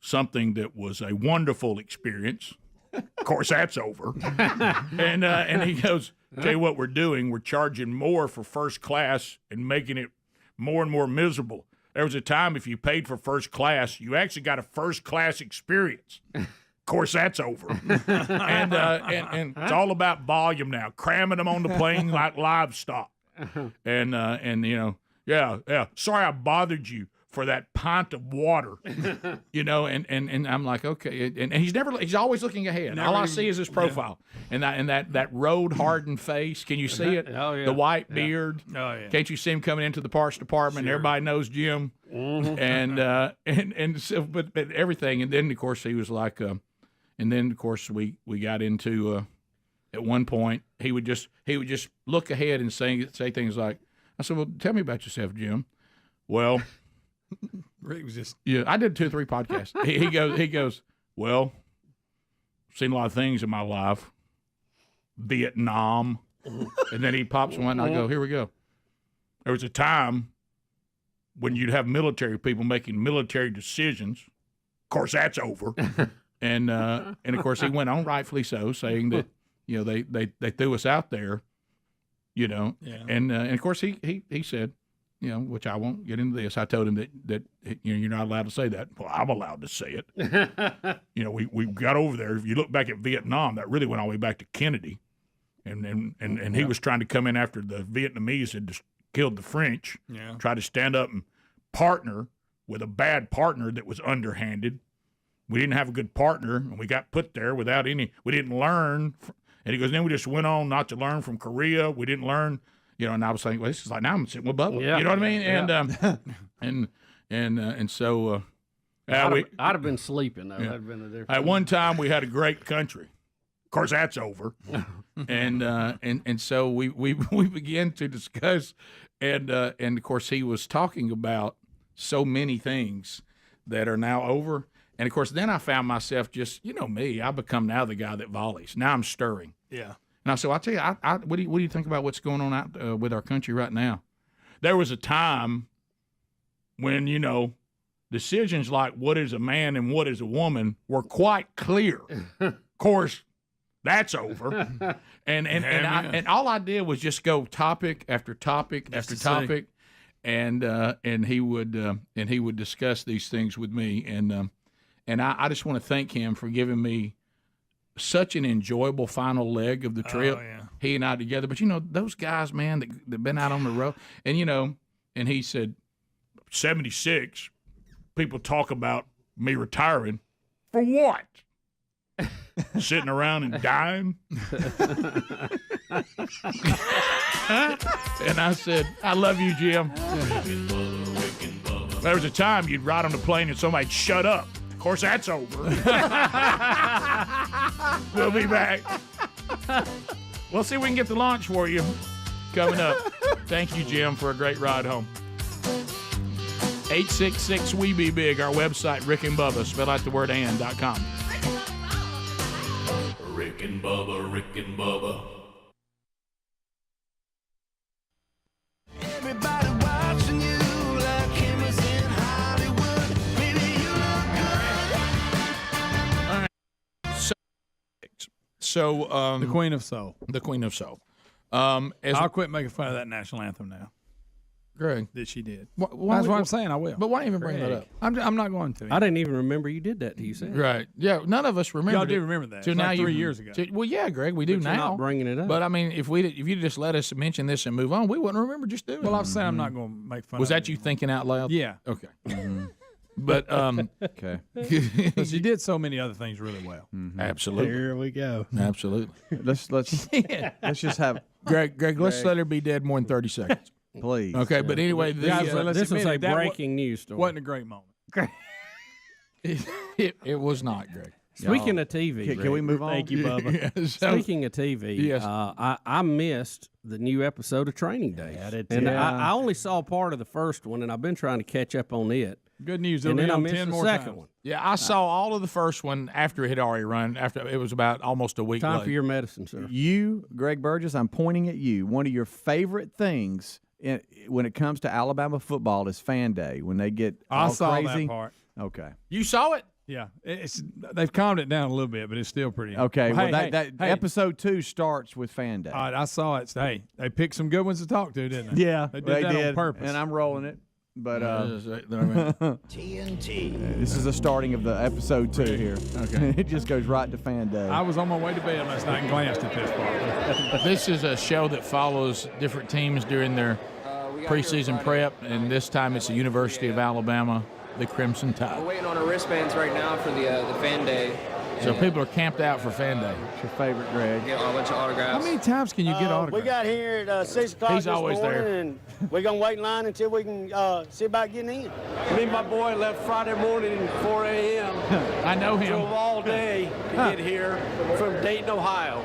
something that was a wonderful experience. Of course, that's over. And he goes, tell you what we're doing, we're charging more for first class and making it more and more miserable. There was a time if you paid for first class, you actually got a first class experience. Of course, that's over. And it's all about volume now, cramming them on the plane like livestock. Yeah. Sorry I bothered you for that pint of water, you know, and I'm like, okay, and he's always looking ahead. All I see is his profile, and that road hardened face. Can you see it? Oh yeah. The white beard. Oh yeah. Can't you see him coming into the parts department? Sure. Everybody knows Jim, and so, but everything, and then of course he was like, and then of course we got into at one point he would just look ahead and say things like, I said, well, tell me about yourself, Jim. Well. Rick was just I did 2 or 3 podcasts. He goes, well, seen a lot of things in my life, Vietnam, and then he pops one. And I go, here we go. There was a time when you'd have military people making military decisions. Of course, that's over. and of course he went on, rightfully so, saying that they threw us out there, and of course he said. Which I won't get into this. I told him that you're not allowed to say that. Well, I'm allowed to say it. We got over there. If you look back at Vietnam, that really went all the way back to Kennedy, and he was trying to come in after the Vietnamese had just killed the French. Yeah. Try to stand up and partner with a bad partner that was underhanded. We didn't have a good partner, and we got put there without any. We didn't learn. And he goes, then we just went on not to learn from Korea. We didn't learn. And I was saying, well, this is like now I'm sitting with Bubba. Yeah. You know what I mean? Yeah. And so I'd have been sleeping though. That'd have been a different. At one time we had a great country. Of course, that's over. and so we began to discuss, and of course he was talking about so many things that are now over. And of course, then I found myself just, me, I become now the guy that volleys. Now I'm stirring. Yeah. And so I'll tell you, what do you think about what's going on out with our country right now? There was a time when, decisions like what is a man and what is a woman were quite clear. Of course, that's over. And all I did was just go topic after topic after topic, and he would discuss these things with me, and I just want to thank him for giving me such an enjoyable final leg of the trip. Oh, yeah. He and I together. But those guys, man, that been out on the road, and he said, 76 people talk about me retiring for what? Sitting around and dying. And I said, I love you, Jim. There was a time you'd ride on the plane and somebody'd shut up. Of course, that's over. We'll be back. We'll see if we can get the launch for you coming up. Thank you, Jim, for a great ride home. 866-WE-BE-BIG, our website, Rick and Bubba, spell out the word and.com. Rick and Bubba, Rick and Bubba. Everybody watching you like cameras in Hollywood. Baby, you look good. So the Queen of Soul. The Queen of Soul. I'll quit making fun of that national anthem now. Greg. That she did. Why That's what I'm saying. I will. But why even bring that up? I'm not going to. I didn't even remember you did that till you said it. Right. Yeah, none of us remember. Y'all do remember that. Till It's now, like 3 years ago. Well, yeah, Greg, we do But now. you're not bringing it up. But I mean, if you just let us mention this and move on, we wouldn't remember just doing it. Well, I'm saying I'm not going to make fun Was of that you thinking out loud? Yeah. Okay. But okay. Because you did so many other things really well. Absolutely. Here we go. Absolutely. Let's just have Greg, let's let her be dead more than 30 seconds. Please. Okay, but anyway, This was a breaking news story. Wasn't a great moment. It was not, Greg. Speaking of TV, can we move on? Thank you, Bubba. Yeah, so- Speaking of TV, Yes. I missed the new episode of Training Day. I did And too. I only saw part of the first one, and I've been trying to catch up on it. Good news. And It'll then be I on missed 10 the more second times. one. Yeah, I saw all of the first one after it had already run. After it was about almost a week Time late. for your medicine, sir. You, Greg Burgess, I'm pointing at you. One of your favorite things when it comes to Alabama football is Fan Day, when they get I all saw crazy. that part. Okay. You saw it? Yeah, they've calmed it down a little bit, but it's still pretty. Okay. Well, Well, hey, that hey, episode 2 starts with Fan Day. all right, I saw it. Hey, they picked some good ones to talk to, didn't they? Yeah, they did that on purpose. and I'm rolling it. But TNT. this is the starting of the episode 2 here. Okay. It just goes right to Fan Day. I was on my way to bed last night and glanced at this part. This is a show that follows different teams during their preseason prep, and this time it's the University of Alabama, the Crimson Tide. We're waiting on our wristbands right now for the fan day. So people are camped out for fan day. What's your favorite, Greg? Get a bunch of autographs. How many times can you get autographs? We got here at 6 o'clock He's this always morning, there. and we're going to wait in line until we can see about getting in. Me and my boy left Friday morning at 4 a.m. I know him. Drove all day to get here from Dayton, Ohio.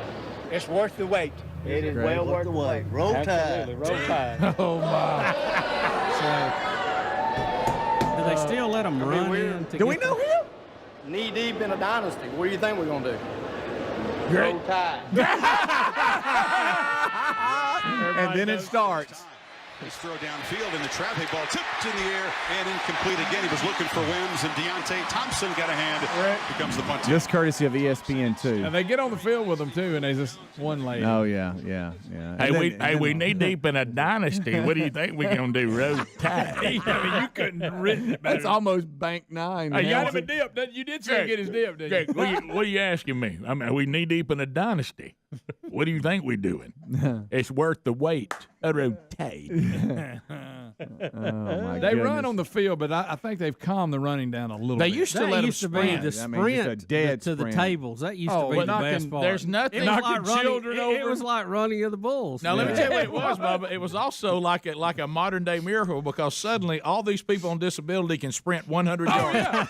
It's worth the wait. It is Greg, well worth the wait. Roll Tide. Roll Tide. Oh, my. Do they still let them run in? Do we know him? Knee deep in a dynasty. What do you think we're going to do? Great. Roll Tide. And then it starts. His throw downfield, and the traffic ball tipped in the air and incomplete again. He was looking for Wims, and Deontay Thompson got a hand. Becomes the punt team. Just courtesy of ESPN2. And they get on the field with them, too, and they just one lady. Oh, yeah. Hey, we knee deep in a dynasty. What do you think we're going to do? Roll Tide. I mean, you couldn't have written it better. That's almost bank 9. Hey, you got him a dip. You did say get his dip, didn't you? What are you asking me? I mean, we knee deep in a dynasty. What do you think we're doing? It's worth the wait. A rotate. They run on the field, but I think they've calmed the running down a little bit. They used to let them used to be sprint. the just a sprint dead to the sprint. tables. That used to be the best part. There's nothing. It was knocking like running, children over. It was like running of the bulls. Now let me tell you what it was, Bubba. It was also like a modern day miracle because suddenly all these people on disability can sprint 100 yards. Yeah.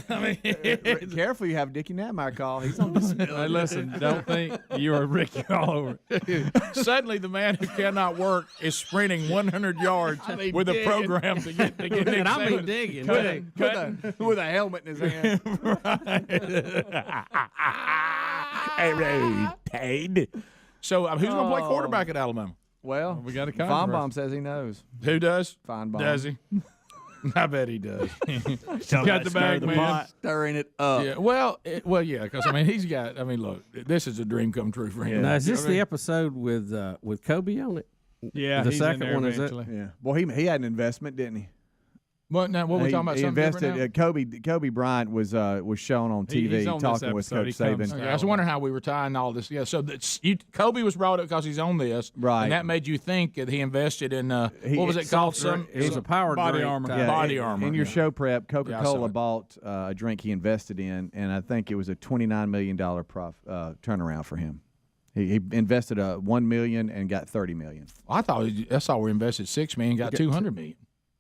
I mean, Careful, you have Dickie Natmeyer call. He's on disability. Hey, listen, don't think you are Ricky all over it. suddenly the man who cannot work is sprinting 100 yards with a program to get Nick And I mean Saban. digging. With a helmet in his hand. So who's going to play quarterback at Alabama? Well, we got a Feinbaum says he knows. Who does? Feinbaum. Does he? I bet he does. Got the bag, man. Stirring it up. Yeah. Yeah. Because he's got. I mean, look, this is a dream come true for him. Now, is this the episode with Kobe on it? Yeah, the he's second in there one eventually. is it? Yeah. Well, he had an investment, didn't he? What now? What are we talking about? He Something invested. different now? Kobe Bryant was shown on TV he's on this talking with episode. Coach He comes Saban. Okay, I was wondering how we were tying all this. Yeah, so Kobe was brought up because he's on this, Right. And that made you think that he invested in what was it called? It was a power body drink armor. type. Yeah, body armor. In your show prep, Yeah, I Coca-Cola saw it. bought a drink he invested in, and I think it was a $29 million turnaround for him. He invested $1 million and got $30 million. I thought that's all we invested $6 million, got $200 million.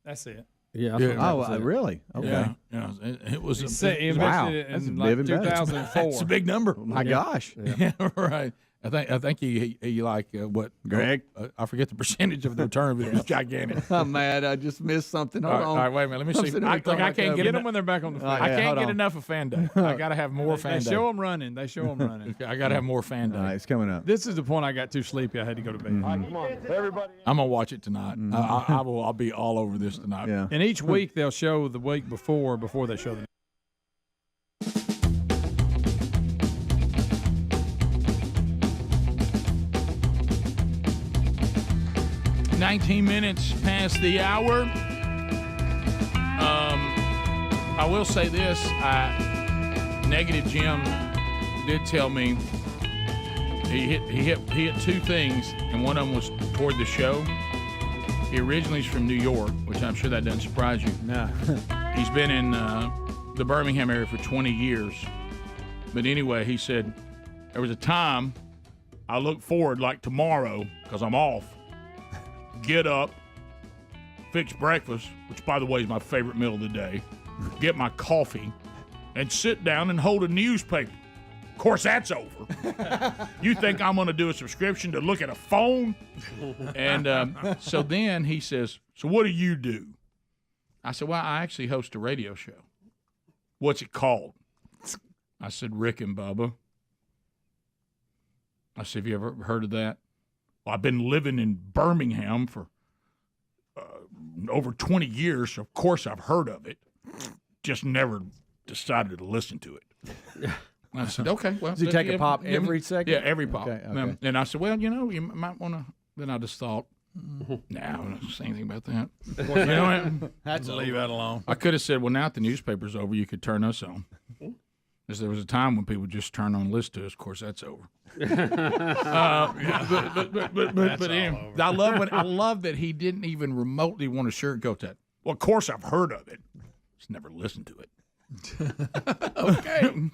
That's it. Yeah. Oh, really? Okay. Yeah, it was. He invested Wow. it That's in a like big investment. 2004. That's a big number. My gosh. Yeah, right. I think he like what Greg? I forget the percentage of the return, but it was gigantic. I'm mad. I just missed something. Hold on. All right, wait a minute. Let me I'm see. sitting here I talking can't about get Get them enough. when they're back on the field. All I right, can't hold get on. enough of fan day. I got to have more They fan day. show them running. They show them running. I got to have more fan day. All right, it's coming up. This is the point I got too sleepy. I had to go to bed. Mm-hmm. Come on, everybody. I'm gonna watch it tonight. I'll be all over this tonight. Yeah. And each week they'll show the week before they show the. 19 minutes past the hour. I will say this. Negative Jim did tell me he hit two things, and one of them was toward the show. He originally is from New York, which I'm sure that doesn't surprise you. No. He's been in the Birmingham area for 20 years. But anyway, he said, there was a time I look forward like tomorrow because I'm off. Get up, fix breakfast, which, by the way, is my favorite meal of the day, get my coffee, and sit down and hold a newspaper. Of course, that's over. You think I'm going to do a subscription to look at a phone? And so then he says, so what do you do? I said, well, I actually host a radio show. What's it called? I said, Rick and Bubba. I said, have you ever heard of that? Well, I've been living in Birmingham for over 20 years, so of course I've heard of it. Just never decided to listen to it. I said, okay. Well, Does he take a pop every second? Yeah, every pop. Okay. And I said, well, you might want to. Then I just thought, no, I'm not saying anything about that. You know what? Had to leave that alone. I could have said, well, now that the newspaper's over, you could turn us on. There was a time when people just turn on and listen to us. Of course, that's over. But anyway, I love that he didn't even remotely want to sugarcoat that. Well, of course I've heard of it. Just never listened to it. Okay.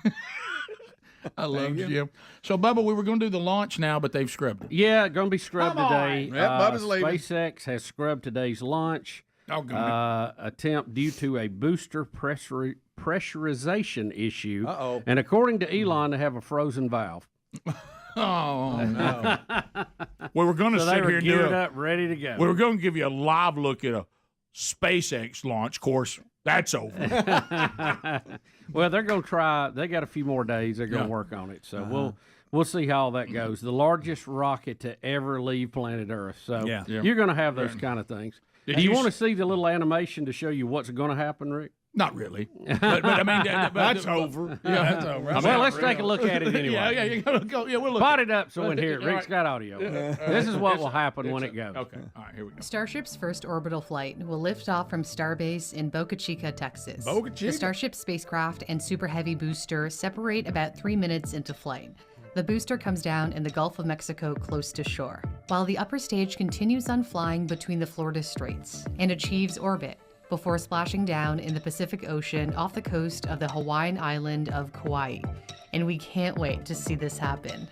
I love Jim. So, Bubba, we were going to do the launch now, but they've scrubbed it. Yeah, going to be scrubbed today. Yep, Bubba's leaving. SpaceX has scrubbed today's launch attempt due to a booster pressurization issue. Uh-oh. And according to Elon, they have a frozen valve. Oh, no. We were going to sit here and do it up, ready to go. We were going to give you a live look at a SpaceX launch. Of course, that's over. Well, they're going to try. They got a few more days. They're going to work on it. So we'll see how all that goes. The largest rocket to ever leave planet Earth. So you're going to have those kind of things. Do you want to see the little animation to show you what's going to happen, Rick? Not really. But I mean, that's over. Yeah, that's over. Well, let's take a look at it anyway. Yeah, you gotta go. Yeah, we'll look. Pot it up so we can hear it. Rick's got audio. This is what will happen when it goes. Okay. All right, here we go. Starship's first orbital flight will lift off from Starbase in Boca Chica, Texas. Boca Chica? The Starship spacecraft and Super Heavy booster separate about 3 minutes into flight. The booster comes down in the Gulf of Mexico close to shore, while the upper stage continues on flying between the Florida Straits and achieves orbit before splashing down in the Pacific Ocean off the coast of the Hawaiian island of Kauai. And we can't wait to see this happen.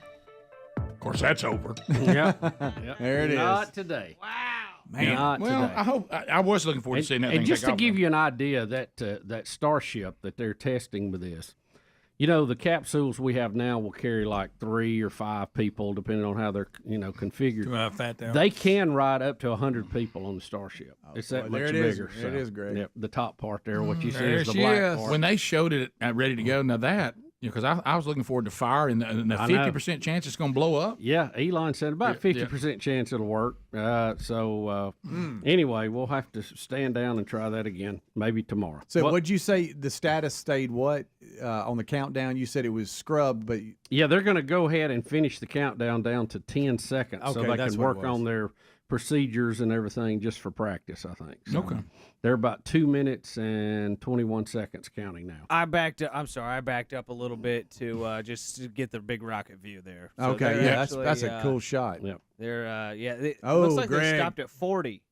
Of course, that's over. Yep. There it is. Not today. Wow. Man, Not well, today. I hope I was looking forward to seeing that thing. And just take to off, give though. you an idea, that Starship that they're testing with this, you know, the capsules we have now will carry like 3 or 5 people, depending on how they're configured. Fat down. They can ride up to 100 people on the Starship. It's that much bigger. It is great. Yep, the top part there, what you see There is the she black is. part. When they showed it ready to go, now that, because I was looking forward to fire and the 50% chance it's going to blow up. Yeah, Elon said about 50% chance it'll work. Anyway, we'll have to stand down and try that again, maybe tomorrow. So what'd you say the status stayed what on the countdown? You said it was scrubbed, but... Yeah, they're going to go ahead and finish the countdown down to 10 seconds so they can work on their procedures and everything just for practice, I think. So Okay. They're about 2 minutes and 21 seconds counting now. I backed up. I'm sorry, I backed up a little bit to just to get the big rocket view there. So okay, yeah, that's a cool shot. Yep. They're it looks like Greg. they stopped at 40.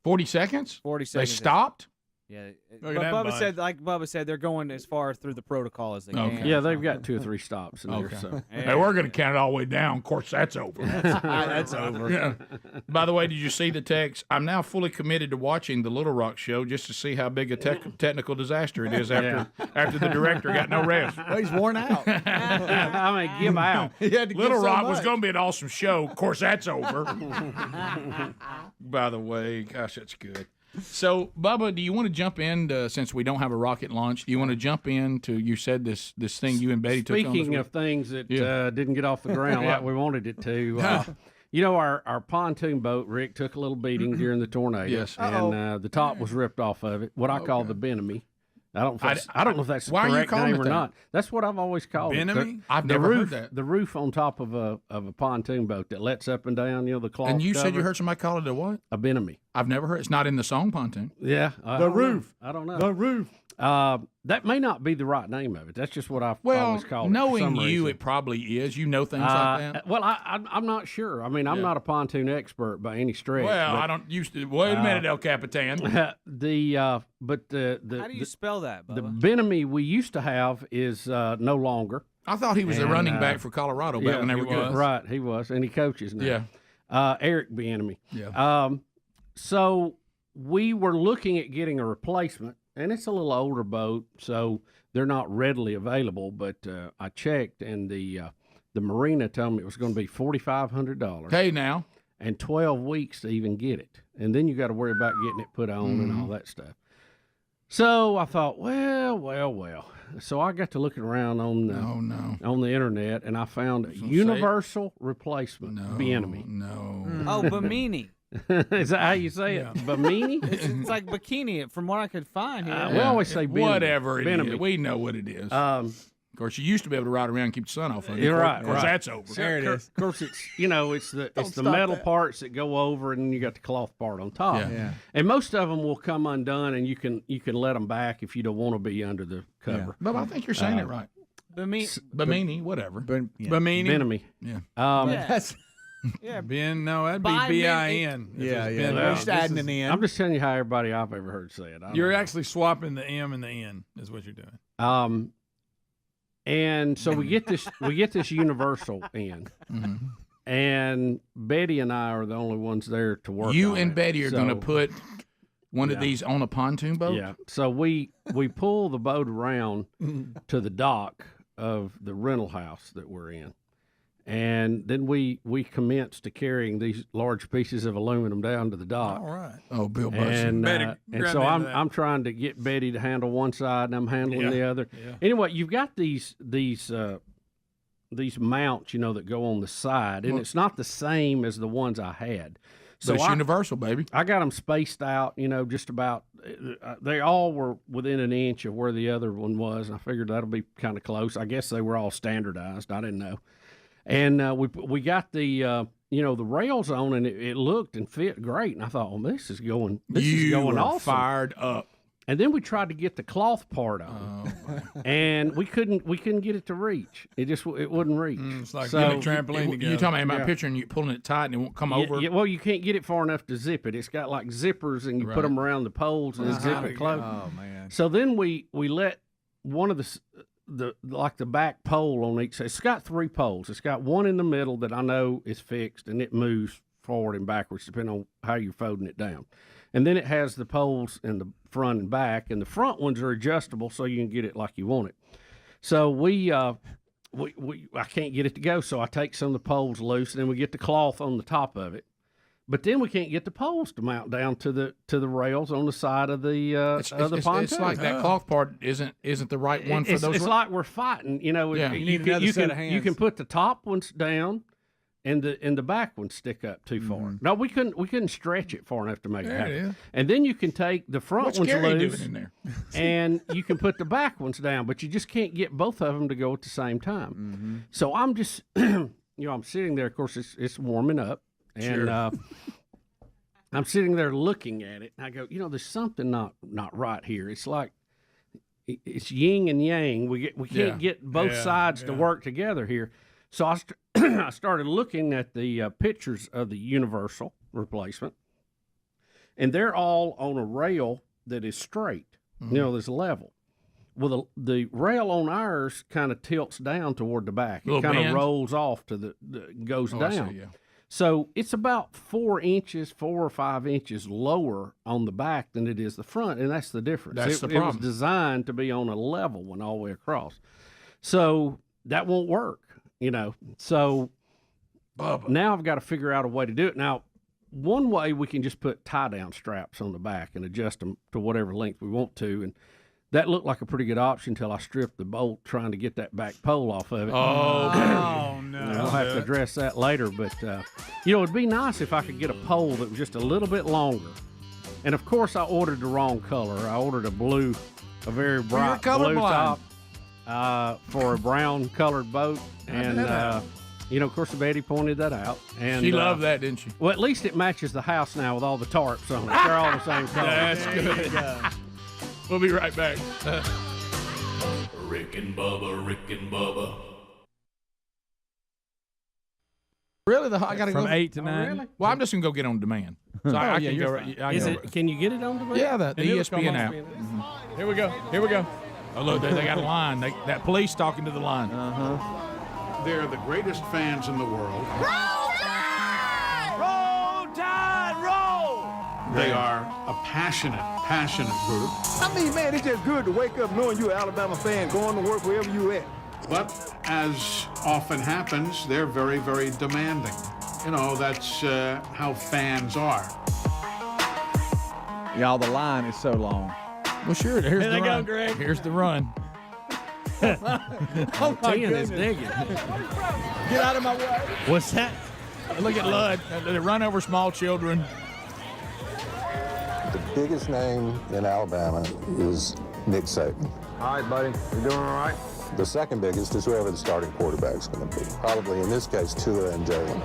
40 seconds? 40 They seconds. stopped? Yeah, Look but at that Bubba bunch. said, like Bubba said, they're going as far through the protocol as they can. Yeah, they've got 2 or 3 stops in there. Okay. So. Hey, we're going to count it all the way down. Of course, that's over. That's over. Yeah. By the way, did you see the text? I'm now fully committed to watching the Little Rock show just to see how big a technical disaster it is after the director got no rest. Well, he's worn out. I mean, give out. Little Rock was going to be an awesome show. Of course, that's over. By the way, gosh, that's good. So, Bubba, do you want to jump in, since we don't have a rocket launch, do you want to jump into, you said this thing you and Betty took on this Speaking week? of things that didn't get off the ground like we wanted it to, you know, our pontoon boat, Rick, took a little beating during the tornado. Yes. And the top was ripped off of it, what I call the Benemy. I don't know if that's the Why are you correct calling name it or that? not. That's what I've always called Benemy? it. I've never heard that. The roof on top of a pontoon boat that lets up and down, you know, the cloth And you said you cover. heard somebody call it a what? A Benemy. I've never heard. It's not in the song pontoon. Yeah. The roof. I don't know. The roof. That may not be the right name of it. That's just what I've Well, always called it. knowing for some you, reason. it probably is. You know things like that. Well, I'm not sure. I mean, I'm not a pontoon expert by any stretch. Well, but, I don't used to. Wait a minute, El Capitan. How do you spell that, Bubba? The Benemy we used to have is no longer. I thought he was the running back for Colorado back when they were good. Right, he was, and he coaches now. Yeah. Eric Benemy. Yeah. So we were looking at getting a replacement, and it's a little older boat, so they're not readily available. But I checked, and the marina told me it was going to be $4,500. Hey, now. And 12 weeks to even get it, and then you got to worry about getting it put on and all that stuff. So I thought, well. So I got to looking around on the internet, and I found a universal replacement Benemy. No. Oh, Bimini. Is that how you say it? Bimini? It's like bikini, from what I could find here. We always say Benemy. Whatever it Benemy. is. We know what it is. Of course, you used to be able to ride around and keep the sun off of it. You're right. Of course, that's over. There it is. Of course, it's the metal parts that go over, and then you got the cloth part on top. Yeah. And most of them will come undone, and you can let them back if you don't want to be under the cover. But I think you're saying it right. Bimini, whatever. Bimini. Benemy. Yeah. That's Yeah, Ben. No, that'd be B-I-N. We're just adding an N. I'm just telling you how everybody I've ever heard say it. You're actually swapping the M and the N. Is what you're doing. And so we get this universal N. Mm-hmm. And Betty and I are the only ones there to work. You on and it. Betty are going to put one of these on a pontoon boat? Yeah. So we pull the boat around to the dock of the rental house that we're in. And then we commence to carrying these large pieces of aluminum down to the dock. All right. Oh, Bill Bush. And so I'm trying to get Betty to handle one side, and I'm handling the other. Yeah. Anyway, you've got these mounts, that go on the side, and it's not the same as the ones I had. So it's universal, baby. I got them spaced out, just about. They all were within an inch of where the other one was, and I figured that'll be kind of close. I guess they were all standardized. I didn't know. And we got the the rails on, and it looked and fit great. And I thought, well, this is going awesome. Fired up. And then we tried to get the cloth part on, and we couldn't get it to reach. It wouldn't reach. It's like getting a trampoline together. You're talking about my picture, and you pulling it tight, and it won't come over. Yeah, well, you can't get it far enough to zip it. It's got like zippers, and you put them around the poles and zip it close. Oh man! So then we let one of the back pole on each side. It's got 3 poles. It's got one in the middle that I know is fixed, and it moves forward and backwards depending on how you're folding it down. And then it has the poles in the front and back, and the front ones are adjustable so you can get it like you want it. So I can't get it to go, so I take some of the poles loose, and then we get the cloth on the top of it. But then we can't get the poles to mount down to the rails on the side of the pontoon. It's like that cloth part isn't the right one for those. It's like we're fighting. You can put the top ones down, and the back ones stick up too far. No, we couldn't stretch it far enough to make it happen. And then you can take the front ones loose, doing in there? and you can put the back ones down, but you just can't get both of them to go at the same time. Mm-hmm. So I'm just, I'm sitting there. Of course, it's warming up. And I'm sitting there looking at it, and I go, there's something not right here. It's like it's yin and yang. We can't get both sides to work together here. So I started looking at the pictures of the universal replacement, and they're all on a rail that is straight. Mm-hmm. That's level. Well, the rail on ours kind of tilts down toward the back. It kind of rolls off to goes down. I see, yeah. So it's about 4 or 5 inches lower on the back than it is the front, and that's the difference. That's the problem. It was designed to be on a level one all the way across. So that won't work, So Bubba. Now I've got to figure out a way to do it. Now, one way we can just put tie-down straps on the back and adjust them to whatever length we want to, and that looked like a pretty good option until I stripped the bolt trying to get that back pole off of it. Oh, no. I'll have to address that later. But, it'd be nice if I could get a pole that was just a little bit longer. And, of course, I ordered the wrong color. I ordered a very bright blue top for a brown-colored boat. And, of course, Betty pointed that out. And she loved that, didn't she? Well, at least it matches the house now with all the tarps on it. They're all the same color. That's good. We'll be right back. Rick and Bubba. Really? I got to go from 8 to 9. Really? Well, I'm just gonna go get on demand. So I can go. Can you get it on demand? Yeah, the ESPN app. Mm-hmm. Here we go. Oh, look, they got a line. That police talking to the line. They're the greatest fans in the world. Roll Tide, roll! They are a passionate group. I mean, man, it's just good to wake up knowing you're an Alabama fan, going to work wherever you at. But as often happens, they're very, very demanding. That's how fans are. Y'all, the line is so long. Well, sure. Here's Here the they run. go, Greg. Here's the run. Oh, my 10 is goodness. digging. Get out of my way. What's that? Look at Lud. They run over small children. The biggest name in Alabama is Nick Saban. All right, buddy. You doing all right? The second biggest is whoever the starting quarterback's going to be. Probably, in this case, Tua and Jalen.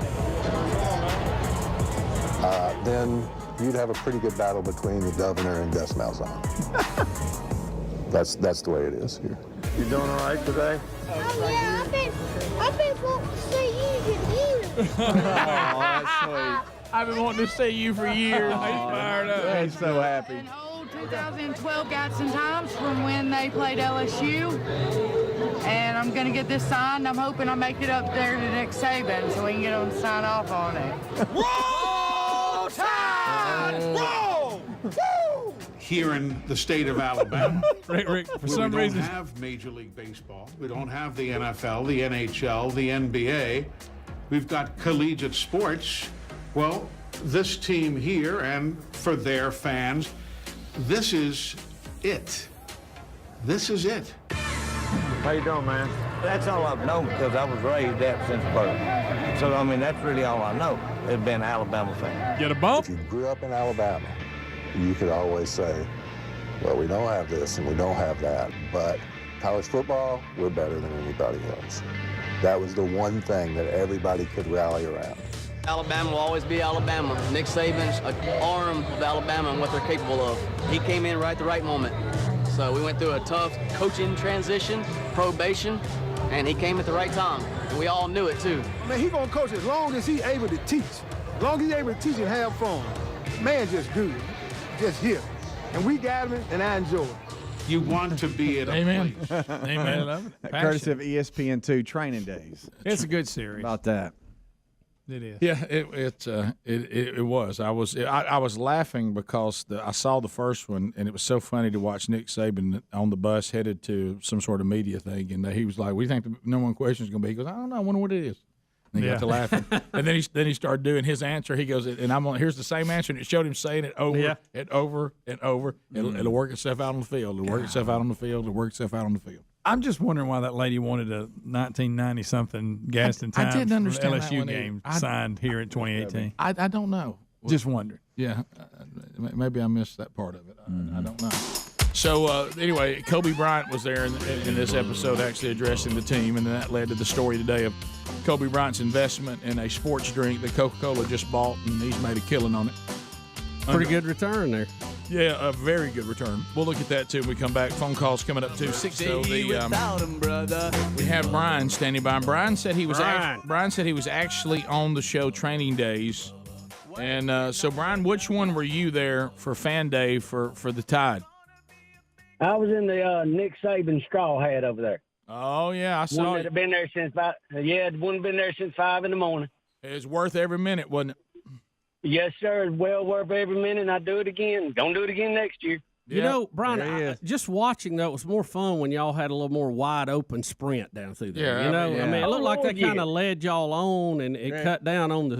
Then you'd have a pretty good battle between the governor and Gus Malzahn. That's the way it is here. You doing all right today? Oh, yeah, I've been wanting to see you for years. Oh, that's sweet. I've been wanting to see you for years. He's fired up. He's so happy. 2012 Gadsden Times from when they played LSU. And I'm going to get this signed. I'm hoping I make it up there to Nick Saban so we can get him to sign off on it. Roll Tide! Roll! Woo! Here in the state of Alabama, Rick, for some reason, we don't have Major League Baseball. We don't have the NFL, the NHL, the NBA. We've got collegiate sports. Well, this team here, and for their fans, this is it. This is it. How you doing, man? That's all I've known because I was raised that since birth. So, I mean, that's really all I know. Has been an Alabama fan. Get a bump? If you grew up in Alabama, you could always say, well, we don't have this and we don't have that, but college football, we're better than anybody else. That was the one thing that everybody could rally around. Alabama will always be Alabama. Nick Saban's an arm of Alabama and what they're capable of. He came in right at the right moment. So we went through a tough coaching transition, probation, and he came at the right time. And we all knew it too. Man, he gonna coach as long as he able to teach. As long as he able to teach and have fun. Man, just good. Just here. And we got him, and I enjoy it. You want to be at a Amen. place. Amen. Courtesy of ESPN2 Training Days. It's a good series. About that. It is. Yeah, it was. I was laughing because I saw the first one, and it was so funny to watch Nick Saban on the bus headed to some sort of media thing, and he was like, "We think the number one question is going to be." He goes, "I don't know. I wonder what it is." And he got to laughing, and then he started doing his answer. He goes, and here's the same answer, and it showed him saying it over and over and over. It'll work itself out on the field. It'll work itself out on the field. It'll work itself out on the field. I'm just wondering why that lady wanted a 1990-something Gadsden Times I didn't understand LSU game signed here in 2018. I don't know. Just wondering. Yeah, maybe I missed that part of it. I don't know. So anyway, Kobe Bryant was there in this episode actually addressing the team, and that led to the story today of Kobe Bryant's investment in a sports drink that Coca-Cola just bought, and he's made a killing on it. Pretty good return there. Yeah, a very good return. We'll look at that too when we come back. Phone calls coming up too. We have Brian standing by. And Brian said he was actually on the show Training Days. And so Brian, which one were you there for Fan Day for the Tide? I was in the Nick Saban straw hat over there. Oh yeah, I saw one it. that had been there since one been there since 5 a.m. It was worth every minute, wasn't it? Yes, sir. It's well worth every minute, and I'll do it again. Don't do it again next year. You know, Brian, just watching, though, it was more fun when y'all had a little more wide-open sprint down through there. Yeah, I mean, it looked like they kind of led y'all on, and it cut down on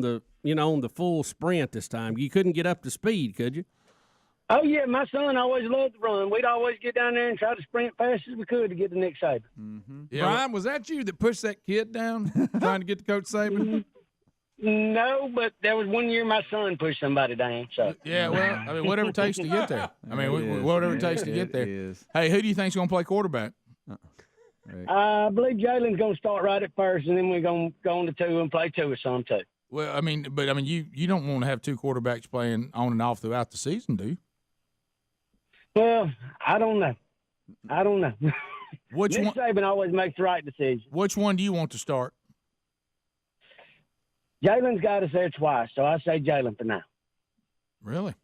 the full sprint this time. You couldn't get up to speed, could you? Oh, yeah, my son always loved to run. We'd always get down there and try to sprint fast as we could to get to Nick Saban. Mm-hmm. Yeah, Brian, was that you that pushed that kid down trying to get to Coach Saban? No, but there was one year my son pushed somebody down. So yeah, well, I mean, whatever it takes to get there. I mean, whatever it takes to get there. Hey, who do you think's going to play quarterback? I believe Jalen's going to start right at first, and then we're going to go on to 2 and play 2 or some too. Well, I mean, you don't want to have 2 quarterbacks playing on and off throughout the season, do you? Well, I don't know. Which Nick Saban always makes the right decision. Which one do you want to start? Jalen's got us there twice, so I say Jalen for now. Really?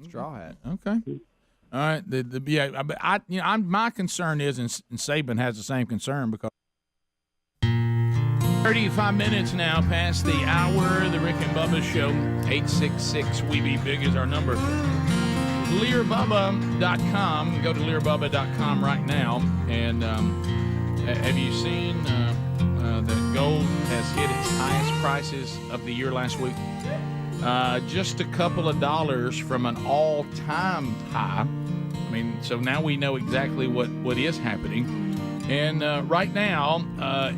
Straw hat. Okay. All right. My concern is, and Saban has the same concern because 35 minutes now past the hour. The Rick and Bubba Show. 866-WE-BE-BIG is our number. LearBubba.com. Go to LearBubba.com right now. And have you seen that gold has hit its highest prices of the year last week? Just a couple of dollars from an all-time high. I mean, so now we know exactly what is happening. And right now,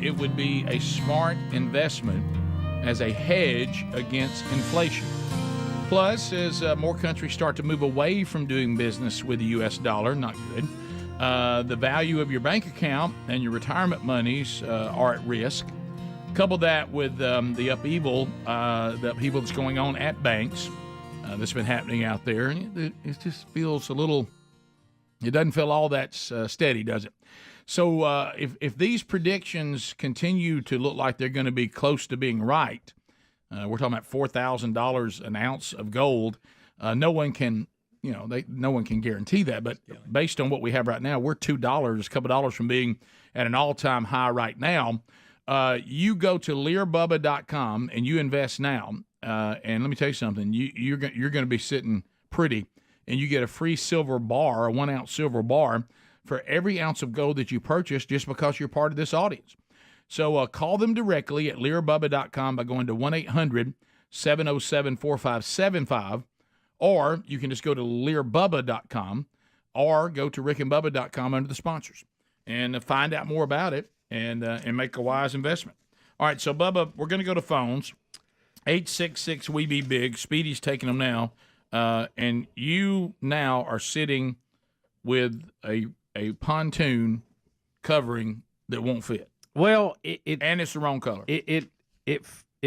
it would be a smart investment as a hedge against inflation. Plus, as more countries start to move away from doing business with the U.S. dollar, not good, the value of your bank account and your retirement monies are at risk. Couple that with the upheaval that's going on at banks that's been happening out there, and it just feels it doesn't feel all that steady, does it? So if these predictions continue to look like they're going to be close to being right, we're talking about $4,000 an ounce of gold. No one can, no one can guarantee that. But based on what we have right now, we're $2, a couple dollars from being at an all-time high right now. You go to learbubba.com and you invest now. And let me tell you something. You're going to be sitting pretty, and you get a free silver bar, a 1 ounce silver bar, for every ounce of gold that you purchase just because you're part of this audience. So call them directly at learbubba.com by going to 1-800-707-4575, or you can just go to learbubba.com or go to rickandbubba.com under the sponsors and find out more about it and make a wise investment. All right, so, Bubba, we're going to go to phones. 866-WE-BE-BIG. Speedy's taking them now. And you now are sitting with a pontoon covering that won't fit. Well, and it's the wrong color. It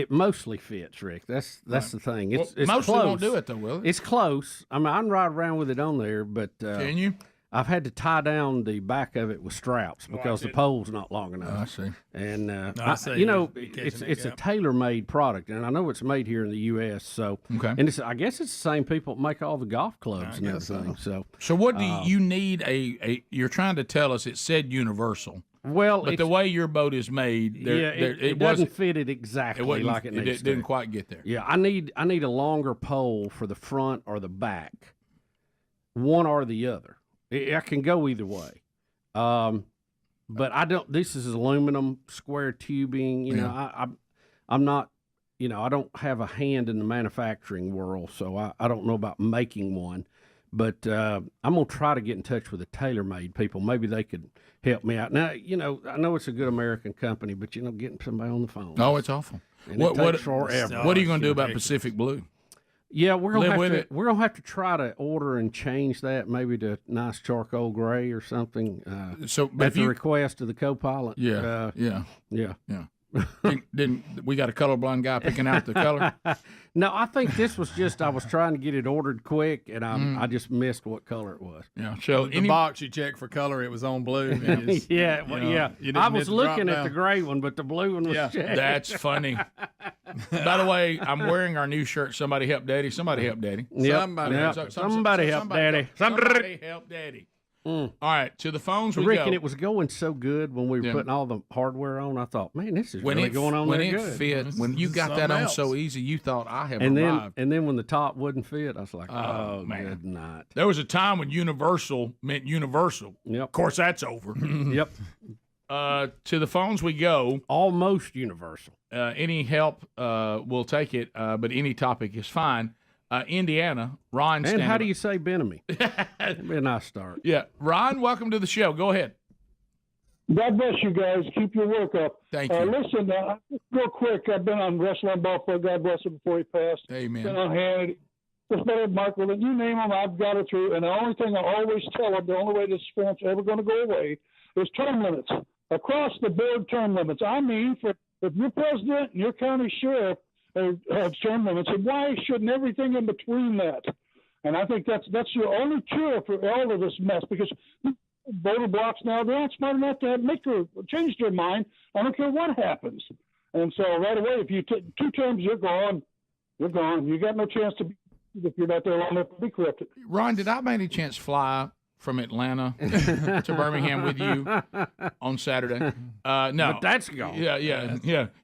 mostly fits, Rick. That's the thing. It's mostly close. won't do it though, will it? It's close. I mean, I can ride around with it on there, but can you? I've had to tie down the back of it with straps because the pole's not long enough. I see. And I see. it's a tailor-made product, and I know it's made here in the U.S. So, and I guess it's the same people that make all the golf clubs and everything. So what do you need? You're trying to tell us it said universal. Well, but the way your boat is made, it doesn't fit it exactly like it needs to. It didn't quite get there. Yeah, I need a longer pole for the front or the back, one or the other. I can go either way, but I don't. This is aluminum square tubing. You know, I'm not. You know, I don't have a hand in the manufacturing world, so I don't know about making one. But I'm gonna try to get in touch with the tailor-made people. Maybe they could help me out. Now, you know, I know it's a good American company, but you know, getting somebody on the phone. Oh, it's awful. What are you gonna do about Pacific Blue? Yeah, we're gonna have to try to order and change that, maybe to nice charcoal gray or something. So at the request of the co-pilot. Yeah. Didn't we got a colorblind guy picking out the color? No, I think this was just I was trying to get it ordered quick, and I just missed what color it was. Yeah, so the box you checked for color, it was on blue. I was looking at the gray one, but the blue one was checked. That's funny. By the way, I'm wearing our new shirt. Somebody help Daddy. Somebody help Daddy. Somebody help Daddy. Somebody help Daddy. All right, to the phones we Rick, go. and it was going so good when we were putting all the hardware on. I thought, man, this is really going on when there it good. fit. When you got that on so easy, you thought I have arrived. And then when the top wouldn't fit, I was like, oh man, good night. There was a time when universal meant universal. Yep. Of course, that's over. Yep. To the phones we go. Almost universal. Any help, we'll take it, but any topic is fine. Indiana, Ron. And how do you say Benemy? That'd be a nice start. Yeah. Ron, welcome to the show. Go ahead. God bless you guys. Keep your work up. Thank you. Listen, real quick, I've been on Wrestling Buffalo. God bless him before he passed. Amen. Been on Hannity. Just better Mark Willen. You name them, I've got it through. And the only thing I always tell them, the only way this experience is ever going to go away is term limits. Across the board term limits. I mean, if you're president and your county sheriff have term limits, and why shouldn't everything in between that? And I think that's your only cure for all of this mess, because voter blocks now, they're not smart enough to change their mind. I don't care what happens. And so right away, if you take 2 terms, you're gone. You're gone. You got no chance to be, if you're not there long enough to be corrupted. Ron, did I by any chance fly from Atlanta to Birmingham with you on Saturday? No, but that's gone. Yeah.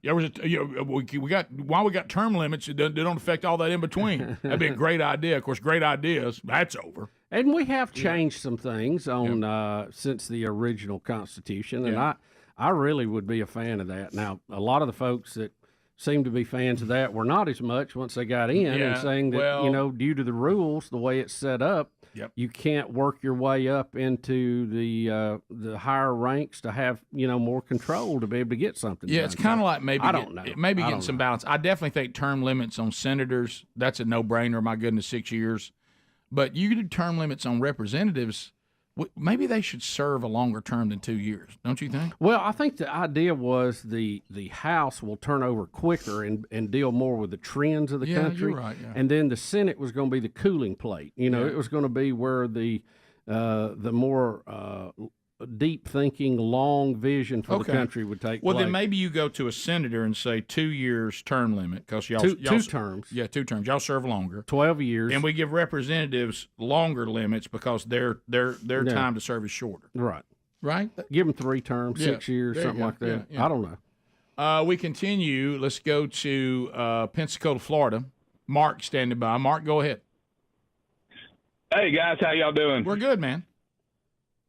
We got term limits. They don't affect all that in between. That'd be a great idea. Of course, great ideas. That's over. And we have changed some things on since the original Constitution, and I really would be a fan of that. Now, a lot of the folks that seem to be fans of that were not as much once they got in, and saying that due to the rules, the way it's set up. Yep. You can't work your way up into the higher ranks to have more control to be able to get something. Yeah, done. it's kind of like maybe getting some know. balance. I definitely think term limits on senators, that's a no-brainer. My goodness, 6 years. But you do term limits on representatives. Maybe they should serve a longer term than 2 years, don't you think? Well, I think the idea was the House will turn over quicker and deal more with the trends of the country. You're right, yeah. And then the Senate was going to be the cooling plate. It was going to be where the more deep thinking, long vision for the country would take place. Then maybe you go to a senator and say 2 years term limit because y'all two terms. Yeah, 2 terms. Y'all serve longer, 12 years, and we give representatives longer limits because their time to serve is shorter. Right. Right. Give them 3 terms, 6 years, something like that. Yeah. I don't know. We continue. Let's go to Pensacola, Florida. Mark standing by. Mark, go ahead. Hey guys, how y'all doing? We're good, man.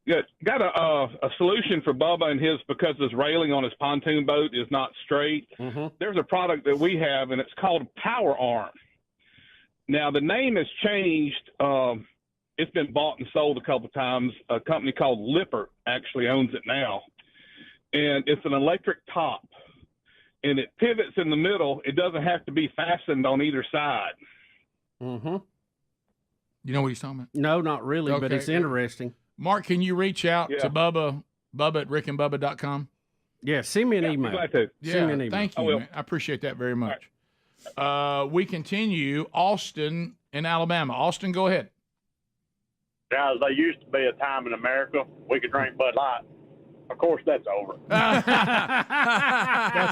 Good. Got a solution for Bubba and his because his railing on his pontoon boat is not straight. Mm-hmm. There's a product that we have, and it's called Power Arm. Now the name has changed. It's been bought and sold a couple times. A company called Lippert actually owns it now, and it's an electric top, and it pivots in the middle. It doesn't have to be fastened on either side. Mm-hmm. You know what he's talking about? No, not really, but it's interesting. Mark, can you reach out to Bubba at rickandbubba.com? Yeah, send me an email. Glad to. Send me an email. Thank you, man. I appreciate that very much. We continue. Austin in Alabama. Austin, go ahead. Guys, there used to be a time in America we could drink Bud Light. Of course, that's over. That's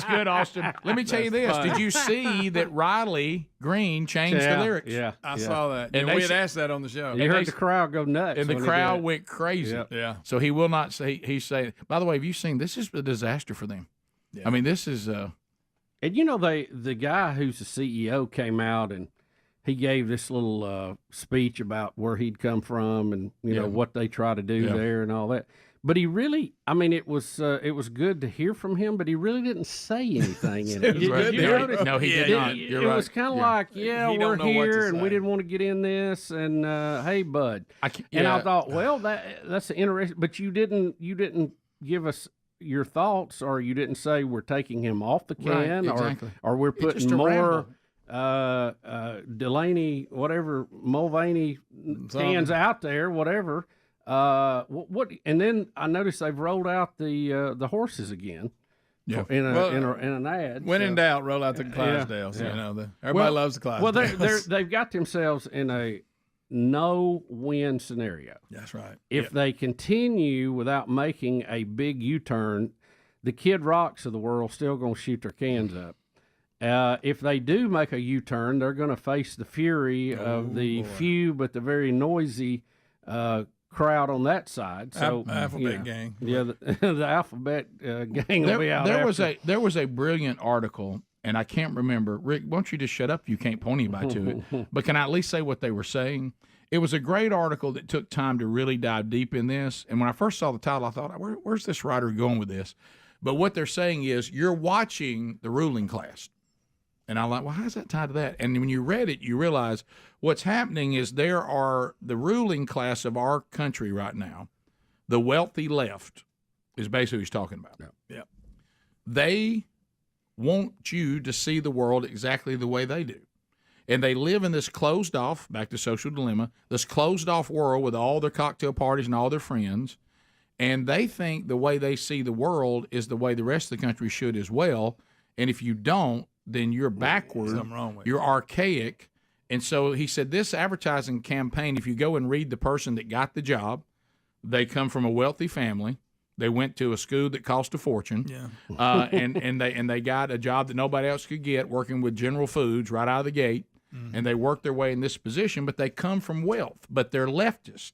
good, Austin. Let me tell you this. fun. Did you see that Riley Green changed the lyrics? Yeah. I saw that. And And we they had s- asked that on the show. You heard the crowd go nuts. And the when he crowd did it. went crazy. Yep. Yeah. So he will not say, he's saying, by the way, have you seen, this is a disaster for them. Yeah. I mean, this is, And you know, the guy who's the CEO came out and he gave this little speech about where he'd come from and you know what they try to do there and all that. But he really, I mean, it was good to hear from him, but he really didn't say anything in it. No, he did not. You're it right. was kind of like, You we're don't know what to here and we say. didn't want to get in this, and hey, bud. And I thought, well, that's interesting, but you didn't give us your thoughts, or you didn't say we're taking him off the can, exactly. or we're It's putting just a more ramble. Delaney, whatever, Mulvaney cans out there, whatever. What? And then I noticed they've rolled out the horses again. Yeah. In an ad. When in so- doubt, roll out the Clydesdales. Yeah. You know, everybody loves the Clydesdales. They've got themselves in a no-win scenario. That's right. If they continue without making a big U-turn, the Kid Rocks of the world still going to shoot their cans up. If they do make a U-turn, they're going to face the fury of the few but the very noisy crowd on that side. So Alphabet gang. Yeah, the Alphabet gang will be out. There was a brilliant article, and I can't remember. Rick, why don't you just shut up? You can't point anybody to it. But can I at least say what they were saying? It was a great article that took time to really dive deep in this. And when I first saw the title, I thought, where's this writer going with this? But what they're saying is you're watching the ruling class. And I'm like, well, how's that tied to that? And when you read it, you realize what's happening is there are the ruling class of our country right now, the wealthy left is basically what he's talking about. Yeah. They want you to see the world exactly the way they do. And they live in this closed off, back to social dilemma, this closed off world with all their cocktail parties and all their friends. And they think the way they see the world is the way the rest of the country should as well. And if you don't, then you're backward, something wrong with you're archaic. And so he said this advertising campaign, if you go and read the person that got the job, they come from a wealthy family. They went to a school that cost a fortune. Yeah. And they got a job that nobody else could get, working with General Foods right out of the gate. And they work their way in this position, but they come from wealth, but they're leftist.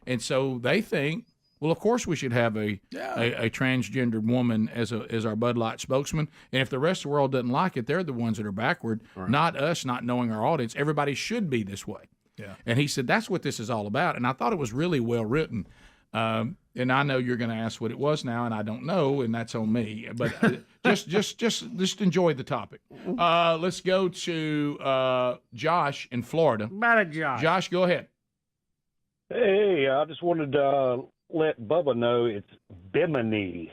And so they think, well, of course we should have a transgendered woman as our Bud Light spokesman. And if the rest of the world doesn't like it, they're the ones that are backward, not us, not knowing our audience. Everybody should be this way. Yeah. And he said that's what this is all about. And I thought it was really well written. And I know you're going to ask what it was now, and I don't know, and that's on me. But just enjoy the topic. Let's go to Josh in Florida. About it, Josh. Josh, go ahead. Hey, I just wanted to let Bubba know it's Bimini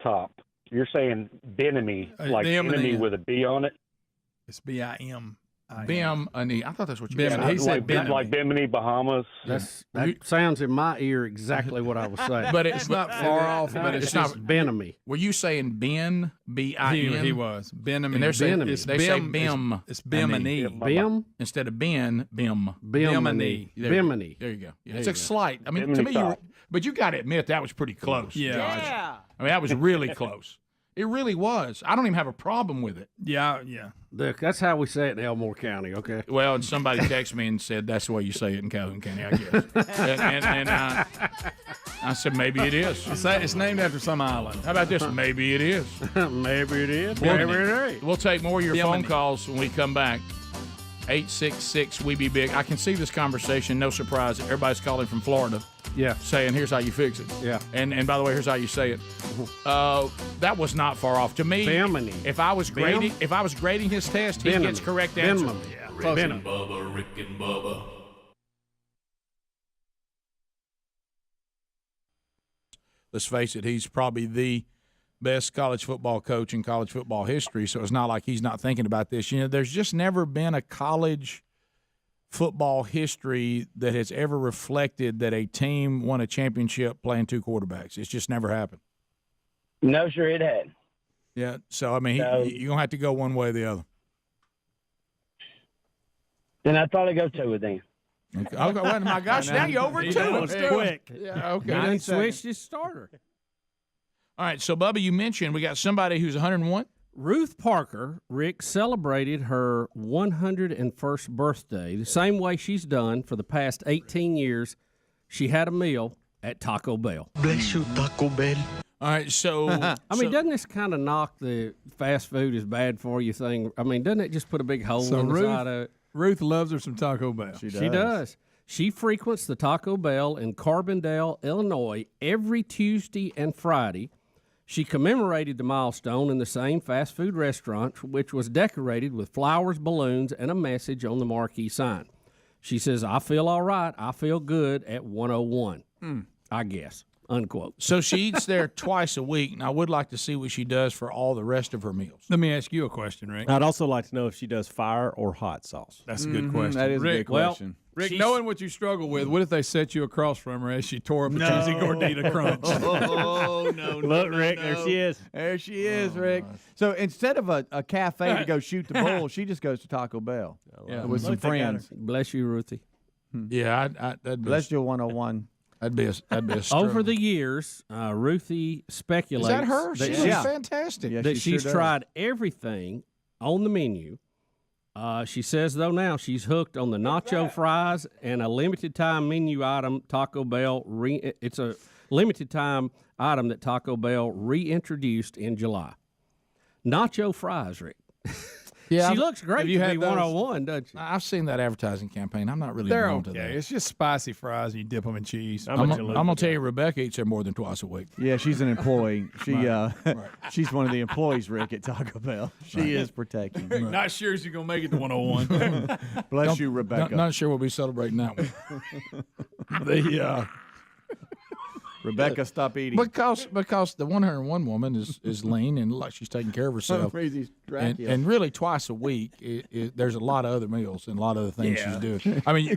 top. You're saying Bimini, like the M and enemy N. with a B on it? It's Bimini. Bimini. I thought that's what you said. He said like Bimini, Bahamas. That sounds in my ear exactly what I was saying. But it's not far off. But it's not Bimini. Were you saying Ben? B-I-N? He was. Bimini. And they're saying Bimini. they say Bim. It's Bimini. Bim instead of Ben. Bim. Bimini. Bimini. There you go. Yeah, it's a slight. I mean, to me, but you got to admit that was pretty close. Yeah. I mean, that was really close. It really was. I don't even have a problem with it. Yeah. Look, that's how we say it in Elmore County, okay? Well, and somebody texted me and said that's the way you say it in Calhoun County, I guess. and I said maybe it is. It's named after some island. How about this? Maybe it is. Maybe it is. Maybe it is. We'll take more of your phone calls when we come back. 866-WE-BE-BIG. I can see this conversation. No surprise. Everybody's calling from Florida. Yeah. Saying, here's how you fix it. Yeah. And by the way, here's how you say it. That was not far off. To me, Bimini. if I was grading his test, he gets correct answer. Yeah. Rick and Bubba, Rick and Bubba. Let's face it, he's probably the best college football coach in college football history, so it's not like he's not thinking about this. You know, there's just never been a college football history that has ever reflected that a team won a championship playing two quarterbacks. It's just never happened. No, sure it had. Yeah, so, I mean, you're going to have to go one way or the other. Then I'd probably go two with them. Okay. Well, my gosh, now you're over two. That was quick. Yeah, okay. He done switched his starter. All right, so, Bubba, you mentioned we got somebody who's 101. Ruth Parker, Rick, celebrated her 101st birthday the same way she's done for the past 18 years. She had a meal at Taco Bell. Bless you, Taco Bell. All right, so I mean, doesn't this kind of knock the fast food is bad for you thing? I mean, doesn't it just put a big hole in the side of it? Ruth loves her some Taco Bell. She does. She frequents the Taco Bell in Carbondale, Illinois, every Tuesday and Friday. She commemorated the milestone in the same fast food restaurant, which was decorated with flowers, balloons, and a message on the marquee sign. She says, I feel all right. I feel good at 101, I guess, unquote. So she eats there twice a week, and I would like to see what she does for all the rest of her meals. Let me ask you a question, Rick. I'd also like to know if she does fire or hot sauce. That's a good question. That is Rick, a good question. Rick, knowing what you struggle with, what if they set you across from her as she tore up a cheesy gordita crunch? Oh, no. Look, Rick, there she is. There she is, Rick. So instead of a cafe to go shoot the bull, she just goes to Taco Bell with some friends. Bless you, Ruthie. Yeah, that'd be Bless you, 101. That'd be a struggle. Over the years, Ruthie speculates Is that her? that She's fantastic. Yeah, that she she's sure does. tried everything on the menu. She says, though, now she's hooked on the nacho fries and a limited-time menu item Taco Bell. It's a limited-time item that Taco Bell reintroduced in July. Nacho fries, Rick. Yeah, she looks great to be 101, doesn't she? I've seen that advertising campaign. I'm not really They're drawn okay. to that. It's just spicy fries and you dip them in cheese. I'm going to tell you, Rebecca eats there more than twice a week. Yeah, she's an employee. She's one of the employees, Rick, at Taco Bell. She is protecting. Rick, not sure she's going to make it to 101. Bless you, Rebecca. Not sure we'll be celebrating that one. Rebecca, stop eating. Because the 101 woman is lean and like she's taking care of herself. And really twice a week, there's a lot of other meals and a lot of other things she's doing. I mean,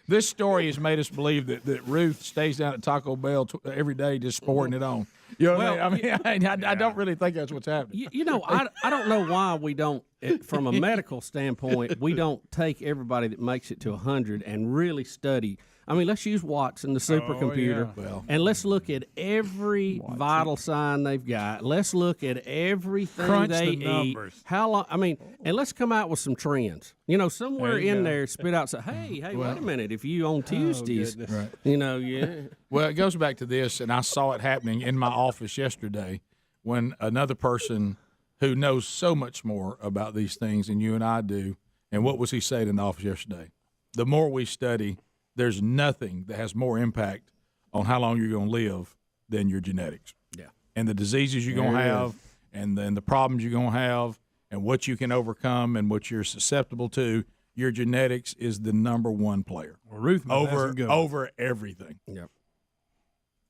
this story has made us believe that Ruth stays down at Taco Bell every day just sporting it on. You know what I mean? I don't really think that's what's happening. You know, I don't know why we don't, from a medical standpoint, we don't take everybody that makes it to 100 and really study. I mean, let's use Watson, the supercomputer, and let's look at every vital sign they've got. Let's look at everything Crunch they the numbers. eat. How long? I mean, and let's come out with some trends. You know, somewhere in there, spit out, say, hey, wait a minute. If you on Tuesdays, you know, Well, it goes back to this, and I saw it happening in my office yesterday when another person who knows so much more about these things than you and I do, and what was he saying in the office yesterday? The more we study, there's nothing that has more impact on how long you're going to live than your genetics. Yeah. And the diseases you're going to have, and then the problems you're going to have, and what you can overcome and what you're susceptible to. Your genetics is the number one player. Well, Ruth over everything. Yep.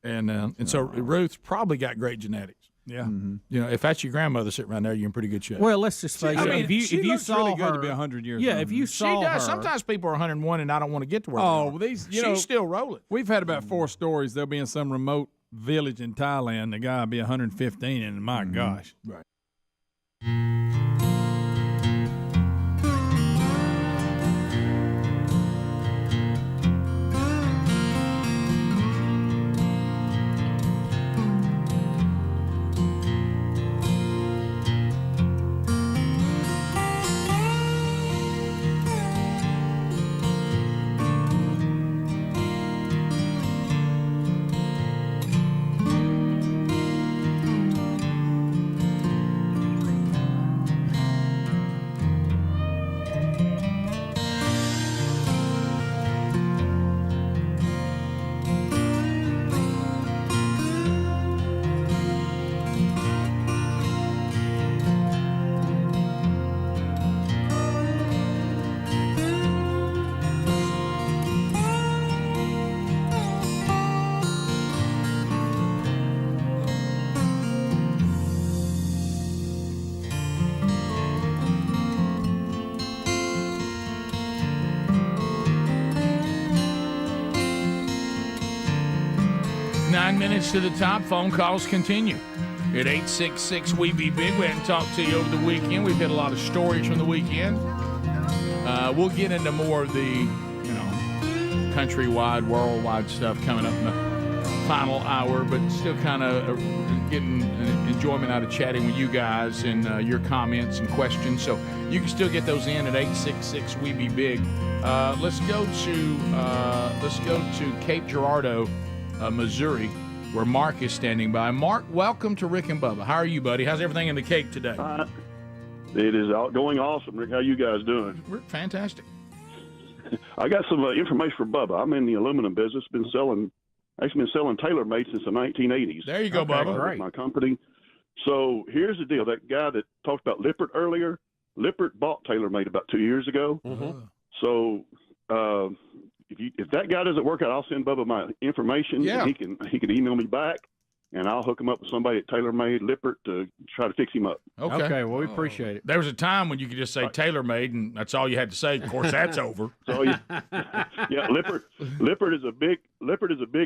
And so Ruth's probably got great genetics. Yeah. You know, if that's your grandmother sitting right there, you're in pretty good shape. Well, let's just face it. I mean, if you she looks saw really good her, to be 100 years yeah, old. if you saw She does. her, Sometimes people are 101 and I don't want to get to where they are. Well, these, She's still rolling. We've had about 4 stories. They'll be in some remote village in Thailand. The guy will be 115, and my gosh. Right. Minutes to the top. Phone calls continue at 866-WE-BE-BIG. We haven't talked to you over the weekend. We've had a lot of stories from the weekend. We'll get into more of the, countrywide, worldwide stuff coming up in the final hour, but still kind of getting enjoyment out of chatting with you guys and your comments and questions. So you can still get those in at 866-WE-BE-BIG. Let's go to Cape Girardeau, Missouri, where Mark is standing by. Mark, welcome to Rick and Bubba. How are you, buddy? How's everything in the Cape today? It is going awesome, Rick. How you guys doing? We're fantastic. I got some information for Bubba. I'm in the aluminum business. Been selling TaylorMade since the 1980s. There you go, Bubba. Right. My company. So here's the deal. That guy that talked about Lippert earlier, Lippert bought TaylorMade about 2 years ago. Mm-hmm. So if that guy doesn't work out, I'll send Bubba my information. Yeah. And he can email me back, and I'll hook him up with somebody at TaylorMade Lippert to try to fix him up. Okay, well, we appreciate it. There was a time when you could just say TaylorMade, and that's all you had to say. Of course, that's over. So yeah, Lippert is a big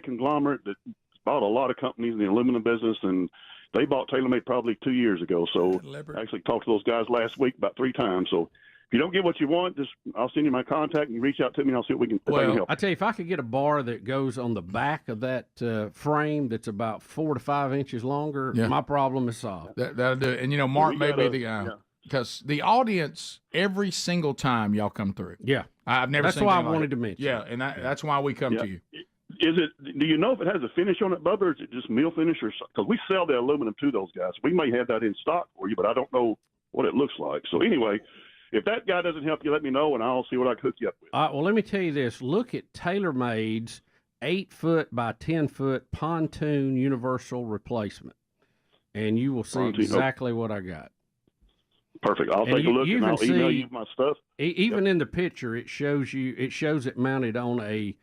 conglomerate that bought a lot of companies in the aluminum business, and they bought TaylorMade probably 2 years ago. So I actually talked to those guys last week about 3 times. So if you don't get what you want, I'll send you my contact and you reach out to me and I'll see what we can, well, help. I tell you, if I could get a bar that goes on the back of that frame that's about 4 to 5 inches longer, my problem is solved. That'll do it. And, Mark may be the guy. Because the audience, every single time y'all come through. Yeah. I've never That's seen why I like wanted it. to mention. Yeah, and that's why we come to you. Do you know if it has a finish on it, Bubba, or is it just mill finish? Because we sell the aluminum to those guys. We may have that in stock for you, but I don't know what it looks like. So anyway, if that guy doesn't help you, let me know, and I'll see what I can hook you up with. Well, let me tell you this. Look at TaylorMade's 8-foot by 10-foot pontoon universal replacement, and you will see exactly what I got. Perfect. I'll take a look, and I'll email you my stuff. Even in the picture, it shows it mounted on a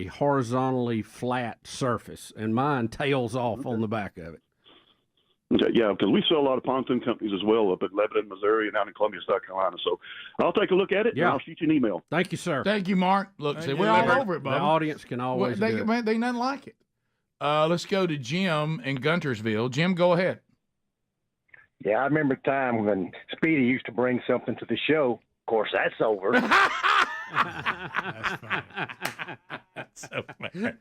horizontally flat surface, and mine tails off on the back of it. Okay, yeah, because we sell a lot of pontoon companies as well up at Lebanon, Missouri, and out in Columbia, South Carolina. So I'll take a look at it, and I'll shoot you an email. Thank you, sir. Thank you, Mark. Look, we're all over it, Bubba. The audience can always do it. They nothing like it. Let's go to Jim in Guntersville. Jim, go ahead. Yeah, I remember a time when Speedy used to bring something to the show. Of course, that's over. That's so bad.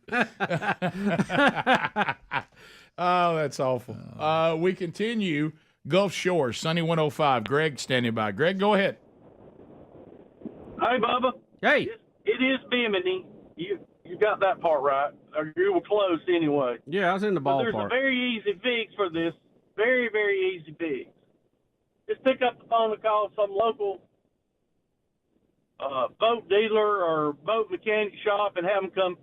Oh, that's awful. We continue. Gulf Shores, Sunny 105. Greg standing by. Greg, go ahead. Hey, Bubba. Hey. It is Bimini. You got that part right. Or you were close anyway. Yeah, I was in the ballpark. There's a very easy fix for this. Very, very easy fix. Just pick up the phone and call some local boat dealer or boat mechanic shop and have them come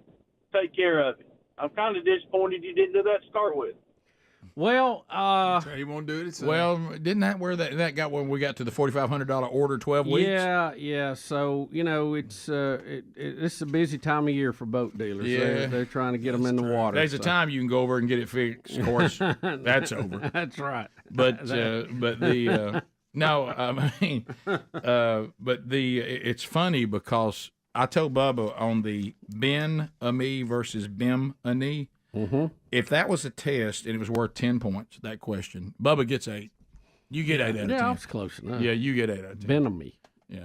take care of it. I'm kind of disappointed you didn't do that to start with. Well, he won't do it. Well, didn't that where that got when we got to the $4,500 order 12 weeks? Yeah. So it's it's a busy time of year for boat dealers. Yeah. They're trying to get them in the water. There's a time you can go over and get it fixed. Of course, that's over. That's right. But the no, I mean, but it's funny because I told Bubba on the Ben-A-Me versus Bim-A-Knee. Mm-hmm. If that was a test and it was worth 10 points, that question, Bubba gets 8. You get 8 out of 10. Yeah, that's close enough. Yeah, you get 8 out of 10. Ben-A-Me. Yeah.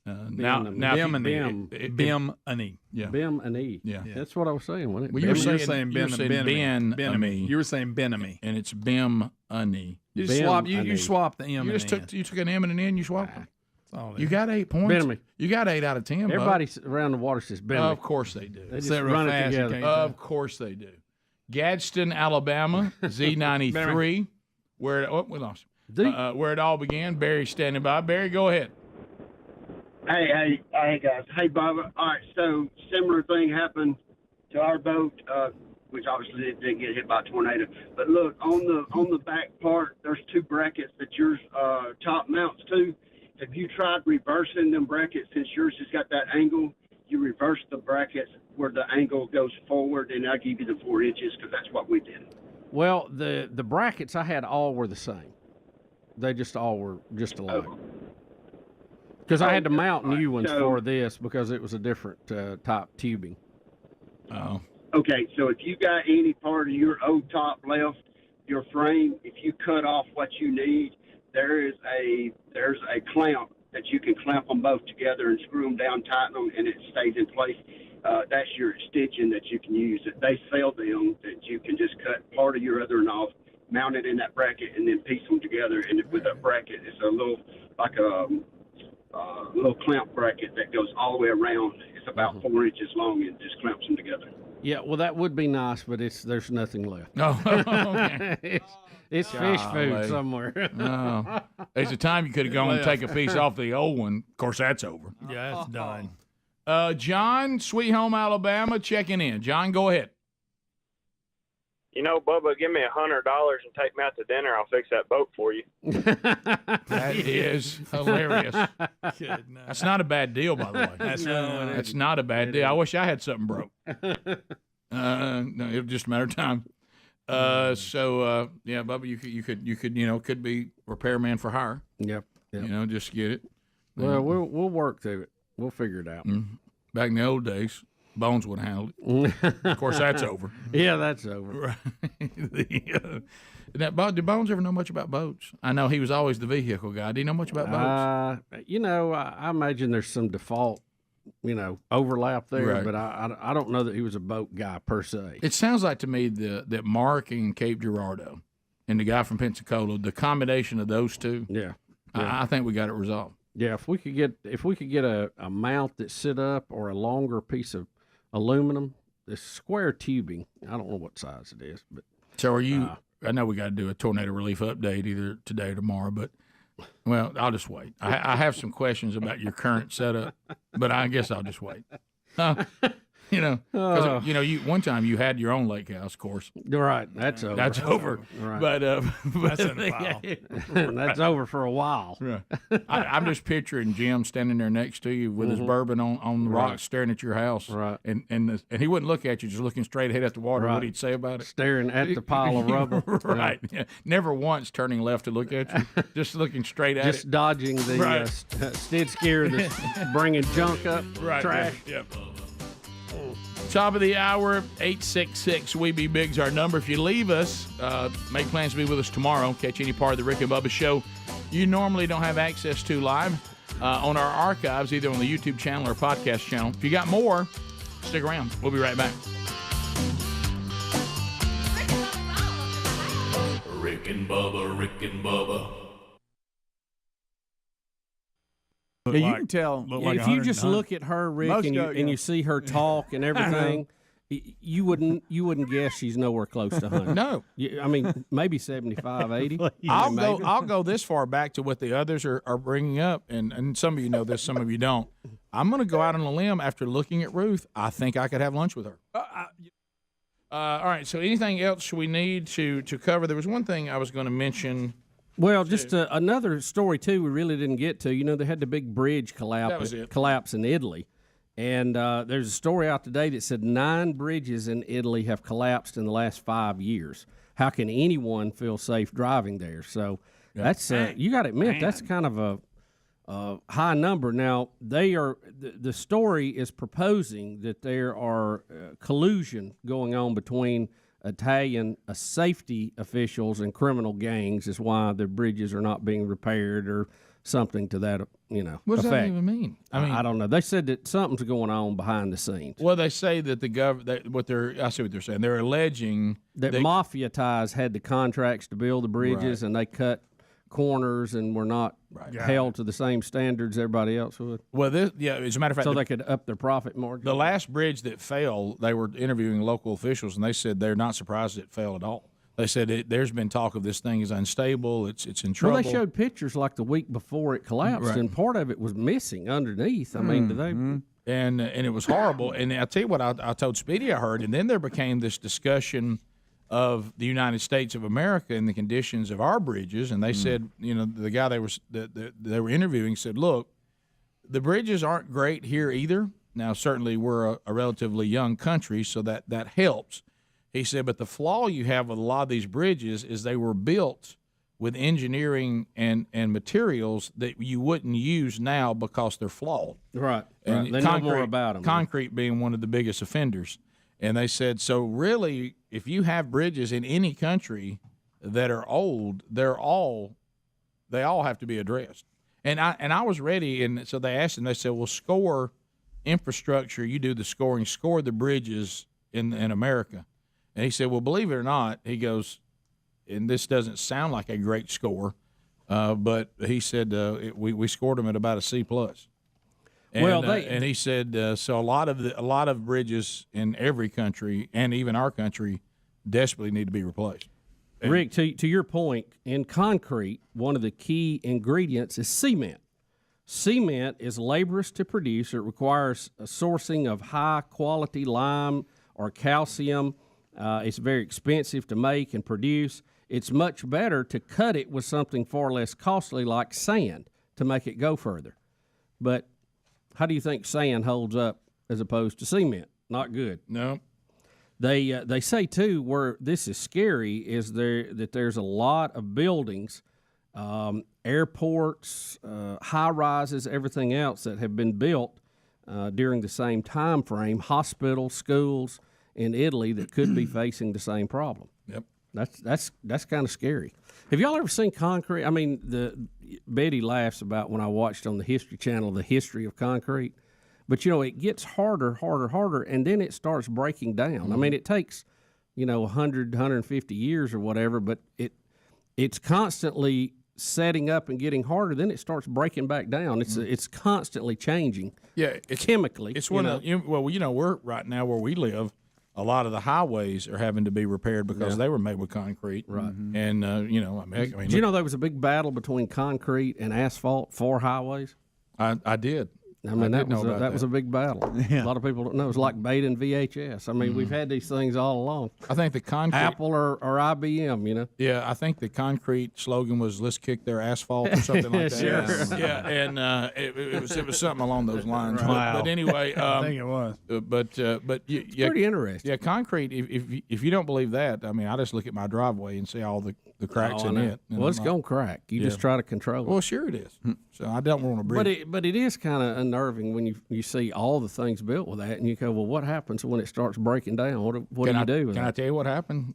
Bim-A-knee. Bim-A-knee. Yeah. Bim-A-knee. Yeah. That's what I was saying, wasn't it? Well, you were saying Ben-A-Me. You were saying Ben-A-Me. And it's Bim-A-knee. You swap the M you and just N. you took an M and an N, you swapped them. Oh, you got 8 points. Ben-A-Me. You got 8 out of 10. Everybody around the water says Ben-A-Me. Of course they do. They just run it together. Of course they do. Gadsden, Alabama, Z93, where we lost. Where it all began. Barry standing by. Barry, go ahead. Hey, guys. Hey, Bubba. All right, so similar thing happened to our boat, which obviously didn't get hit by a tornado. But look, on the back part, there's 2 brackets that yours top mounts to. Have you tried reversing them brackets since yours has got that angle? You reverse the brackets where the angle goes forward, and I'll give you the 4 inches because that's what we did. Well, the brackets I had all were the same. They just all were just alike. Because I had to mount new ones for this because it was a different type tubing. Oh. Okay, so if you got any part of your old top left, your frame, if you cut off what you need, there's a clamp that you can clamp them both together and screw them down, tighten them, and it stays in place. That's your extension that you can use. They sell them that you can just cut part of your other knob, mount it in that bracket, and then piece them together. And with that bracket, it's a little like a little clamp bracket that goes all the way around. It's about 4 inches long and just clamps them together. Yeah, well, that would be nice, but there's nothing left. Oh, okay. It's fish food somewhere. No. There's a time you could have gone and take a piece off the old one. Of course, that's over. Yeah, that's done. John, Sweet Home, Alabama, checking in. John, go ahead. You know, Bubba, give me $100 and take me out to dinner. I'll fix that boat for you. That is hilarious. That's not a bad deal, by the way. That's not a bad deal. I wish I had something broke. No, it was just a matter of time. Yeah, Bubba, you could could be repairman for hire. Yep. Just get it. Well, we'll work through it. We'll figure it out. Back in the old days, Bones would handle it. Of course, that's over. Yeah, that's over. Right. Did Bones ever know much about boats? I know he was always the vehicle guy. Did he know much about boats? I imagine there's some default, overlap there, Right. but I don't know that he was a boat guy per se. It sounds like to me that Mark in Cape Girardeau and the guy from Pensacola, the combination of those two, I think we got it resolved. Yeah, if we could get a mount that sit up or a longer piece of aluminum, this square tubing. I don't know what size it is, but so are you? I know we got to do a tornado relief update either today or tomorrow, but I'll just wait. I have some questions about your current setup, but I guess I'll just wait. One time you had your own lake house, of course. Right, that's over. That's over. Right. But that's in the file. That's over for a while. Right. I'm just picturing Jim standing there next to you with his bourbon on the rocks, staring at your house. Right. And he wouldn't look at you, just looking straight ahead at the water. Right. What he'd say about it? Staring at the pile of rubble. Right. Yeah. Never once turning left to look at you, just looking straight at it. Just dodging the skid steer that's bringing junk up, trash. Yep. Top of the hour, 866 We Be Big's our number. If you leave us, make plans to be with us tomorrow. Catch any part of the Rick and Bubba show you normally don't have access to live on our archives, either on the YouTube channel or podcast channel. If you got more, stick around. We'll be right back. Rick and Bubba, Rick and Bubba. Yeah, you can tell. If you just look at her, Rick, and you see her talk and everything, you wouldn't guess she's nowhere close to 100. No. I mean, maybe 75, 80. I'll go this far back to what the others are bringing up, and some of you know this, some of you don't. I'm going to go out on a limb after looking at Ruth. I think I could have lunch with her. All right. So, anything else we need to cover? There was one thing I was going to mention. Well, just another story too. We really didn't get to. You know, they had the big bridge collapse in Italy, and there's a story out today that said 9 bridges in Italy have collapsed in the last 5 years. How can anyone feel safe driving there? So that's you got to admit that's kind of a high number. Now the story is proposing that there are collusion going on between Italian safety officials and criminal gangs is why the bridges are not being repaired or something to that, What does effect. that even mean? I don't know. They said that something's going on behind the scenes. Well, they say that the government, I see what they're saying. They're alleging that mafia ties had the contracts to build the bridges, and they cut corners and were not held to the same standards everybody else would. Well, as a matter of fact, so they could up their profit margin. The last bridge that fell, they were interviewing local officials, and they said they're not surprised it fell at all. They said there's been talk of this thing is unstable, it's in trouble. Well, they showed pictures like the week before it collapsed, and part of it was missing underneath. I mean, do they? And it was horrible. And I'll tell you what I told Speedy I heard, and then there became this discussion of the United States of America and the conditions of our bridges, and they said, the guy they were interviewing said, look, the bridges aren't great here either. Now, certainly we're a relatively young country, so that helps. He said, but the flaw you have with a lot of these bridges is they were built with engineering and materials that you wouldn't use now because they're flawed. Right. And They know more about them. Concrete being one of the biggest offenders. And they said, so really, if you have bridges in any country that are old, they all have to be addressed. And I was ready, and so they asked him, they said, well, score infrastructure, you do the scoring, score the bridges in America. And he said, well, believe it or not, he goes, and this doesn't sound like a great score, but he said we scored them at about a C+. And, and he said so a lot of bridges in every country and even our country desperately need to be replaced. Rick, to your point, in concrete, one of the key ingredients is cement. Cement is laborious to produce. It requires a sourcing of high quality lime or calcium. It's very expensive to make and produce. It's much better to cut it with something far less costly like sand to make it go further. But how do you think sand holds up as opposed to cement? Not good. No. They say too, where this is scary is that there's a lot of buildings, airports, high rises, everything else that have been built during the same time frame, hospitals, schools in Italy that could be facing the same problem. Yep. That's kind of scary. Have y'all ever seen concrete? I mean, Betty laughs about when I watched on the History Channel the history of concrete, but it gets harder, and then it starts breaking down. I mean, it takes 100, 150 years or whatever, but it's constantly setting up and getting harder. Then it starts breaking back down. It's constantly changing. Yeah, it's chemically. It's one of we're right now where we live. A lot of the highways are having to be repaired because they were made with concrete. Right. And, do you know there was a big battle between concrete and asphalt for highways? I did. I mean, that was a big battle. Yeah. A lot of people don't know. It's like bait and VHS. I mean, we've had these things all along. I think the concrete... Apple or IBM, Yeah, I think the concrete slogan was, let's kick their asphalt or something like that. Sure. Yeah, and it was something along those lines. Right. But anyway... I think it was. But pretty interesting. Yeah, concrete, if you don't believe that, I mean, I just look at my driveway and see all the cracks in it. Well, it's going to crack. You just try to control it. Well, sure it is. So I don't want to bridge. But it is kind of unnerving when you see all the things built with that, and you go, well, what happens when it starts breaking down? What do you do with Can that? I tell you what happened?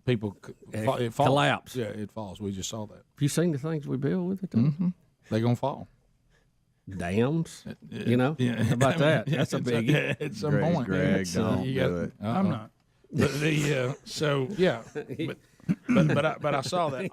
People it falls. Collapse. Yeah, it falls. We just saw that. Have you seen the things we build with it? Mm-hmm. They're going to fall. Dams, How about that? That's a biggie. At some point. Greg, don't do it. I'm not. But but I saw that.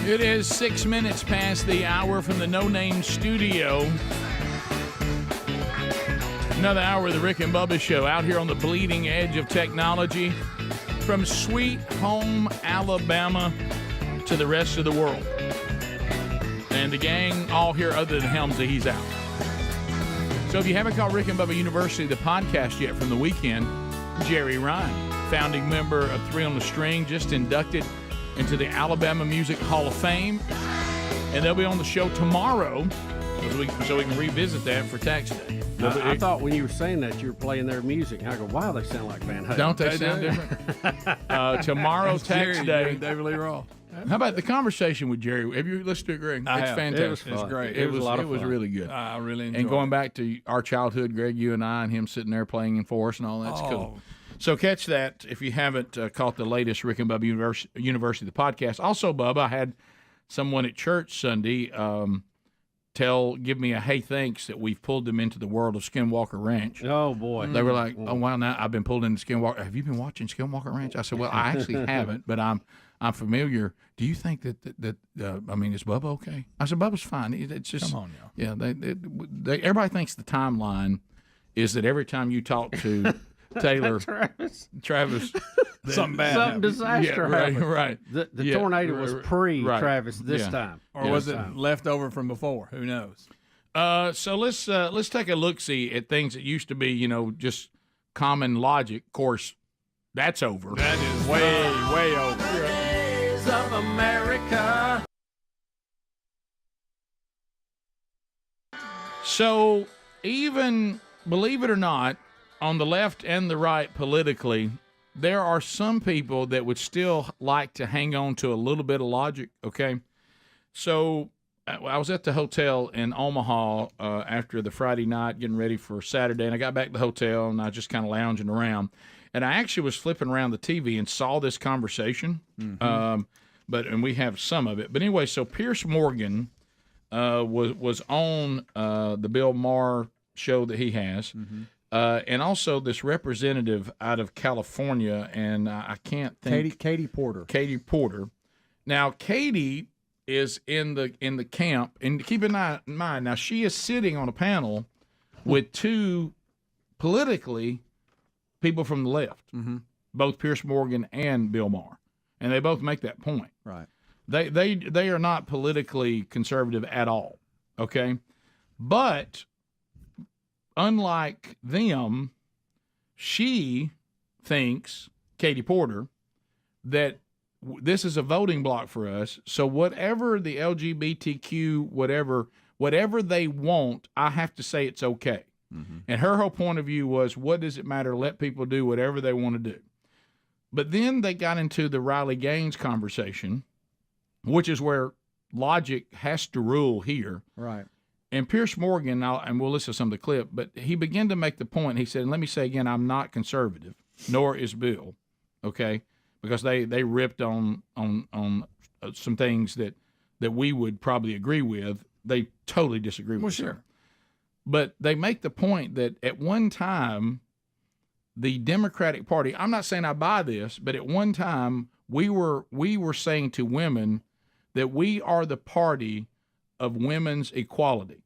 It is 6 minutes past the hour from the No Name Studio. Another hour of the Rick and Bubba Show out here on the bleeding edge of technology from Sweet Home, Alabama to the rest of the world. And the gang all here other than Helmsy, he's out. So if you haven't caught Rick and Bubba University, the podcast yet from the weekend, Jerry Ryan, founding member of Three on the String, just inducted into the Alabama Music Hall of Fame. And they'll be on the show tomorrow so we can revisit that for Tax Day. I thought when you were saying that you were playing their music. I go, wow, they sound like Van Halen. Don't they sound different? Tomorrow, Tax Day. David Lee Roth. How about the conversation with Jerry? Have you listened to it, Greg? I it's have. fantastic. It was great. It was a lot of It was fun. really good. I really enjoyed And going it. back to our childhood, Greg, you and I, and him sitting there playing for us and all that's cool. So catch that if you haven't caught the latest Rick and Bubba University, the podcast. Also, Bubba, I had someone at church Sunday give me a hey thanks that we've pulled them into the world of Skinwalker Ranch. Oh, boy. They were like, oh, wow, now I've been pulled into Skinwalker. Have you been watching Skinwalker Ranch? I said, well, I actually haven't, but I'm familiar. Do you think that I mean, is Bubba okay? I said, Bubba's fine. It's just, come on now. Yeah, they everybody thinks the timeline is that every time you talk to Taylor, Travis, something disaster happened. Right. The tornado was pre-Travis this time. Or was it left over from before? Who knows? So let's take a look-see at things that used to be, just common logic. Of course, that's over. That is way over. Days of America. So even, believe it or not, on the left and the right politically, there are some people that would still like to hang on to a little bit of logic, okay? So I was at the hotel in Omaha after the Friday night getting ready for Saturday, and I got back to the hotel, and I was just kind of lounging around. And I actually was flipping around the TV and saw this conversation, and we have some of it. But anyway, so Pierce Morgan was on the Bill Maher show that he has. And also this representative out of California, and I can't think. Katie Porter. Katie Porter. Now, Katie is in the camp, and keep in mind, now she is sitting on a panel with two politically people from the left, both Pierce Morgan and Bill Maher, and they both make that point. Right. They are not politically conservative at all. Okay, but unlike them, she thinks, Katie Porter, that this is a voting block for us. So whatever the LGBTQ, whatever they want, I have to say it's okay. And her whole point of view was, what does it matter? Let people do whatever they want to do. But then they got into the Riley Gaines conversation, which is where logic has to rule here. Right. And Pierce Morgan, and we'll listen to some of the clip, but he began to make the point. He said, and let me say again, I'm not conservative, nor is Bill, okay? Because they ripped on some things that we would probably agree with. They totally disagree with. Well, sure. But they make the point that at one time, the Democratic Party, I'm not saying I buy this, but at one time, we were saying to women that we are the party of women's equality.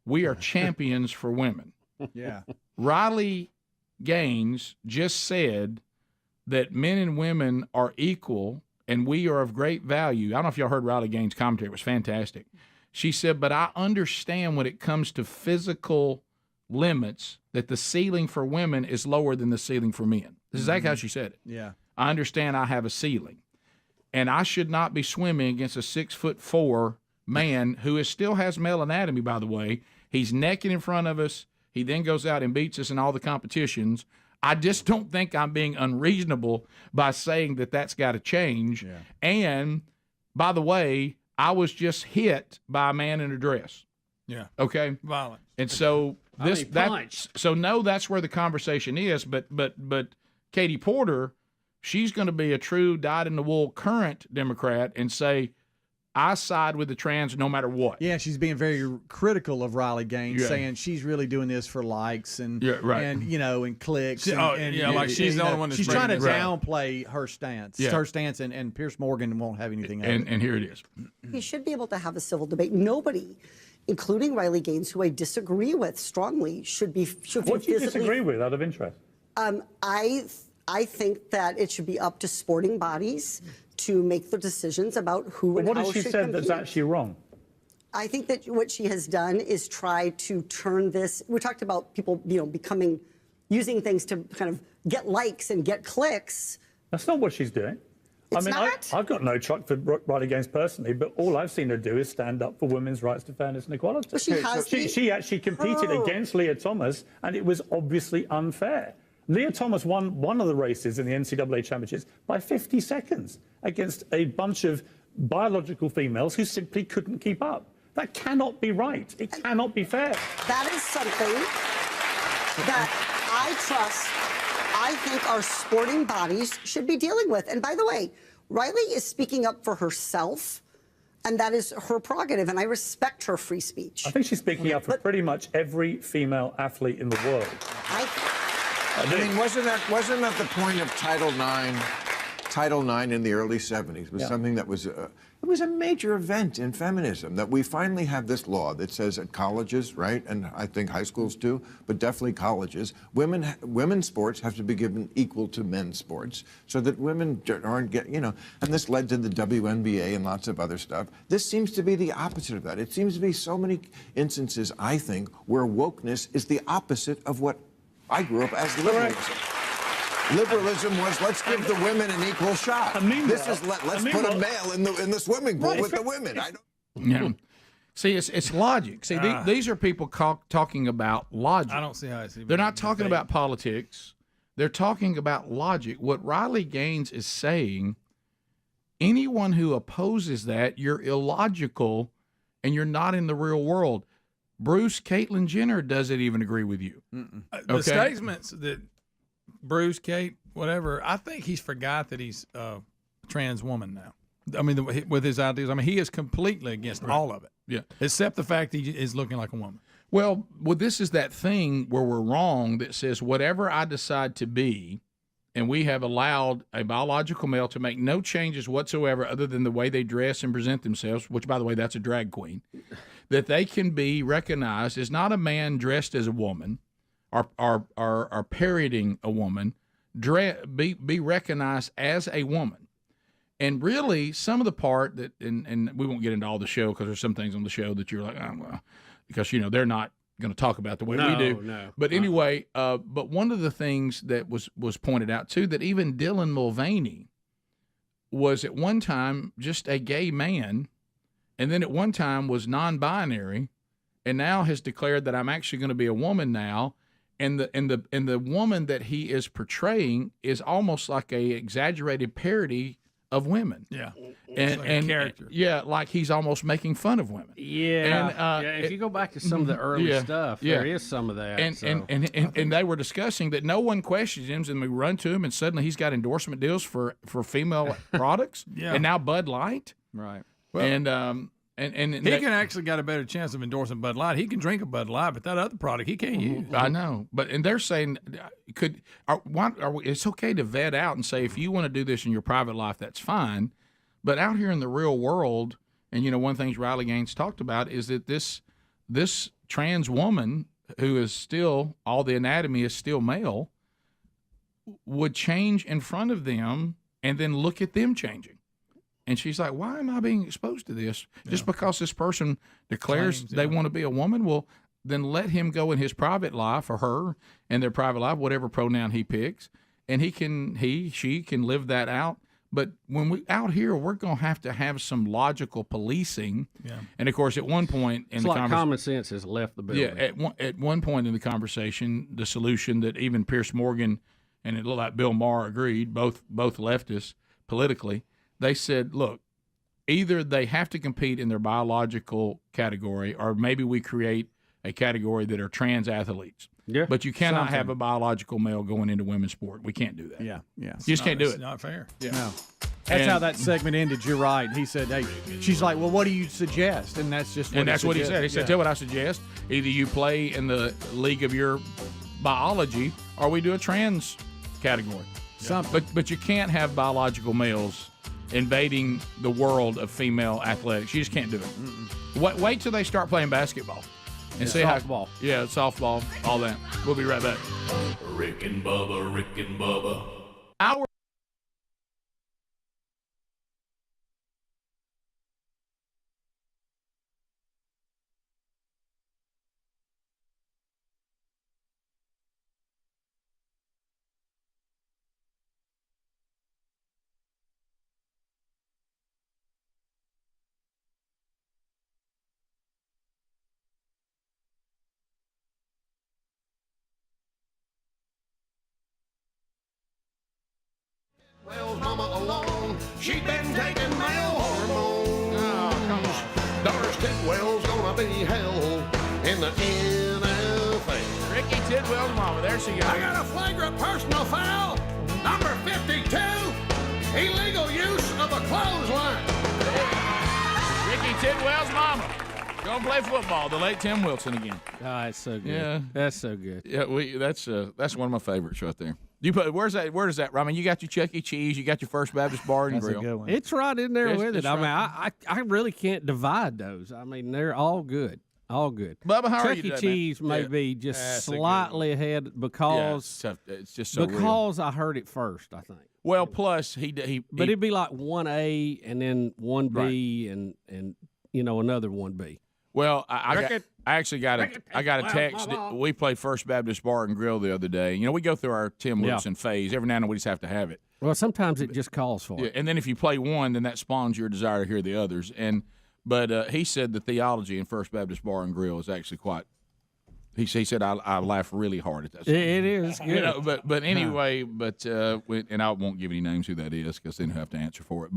We are champions for women. Yeah. Riley Gaines just said that men and women are equal and we are of great value. I don't know if y'all heard Riley Gaines' commentary. It was fantastic. She said, but I understand when it comes to physical limits that the ceiling for women is lower than the ceiling for men. This is exactly how she said it. Yeah. I understand I have a ceiling. And I should not be swimming against a 6'4" man who still has male anatomy, by the way. He's naked in front of us. He then goes out and beats us in all the competitions. I just don't think I'm being unreasonable by saying that that's got to change. Yeah. And, by the way, I was just hit by a man in a dress. Yeah. Okay? Violence. And so that's where the conversation is. But Katie Porter, she's going to be a true dyed-in-the-wool current Democrat and say, I side with the trans no matter what. Yeah, she's being very critical of Riley Gaines, Yeah. saying she's really doing this for likes and right. and and clicks. Like she's the only one that's she's trying to Right. downplay her stance. Yeah. Her stance, and Pierce Morgan won't have anything of it. And here it is. We should be able to have a civil debate. Nobody, including Riley Gaines, who I disagree with strongly, should be What do you disagree with, out of interest? I think that it should be up to sporting bodies to make the decisions about who and What how has she should said that's compete. actually wrong? I think that what she has done is try to turn this. We talked about people, using things to kind of get likes and get clicks. That's not what she's doing. It's not? I've got no truck for Riley Gaines personally, but all I've seen her do is stand up for women's rights to fairness and equality. Well, she actually competed against Leah Thomas, and it was obviously unfair. Leah Thomas won one of the races in the NCAA championships by 50 seconds against a bunch of biological females who simply couldn't keep up. That cannot be right. It cannot be fair. That is something that I think our sporting bodies should be dealing with. And by the way, Riley is speaking up for herself, and that is her prerogative, and I respect her free speech. I think she's speaking up for pretty much every female athlete in the world. I mean, wasn't that the point of Title IX? Title IX in the early 70s was something that was it was a major event in feminism, that we finally have this law that says at colleges, right, and I think high schools too, but definitely colleges, women's sports have to be given equal to men's sports, so that women aren't and this led to the WNBA and lots of other stuff. This seems to be the opposite of that. It seems to be so many instances, I think, where wokeness is the opposite of what I grew up as liberalism. Liberalism was, let's give the women an equal shot. This is let's put a male in the swimming pool with the women. Yeah. See, it's logic. See, these are people talking about logic. I don't see how it's even. They're not talking about politics. They're talking about logic. What Riley Gaines is saying, anyone who opposes that, you're illogical and you're not in the real world. Bruce, Caitlyn Jenner doesn't even agree with you. The statements that Bruce, Kate, whatever, I think he's forgot that he's a trans woman now. I mean, with his ideas, I mean, he is completely against all of it. Yeah. Except the fact he is looking like a woman. Well, this is that thing where we're wrong that says whatever I decide to be, and we have allowed a biological male to make no changes whatsoever other than the way they dress and present themselves, which, by the way, that's a drag queen, that they can be recognized as not a man dressed as a woman or parodying a woman, be recognized as a woman. And really, some of the part that, and we won't get into all the show because there's some things on the show that you're like, oh, well, because, they're not going to talk about the way we do. No. But anyway, but one of the things that was pointed out, too, that even Dylan Mulvaney was at one time just a gay man, and then at one time was non-binary, and now has declared that I'm actually going to be a woman now. And the woman that he is portraying is almost like a exaggerated parody of women. Yeah. And, like a character. Yeah, like he's almost making fun of women. Yeah. If you go back to some of the early stuff, there is some of that. And they were discussing that no one questions him, and we run to him, and suddenly he's got endorsement deals for female products. Yeah. And now Bud Light. Right. Well, and he can actually got a better chance of endorsing Bud Light. He can drink a Bud Light, but that other product he can't use. I know, and they're saying it's okay to vet out and say if you want to do this in your private life, that's fine, but out here in the real world, and one of the things Riley Gaines talked about is that this trans woman who is still all the anatomy is still male would change in front of them and then look at them changing. And she's like, why am I being exposed to this? Just because this person declares they want to be a woman? Well, then let him go in his private life, or her in their private life, whatever pronoun he picks, and she can live that out. But when we out here, we're going to have some logical policing. Yeah. And, of course, at one point in it's like common sense has left the building. Yeah, at one point in the conversation, the solution that even Pierce Morgan and it looked like Bill Maher agreed, both leftists politically, they said, look, either they have to compete in their biological category, or maybe we create a category that are trans athletes. Yeah, but you cannot have a biological male going into women's sport. We can't do that. Yeah. You just can't do it. It's not fair. Yeah. No. That's how that segment ended. You're right. He said, "Hey," she's like, "Well, what do you suggest?" And that's just what he said. He said, "Tell what I suggest. Either you play in the league of your biology, or we do a trans category. Something. But you can't have biological males invading the world of female athletics. You just can't do it. Wait till they start playing basketball and see softball. Softball, all that. We'll be right back. Rick and Bubba. Our Well, mama alone, she'd been taking male hormones. Oh, come on. Doris Tidwell's gonna be hell in the NFL. Ricky Tidwell's mama, there she goes. I got a flagrant personal foul, number 52, illegal use of a clothesline. Ricky Tidwell's mama. Gonna play football. The late Tim Wilson again. Oh, that's so good. Yeah, that's so good. Yeah, that's one of my favorites right there. You put where does that? I mean, you got your Chuck E. Cheese, you got your First Baptist Bar and That's Grill. a good one. It's right in there with it. It's I mean, right. I really can't divide those. I mean, they're all good. All good. Bubba, how Chuck are you E. today, Cheese man? may be just That's a good slightly ahead because it's just so real. because I heard it first. I think. Well, plus But it'd be like 1A and then 1B and another 1B. Well, I actually got a text that we played First Baptist Bar and Grill the other day. You know, we go through our Tim Wilson phase. Every now and then we just have to have it. Well, sometimes it just calls for Yeah, it. and then if you play one, then that spawns your desire to hear the others. But he said the theology in First Baptist Bar and Grill is actually quite. He said I laugh really hard at that. It is good. You know, but anyway, and I won't give any names who that is because then I have to answer for it.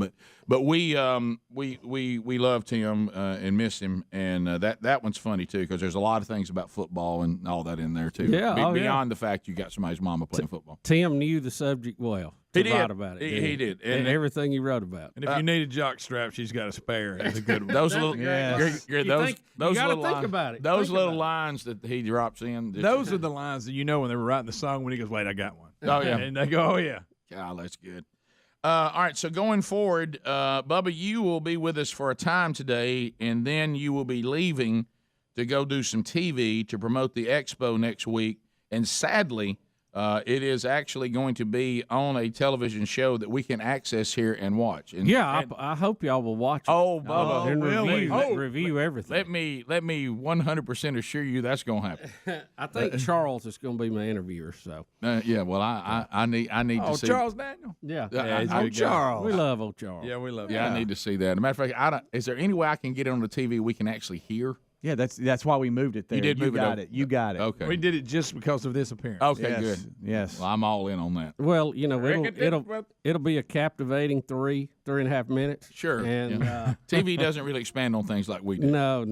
But we loved him and missed him, and that one's funny too because there's a lot of things about football and all that in there too. Yeah, beyond the fact you got somebody's mama playing football. Tim knew the subject well. He did. Write about it. He did. And everything he wrote about. And if you need a jock strap, she's got a spare. That's a good one. Those little, Yes. those you gotta little think lines, about it. Those Think little about it. lines that he drops in. Those are the lines that you know when they were writing the song when he goes, "Wait, I got one." Oh yeah, and they go, "Oh yeah." God, that's good. All right, so going forward, Bubba, you will be with us for a time today, and then you will be leaving to go do some TV to promote the expo next week. And sadly, it is actually going to be on a television show that we can access here and watch. And, I hope y'all will watch it. Oh, Bubba, and review everything. Let me 100% assure you that's going to happen. I think Charles is going to be my interviewer. So yeah, well, I need to see. Charles Daniel. Yeah, he's a good guy. Charles. We love old Charles. Yeah, we love. Yeah, I need to see that. As a matter of fact, is there any way I can get it on the TV we can actually hear? Yeah, that's why we moved it there. You did move it got over. it. You got it. Okay. We did it just because of this appearance. Okay, Yes, good. Yes. Well, I'm all in on that. Well, it'll be a captivating 3.5 minutes. Sure. And TV doesn't really expand on things like we do. no.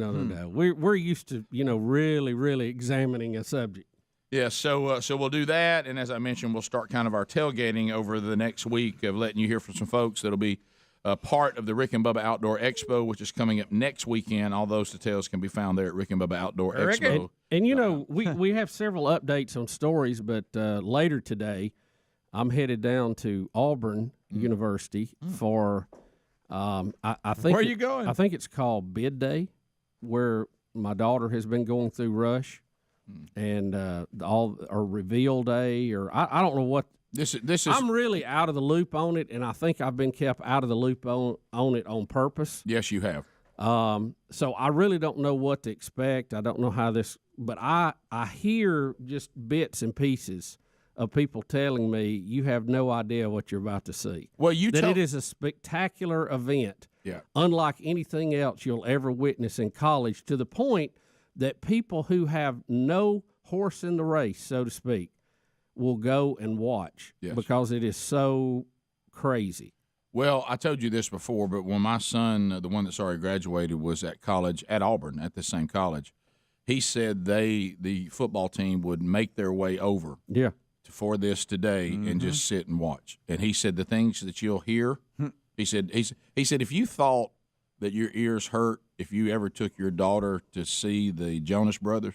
We're used to really examining a subject. Yeah, so we'll do that, and as I mentioned, we'll start kind of our tailgating over the next week of letting you hear from some folks that'll be part of the Rick and Bubba Outdoor Expo, which is coming up next weekend. All those details can be found there at Rick and Bubba Outdoor Expo. And we have several updates on stories, but later today, I'm headed down to Auburn University for I think. Where are you going? I think it's called Bid Day, where my daughter has been going through Rush, and or Reveal Day, or I don't know what. This is. I'm really out of the loop on it, and I think I've been kept out of the loop on it on purpose. Yes, you have. So I really don't know what to expect. I don't know how this, but I hear just bits and pieces of people telling me you have no idea what you're about to see. Well, it is a spectacular event, unlike anything else you'll ever witness in college, to the point that people who have no horse in the race, so to speak, will go and watch because it is so crazy. Well, I told you this before, but when my son, the one that's already graduated, was at college at Auburn, at the same college, he said the football team would make their way over for this today and just sit and watch. And he said the things that you'll hear He said if you thought that your ears hurt if you ever took your daughter to see the Jonas Brothers,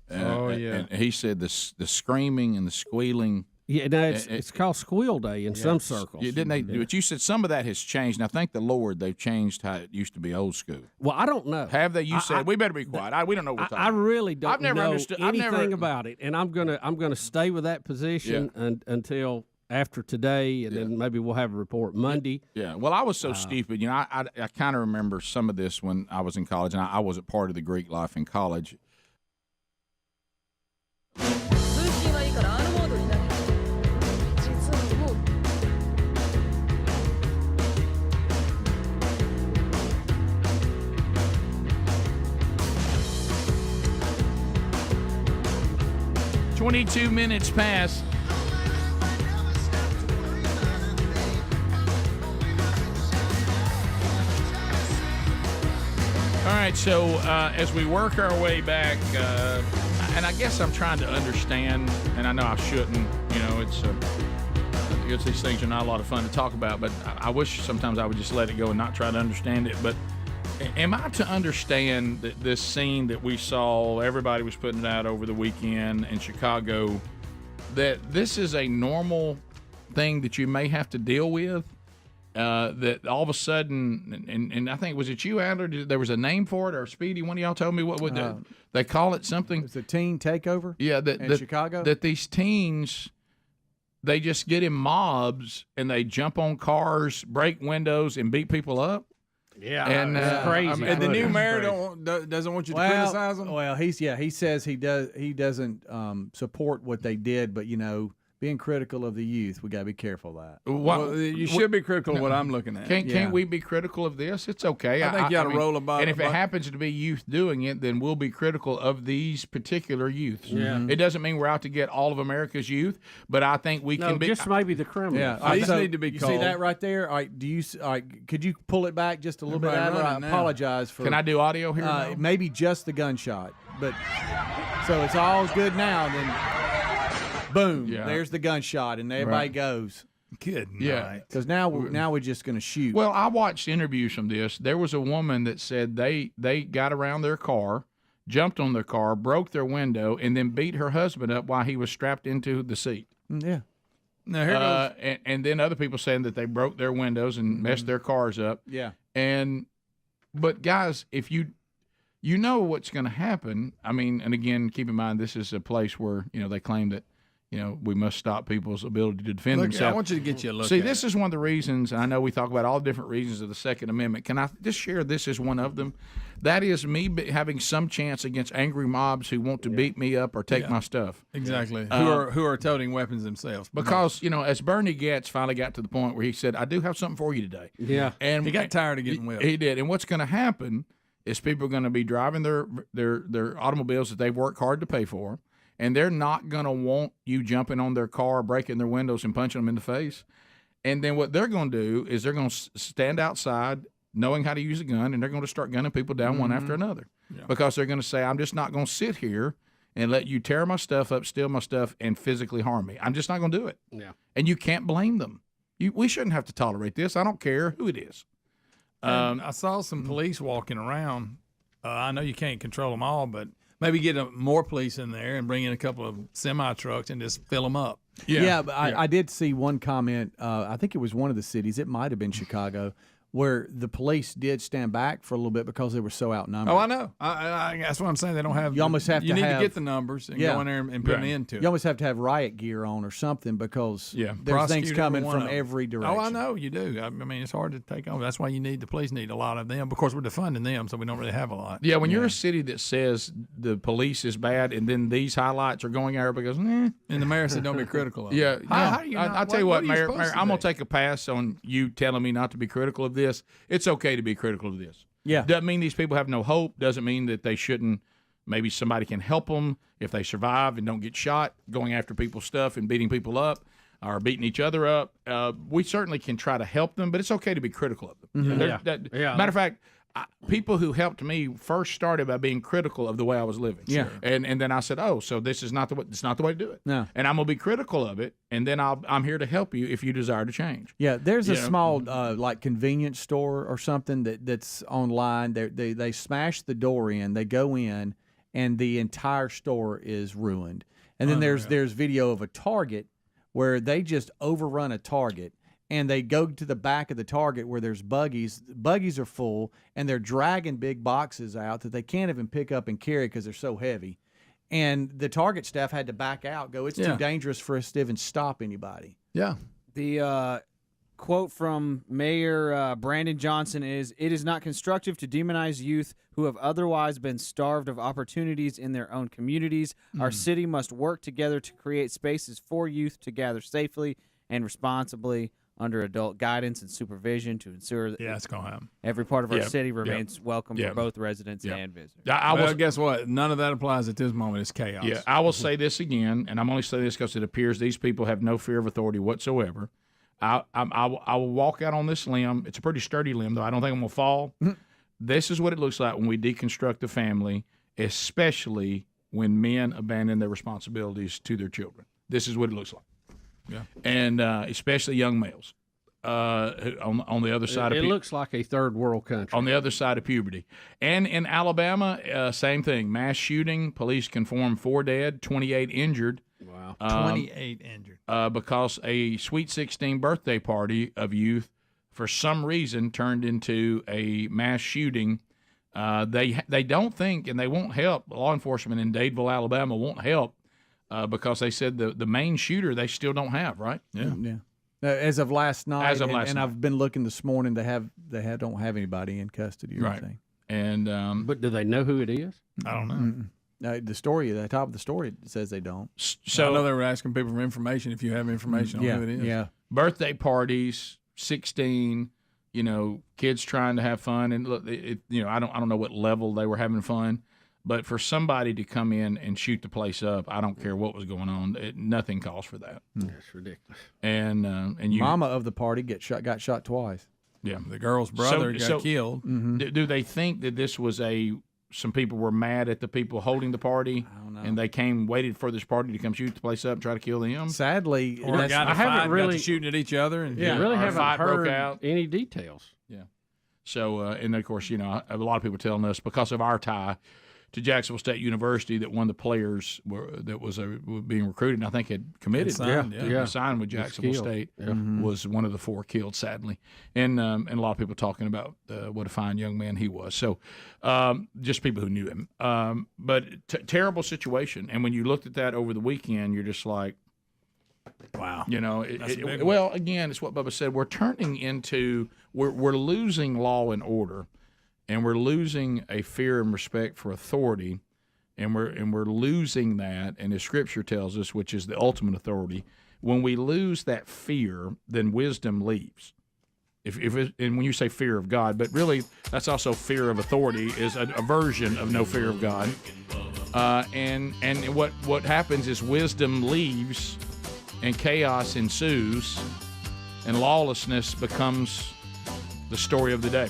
and he said the screaming and the squealing. Yeah, no, it's called Squeal Day in some circles. Yeah, didn't they? Yeah. But you said some of that has changed, and I thank the Lord they've changed how it used to be old school. Well, I don't know. Have they? You said we better be quiet. We don't know what we're talking I really don't I've never know understood anything about it, and I'm gonna stay with that position until after today, and then maybe we'll have a report Monday. Yeah. Well, I was so stupid. You know, I kind of remember some of this when I was in college, and I wasn't part of the Greek life in college. "22 minutes past. All right, so as we work our way back, and I guess I'm trying to understand, and I know I shouldn't, you know, these things are not a lot of fun to talk about, but I wish sometimes I would just let it go and not try to understand it. But am I to understand that this scene that we saw, everybody was putting it out over the weekend in Chicago, that this is a normal thing that you may have to deal with? That all of a sudden, and I think, was it you, Adler? There was a name for it, or Speedy? One of y'all told me what would they call it? Something. It's a teen takeover. Yeah, in Chicago. That these teens, they just get in mobs and they jump on cars, break windows, and beat people up. Yeah, and it's crazy. And the new mayor doesn't want you to criticize him. Well, he says he doesn't support what they did, but being critical of the youth, we got to be careful of that. Well, you should be critical of what I'm looking at. Can't we be critical of this? It's okay. I think you ought to roll about it. And if it happens to be youth doing it, then we'll be critical of these particular youths. Yeah. It doesn't mean we're out to get all of America's youth, but I think we can be. Just maybe the criminals. Yeah, these need to be you called. See that right there? All right, could you pull it back just a little bit? I apologize for. Can I do audio here? Maybe just the gunshot, but so it's all good now. Then. Boom! Yeah. There's the gunshot, and everybody goes. Good night. Yeah, because now we're just going to shoot. Well, I watched interviews from this. There was a woman that said they got around their car, jumped on their car, broke their window, and then beat her husband up while he was strapped into the seat. Yeah. Now here goes. And then other people saying that they broke their windows and messed their cars up. Yeah. But guys, if you know what's going to happen. I mean, and again, keep in mind this is a place where they claim that. We must stop people's ability to defend themselves. I want you to get you a look. See, this is one of the reasons, and I know we talk about all the different reasons of the Second Amendment. Can I just share this as one of them? That is me having some chance against angry mobs who want to beat me up or take my stuff. Exactly. Who are toting weapons themselves. Because, as Bernie Getz finally got to the point where he said, I do have something for you today. Yeah. And he got tired of getting whipped. He did. And what's going to happen is people are going to be driving their automobiles that they've worked hard to pay for. And they're not going to want you jumping on their car, breaking their windows, and punching them in the face. And then what they're going to do is they're going to stand outside knowing how to use a gun, and they're going to start gunning people down one after another. Yeah. Because they're going to say, I'm just not going to sit here and let you tear my stuff up, steal my stuff, and physically harm me. I'm just not going to do it. Yeah. And you can't blame them. We shouldn't have to tolerate this. I don't care who it is. I saw some police walking around. I know you can't control them all, but maybe get more police in there and bring in a couple of semi-trucks and just fill them up. Yeah, but I did see one comment. I think it was one of the cities. It might have been Chicago, where the police did stand back for a little bit because they were so outnumbered. Oh, I know. That's what I'm saying. They don't have. You almost have you to need have, to get the numbers and go in there and put an end to it. You almost have to have riot gear on or something because there's things coming from every direction. Oh, I know you do. I mean, it's hard to take on. That's why the police need a lot of them. Of course, we're defunding them, so we don't really have a lot. Yeah, when you're a city that says the police is bad, and then these highlights are going out because, and the mayor said, "Don't be critical of it." Yeah, how do you I'll tell you what, Mayor, I'm gonna take a pass on you telling me not to be critical of this. It's okay to be critical of this. Yeah. Doesn't mean these people have no hope. Doesn't mean that they shouldn't. Maybe somebody can help them if they survive and don't get shot, going after people's stuff and beating people up or beating each other up. We certainly can try to help them, but it's okay to be critical of them. Mm-hmm. Matter of fact, people who helped me first started by being critical of the way I was living. Yeah. And then I said, oh, so this is not the way. It's not the way to do it. No. And I'm gonna be critical of it, and then I'm here to help you if you desire to change. Yeah, there's a small like convenience store or something that's online. They smash the door in, they go in, and the entire store is ruined. And then there's video of a Target where they just overrun a Target. And they go to the back of the Target where there's buggies. Buggies are full, and they're dragging big boxes out that they can't even pick up and carry because they're so heavy. And the Target staff had to back out, go, it's too dangerous for us to even stop anybody. Yeah. The quote from Mayor Brandon Johnson is, "It is not constructive to demonize youth who have otherwise been starved of opportunities in their own communities. Our city must work together to create spaces for youth to gather safely and responsibly under adult guidance and supervision to ensure that it's going to happen. Every part of our city remains welcome for both residents and visitors." Guess what? None of that applies at this moment. It's chaos. Yeah, I will say this again, and I'm only saying this because it appears these people have no fear of authority whatsoever. I will walk out on this limb. It's a pretty sturdy limb, though. I don't think I'm going to fall. This is what it looks like when we deconstruct the family, especially when men abandon their responsibilities to their children. This is what it looks like. Yeah, and especially young males on the other side of it looks like a third world country. On the other side of puberty. And in Alabama, same thing. Mass shooting. Police confirm 4 dead, 28 injured. Wow. 28 injured. Because a Sweet 16 birthday party of youth, for some reason, turned into a mass shooting. They don't think, and they won't help, law enforcement in Dadeville, Alabama won't help, because they said the main shooter they still don't have, right? Yeah. As of last night, night. I've been looking this morning. They don't have anybody in custody or anything. And but do they know who it is? I don't know. The story, the top of the story says they don't. So I know they were asking people for information. If you have information on who it is, birthday parties, 16. Kids trying to have fun, and look, I don't know what level they were having fun. But for somebody to come in and shoot the place up, I don't care what was going on. Nothing calls for that. That's ridiculous. And you, mama of the party got shot twice. Yeah, the girl's brother got killed. Do they think that this was some people were mad at the people holding the party, and they waited for this party to come shoot the place up and try to kill them? Sadly, or I haven't really got to shooting at each other, and really haven't fight heard broke out. Any details. Yeah. So, and of course, a lot of people telling us because of our tie to Jacksonville State University that one of the players that was being recruited, and I think had committed, signed with Jacksonville State, was one of the 4 killed, sadly, and a lot of people talking about what a fine young man he was. So, just people who knew him, but terrible situation. And when you looked at that over the weekend, you're just like, wow, well, again, it's what Bubba said. We're turning into we're losing law and order. And we're losing a fear and respect for authority, and we're losing that. And as Scripture tells us, which is the ultimate authority, when we lose that fear, then wisdom leaves. And when you say fear of God, but really that's also fear of authority is a version of no fear of God. And what happens is wisdom leaves, and chaos ensues, and lawlessness becomes the story of the day.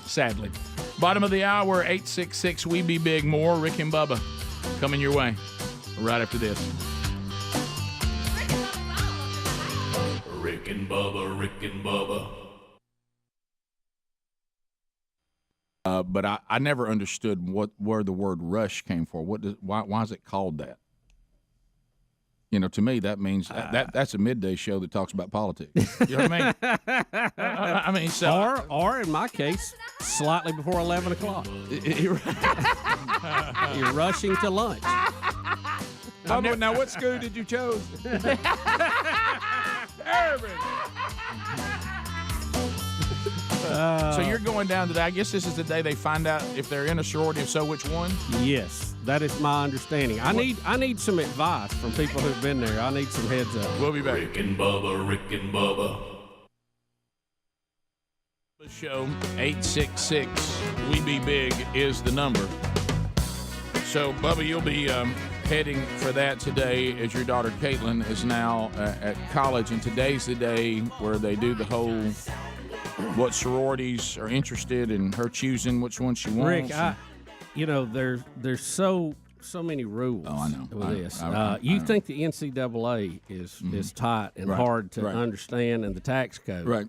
Sadly. Bottom of the hour, 866 We Be Big. More Rick and Bubba coming your way right after this. Rick and Bubba, Rick and Bubba. But I never understood where the word rush came from. Why is it called that? To me, that means that's a midday show that talks about politics. You know what I mean? Or in my case, slightly before 11 o'clock. You're rushing to lunch. Now, what school did you choose? So you're going down today. I guess this is the day they find out if they're in a sorority. If so, which one? Yes, that is my understanding. I need some advice from people who've been there. I need some heads up. We'll be back. Rick and Bubba, Rick and Bubba. The show 866 We Be Big is the number. So Bubba, you'll be heading for that today, as your daughter Caitlin is now at college, and today's the day where they do the whole what sororities are interested in her choosing which one she wants. Rick, there's so many rules. Oh, I know. With this, I think the NCAA is tight and hard to understand, and the tax code. Right.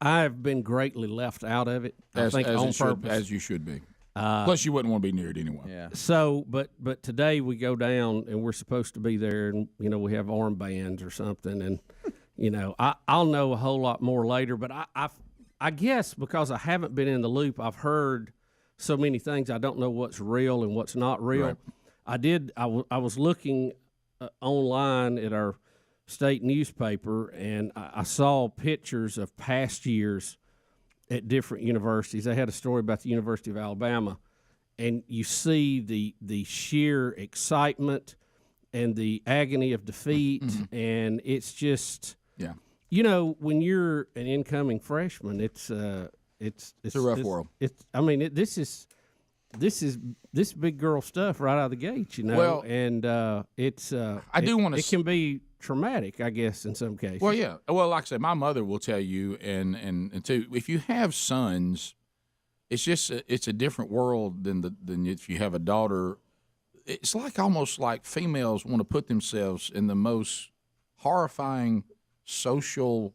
I've been greatly left out of it. I think on purpose, as you should be. Plus, you wouldn't want to be near it anyway. Yeah. So, but today we go down and we're supposed to be there, and we have armbands or something, and I'll know a whole lot more later. But I guess because I haven't been in the loop, I've heard so many things. I don't know what's real and what's not real. Right. I was looking online at our state newspaper, and I saw pictures of past years at different universities. They had a story about the University of Alabama, and you see the sheer excitement and the agony of defeat, and it's just when you're an incoming freshman, it's a rough world. This is big girl stuff right out of the gate, Well, and it can be traumatic, I guess, in some cases. Well, yeah. Well, like I said, my mother will tell you, and too, if you have sons, it's a different world than if you have a daughter. It's almost like females want to put themselves in the most horrifying, social,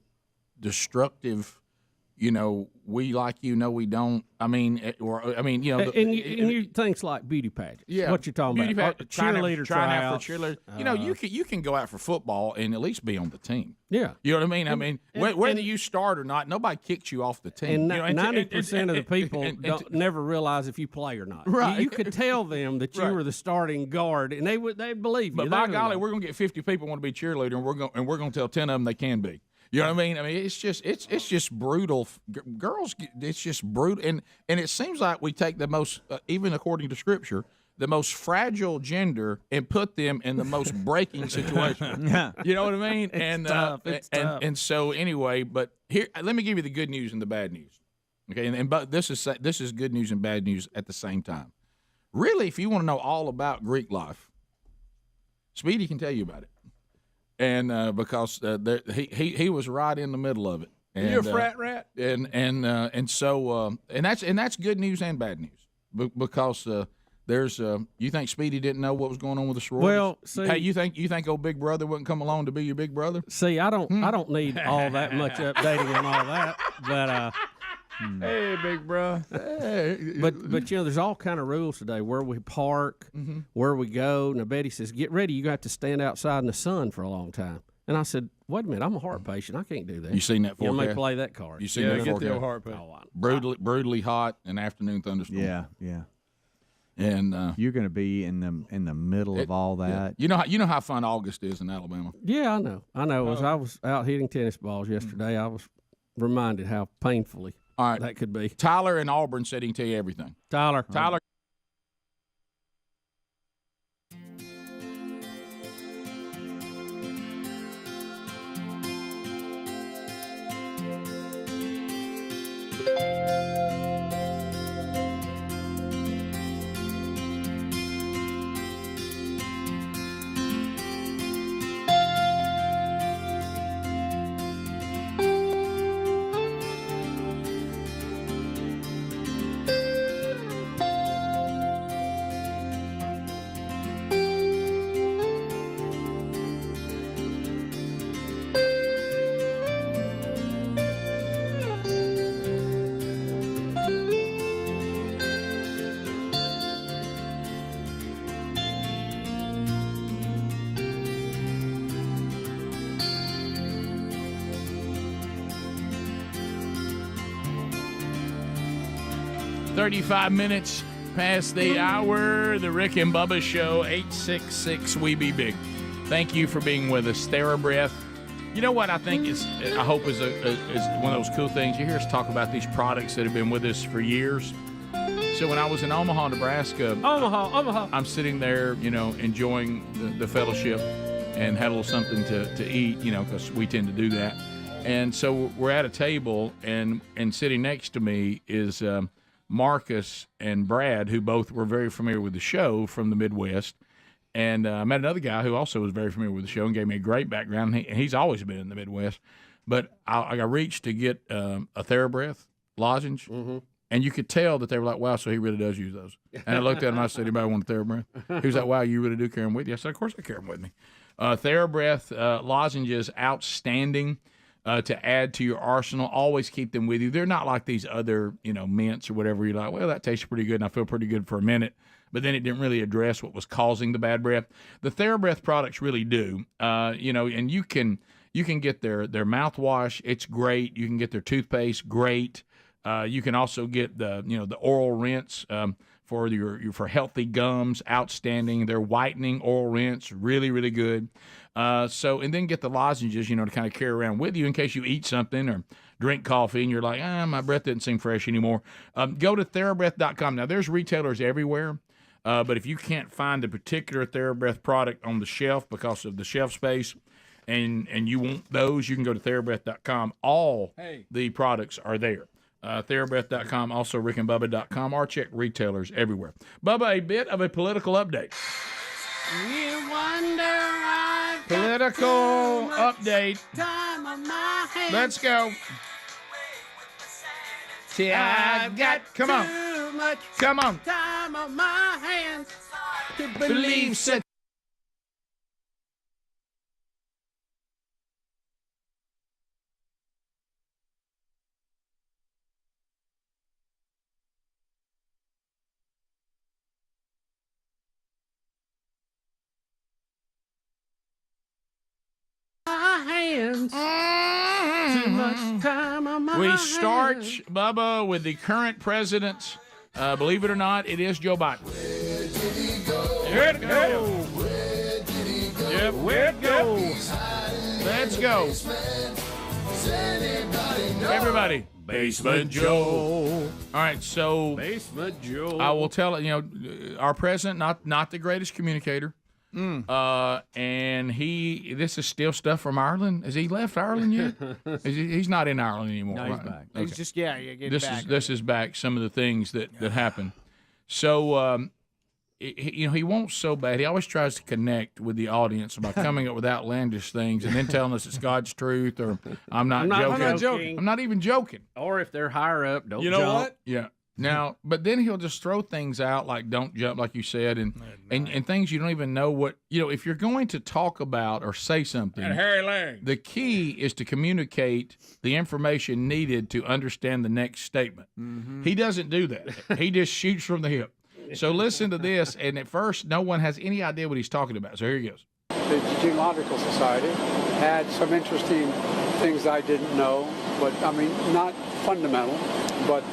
destructive. We like you, no, we don't. You things like beauty pageants. Yeah, what you're talking about? Cheerleader tryouts. You can go out for football and at least be on the team. Yeah, you know what I mean. Whether you start or not, nobody kicks you off the team. And 90% of the people never realize if you play or not. Right, you could tell them that you were the starting guard, and they'd believe you. But by golly, we're gonna get 50 people want to be cheerleader, and we're gonna tell 10 of them they can be. You know what I mean? It's just brutal. Girls, it's just brutal, and it seems like we take the most, even according to Scripture, the most fragile gender and put them in the most breaking situation. Yeah. You know what I mean? It's tough. And so anyway, but here, let me give you the good news and the bad news. Okay, but this is good news and bad news at the same time. Really, if you want to know all about Greek life, Speedy can tell you about it. And because he was right in the middle of it. And, you're a frat rat. And so that's good news and bad news because there's you think Speedy didn't know what was going on with the sororities? Well, see, hey, you think old Big Brother wouldn't come along to be your big brother? See, I don't need all that much updating on all that, but. Hey, big bro. Hey. But there's all kind of rules today. Where we park, where we go. Now Betty says, "Get ready. You got to stand outside in the sun for a long time." And I said, "Wait a minute. I'm a heart patient. I can't do that." You seen that forecast? You may play that card. You seen that get forecast? the old heart patient. Brutally hot and afternoon thunderstorm. Yeah. And you're going to be in the middle of all that. Yeah. You know how fun August is in Alabama. Yeah, I know. As I was out hitting tennis balls yesterday, I was reminded how painfully. All right. That could be. Tyler in Auburn said he can tell you everything. Tyler. $35 minutes past the hour. The Rick and Bubba Show, 866 We Be Big. Thank you for being with us. TheraBreath. You know what I think I hope is one of those cool things. You hear us talk about these products that have been with us for years. So when I was in Omaha, Nebraska, I'm sitting there, enjoying the fellowship and had a little something to eat, because we tend to do that. And so we're at a table, and sitting next to me is Marcus and Brad, who both were very familiar with the show from the Midwest. And I met another guy who also was very familiar with the show and gave me a great background. He's always been in the Midwest. But I reached to get a TheraBreath lozenge, and you could tell that they were like, wow, so he really does use those. And I looked at him and I said, anybody want a TheraBreath? He was like, wow, you really do carry them with you? I said, of course I carry them with me. TheraBreath lozenges, outstanding to add to your arsenal. Always keep them with you. They're not like these other, mints or whatever. You're like, well, that tastes pretty good and I feel pretty good for a minute. But then it didn't really address what was causing the bad breath. The TheraBreath products really do, and you can get their mouthwash. It's great. You can get their toothpaste. Great. You can also get the oral rinse for healthy gums. Outstanding. Their whitening oral rinse, really, really good. And then get the lozenges, to kind of carry around with you in case you eat something or drink coffee and you're like, my breath doesn't seem fresh anymore. Go to TheraBreath.com. Now, there's retailers everywhere. But if you can't find a particular TheraBreath product on the shelf because of the shelf space and you want those, you can go to TheraBreath.com. All the products are there. TheraBreath.com, also RickandBubba.com, or check retailers everywhere. Bubba, a bit of a political update. You wonder why. Political update. Let's go. See, I've got come on. Too much Come on. time on my hands to Believe such. my hands. Too much time on my We start, hands. Bubba, with the current president. Believe it or not, it is Joe Biden. Where'd it go? Yep, where'd it go? Let's go. Everybody. Basement Joe. All right, so Basement Joe. I will tell our president, not the greatest communicator. And this is still stuff from Ireland. Has he left Ireland yet? He's not in Ireland anymore. No, he's right? back. Okay. He's just getting back. This is back. Some of the things that happened. So he won't so bad. He always tries to connect with the audience by coming up with outlandish things and then telling us it's God's truth or I'm not joking. I'm not even joking. Or if they're higher up, don't You know jump. what? Yeah. Now, but then he'll just throw things out like "don't jump," like you said, and things you don't even know what if you're going to talk about or say something. And Harry Lang. The key is to communicate the information needed to understand the next statement. Mm-hmm. He doesn't do that. He just shoots from the hip. So listen to this, and at first, no one has any idea what he's talking about. So here he goes. The Genealogical Society had some interesting things I didn't know, but I mean, not fundamental. But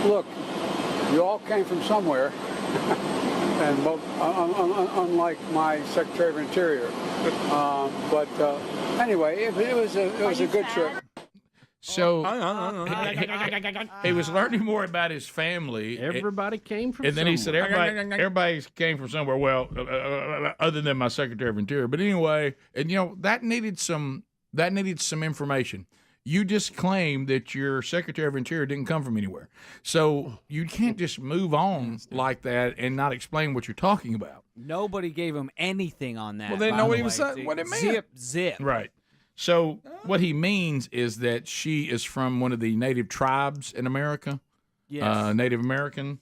look, you all came from somewhere, and unlike my Secretary of Interior. But anyway, it was a good trip. So he was learning more about his family. Everybody came from and then somewhere. he said everybody came from somewhere. Well, other than my Secretary of Interior. But anyway, and that needed some information. You just claimed that your Secretary of Interior didn't come from anywhere. So you can't just move on like that and not explain what you're talking about. Nobody gave him anything on that. Well, they know what it meant. Zip. Right. So what he means is that she is from one of the native tribes in America. Yes. Native American.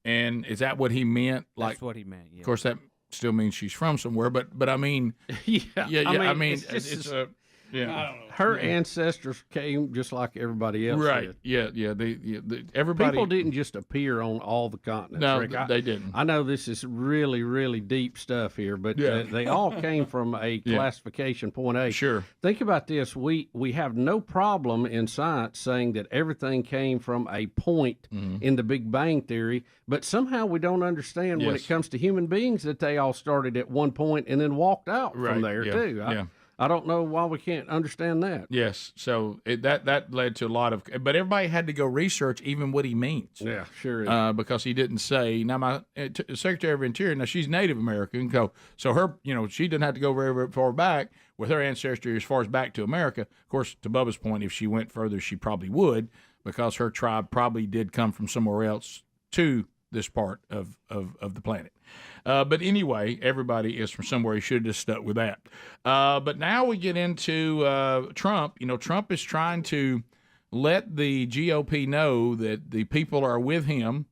And is that what he meant? That's what he meant, yeah. Of course, that still means she's from somewhere, but I mean, I mean, it's a. Yeah, her ancestors came just like everybody else right. did. Yeah. Everybody. People didn't just appear on all the continents. No, Rick. they didn't. I know this is really, really deep stuff here, but they all came from a classification point A. Sure. Think about this. We have no problem in science saying that everything came from a point in the Big Bang Theory, but somehow we don't understand when it comes to human beings that they all started at one point and then walked out from there too. I don't know why we can't understand that. Yes, so that led to a lot of, but everybody had to go research even what he means. Yeah, sure is. Because he didn't say. Now my Secretary of Interior, now she's Native American, so her, she didn't have to go very, very far back with her ancestry as far as back to America. Of course, to Bubba's point, if she went further, she probably would, because her tribe probably did come from somewhere else to this part of the planet. But anyway, everybody is from somewhere. He should have just stuck with that. But now we get into Trump. You know, Trump is trying to let the GOP know that the people are with him.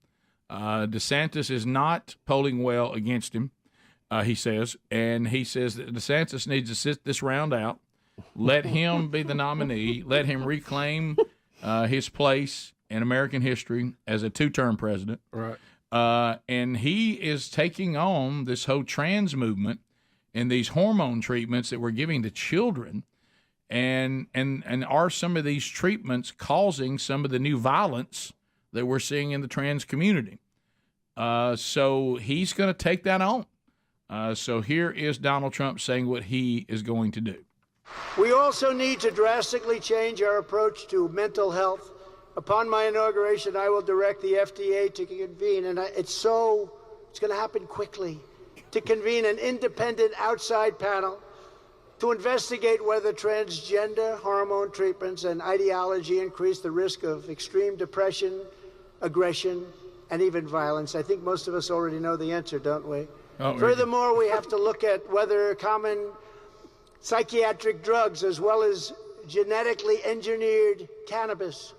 DeSantis is not polling well against him, he says. And he says that DeSantis needs to sit this round out, let him be the nominee, let him reclaim his place in American history as a two-term president. Right. And he is taking on this whole trans movement and these hormone treatments that we're giving to children. And are some of these treatments causing some of the new violence that we're seeing in the trans community? So he's going to take that on. So here is Donald Trump saying what he is going to do. We also need to drastically change our approach to mental health. Upon my inauguration, I will direct the FDA to convene, and it's going to happen quickly, to convene an independent outside panel to investigate whether transgender hormone treatments and ideology increase the risk of extreme depression, aggression, and even violence. I think most of us already know the answer, don't we? Furthermore, we have to look at whether common psychiatric drugs, as well as genetically engineered cannabis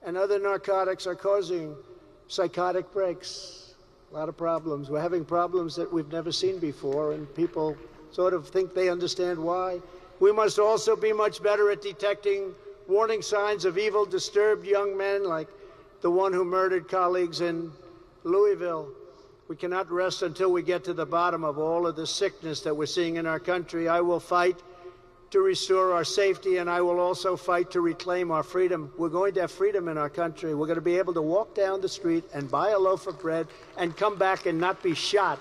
and other narcotics, are causing psychotic breaks. A lot of problems. We're having problems that we've never seen before, and people sort of think they understand why. We must also be much better at detecting warning signs of evil, disturbed young men like the one who murdered colleagues in Louisville. We cannot rest until we get to the bottom of all of the sickness that we're seeing in our country. I will fight to restore our safety, and I will also fight to reclaim our freedom. We're going to have freedom in our country. We're going to be able to walk down the street and buy a loaf of bread and come back and not be shot.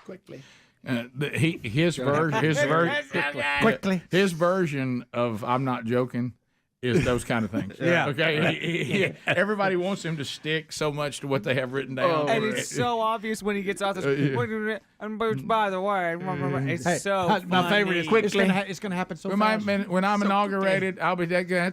Quickly. His version of "I'm not joking" is those kind of things. Yeah. Okay. Everybody wants him to stick so much to what they have written down. And it's so obvious when he gets out this. And by the way, it's so funny. My favorite is quickly. It's going to happen so fast. When I'm inaugurated, I'll be that guy.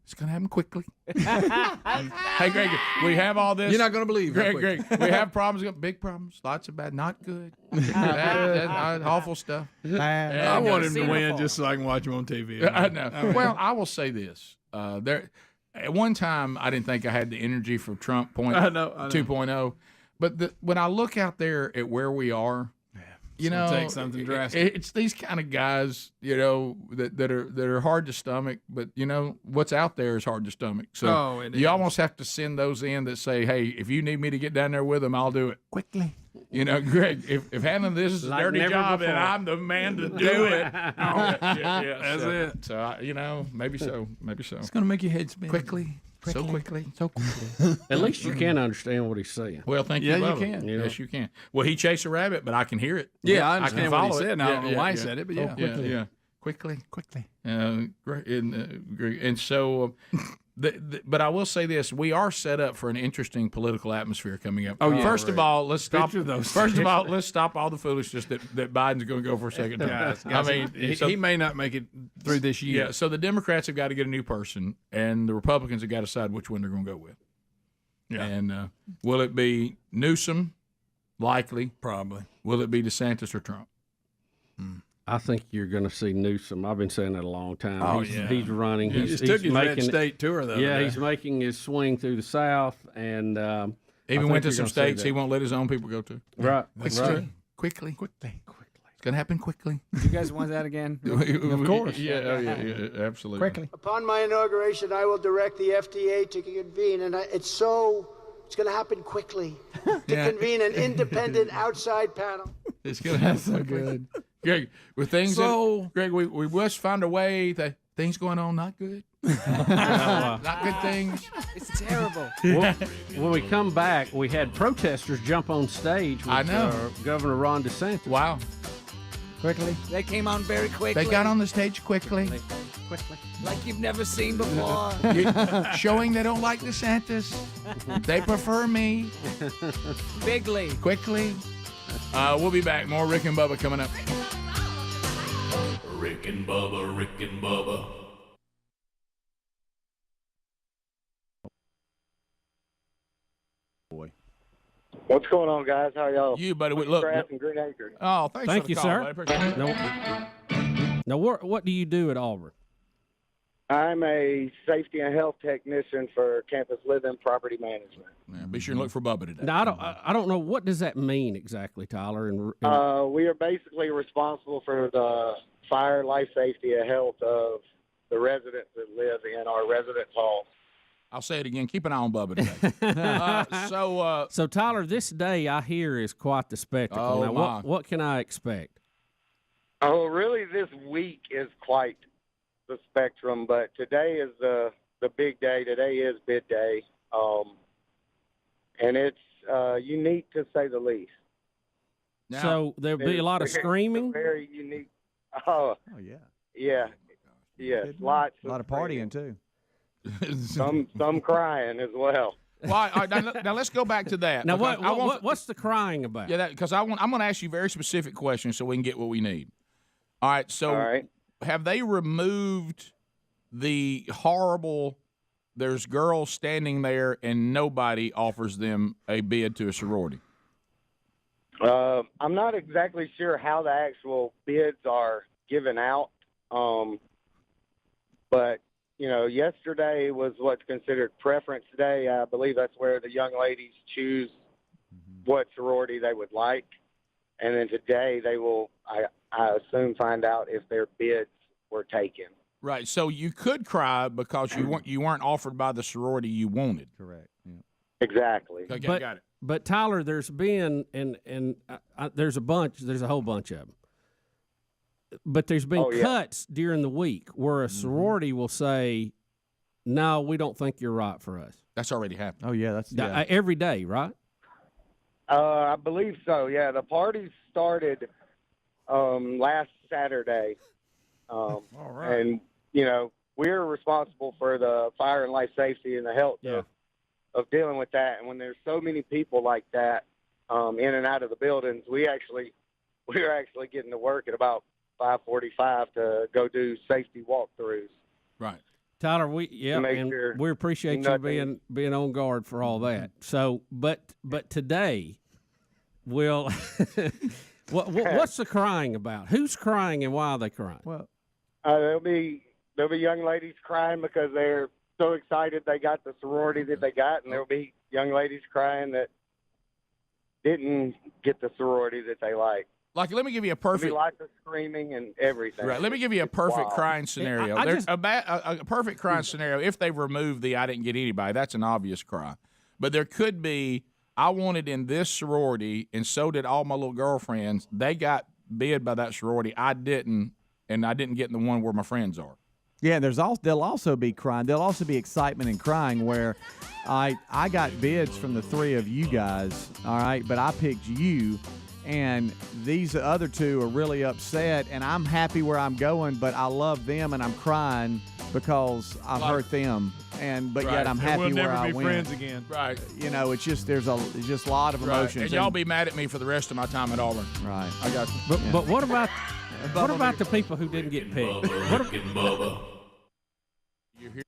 It's going to happen quickly. Hey, Greg, we have all this. You're not going to believe it. Greg, we have problems, big problems, lots of bad, not good. That awful stuff. I want him to win just so I can watch him on TV. I know. Well, I will say this. At one time, I didn't think I had the energy for Trump 2.0. But when I look out there at where we are, you know, take something drastic. It's these kind of guys, you know, that are hard to stomach. But you know, what's out there is hard to stomach. So you almost have to send those in that say, "Hey, if you need me to get down there with them, I'll do it quickly." You know, Greg, if handling this is a dirty job and I'm the man to do it, that's it. So you know, maybe so. It's going to make your head spin quickly. So quickly. At least you can understand what he's saying. Well, thank you. Yeah, you can. Yes, you can. Well, he chased a rabbit, but I can hear it. Yeah, I understand what he follow said. it. Now, I don't know why he said it, but yeah. Quickly. And so, but I will say this: we are set up for an interesting political atmosphere coming up. First of all, let's stop. Let's stop all the foolishness that Biden's going to go for a second time. I mean, he may not make it through this year. Yeah. So the Democrats have got to get a new person, and the Republicans have got to decide which one they're going to go with. Yeah. And will it be Newsom? Likely. Probably. Will it be DeSantis or Trump? I think you're going to see Newsom. I've been saying that a long time. Oh, he's running. He just took his red state tour, though. Yeah, he's making his swing through the South, and even went to some states he won't let his own people go to. Right. Quickly. It's going to happen quickly. Do you guys want that again? Of course. Yeah, absolutely. Quickly. Upon my inauguration, I will direct the FDA to convene, and it's going to happen quickly, to convene an independent outside panel. It's going to happen so good. Greg, with things Greg, we must find a way that things going on not good. Not good things. It's terrible. Well, when we come back, we had protesters jump on stage with Governor Ron DeSantis. Wow. Quickly. They came on very quickly. They got on the stage quickly. Like you've never seen before. Showing they don't like DeSantis. They prefer me. Bigly. Quickly. We'll be back. More Rick and Bubba coming up. Rick and Bubba, Rick and Bubba. What's going on, guys? How are y'all? You, buddy. Look. Grass and Green Acres. Oh, thanks Thank for the you, call, sir. buddy. Appreciate it. Now, what do you do at Auburn? I'm a safety and health technician for campus living property management. Yeah, be sure and look for Bubba today. Now, I don't know, what does that mean exactly, Tyler? We are basically responsible for the fire, life safety, and health of the residents that live in our residence hall. I'll say it again. Keep an eye on Bubba today. So Tyler, this day I hear is quite the spectacle. Oh, now, my. what can I expect? Oh, really? This week is quite the spectrum, but today is the big day. Today is bid day, and it's unique to say the least. So there'll be a lot of screaming. Very unique. Oh yeah. Yeah. Yes. Lots. A lot of partying too. Some crying as well. Well, all right, now let's go back to that. Now, what's the crying about? Yeah, because I'm going to ask you very specific questions so we can get what we need. All right. So, have they removed the horrible? There's girls standing there and nobody offers them a bid to a sorority. I'm not exactly sure how the actual bids are given out, but. You know, yesterday was what's considered preference day. I believe that's where the young ladies choose what sorority they would like. And then today they will, I assume, find out if their bids were taken. Right. So you could cry because you weren't offered by the sorority you wanted. Correct. Yeah. Exactly. Okay, got it. But Tyler, there's been there's a whole bunch of them. But there's been cuts during the week where a sorority will say, "No, we don't think you're right for us." That's already happened. Oh yeah, that's every day, right? I believe so. Yeah, the party started last Saturday, all right. And you know we're responsible for the fire and life safety and the health of dealing with that. And when there's so many people like that in and out of the buildings, we're actually getting to work at about 5:45 to go do safety walkthroughs. Right, Tyler. We appreciate you being on guard for all that. So, but today, what's the crying about? Who's crying and why are they crying? Well, there'll be young ladies crying because they're so excited they got the sorority that they got, and there'll be young ladies crying that didn't get the sorority that they like. Like, let me give you a perfect. There'll be lots of screaming and everything. Right. Let me give you a perfect crying scenario. There's a perfect crying scenario. If they've removed the "I didn't get anybody," that's an obvious cry. But there could be, "I wanted in this sorority, and so did all my little girlfriends. They got bid by that sorority. I didn't, and I didn't get in the one where my friends are." Yeah, there'll also be crying. There'll also be excitement and crying where I got bids from the three of you guys, all right, but I picked you. And these other two are really upset, and I'm happy where I'm going, but I love them, and I'm crying because I've hurt them, but yet I'm happy where I went. We'll never be friends again. Right. You know, it's just there's a lot of emotions. And y'all be mad at me for the rest of my time at Auburn. Right. I got you. But what about the people who didn't get picked? Bubba. You're here.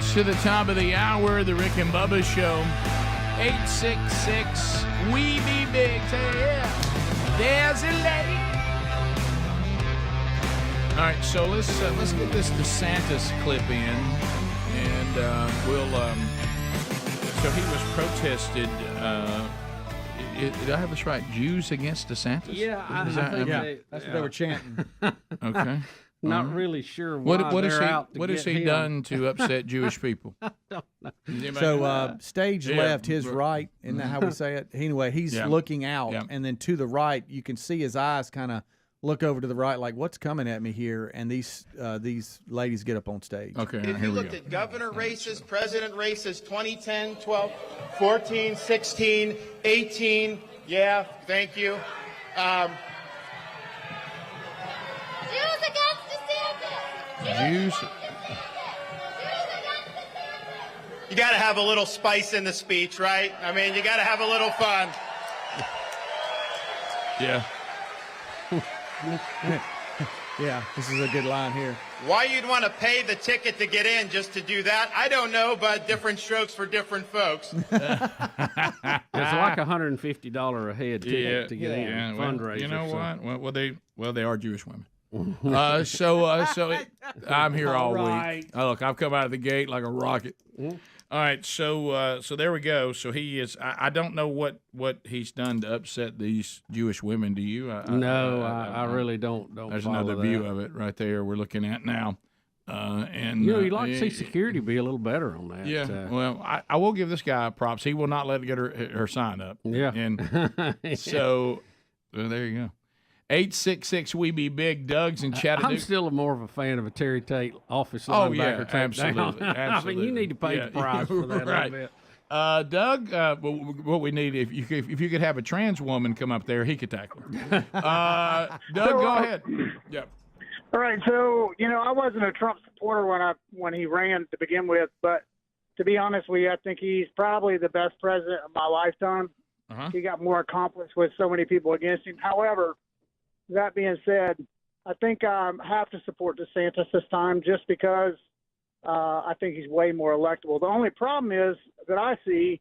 Close to the top of the hour, the Rick and Bubba Show. 866 We Be Big. Say yeah. There's a lady. All right, so let's get this DeSantis clip in, and we'll. So he was protested. Did I have this right? Jews against DeSantis? Yeah, I think that's what they were chanting. Okay. Not really sure why What they're has he done to upset Jewish people? I don't know. So stage left, his right, isn't that how we say it? Anyway, he's looking out, and then to the right, you can see his eyes kind of look over to the right, like, what's coming at me here? And these ladies get up on stage. Okay, if you looked at governor races, president races, 2010, 12, 14, 16, 18, yeah, thank you. Jews against DeSantis! Jews. You got to have a little spice in the speech, right? I mean, you got to have a little fun. Yeah. Yeah, this is a good line here. Why you'd want to pay the ticket to get in just to do that, I don't know, but different strokes for different folks. It's like $150 a head ticket to get in. Yeah, Fundraiser. You know what? Well, they are Jewish women. So I'm here all week. Oh, look, I've come out of the gate like a rocket. All right, so there we go. So he is. I don't know what he's done to upset these Jewish women. Do you? I really don't. There's follow another view of it right there. We're looking at now. And you'd like to see security be a little better on that. Yeah. Well, I will give this guy props. He will not let her get her sign up. Yeah. And so there you go. 866 We Be Big. Doug's in Chattanooga. I'm still more of a fan of a Terry Tate office linebacker. Absolutely. I mean, you need to pay the price for that right. a little bit. Doug, what we need, if you could have a trans woman come up there, he could tackle her. Doug, go ahead. Yep. All right, so I wasn't a Trump supporter when he ran to begin with, but to be honest with you, I think he's probably the best president of my lifetime. He got more accomplished with so many people against him. However, that being said, I think I have to support DeSantis this time just because I think he's way more electable. The only problem is that I see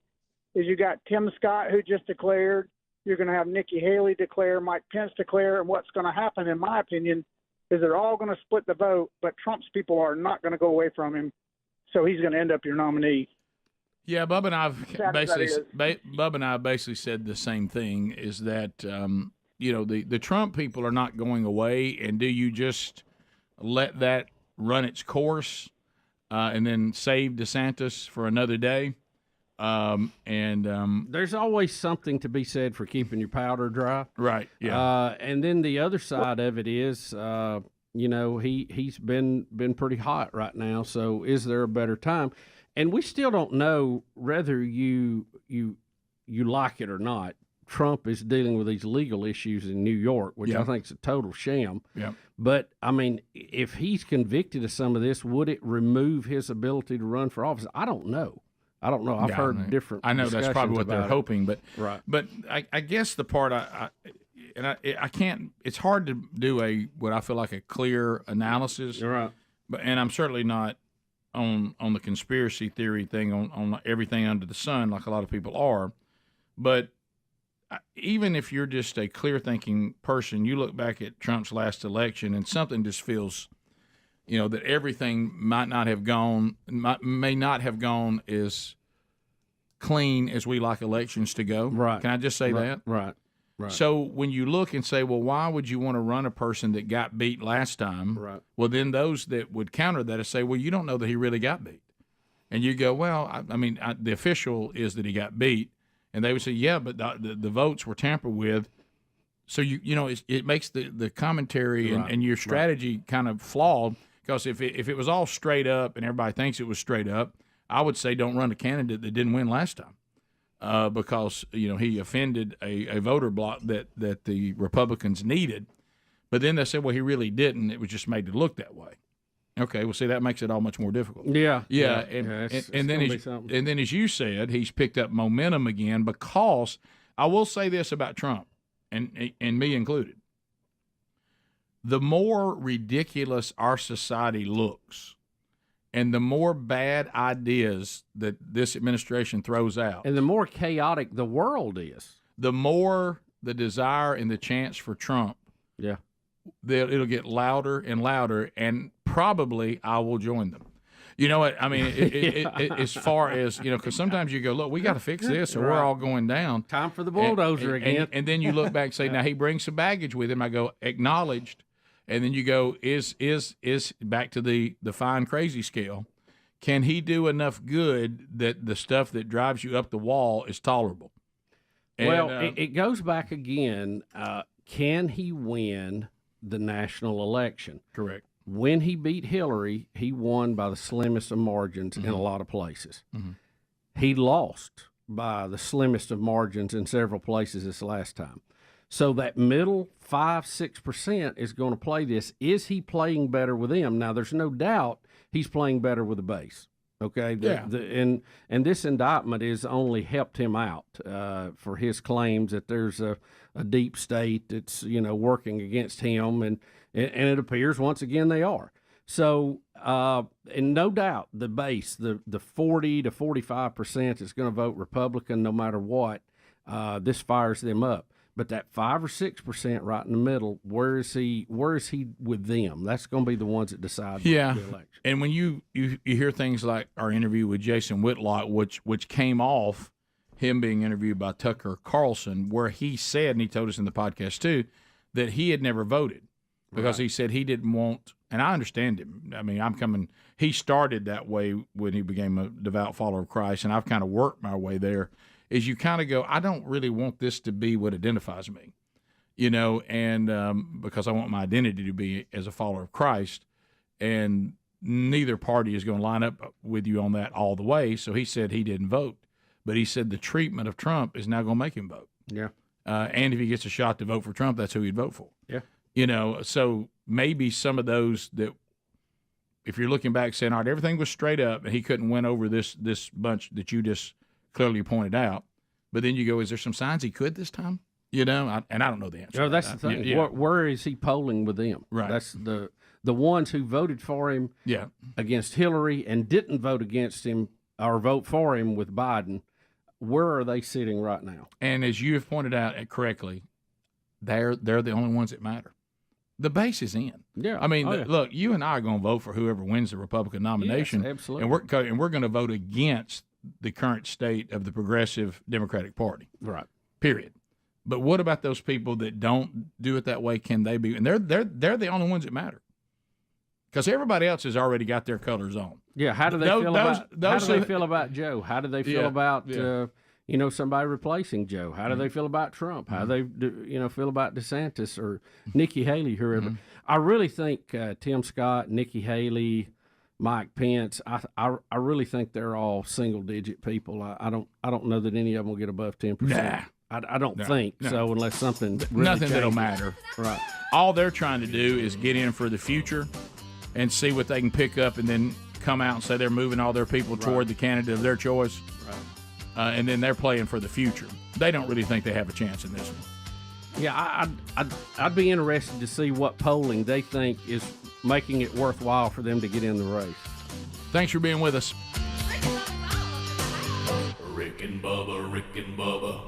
is you got Tim Scott, who just declared. You're going to have Nikki Haley declare, Mike Pence declare, and what's going to happen, in my opinion, is they're all going to split the vote, but Trump's people are not going to go away from him, so he's going to end up your nominee. Yeah, Bubba and I basically said the same thing, is that the Trump people are not going away, and do you just let that run its course and then save DeSantis for another day? There's always something to be said for keeping your powder dry. Right, yeah. And then the other side of it is, he's been pretty hot right now, so is there a better time? And we still don't know whether you like it or not. Trump is dealing with these legal issues in New York, which I think is a total sham. Yeah. But, I mean, if he's convicted of some of this, would it remove his ability to run for office? I don't know. I've heard different. I know that's probably what they're hoping, but right. But I guess the part I can't. It's hard to do what I feel like a clear analysis. Right. And I'm certainly not on the conspiracy theory thing on everything under the sun like a lot of people are, but even if you're just a clear-thinking person, you look back at Trump's last election and something just feels, that everything may not have gone as clean as we like elections to go. Right. Can I just say that? Right. So when you look and say, well, why would you want to run a person that got beat last time? Right. Well, then those that would counter that and say, well, you don't know that he really got beat. And you go, well, the official is that he got beat. And they would say, yeah, but the votes were tampered with. So, it makes the commentary and your strategy kind of flawed, because if it was all straight up and everybody thinks it was straight up, I would say don't run a candidate that didn't win last time because, he offended a voter bloc that the Republicans needed. But then they said, well, he really didn't. It was just made to look that way. Okay, well, see, that makes it all much more difficult. Yeah. And then as you said, he's picked up momentum again, because I will say this about Trump, and me included. The more ridiculous our society looks, And the more bad ideas that this administration throws out, and the more chaotic the world is, the more the desire and the chance for Trump, it'll get louder and louder, and probably I will join them. You know what? I mean, as far as, because sometimes you go, look, we got to fix this or we're all going down. Time for the bulldozer again. And then you look back and say, now he brings some baggage with him. I go, acknowledged. And then you go, is back to the fine crazy scale. Can he do enough good that the stuff that drives you up the wall is tolerable? And, well, it goes back again. Can he win the national election? Correct. When he beat Hillary, he won by the slimmest of margins in a lot of places. He lost by the slimmest of margins in several places this last time. So that middle 5-6% is going to play this. Is he playing better with them? Now, there's no doubt he's playing better with the base. Okay, and this indictment has only helped him out for his claims that there's a deep state that's working against him, and it appears once again they are. So, and no doubt the base, the 40 to 45% is going to vote Republican no matter what. This fires them up. But that 5 or 6% right in the middle, where is he with them? That's going to be the ones that decide the election. And when you hear things like our interview with Jason Whitlock, which came off him being interviewed by Tucker Carlson, where he said, and he told us in the podcast too, that he had never voted because he said he didn't want, and I understand him. I mean, he started that way when he became a devout follower of Christ, and I've kind of worked my way there. Is you kind of go, I don't really want this to be what identifies me, and because I want my identity to be as a follower of Christ, and neither party is going to line up with you on that all the way. So he said he didn't vote, but he said the treatment of Trump is now going to make him vote. Yeah. And if he gets a shot to vote for Trump, that's who he'd vote for. Yeah. So maybe some of those that, if you're looking back saying, all right, everything was straight up and he couldn't win over this bunch that you just clearly pointed out, but then you go, is there some signs he could this time? And I don't know the answer. No, that's the thing. Where is he polling with them? Right. That's the ones who voted for him against Hillary and didn't vote against him or vote for him with Biden. Where are they sitting right now? And as you have pointed out correctly, they're the only ones that matter. The base is in. Yeah. I mean, look, you and I are going to vote for whoever wins the Republican nomination. Yes, absolutely. And we're going to vote against the current state of the progressive Democratic Party. Right. Period. But what about those people that don't do it that way? Can they be? And they're the only ones that matter. Because everybody else has already got their colors on. Yeah. How do they feel about Joe? How do they feel about somebody replacing Joe? How do they feel about Trump? How do they feel about DeSantis or Nikki Haley, whoever? I really think Tim Scott, Nikki Haley, Mike Pence, I really think they're all single digit people. I don't know that any of them will get above 10%. Nah. I don't think so, unless something really nothing changes. that'll matter. Right. All they're trying to do is get in for the future and see what they can pick up, and then come out and say they're moving all their people toward the candidate of their choice. Right. And then they're playing for the future. They don't really think they have a chance in this one. Yeah, I'd be interested to see what polling they think is making it worthwhile for them to get in the race. Thanks for being with us. Rick and Bubba, Rick and Bubba.